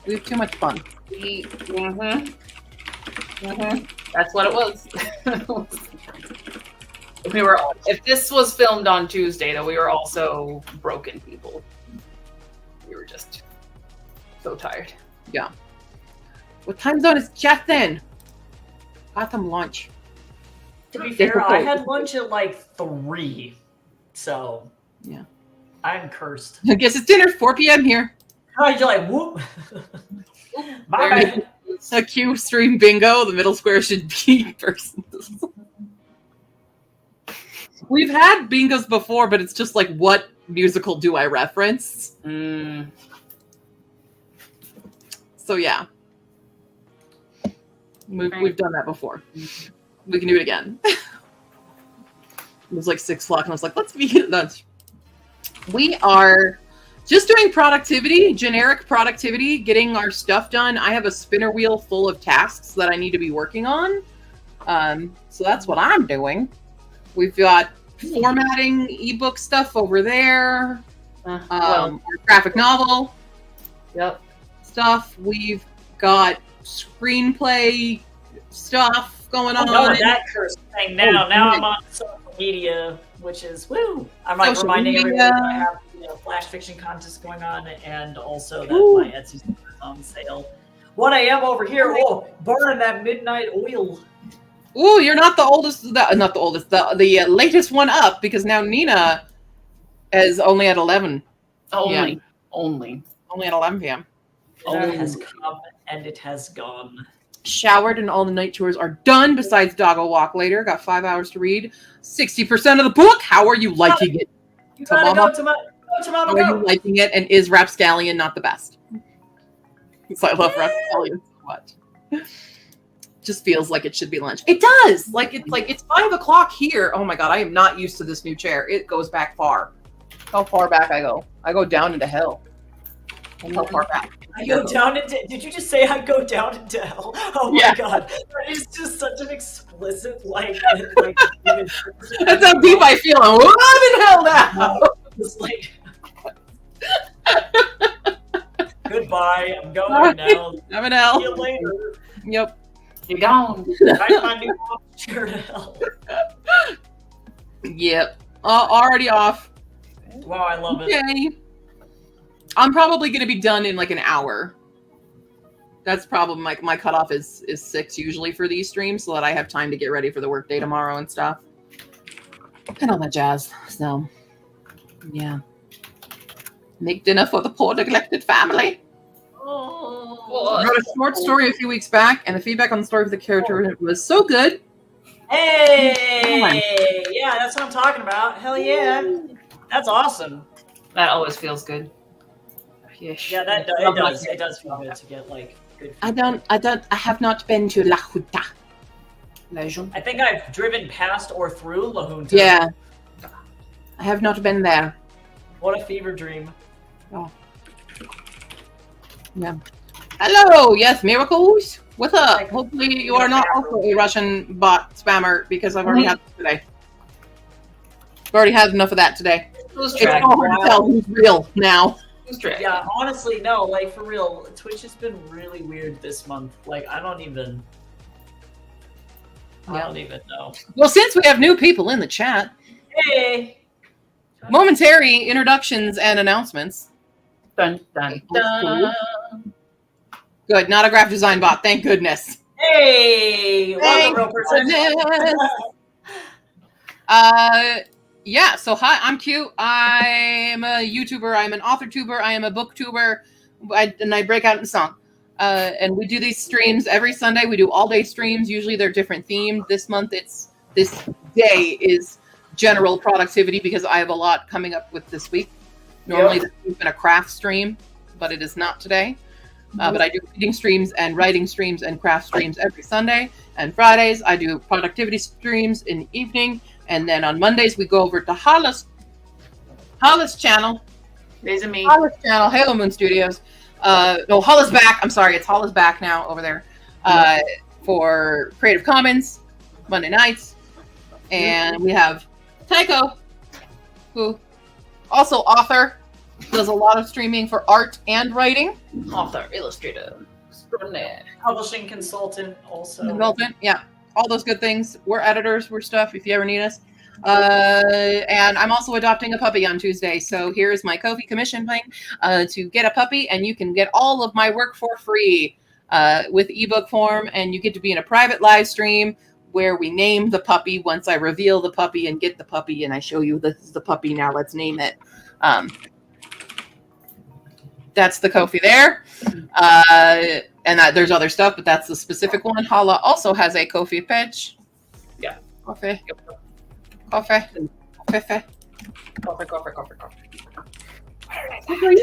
We have too much fun. That's what it was. If this was filmed on Tuesday, though, we were also broken people. We were just so tired. Yeah. What time zone is Jeff in? Got them lunch. To be fair, I had lunch at like 3, so yeah, I'm cursed. I guess it's dinner. 4 p.m. here. You're like, whoop. Bye. A Q stream bingo. The middle square should be person. We've had bingos before, but it's just like, what musical do I reference? So yeah, we've done that before. We can do it again. It was like 6 o'clock, and I was like, let's be at lunch. We are just doing productivity, generic productivity, getting our stuff done. I have a spinner wheel full of tasks that I need to be working on. So that's what I'm doing. We've got formatting ebook stuff over there. Our graphic novel. Yep. Stuff. We've got screenplay stuff going on. I'm doing that cursed thing now. Now I'm on social media, which is woo. I'm like reminding everyone that I have Flash Fiction contest going on, and also that my Etsy is on sale. 1 a.m. over here. Oh, burning that midnight oil. Ooh, you're not the oldest. Not the oldest. The latest one up, because now Nina is only at 11. Only at 11 p.m. It has come and it has gone. Showered and all the night chores are done. Besides doggo walk later. Got 5 hours to read. 60% of the book. How are you liking it? You gotta go to How are you liking it? And is Rapscallion not the best? Because I love Rapscallion so much. Just feels like it should be lunch. It does. It's 5 o'clock here. Oh my god, I am not used to this new chair. It goes back far. How far back I go? I go down into hell. How far back? I go down into. Did you just say I go down into hell? Oh my god, that is just such an explicit like That's how deep I feel. I'm in hell now. It's like. Goodbye. I'm going now. I'm in hell. See you later. Yep. You're gone. Find my new chair to hell. Yep. Already off. Wow, I love it. Okay. I'm probably going to be done in like an hour. That's probably my cutoff is 6 usually for these streams, so that I have time to get ready for the workday tomorrow and stuff. And all that jazz. So, yeah. Make dinner for the poor neglected family. I wrote a short story a few weeks back, and the feedback on the story for the character was so good. Hey! Yeah, that's what I'm talking about. Hell yeah. That's awesome. That always feels good. Yeah, it does feel good to get like Good. I have not been to La Junta. I think I've driven past or through La Junta. Yeah. I have not been there. What a fever dream. Yeah. Hello, yes, miracles. What's up? Like, Hopefully you are not also a Russian bot spammer because I've already had this today. I've already had enough of that today. Who's It's so hard to tell who's real now. Who's dragging? Yeah, honestly, no, like for real, Twitch has been really weird this month. Like I don't even know. Well, since we have new people in the chat, Hey! momentary introductions and announcements. Dun, dun, dun. Good, not a graphic design bot. Thank goodness. Hey! Thank Welcome, real person. goodness. Yeah, so hi, I'm Q. I'm a YouTuber, I'm an author tuber, I am a booktuber, and I break out in song. And we do these streams every Sunday. We do all day streams. Usually they're different themed. This month this day is general productivity because I have a lot coming up with this week. Normally this has been a craft stream, but it is not today. But I do reading streams and writing streams and craft streams every Sunday. And Fridays I do productivity streams in the evening. And then on Mondays, we go over to Hollis channel. There's a me. Hollis channel, Halo Moon Studios. No, Hollis back. I'm sorry, it's Hollis back now over there for Creative Commons Monday nights. And we have Tycho, who also author, does a lot of streaming for art and writing. Author, illustrator, extraordinaire. Publishing consultant also. Consultant, yeah. All those good things. We're editors, we're stuff if you ever need us. And I'm also adopting a puppy on Tuesday. So here's my Ko-fi commission link to get a puppy, and you can get all of my work for free with ebook form, and you get to be in a private live stream where we name the puppy once I reveal the puppy and get the puppy, and I show you this is the puppy, now let's name it. That's the Ko-fi there. And there's other stuff, but that's the specific one. Hala also has a Ko-fi page. Yeah. Coffee. You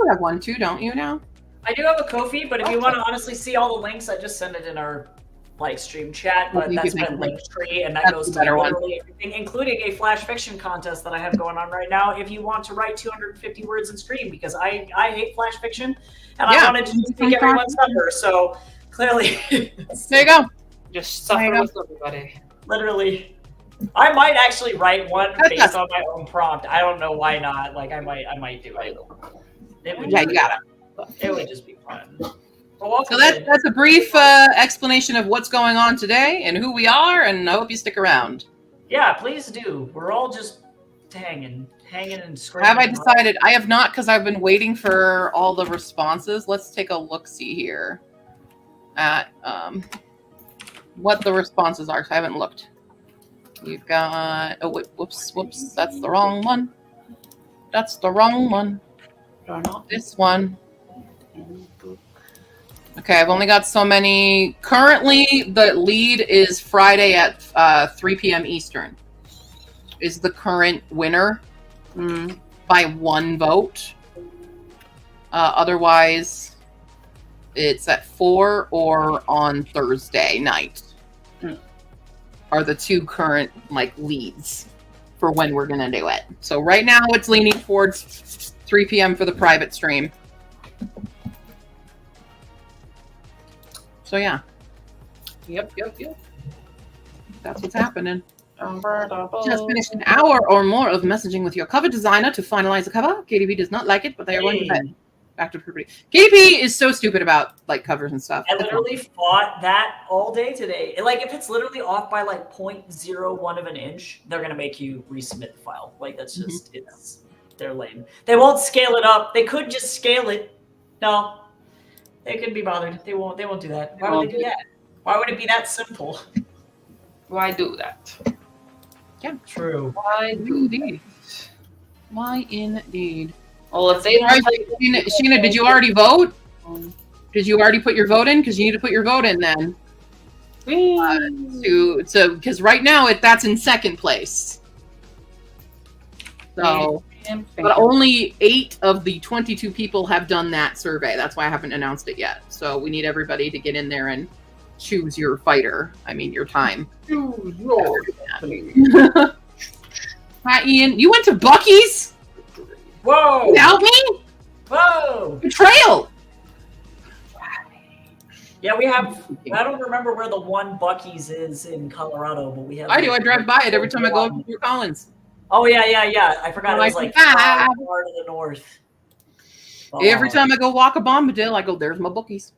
have one too, don't you now? I do have a Ko-fi, but if you want to honestly see all the links, I just send it in our live stream chat. But You that's can my make a link tree, and that That's goes the to better one. literally everything, including a flash fiction contest that I have going on right now. If you want to write 250 words in Scream, because I hate flash fiction, and Yeah. I wanted to take everyone's number, so clearly, There you go. Just There you suffer go. with everybody. literally. I might actually write one based on my own prompt. I don't know why not. Like I might do it. It would Yeah, just, you got it would just be fun. But welcome So in. that's a brief explanation of what's going on today and who we are, and I hope you stick around. Yeah, please do. We're all just hanging and screaming. Have I decided? I have not, because I've been waiting for all the responses. Let's take a look-see here at what the responses are, 'cause I haven't looked. You've got... Oh, wait, whoops. That's the wrong one. That's the wrong one. This one. Okay, I've only got so many. Currently, the lead is Friday at 3 p.m. Eastern. Is the current winner by 1 vote. Otherwise, it's at 4 or on Thursday night. Are the 2 current leads for when we're gonna do it. So right now, it's leaning towards 3 p.m. for the private stream. So yeah. Yep. That's what's happening. Just finished an hour or more of messaging with your cover designer to finalize the cover. KDB does not like it, but they are going to bed. Back to puberty. KDB is so stupid about covers and stuff. I literally fought that all day today. If it's literally off by 0.01 of an inch, they're gonna make you resubmit the file. That's just they're lame. They won't scale it up. They could just scale it. No, they couldn't be bothered. They won't do that. Why would they do that? Why would it be that simple? Why do that? Yeah, true. Why do indeed. Why indeed? Well, if they don't Sheena, did you already vote? Did you already put your vote in? Because you need to put your vote in then. Because right now that's in second place. So But only 8 of the 22 people have done that survey. That's why I haven't announced it yet. So we need everybody to get in there and choose your fighter. I mean, your time. Choose your Hi, Ian. You went to Buc-ee's? Whoa! Without me? Whoa! Betrayal! Yeah, we have. I don't remember where the one Buc-ee's is in Colorado, but we have. I do. I drive by it every time I go up to Fort Collins. Oh yeah. I forgot. It was like far to the north. Every time I go walk a Bombadil, I go, there's my Buc-ee's.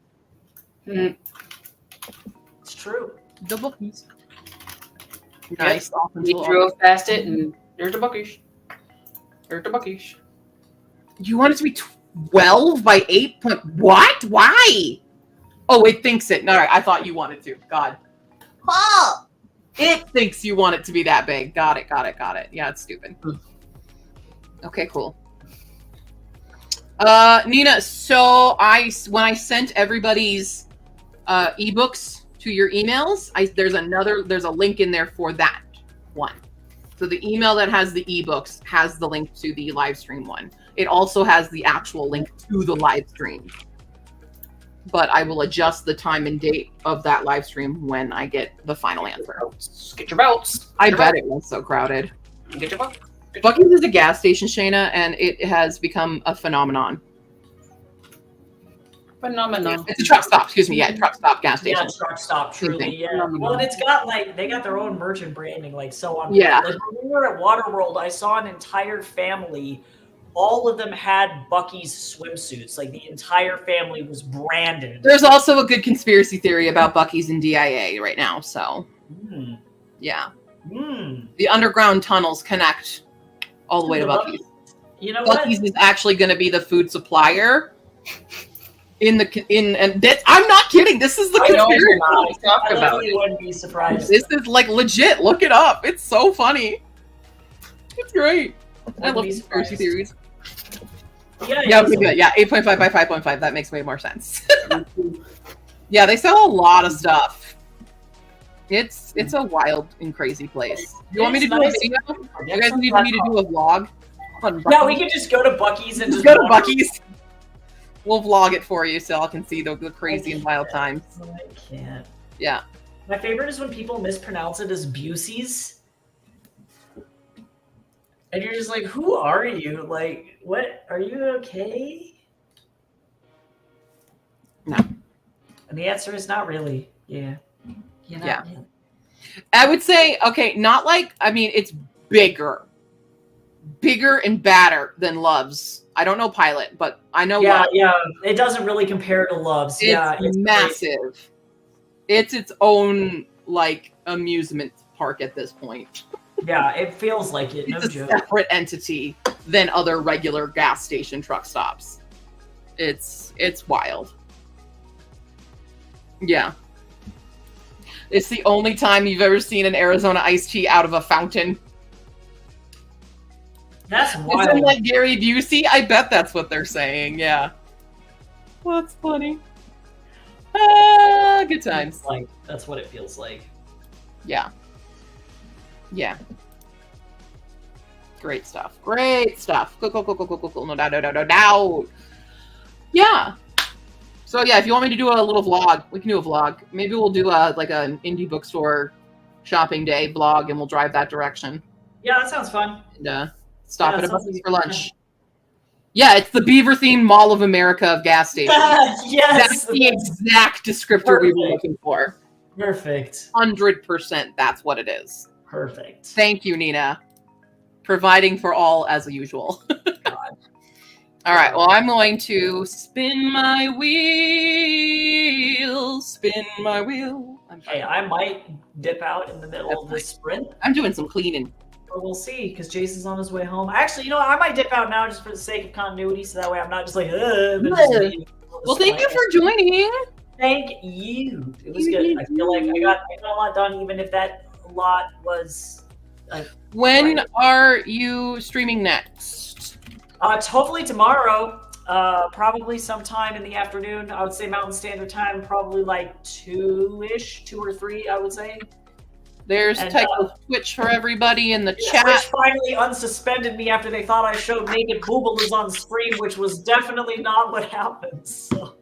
It's true. The Buc-ee's. Nice. We drove past it, and there's the Buc-ee's. There's the Buc-ee's. You want it to be 12 by 8 point? What? Why? Oh, it thinks it. All right, I thought you wanted to. God. Oh, it thinks you want it to be that big. Got it. Yeah, it's stupid. Okay, cool. Nina, so when I sent everybody's ebooks to your emails, there's a link in there for that one. So the email that has the ebooks has the link to the live stream one. It also has the actual link to the live stream. But I will adjust the time and date of that live stream when I get the final answer. Get your belts. I bet it was so crowded. Get your belts. Buc-ee's is a gas station, Shayna, and it has become a phenomenon. It's a truck stop, excuse me. Yeah, truck stop gas station. Yeah, truck stop, truly. Yeah. Well, and it's got they got their own merchant branding, so on. Yeah. Like when we were at Waterworld, I saw an entire family. All of them had Buc-ee's swimsuits. Like the entire family was branded. There's also a good conspiracy theory about Buc-ee's and DIA right now. So, yeah. The underground tunnels connect all the way to Buc-ee's. You know Buc-ee's is actually going to be the food supplier. I'm not kidding. This is the conspiracy. You wouldn't be surprised. This is legit. Look it up. It's so funny. It's great. I love conspiracy theories. Yeah, okay, good. Yeah, 8.5 by 5.5. That makes way more sense. Yeah, they sell a lot of stuff. It's a wild and crazy place. You want me to do a video? You guys need me to do a vlog? Yeah, we can just go to Buc-ee's and just go to Buc-ee's. We'll vlog it for you so y'all can see the crazy and wild times. I can't. Yeah. My favorite is when people mispronounce it as Busey's. And you're just like, who are you? Like, what? Are you okay? No. And the answer is not really. Yeah. Yeah. I would say, okay, it's bigger and badder than Love's. I don't know Pilot, but I know. Yeah, yeah. It doesn't really compare to Love's. It's massive. Great. It's its own amusement park at this point. Yeah, it feels like it. It's a separate entity than other regular gas station truck stops. It's wild. Yeah. It's the only time you've ever seen an Arizona iced tea out of a fountain. That's wild. Isn't that Gary Busey? I bet that's what they're saying. Yeah. Well, that's funny. Good times. That's what it feels like. Yeah. Yeah. Great stuff. Great stuff. Cool. No doubt. Yeah. So yeah, if you want me to do a little vlog, we can do a vlog. Maybe we'll do an indie bookstore shopping day vlog, and we'll drive that direction. Yeah, that sounds fun. And stop at a Buc-ee's for lunch. Yeah, it's the Beaver themed Mall of America of gas stations. Yes, that's the exact descriptor we were looking for. Perfect. 100%. That's what it is. Perfect. Thank you, Nina. Providing for all as usual. God. All right. Well, I'm going to spin my wheel. Spin my wheel. Hey, I might dip out in the middle of this sprint. I'm doing some cleaning. But we'll see, because Jason's on his way home. Actually, I might dip out now just for the sake of continuity, so that way I'm not just like, well, thank you for joining. Thank you. It was good. I feel like I got a lot done, even if that lot was. When are you streaming next? It's hopefully tomorrow. Probably sometime in the afternoon. I would say Mountain Standard Time, probably 2-ish, 2 or 3, I would say. There's And, Tycho's Twitch for everybody in the Twitch chat. finally unsuspended me after they thought I showed naked boobalas on stream, which was definitely not what happened. So.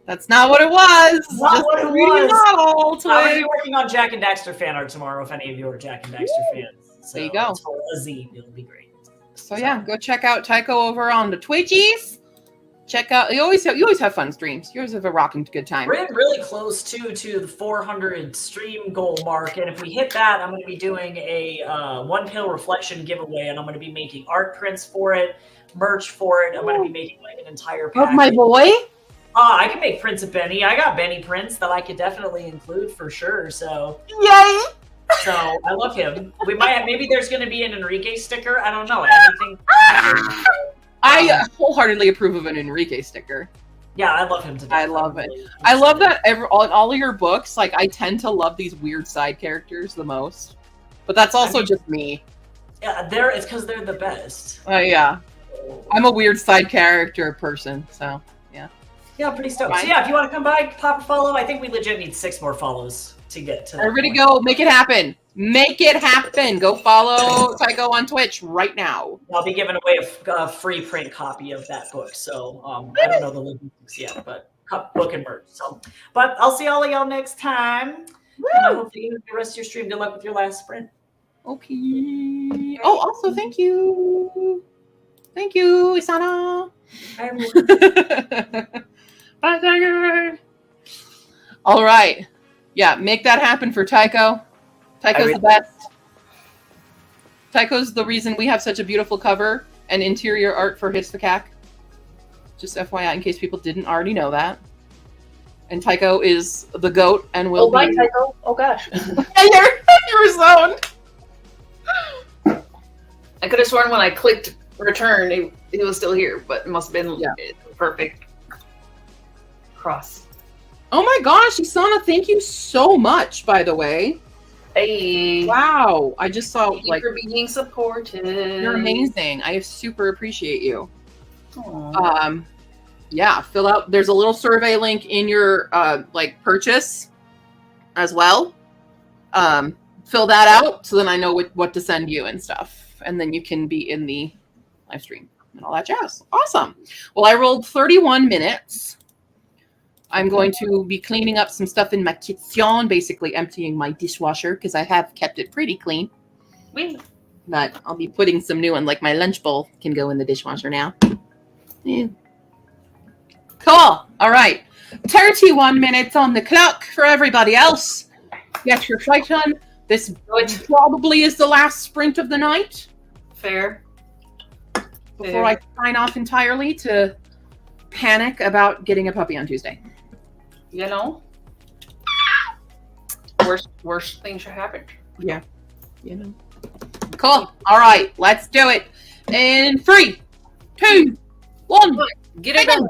That's not what it was. Not Just what it reading was. all, I'm going to be Twitch. working on Jack and Daxter fan art tomorrow if any of you are Jack and Daxter fans. So There you go. it's for a zine. It'll be great. So yeah, go check out Tycho over on the Twitchies. Check out. You always have fun streams. You always have a rocking good time. We're getting really close to the 400 stream goal mark, and if we hit that, I'm going to be doing a One Pill Reflection giveaway, and I'm going to be making art prints for it, merch for it. I'm going to be making like an entire package. Of my boy. I can make prints of Benny. I got Benny prints that I could definitely include for sure. So Yay! So I love him. We might have, maybe there's going to be an Enrique sticker. I don't know. Everything. I wholeheartedly approve of an Enrique sticker. Yeah, I love him to death. I love it. I love that all of your books, like, I tend to love these weird side characters the most. But that's also just me. Yeah, it's because they're the best. Yeah. I'm a weird side character person, so yeah. Yeah, pretty stoked. Fine. So yeah, if you want to come by, pop a follow. I think we legit need 6 more follows to get to that Everybody point. go, make it happen. Make it happen. Go follow Tycho on Twitch right now. I'll be giving away a free print copy of that book. So I don't know the logistics yet, but book and merch. So, but I'll see all of y'all next time. And I hope you have the rest of your stream. Good luck with your last sprint. Okay. Oh, also thank you. Thank you, Isana. Bye, everyone. Bye, Tiger. All right. Yeah, make that happen for Tycho. Tycho's the best. Tycho's the reason we have such a beautiful cover and interior art for Histocac. Just FYI, in case people didn't already know that. And Tycho is the GOAT and will be... bye, Tycho. Oh, gosh. You're zoned. I could have sworn when I clicked return, it was still here, but it must have been perfect cross. Oh my gosh, Isana, thank you so much, by the way. Hey. Wow. I just saw, Thank you for being supported. You're amazing. I super appreciate you. Aww. Yeah, fill out, there's a little survey link in your, purchase as well. Fill that out so then I know what to send you and stuff. And then you can be in the live stream and all that jazz. Awesome. Well, I rolled 31 minutes. I'm going to be cleaning up some stuff in my kitchen, basically emptying my dishwasher because I have kept it pretty clean. But I'll be putting some new one, like my lunch bowl can go in the dishwasher now. Yeah. Cool. All right. 31 minutes on the clock for everybody else. Get your flight on. This probably is the last sprint of the night. Fair. Before I sign off entirely to panic about getting a puppy on Tuesday. You know? Worst things should happen. Yeah. You know. Cool. All right. Let's do it. In 3, 2, 1. Get it done.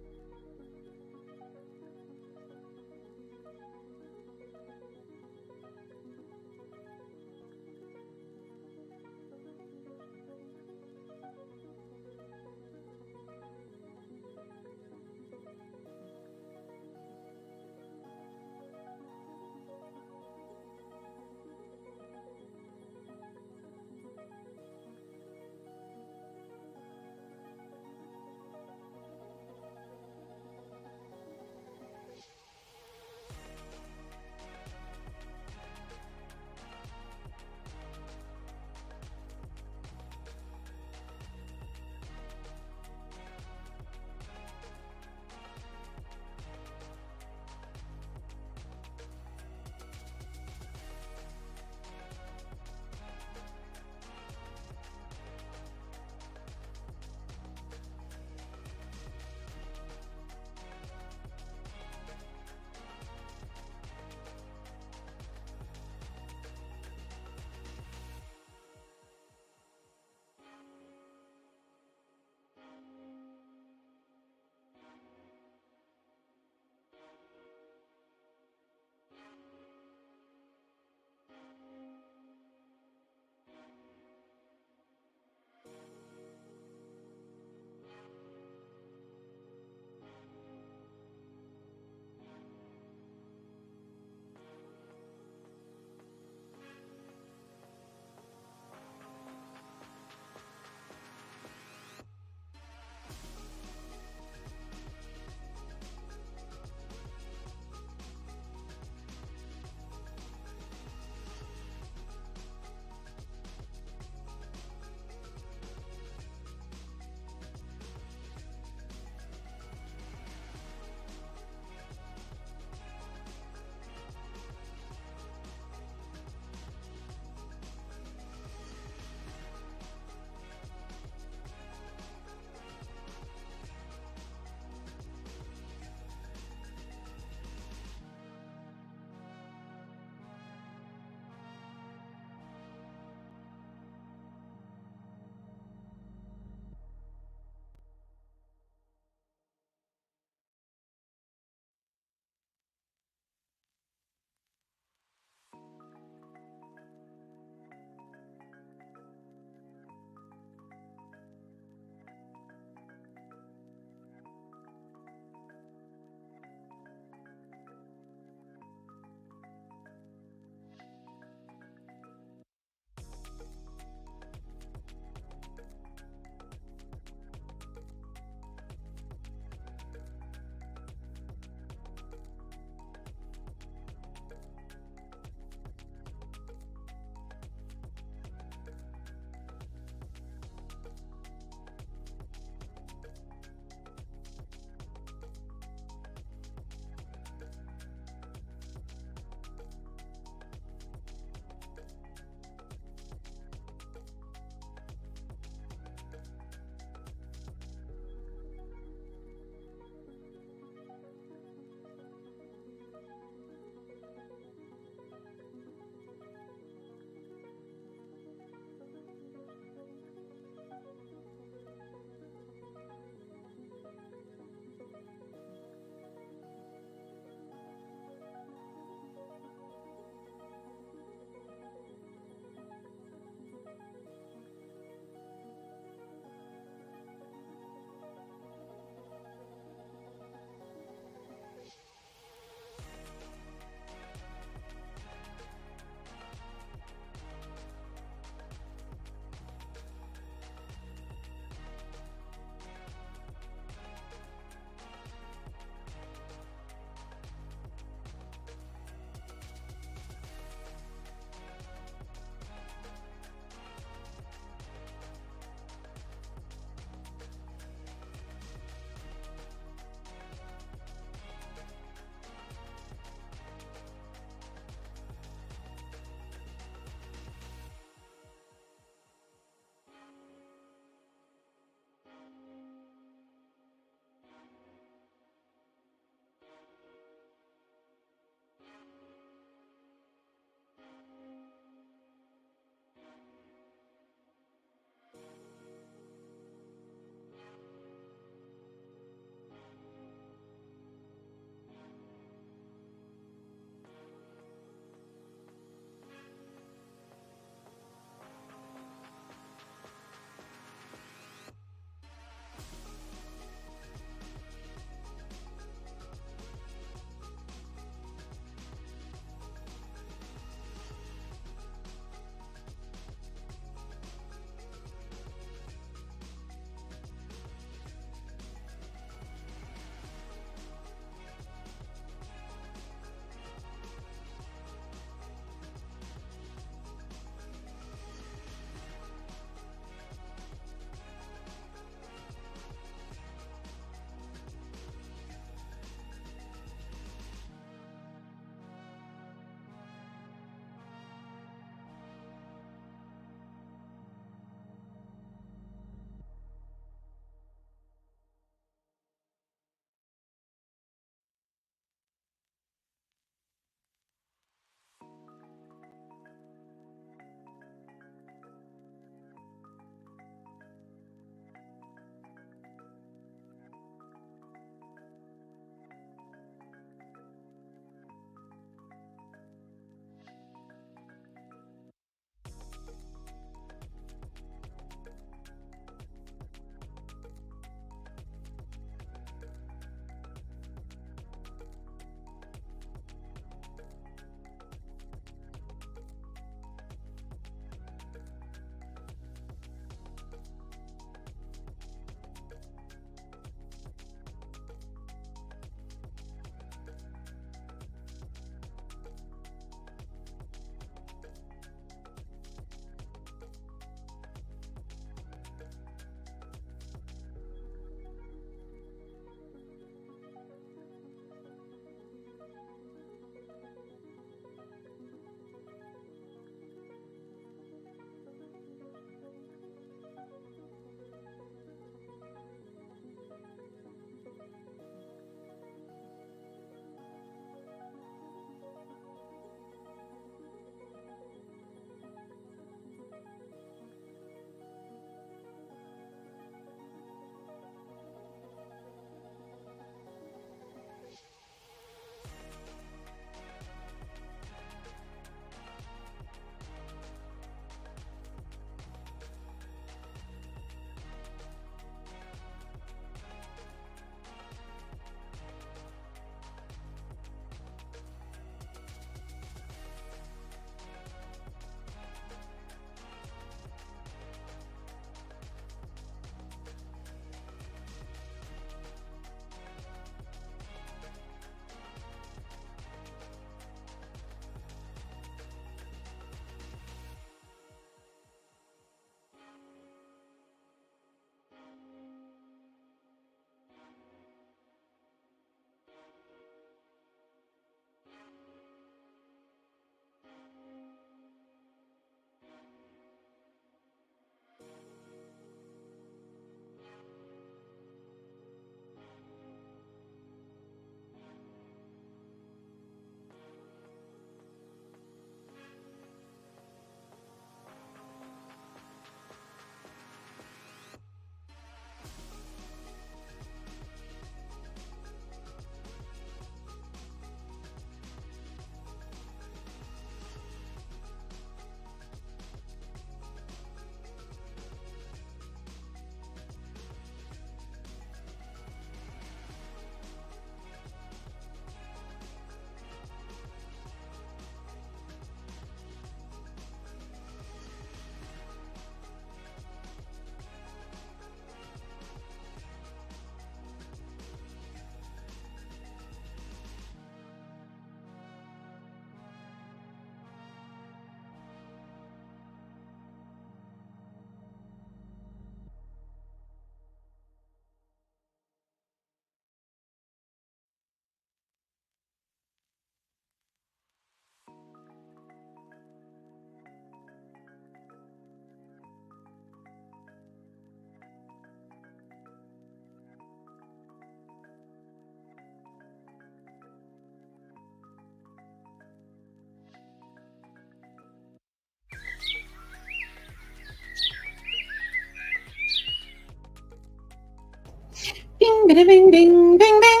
ding, ding, ding, ding, ding.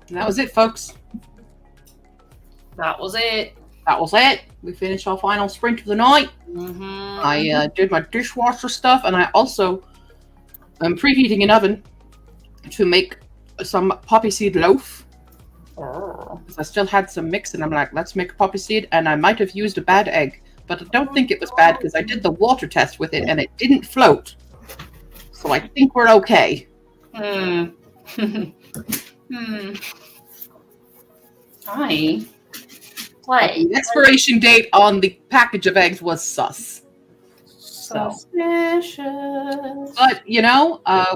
And that was it, folks. That was it. That was it. We finished our final sprint of the night. Mm-hmm. I did my dishwasher stuff, and I also am preheating an oven to make some poppy seed loaf. Because I still had some mix, and I'm like, let's make a poppy seed, and I might have used a bad egg, but I don't think it was bad because I did the water test with it, and it didn't float. So I think we're okay. Hmm. Hi. What? The expiration date on the package of eggs was sus. So, Suspicious. but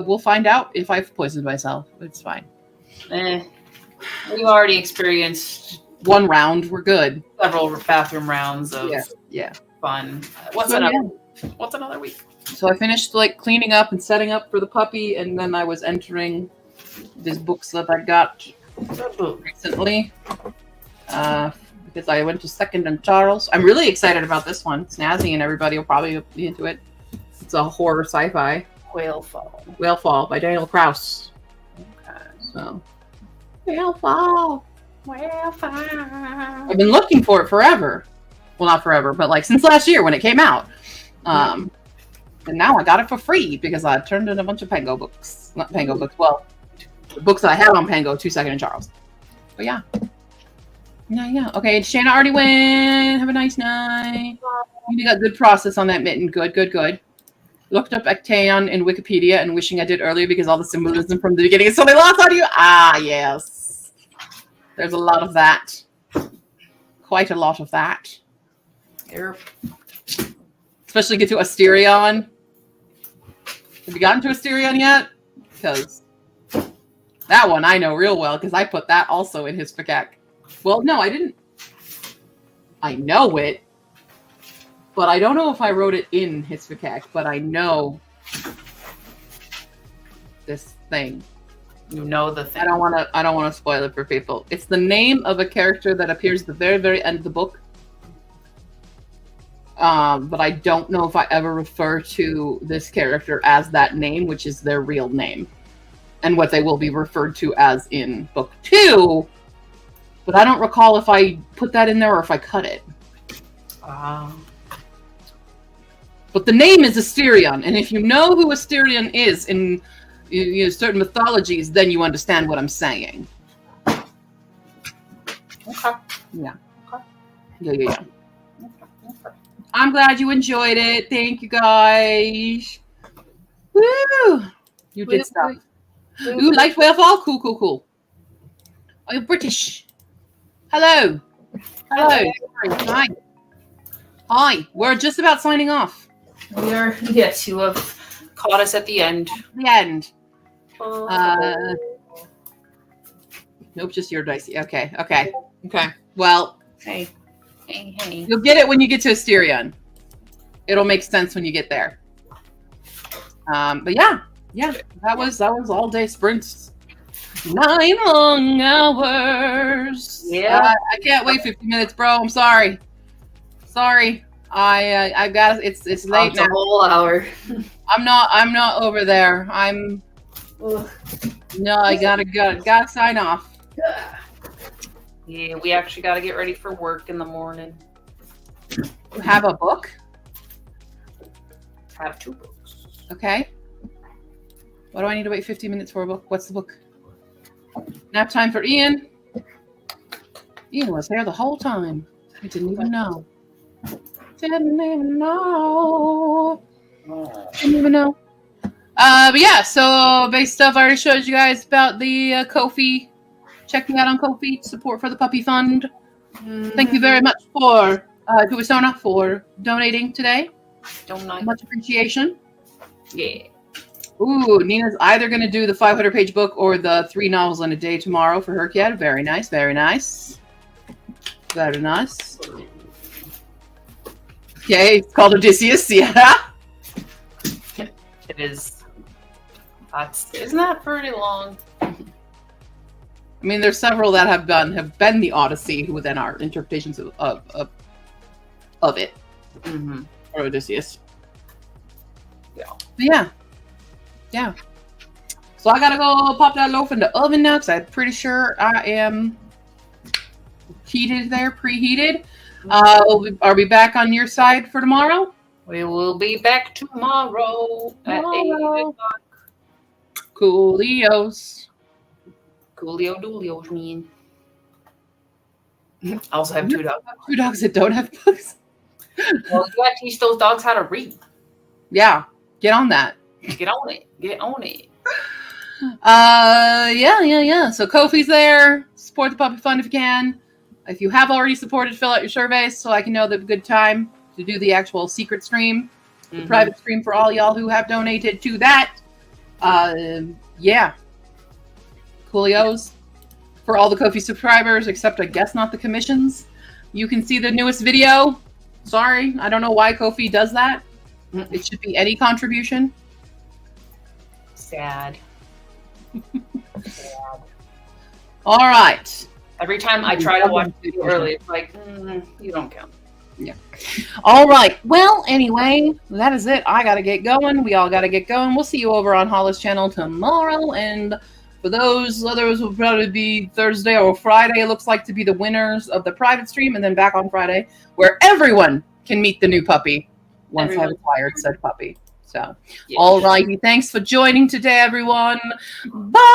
we'll find out if I've poisoned myself. It's fine. We already experienced One round, we're good. several bathroom rounds of Yeah. fun. What's So, another week? So I finished cleaning up and setting up for the puppy, and then I was entering these books that I got recently. Because I went to Second and Charles. I'm really excited about this one. Snazzy and everybody will probably be into it. It's a horror sci-fi. Whalefall by Daniel Kraus. Okay, so Whalefall. I've been looking for it forever. Well, not forever, but since last year when it came out. And now I got it for free because I turned in a bunch of Pango books. Not Pango books, well, the books that I had on Pango, 2 Second and Charles. But yeah. Yeah. Okay, Shanna already went. Have a nice night. You got good process on that mitten. Good. Looked up Actaeon in Wikipedia and wishing I did earlier because all the symbolism from the beginning is so they lost on you. Ah, yes. There's a lot of that. Quite a lot of that. Here. Especially get to Asterion. Have you gotten to Asterion yet? Because that one I know real well because I put that also in his Spikak. Well, no, I didn't. I know it, but I don't know if I wrote it in Hispakak, but I know this thing. You know the thing. I don't want to spoil it for people. It's the name of a character that appears at the very, very end of the book. But I don't know if I ever refer to this character as that name, which is their real name, and what they will be referred to as in book 2. But I don't recall if I put that in there or if I cut it. But the name is Asterion, and if you know who Asterion is in certain mythologies, then you understand what I'm saying. Okay. Yeah. Okay. Yeah. Okay. I'm glad you enjoyed it. Thank you, guys. Woo! You did stuff. Ooh, light Whalefall? Cool. Oh, you're British. Hello. Hi. We're just about signing off. We are. Yes, you have caught us at the end. The end. Nope, just your dicey. Okay. Well, Hey. you'll get it when you get to Asterion. It'll make sense when you get there. But yeah, that was all day sprints. 9 long hours. Yeah. I can't wait 50 minutes, bro. I'm sorry. I got it's late now. A whole hour. I'm not over there. I gotta sign off. Yeah, we actually got to get ready for work in the morning. You have a book? I have 2 books. Okay. What do I need to wait 15 minutes for a book? What's the book? Nap time for Ian. Ian was there the whole time. I didn't even know. Didn't even know. But yeah, so base stuff I already showed you guys about the Ko-fi. Check me out on Ko-fi. Support for the Puppy Fund. Thank you very much to Usona for donating today. Much appreciation. Yeah. Ooh, Nina's either going to do the 500-page book or the 3 novels in a day tomorrow for her kid. Very nice. Okay, it's called Odysseus. Yeah. It is. Isn't that pretty long? I mean, there's several that have been the Odyssey within our interpretations of it. Mm-hmm. Or Odysseus. Yeah. But yeah. So I gotta go pop that loaf in the oven now because I'm pretty sure I am heated there, preheated. Are we back on your side for tomorrow? We will be back tomorrow at 8 o'clock. Coolios. Coolio doolios, mean. I also have 2 dogs. 2 dogs that don't have books. Well, you gotta teach those dogs how to read. Yeah, get on that. Get on it. Get on it. Yeah. So Kofi's there. Support the Puppy Fund if you can. If you have already supported, fill out your surveys so I can know the good time to do the actual secret stream, the private stream for all y'all who have donated to that. Yeah. Coolios. For all the Kofi subscribers, except I guess not the commissions. You can see the newest video. Sorry, I don't know why Kofi does that. It should be any contribution. Sad. Sad. All right. Every time I try to watch the video early, it's like, you don't count. Yeah. All right. Well, anyway, that is it. I got to get going. We all got to get going. We'll see you over on Hollis channel tomorrow. And for those others, will probably be Thursday or Friday. It looks like to be the winners of the private stream. And then back on Friday, where everyone can meet the new puppy once I've acquired said puppy. So, all righty. Thanks for joining today, everyone. Bye.